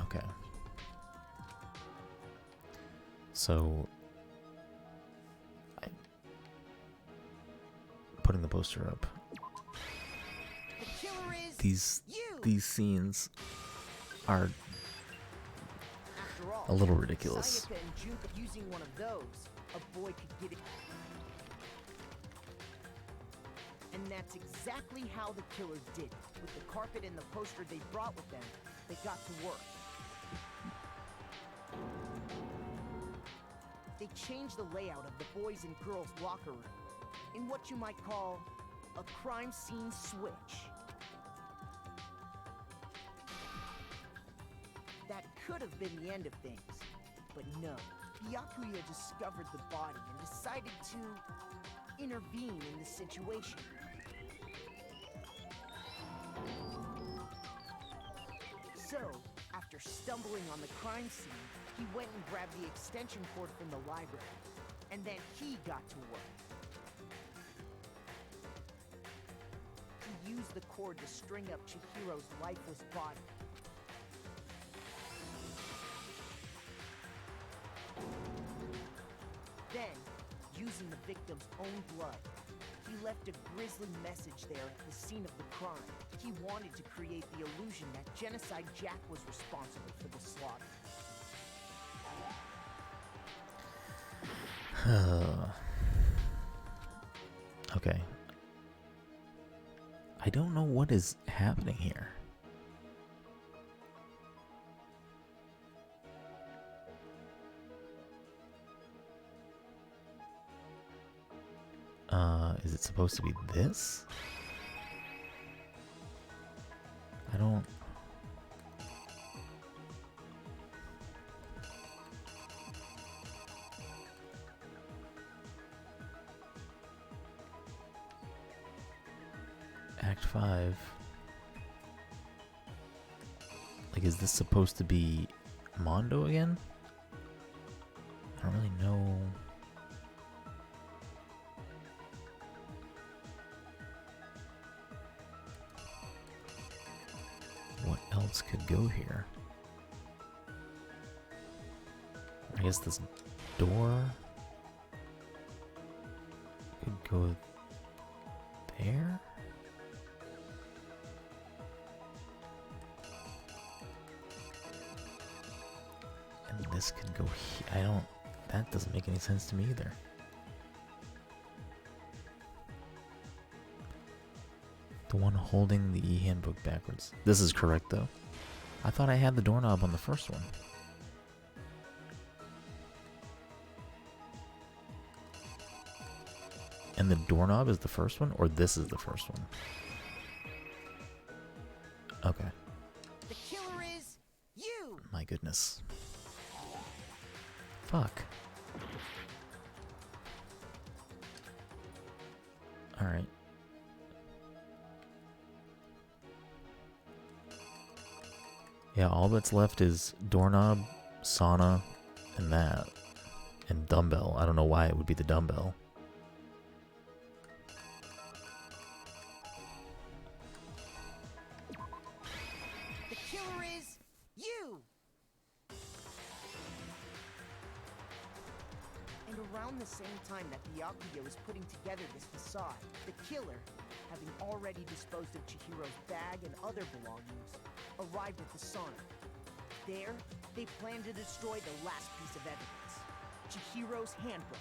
Okay. So, putting the poster up.
The killer is
These scenes are
After all,
a little ridiculous.
Sayaka and Junko using one of those, a boy could get it. And that's exactly how the killer did it. With the carpet and the poster they brought with them, they got to work. They changed the layout of the boys' and girls' locker room in what you might call a crime scene switch. That could have been the end of things, but no. Byakuya discovered the body and decided to intervene in the situation. So, after stumbling on the crime scene, he went and grabbed the extension cord from the library, and then he got to work. He used the cord to string up Chihiro's lifeless body. Then, using the victim's own blood, he left a grisly message there at the scene of the crime. He wanted to create the illusion that Genocide Jack was responsible for the slaughter.
Okay. I don't know what is happening here. Is it supposed to be this? I don't... Act 5. Like, is this supposed to be Mondo again? I don't really know. What else could go here? I guess this door could go there? And this could go here. I don't... That doesn't make any sense to me either. The one holding the e-handbook backwards. This is correct, though. I thought I had the doorknob on the first one. And the doorknob is the first one, or this is the first one? Okay.
The killer is you!
My goodness. Fuck. Alright. Yeah, all that's left is doorknob, sauna, and that. And dumbbell. I don't know why it would be the dumbbell.
The killer is you! And around the same time that Byakuya was putting together this facade, the killer, having already disposed of Chihiro's bag and other belongings, arrived at the sauna. There, they planned to destroy the last piece of evidence, Chihiro's handbook.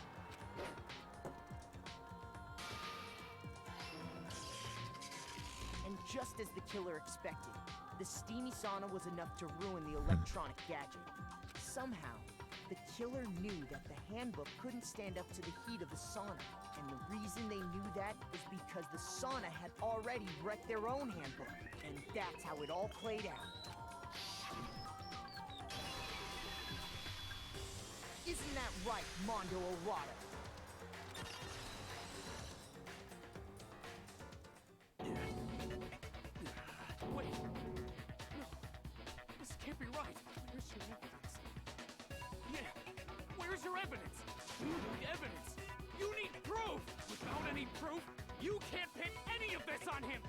And just as the killer expected, the steamy sauna was enough to ruin the electronic gadget. Somehow, the killer knew that the handbook couldn't stand up to the heat of the sauna. And the reason they knew that is because the sauna had already wrecked their own handbook. And that's how it all played out. Isn't that right, Mondo Orada?
Wait. No. This can't be right. Where's your evidence? Yeah. Where's your evidence? You need evidence. You need proof. Without any proof, you can't pin any of this on him.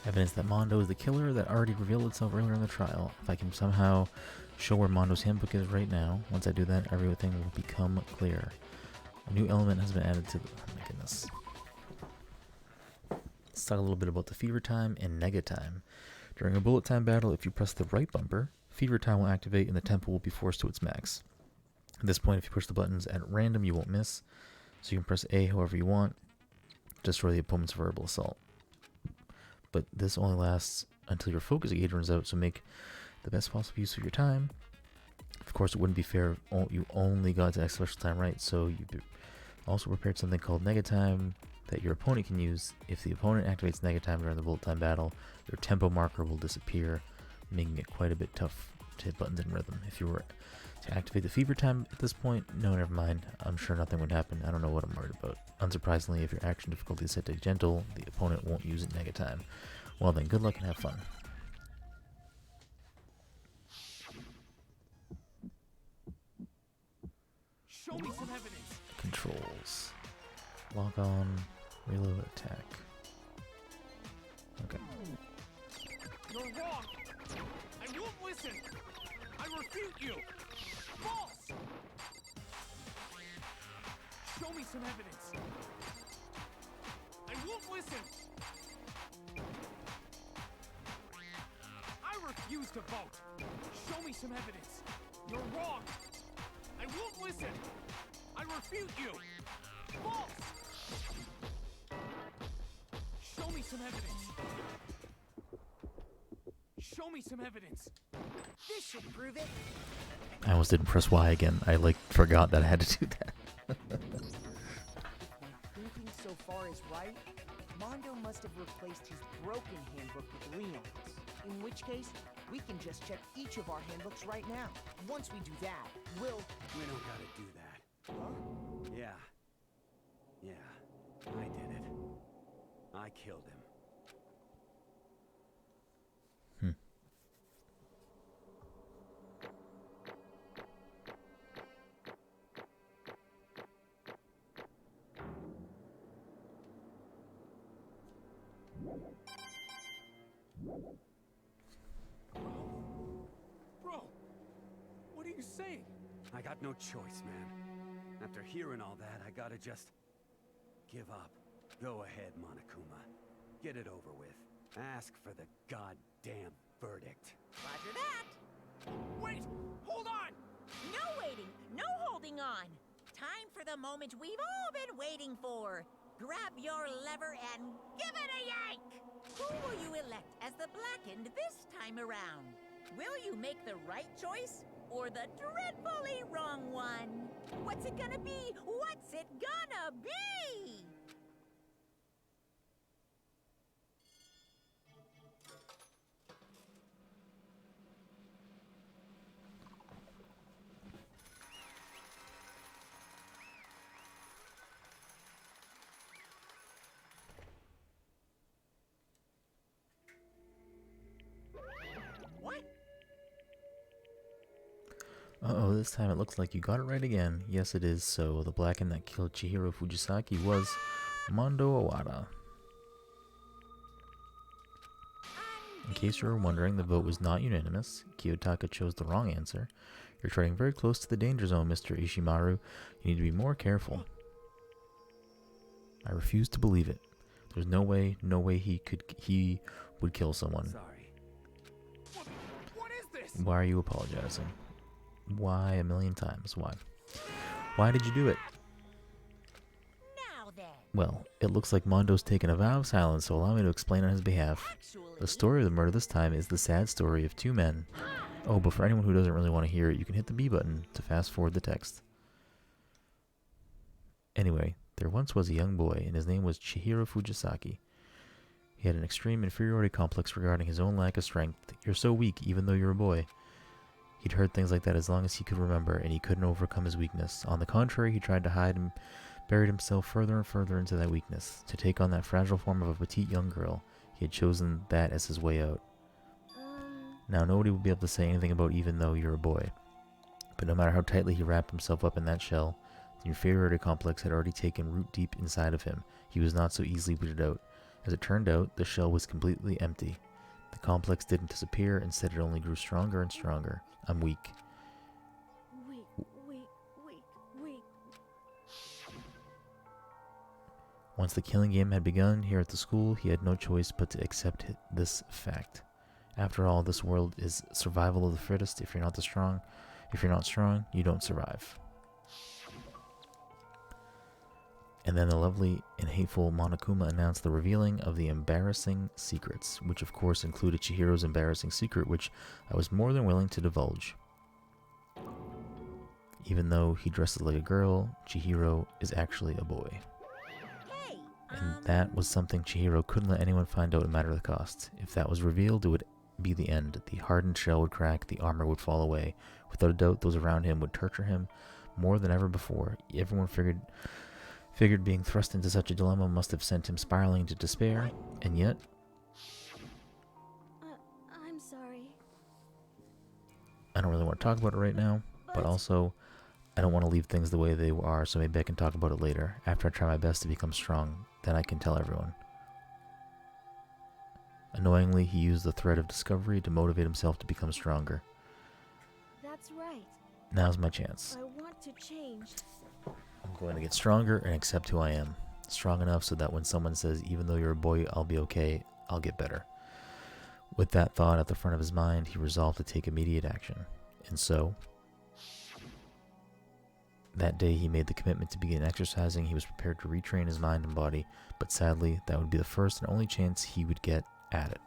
Evidence that Mondo is the killer that already revealed itself earlier in the trial. If I can somehow show where Mondo's handbook is right now, once I do that, everything will become clear. A new element has been added to the... Oh my goodness. Let's talk a little bit about the fever time and nega time. During a bullet time battle, if you press the right bumper, fever time will activate and the tempo will be forced to its max. At this point, if you push the buttons at random, you won't miss. So you can press A however you want to destroy the opponent's verbal assault. But this only lasts until your focus gauge runs out, so make the best possible use of your time. Of course, it wouldn't be fair if you only got to that special time right, so you also prepared something called nega time that your opponent can use. If the opponent activates nega time during the bullet time battle, your tempo marker will disappear, making it quite a bit tough to hit buttons in rhythm. If you were to activate the fever time at this point, no, never mind. I'm sure nothing would happen. I don't know what I'm worried about. Unsurprisingly, if your action difficulty is set to gentle, the opponent won't use it nega time. Well then, good luck and have fun.
Show me some evidence.
Controls. Lock on, reload, attack. Okay.
You're wrong. I won't listen. I refute you. False. Show me some evidence. I won't listen. I refuse to vote. Show me some evidence. You're wrong. I won't listen. I refute you. False. Show me some evidence. Show me some evidence.
This should prove it.
I almost didn't press Y again. I forgot that I had to do that.
If my thinking so far is right, Mondo must have replaced his broken handbook with Leon's. In which case, we can just check each of our handbooks right now. Once we do that,
We don't gotta do that.
Huh?
Yeah. Yeah. I did it. I killed him.
Bro, what are you saying?
I got no choice, man. After hearing all that, I gotta just give up. Go ahead, Monokuma. Get it over with. Ask for the goddamn verdict.
Roger that.
Wait! Hold on!
No waiting, no holding on. Time for the moment we've all been waiting for. Grab your lever and give it a yank! Who will you elect as the Blackened this time around? Will you make the right choice or the dreadfully wrong one? What's it gonna be? What's it gonna be?
Uh-oh, this time it looks like you got it right again. Yes, it is so. The Blacken that killed Chihiro Fujisaki was Mondo Owada. In case you were wondering, the vote was not unanimous. Kiyotaka chose the wrong answer. You're treading very close to the danger zone, Mr. Ishimaru. You need to be more careful. I refuse to believe it. There's no way he would kill someone.
Sorry.
What is this?
Why are you apologizing? Why a million times? Why? Why did you do it?
Now then.
Well, it looks like Mondo's taken a vow of silence, so allow me to explain on his behalf. The story of the murder this time is the sad story of two men. Oh, but for anyone who doesn't really want to hear it, you can hit the B button to fast forward the text. Anyway, there once was a young boy, and his name was Chihiro Fujisaki. He had an extreme inferiority complex regarding his own lack of strength. You're so weak, even though you're a boy. He'd heard things like that as long as he could remember, and he couldn't overcome his weakness. On the contrary, he tried to hide and buried himself further and further into that weakness. To take on that fragile form of a petite young girl, he had chosen that as his way out. Now, nobody would be able to say anything about even though you're a boy. But no matter how tightly he wrapped himself up in that shell, the inferiority complex had already taken root deep inside of him. He was not so easily weeded out. As it turned out, the shell was completely empty. The complex didn't disappear, instead it only grew stronger and stronger. I'm weak.
Weak.
Once the killing game had begun here at the school, he had no choice but to accept this fact. After all, this world is survival of the fittest. If you're not strong, you don't survive. And then the lovely and hateful Monokuma announced the revealing of the embarrassing secrets, which of course included Chihiro's embarrassing secret, which I was more than willing to divulge. Even though he dresses like a girl, Chihiro is actually a boy. And that was something Chihiro couldn't let anyone find out no matter the cost. If that was revealed, it would be the end. The hardened shell would crack, the armor would fall away. Without a doubt, those around him would torture him more than ever before. Everyone figured being thrust into such a dilemma must have sent him spiraling into despair, and yet...
I'm sorry.
I don't really want to talk about it right now, but also, I don't want to leave things the way they are, so maybe I can talk about it later, after I try my best to become strong. Then I can tell everyone. Annoyingly, he used the thread of discovery to motivate himself to become stronger.
That's right.
Now's my chance.
I want to change.
I'm going to get stronger and accept who I am. Strong enough so that when someone says, even though you're a boy, I'll be okay, I'll get better. With that thought at the front of his mind, he resolved to take immediate action. And so, that day he made the commitment to begin exercising. He was prepared to retrain his mind and body, but sadly, that would be the first and only chance he would get at it.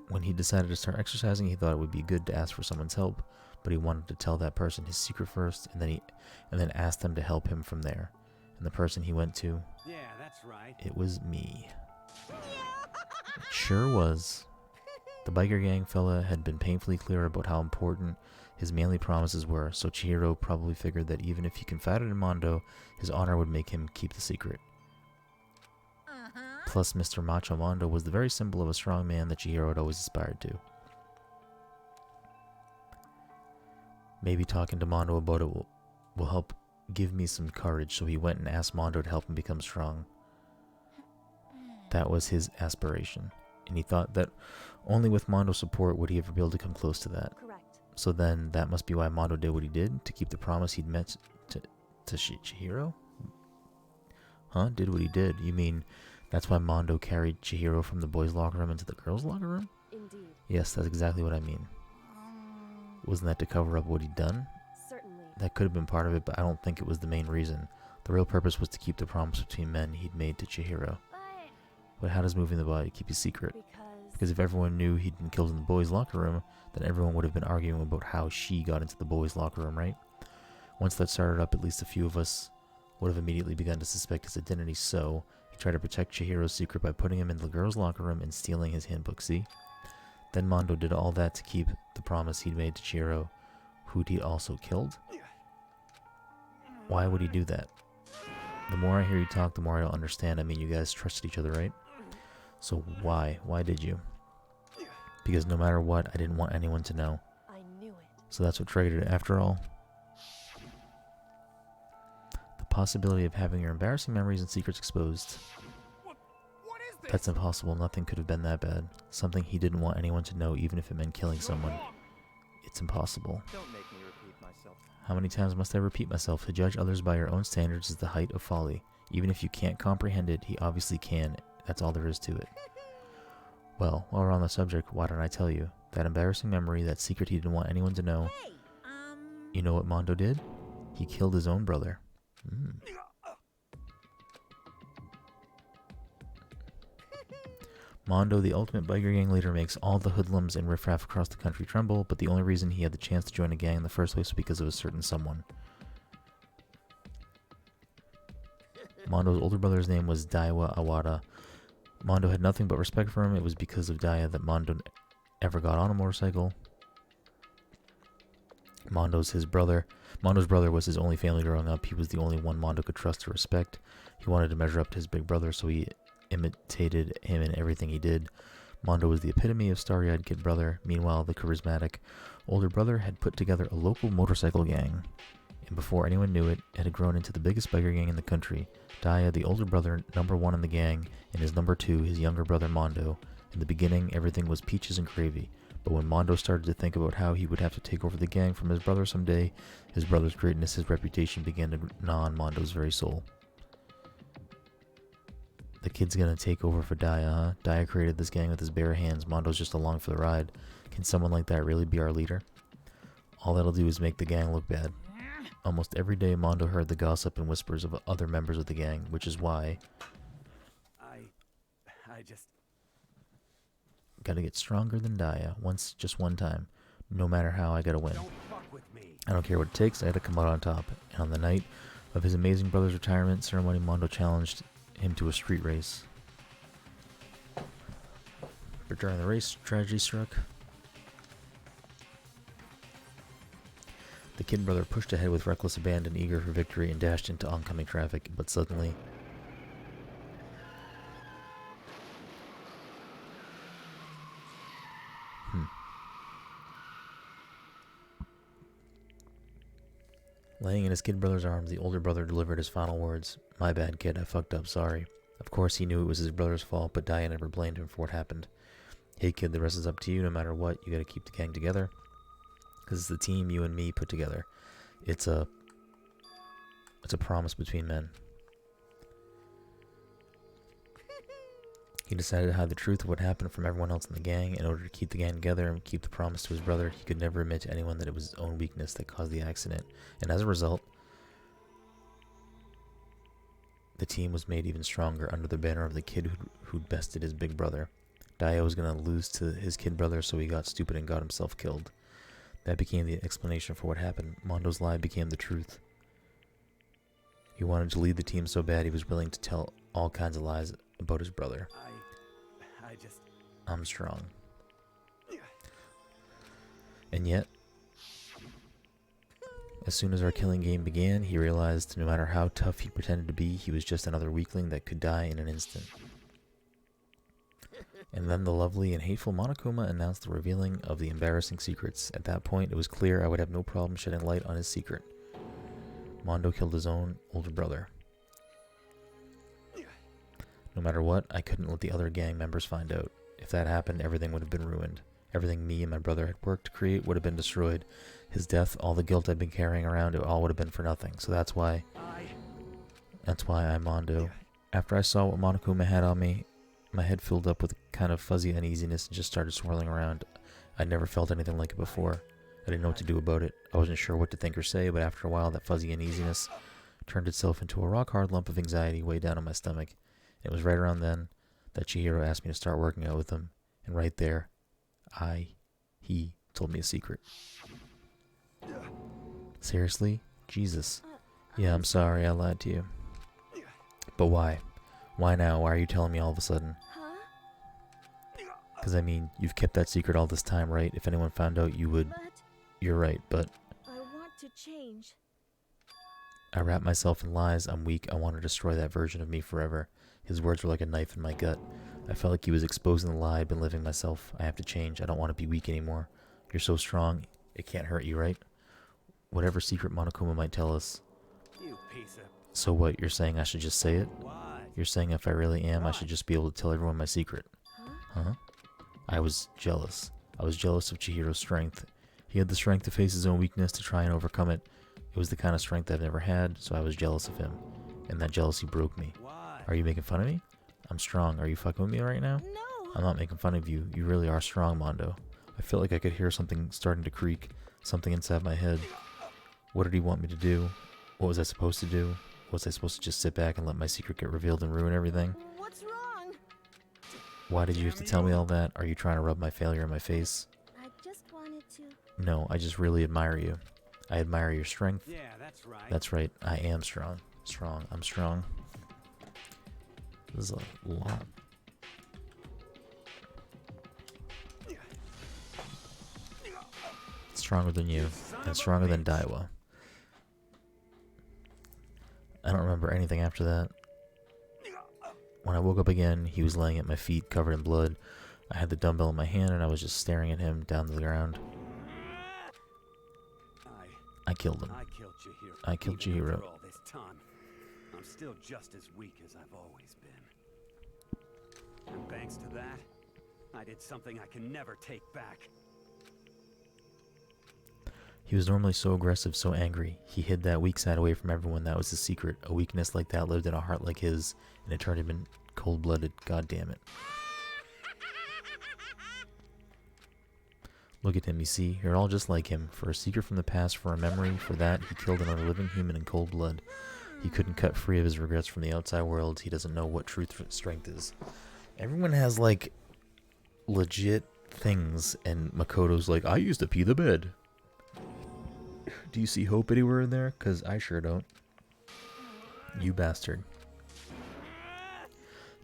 When he decided to start exercising, he thought it would be good to ask for someone's help, but he wanted to tell that person his secret first, and then ask them to help him from there. And the person he went to,
Yeah, that's right.
it was me. It sure was. The biker gang fella had been painfully clear about how important his manly promises were, so Chihiro probably figured that even if he confided in Mondo, his honor would make him keep the secret. Plus, Mr. Macho Mondo was the very symbol of a strong man that Chihiro had always aspired to. Maybe talking to Mondo about it will help give me some courage, so he went and asked Mondo to help him become strong. That was his aspiration, and he thought that only with Mondo's support would he ever be able to come close to that.
Correct.
So then, that must be why Mondo did what he did, to keep the promise he'd met to Chihiro? Huh? Did what he did? You mean that's why Mondo carried Chihiro from the boys' locker room into the girls' locker room?
Indeed.
Yes, that's exactly what I mean. Wasn't that to cover up what he'd done?
Certainly.
That could have been part of it, but I don't think it was the main reason. The real purpose was to keep the promise between men he'd made to Chihiro. But how does moving the body keep a secret? Because if everyone knew he'd been killed in the boys' locker room, then everyone would have been arguing about how she got into the boys' locker room, right? Once that started up, at least a few of us would have immediately begun to suspect his identity, so he tried to protect Chihiro's secret by putting him in the girls' locker room and stealing his handbook, see? Then Mondo did all that to keep the promise he'd made to Chihiro, who'd he also killed? Why would he do that? The more I hear you talk, the more I don't understand. I mean, you guys trusted each other, right? So why? Why did you? Because no matter what, I didn't want anyone to know.
I knew it.
So that's what triggered it after all. The possibility of having your embarrassing memories and secrets exposed.
What is this?
That's impossible. Nothing could have been that bad. Something he didn't want anyone to know, even if it meant killing someone. It's impossible.
Don't make me repeat myself.
How many times must I repeat myself? To judge others by your own standards is the height of folly. Even if you can't comprehend it, he obviously can. That's all there is to it. Well, while we're on the subject, why don't I tell you? That embarrassing memory, that secret he didn't want anyone to know.
Hey,
You know what Mondo did? He killed his own brother. Mondo, the ultimate biker gang leader, makes all the hoodlums and riffraff across the country tremble, but the only reason he had the chance to join a gang in the first place was because of a certain someone. Mondo's older brother's name was Daiwa Awada. Mondo had nothing but respect for him. It was because of Daya that Mondo ever got on a motorcycle. Mondo's brother was his only family growing up. He was the only one Mondo could trust or respect. He wanted to measure up to his big brother, so he imitated him in everything he did. Mondo was the epitome of starry-eyed kid brother. Meanwhile, the charismatic older brother had put together a local motorcycle gang. And before anyone knew it, it had grown into the biggest biker gang in the country. Daya, the older brother, #1 in the gang, and his #2, his younger brother Mondo. In the beginning, everything was peaches and gravy. But when Mondo started to think about how he would have to take over the gang from his brother someday, his brother's greatness, his reputation began to gnaw on Mondo's very soul. The kid's gonna take over for Daya, huh? Daya created this gang with his bare hands. Mondo's just along for the ride. Can someone like that really be our leader? All that'll do is make the gang look bad. Almost every day, Mondo heard the gossip and whispers of other members of the gang, which is why
I just...
Gotta get stronger than Daya, just one time. No matter how, I gotta win.
Don't fuck with me.
I don't care what it takes, I gotta come out on top. And on the night of his amazing brother's retirement ceremony, Mondo challenged him to a street race. But during the race, tragedy struck. The kid brother pushed ahead with reckless abandon, eager for victory, and dashed into oncoming traffic, but suddenly... Laying in his kid brother's arms, the older brother delivered his final words. "My bad, kid, I fucked up, sorry." Of course, he knew it was his brother's fault, but Daya never blamed him for what happened. "Hey kid, the rest is up to you. No matter what, you gotta keep the gang together. Because it's the team you and me put together. It's a promise between men." He decided to hide the truth of what happened from everyone else in the gang. In order to keep the gang together and keep the promise to his brother, he could never admit to anyone that it was his own weakness that caused the accident. And as a result, the team was made even stronger under the banner of the kid who'd bested his big brother. Daya was going to lose to his kid brother, so he got stupid and got himself killed. That became the explanation for what happened. Mondo's lie became the truth. He wanted to lead the team so bad he was willing to tell all kinds of lies about his brother. I'm strong. And yet, as soon as our killing game began, he realized no matter how tough he pretended to be, he was just another weakling that could die in an instant. And then the lovely and hateful Monokuma announced the revealing of the embarrassing secrets. At that point, it was clear I would have no problem shedding light on his secret. Mondo killed his own older brother. No matter what, I couldn't let the other gang members find out. If that happened, everything would have been ruined. Everything me and my brother had worked to create would have been destroyed. His death, all the guilt I'd been carrying around, it all would have been for nothing. So that's why I'm Mondo. After I saw what Monokuma had on me, my head filled up with a kind of fuzzy uneasiness and just started swirling around. I'd never felt anything like it before. I didn't know what to do about it. I wasn't sure what to think or say, but after a while, that fuzzy uneasiness turned itself into a rock-hard lump of anxiety way down in my stomach. It was right around then that Chihiro asked me to start working out with him. And right there, he told me a secret. Seriously? Jesus. Yeah, I'm sorry, I lied to you. But why? Why now? Why are you telling me all of a sudden? Because, I mean, you've kept that secret all this time, right? If anyone found out, you would... You're right, but...
I want to change.
I wrap myself in lies. I'm weak. I want to destroy that version of me forever. His words were like a knife in my gut. I felt like he was exposing the lie I'd been living myself. I have to change. I don't want to be weak anymore. You're so strong. It can't hurt you, right? Whatever secret Monokuma might tell us.
You piece of...
So what, you're saying I should just say it?
Why?
You're saying if I really am, I should just be able to tell everyone my secret. Huh? I was jealous. I was jealous of Chihiro's strength. He had the strength to face his own weakness, to try and overcome it. It was the kind of strength I've never had, so I was jealous of him. And that jealousy broke me.
Why?
Are you making fun of me? I'm strong. Are you fucking with me right now?
No.
I'm not making fun of you. You really are strong, Mondo. I felt like I could hear something starting to creak. Something inside my head. What did he want me to do? What was I supposed to do? Was I supposed to just sit back and let my secret get revealed and ruin everything?
What's wrong?
Why did you have to tell me all that? Are you trying to rub my failure in my face?
I just wanted to...
No, I just really admire you. I admire your strength.
Yeah, that's right.
That's right. I am strong. Strong. I'm strong. This is a lot. Stronger than you. And stronger than Daiwa. I don't remember anything after that. When I woke up again, he was laying at my feet, covered in blood. I had the dumbbell in my hand, and I was just staring at him down to the ground. I killed him. I killed Chihiro.
After all this time, I'm still just as weak as I've always been. And thanks to that, I did something I can never take back.
He was normally so aggressive, so angry. He hid that weak side away from everyone. That was his secret. A weakness like that lived in a heart like his, and it turned him in cold-blooded. God damn it. Look at him, you see? You're all just like him. For a secret from the past, for a memory, for that, he killed another living human in cold blood. He couldn't cut free of his regrets from the outside world. He doesn't know what true strength is. Everyone has, like, legit things, and Makoto's like, I used to pee the bed. Do you see hope anywhere in there? Because I sure don't. You bastard.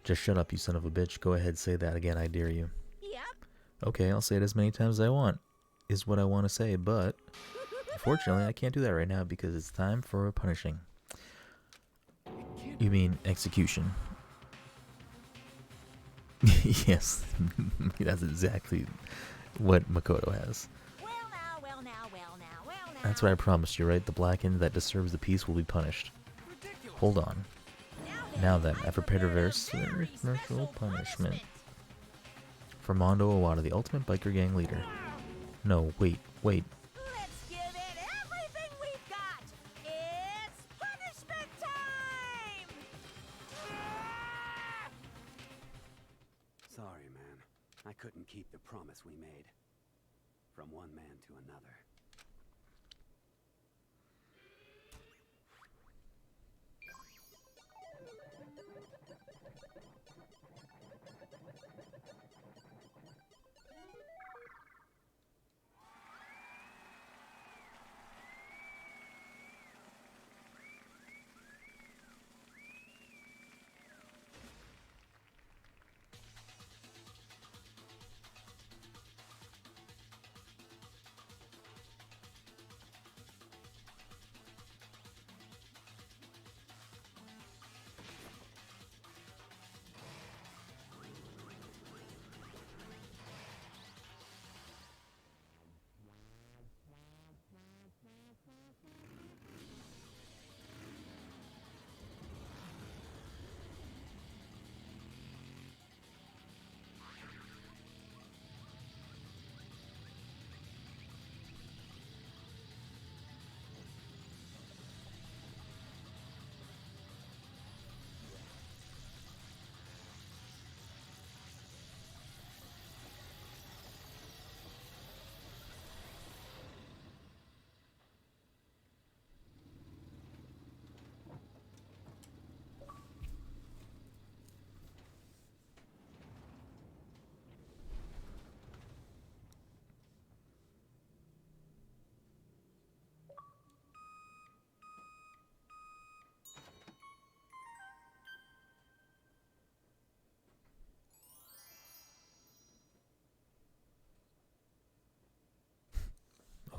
Just shut up, you son of a bitch. Go ahead, say that again, I dare you.
Yep.
Okay, I'll say it as many times as I want. Is what I want to say, but... Unfortunately, I can't do that right now because it's time for punishing. You mean execution. Yes, that's exactly what Makoto has. That's what I promised you, right? The blackened that disturbs the peace will be punished. Hold on. Now then, I prepared a very special punishment. For Mondo Owada, the ultimate biker gang leader. No, wait.
Let's give it everything we've got. It's punishment time!
Sorry, man. I couldn't keep the promise we made. From one man to another.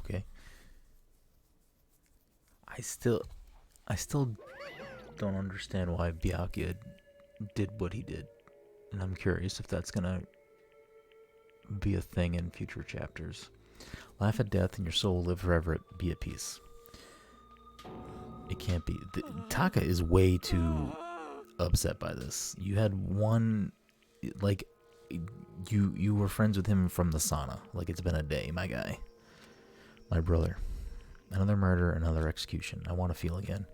Okay. I still don't understand why Byakuya did what he did. And I'm curious if that's gonna be a thing in future chapters. Laugh at death and your soul live forever, be at peace. It can't be. Taka is way too upset by this. You had one, like, you were friends with him from the sauna. Like, it's been a day, my guy. My brother. Another murder, another execution. I want to feel again.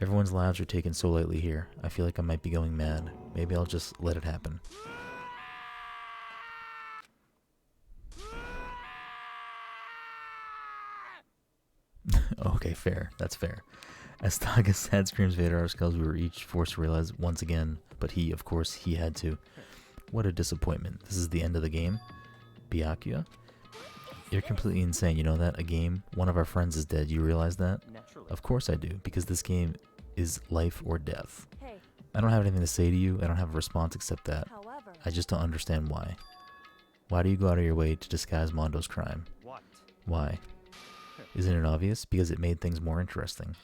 Everyone's lives are taken so lightly here. I feel like I might be going mad. Maybe I'll just let it happen. Okay, fair. That's fair. As Taka's sad screams faded our skulls, we were each forced to realize once again, but he, of course, he had to. What a disappointment. This is the end of the game? Byakuya? You're completely insane, you know that? A game? One of our friends is dead, you realize that?
Naturally.
Of course I do, because this game is life or death.
Hey.
I don't have anything to say to you, I don't have a response except that.
However,
I just don't understand why. Why do you go out of your way to disguise Mondo's crime?
What?
Why? Isn't it obvious? Because it made things more interesting.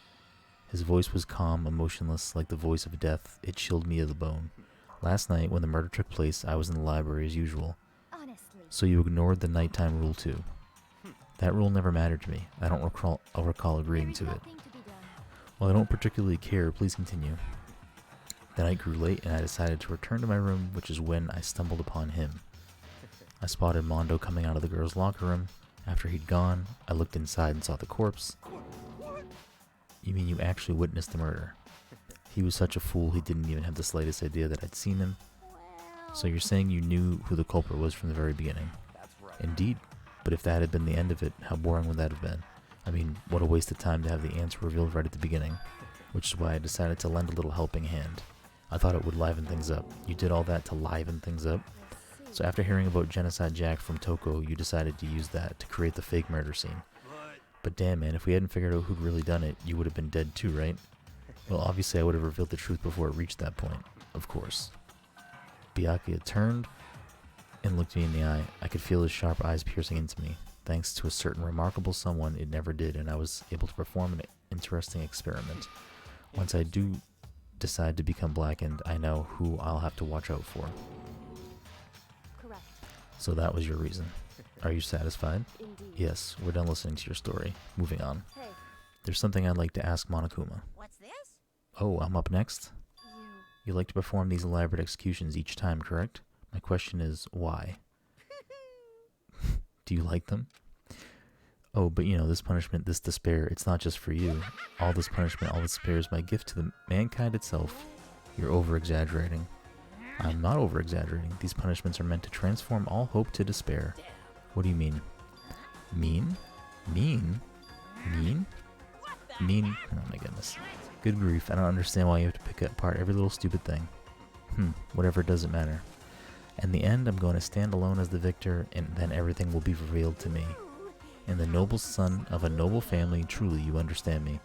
His voice was calm, emotionless, like the voice of death. It chilled me to the bone. Last night, when the murder took place, I was in the library as usual.
Honestly.
So you ignored the nighttime rule too. That rule never mattered to me. I don't recall agreeing to it. While I don't particularly care, please continue. The night grew late and I decided to return to my room, which is when I stumbled upon him. I spotted Mondo coming out of the girls' locker room. After he'd gone, I looked inside and saw the corpse. You mean you actually witnessed the murder? He was such a fool he didn't even have the slightest idea that I'd seen him. So you're saying you knew who the culprit was from the very beginning?
That's right.
Indeed. But if that had been the end of it, how boring would that have been? I mean, what a waste of time to have the answer revealed right at the beginning. Which is why I decided to lend a little helping hand. I thought it would liven things up. You did all that to liven things up? So after hearing about Genocide Jack from Toko, you decided to use that to create the fake murder scene. But damn man, if we hadn't figured out who'd really done it, you would have been dead too, right? Well, obviously I would have revealed the truth before it reached that point. Of course. Byakuya turned and looked me in the eye. I could feel his sharp eyes piercing into me. Thanks to a certain remarkable someone, it never did, and I was able to perform an interesting experiment. Once I do decide to become blackened, I know who I'll have to watch out for.
correct.
So that was your reason. Are you satisfied?
Indeed.
Yes, we're done listening to your story. Moving on.
Hey,
There's something I'd like to ask Monokuma.
What's this?
Oh, I'm up next?
you.
You like to perform these elaborate executions each time, correct? My question is, why? Do you like them? Oh, but you know, this punishment, this despair, it's not just for you. All this punishment, all this despair is my gift to the mankind itself. You're over-exaggerating. I'm not over-exaggerating. These punishments are meant to transform all hope to despair. What do you mean? Mean? Mean? Mean? Mean? Oh my goodness. Good grief, I don't understand why you have to pick apart every little stupid thing. Whatever, it doesn't matter. In the end, I'm going to stand alone as the victor, and then everything will be revealed to me. And the noble son of a noble family, truly, you understand me.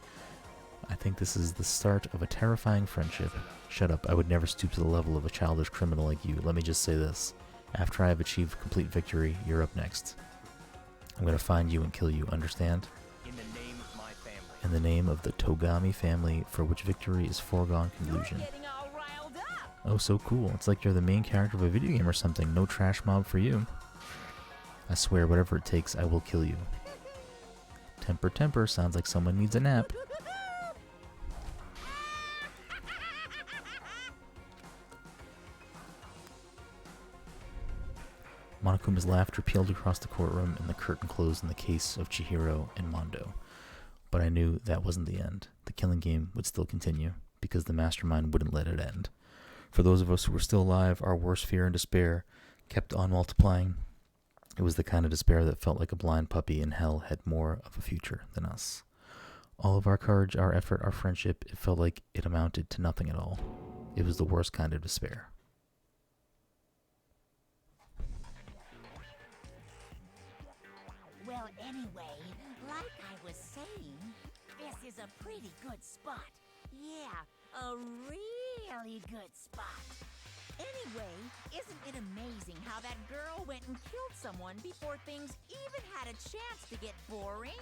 I think this is the start of a terrifying friendship. Shut up, I would never stoop to the level of a childish criminal like you. Let me just say this. After I have achieved complete victory, you're up next. I'm going to find you and kill you, understand?
In the name of my family.
In the name of the Togami family, for which victory is foregone conclusion.
Getting all riled up.
Oh, so cool. It's like you're the main character of a video game or something. No trash mob for you. I swear, whatever it takes, I will kill you. Temper, temper. Sounds like someone needs a nap. Monokuma's laughter peeled across the courtroom and the curtain closed in the case of Chihiro and Mondo. But I knew that wasn't the end. The killing game would still continue, because the mastermind wouldn't let it end. For those of us who were still alive, our worst fear and despair kept on multiplying. It was the kind of despair that felt like a blind puppy in hell had more of a future than us. All of our courage, our effort, our friendship, it felt like it amounted to nothing at all. It was the worst kind of despair.
Well, anyway, like I was saying, this is a pretty good spot. Yeah, a really good spot. Anyway, isn't it amazing how that girl went and killed someone before things even had a chance to get boring?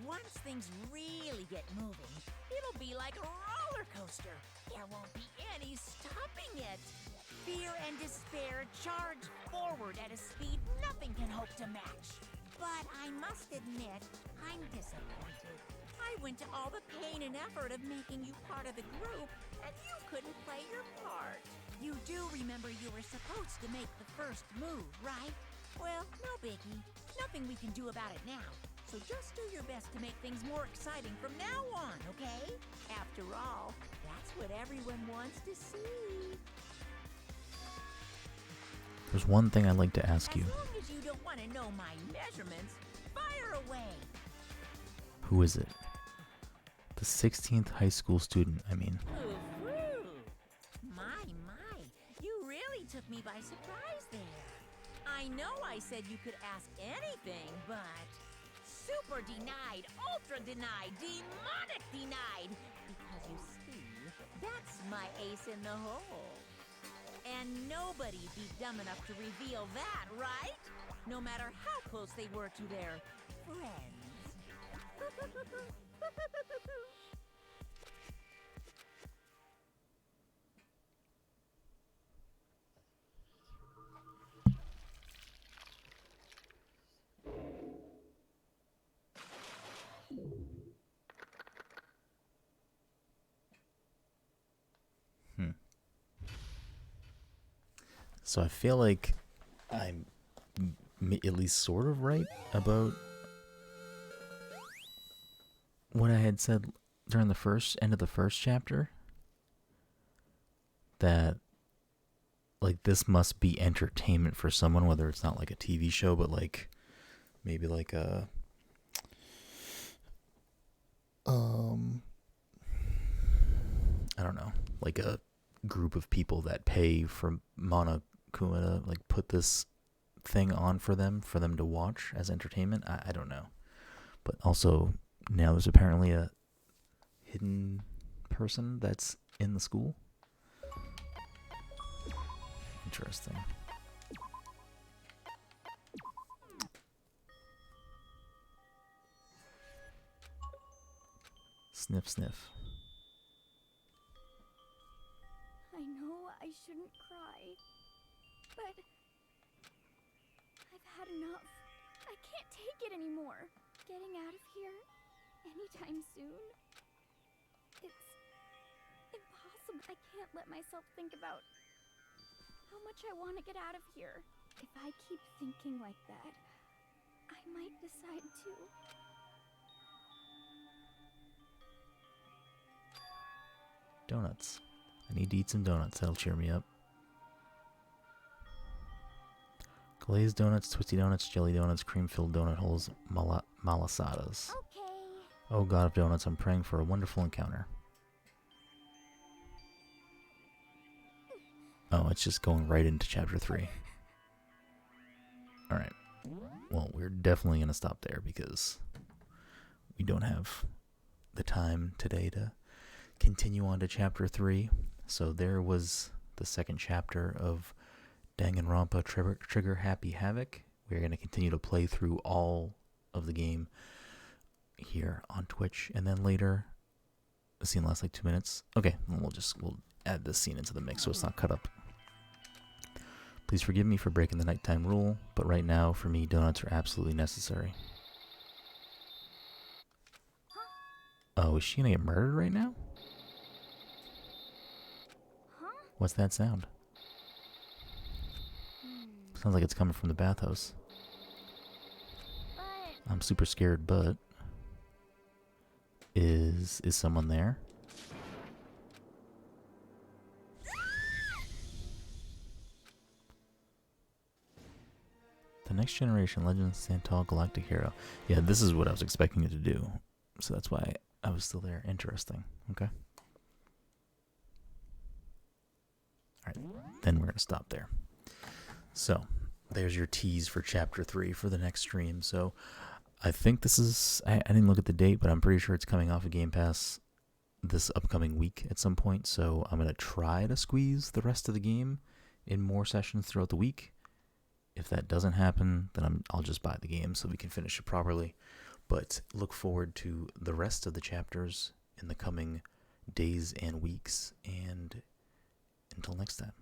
Once things really get moving, it'll be like a roller coaster. There won't be any stopping it. Fear and despair charge forward at a speed nothing can hope to match. But I must admit, I'm disappointed. I went to all the pain and effort of making you part of the group, and you couldn't play your part. You do remember you were supposed to make the first move, right? Well, no biggie. Nothing we can do about it now. So just do your best to make things more exciting from now on, okay? After all, that's what everyone wants to see.
There's one thing I'd like to ask you.
As long as you don't want to know my measurements, fire away.
Who is it? The 16th high school student, I mean.
Ooh. My, you really took me by surprise there. I know I said you could ask anything, but super denied, ultra denied, demonic denied. Because you see, that's my ace in the hole. And nobody'd be dumb enough to reveal that, right? No matter how close they were to their friends.
So I feel like I'm at least sort of right about what I had said during the end of the first chapter. That, like, this must be entertainment for someone, whether it's not like a TV show, but like maybe like a I don't know, like a group of people that pay for Monokuma to like put this thing on for them to watch as entertainment. I don't know. But also now there's apparently a hidden person that's in the school. Interesting. Sniff, sniff.
I know I shouldn't cry, but I've had enough. I can't take it anymore. Getting out of here anytime soon. It's impossible. I can't let myself think about how much I want to get out of here. If I keep thinking like that, I might decide to.
Donuts. I need to eat some donuts. That'll cheer me up. Glazed donuts, twisty donuts, jelly donuts, cream-filled donut holes, malasadas.
Okay.
Oh god of donuts, I'm praying for a wonderful encounter. Oh, it's just going right into chapter 3. Alright. Well, we're definitely going to stop there because we don't have the time today to continue on to chapter 3. So there was the second chapter of Danganronpa Trigger Happy Havoc. We're going to continue to play through all of the game here on Twitch. And then later, the scene lasts like 2 minutes. Okay, we'll add this scene into the mix so it's not cut up. Please forgive me for breaking the nighttime rule, but right now, for me, donuts are absolutely necessary. Oh, is she gonna get murdered right now? What's that sound? Sounds like it's coming from the bathhouse. I'm super scared, but is someone there? The Next Generation Legend Santal Galactic Hero. Yeah, this is what I was expecting it to do. So that's why I was still there. Interesting. Okay. Alright, then we're going to stop there. So, there's your tease for Chapter 3 for the next stream. So, I think this is... I didn't look at the date, but I'm pretty sure it's coming off of Game Pass this upcoming week at some point. So, I'm going to try to squeeze the rest of the game in more sessions throughout the week. If that doesn't happen, then I'll just buy the game so we can finish it properly. But look forward to the rest of the chapters in the coming days and weeks. And until next time.